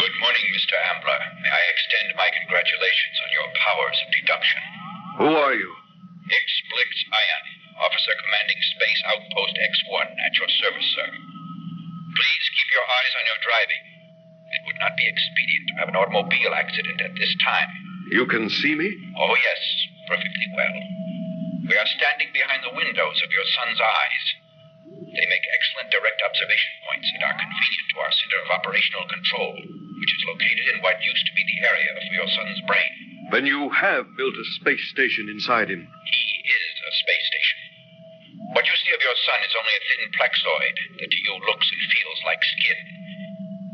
H: Good morning, Mr. Ambler. May I extend my congratulations on your powers of deduction.
M: Who are you?
H: Explix Ion, Officer Commanding Space Outpost X1 at your service, sir. Please keep your eyes on your driving. It would not be expedient to have an automobile accident at this time.
M: You can see me?
H: Oh, yes, perfectly well. We are standing behind the windows of your son's eyes. They make excellent direct observation points and are convenient to our center of operational control, which is located in what used to be the area of your son's brain.
M: Then you have built a space station inside him.
H: He is a space station. What you see of your son is only a thin plexoid that to you looks and feels like skin.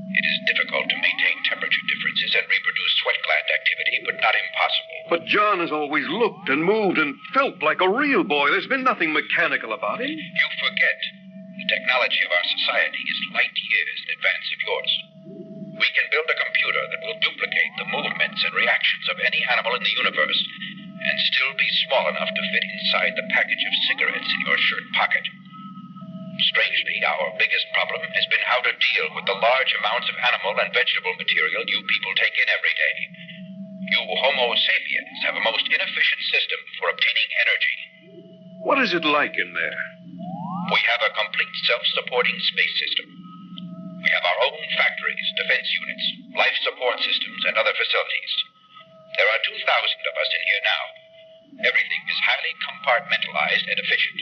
H: It is difficult to maintain temperature differences and reproduce sweat gland activity, but not impossible.
M: But John has always looked and moved and felt like a real boy. There's been nothing mechanical about him.
H: You forget. The technology of our society is light years in advance of yours. We can build a computer that will duplicate the movements and reactions of any animal in the universe and still be small enough to fit inside the package of cigarettes in your shirt pocket. Strangely, our biggest problem has been how to deal with the large amounts of animal and vegetable material you people take in every day. You Homo sapiens have a most inefficient system for obtaining energy.
M: What is it like in there?
H: We have a complete self-supporting space system. We have our own factories, defense units, life support systems, and other facilities. There are 2,000 of us in here now. Everything is highly compartmentalized and efficient.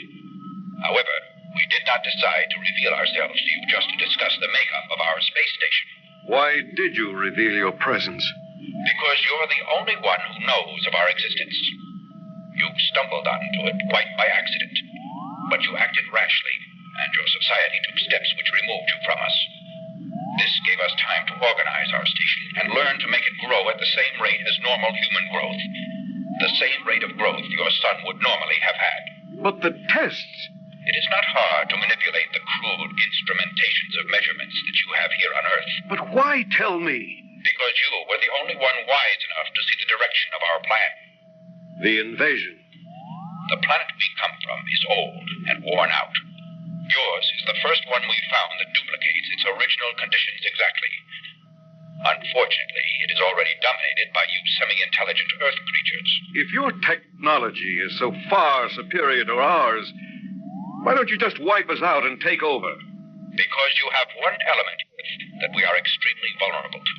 H: However, we did not decide to reveal ourselves to you just to discuss the makeup of our space station.
M: Why did you reveal your presence?
H: Because you're the only one who knows of our existence. You stumbled onto it quite by accident, but you acted rashly, and your society took steps which removed you from us. This gave us time to organize our station and learn to make it grow at the same rate as normal human growth. The same rate of growth your son would normally have had.
M: But the tests...
H: It is not hard to manipulate the crude instrumentations of measurements that you have here on Earth.
M: But why tell me?
H: Because you were the only one wise enough to see the direction of our plan.
M: The invasion.
H: The planet we come from is old and worn out. Yours is the first one we found that duplicates its original conditions exactly. Unfortunately, it is already dominated by you semi-intelligent Earth creatures.
M: If your technology is so far superior to ours, why don't you just wipe us out and take over?
H: Because you have one element that we are extremely vulnerable to.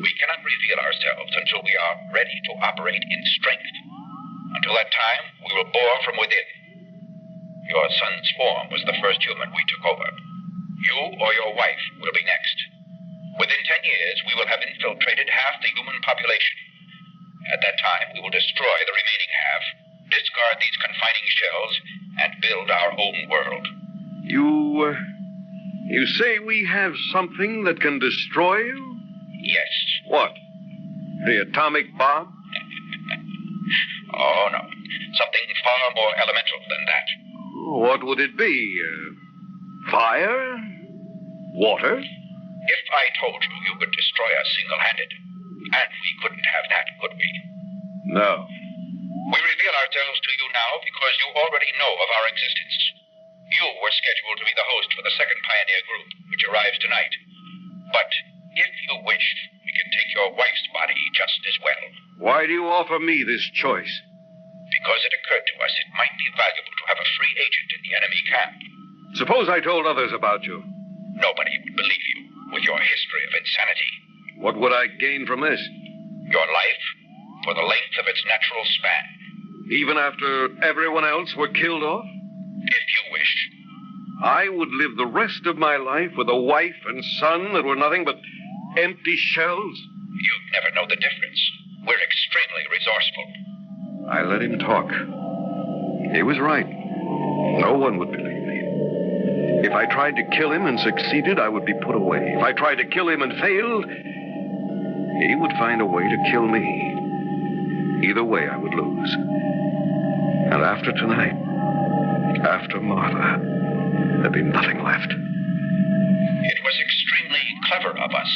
H: We cannot reveal ourselves until we are ready to operate in strength. Until that time, we will bore from within. Your son's form was the first human we took over. You or your wife will be next. Within 10 years, we will have infiltrated half the human population. At that time, we will destroy the remaining half, discard these confining shells, and build our own world.
M: You say we have something that can destroy you?
H: Yes.
M: What? The atomic bomb?
H: Oh, no. Something far more elemental than that.
M: What would it be? Fire? Water?
H: If I told you you could destroy us single-handed, and we couldn't have that, could we?
M: No.
H: We reveal ourselves to you now because you already know of our existence. You were scheduled to be the host for the second Pioneer group, which arrives tonight. But if you wish, we can take your wife's body just as well.
M: Why do you offer me this choice?
H: Because it occurred to us it might be valuable to have a free agent in the enemy camp.
M: Suppose I told others about you.
H: Nobody would believe you. with your history of insanity.
M: What would I gain from this?
H: Your life for the length of its natural span.
M: Even after everyone else were killed off?
H: If you wish.
M: I would live the rest of my life with a wife and son that were nothing but empty shells?
H: You'd never know the difference. We're extremely resourceful.
M: I let him talk. He was right. No one would believe me. If I tried to kill him and succeeded, I would be put away. If I tried to kill him and failed, he would find a way to kill me. Either way, I would lose. And after tonight, after Martha, there'd be nothing left.
H: It was extremely clever of us.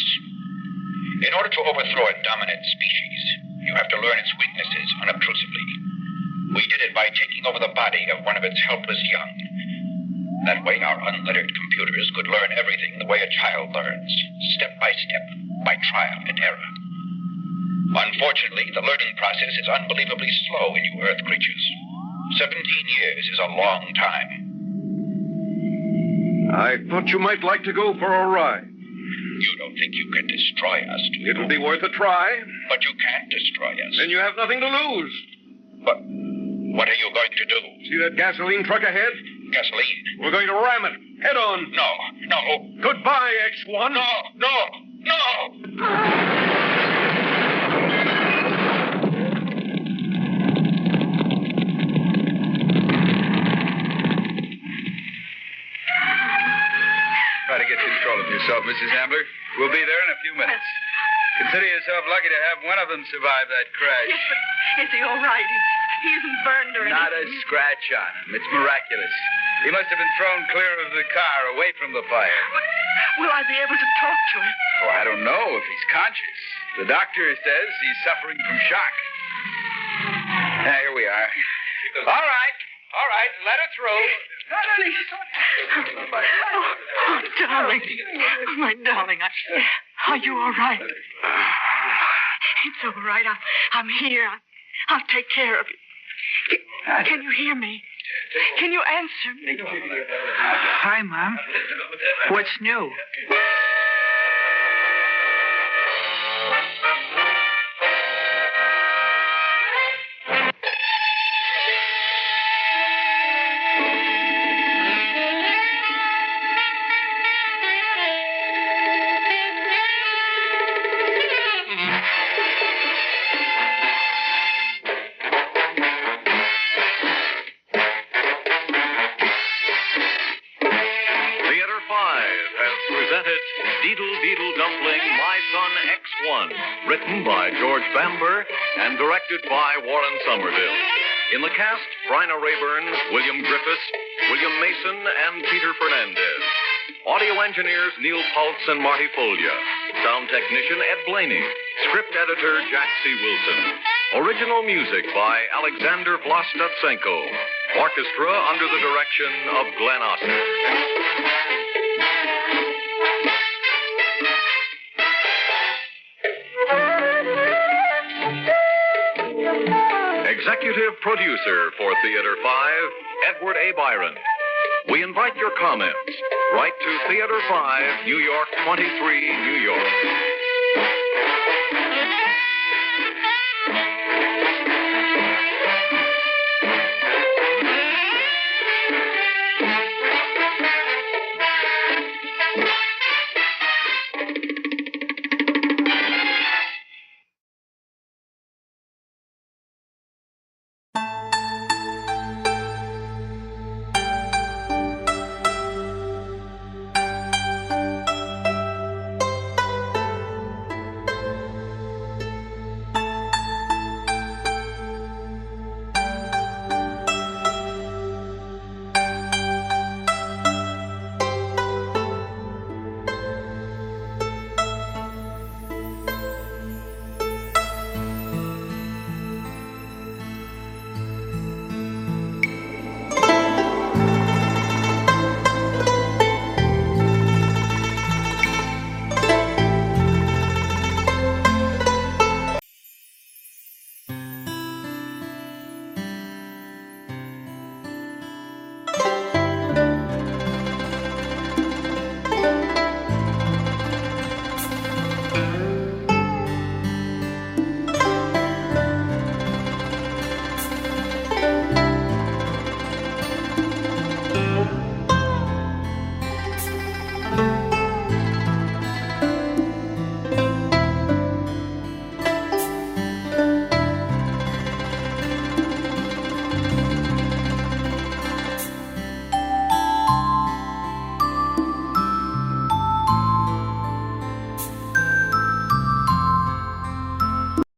H: In order to overthrow a dominant species, you have to learn its weaknesses unobtrusively. We did it by taking over the body of one of its helpless young. That way, our unlettered computers could learn everything the way a child learns, step by step, by trial and error. Unfortunately, the learning process is unbelievably slow in you Earth creatures. 17 years is a long time.
M: I thought you might like to go for a ride.
H: You don't think you can destroy us, do you?
M: It'll be worth a try.
H: But you can't destroy us.
M: Then you have nothing to lose.
H: But what are you going to do?
M: See that gasoline truck ahead?
H: Gasoline?
M: We're going to ram it. Head on.
H: No.
M: Goodbye, X1.
H: No.
G: Try to get control of yourself, Mrs. Ambler. We'll be there in a few minutes. Consider yourself lucky to have one of them survive that crash.
O: Yes, but is he all right? He isn't burned or anything.
G: Not a scratch on him. It's miraculous. He must have been thrown clear of the car, away from the fire.
O: But will I be able to talk to him?
G: Oh, I don't know if he's conscious. The doctor says he's suffering from shock. Here we are. All right. Let her through.
O: Please. Oh, darling. Oh, my darling. Are you all right? It's all right. I'm here. I'll take care of you. Can you hear me? Can you answer me?
R: Hi, Mom. What's new?
C: Written by George Bamber and directed by Warren Somerville. In the cast, Bryna Rayburn, William Griffiths, William Mason, and Peter Fernandez. Audio engineers Neil Pultz and Marty Folya. Sound technician Ed Blaney. Script editor Jack C. Wilson. Original music by Alexander Vlastotsenko. Orchestra under the direction of Glenn Oscar. Executive producer for Theater 5, Edward A. Byron. We invite your comments. Write to Theater 5, New York 23, New York.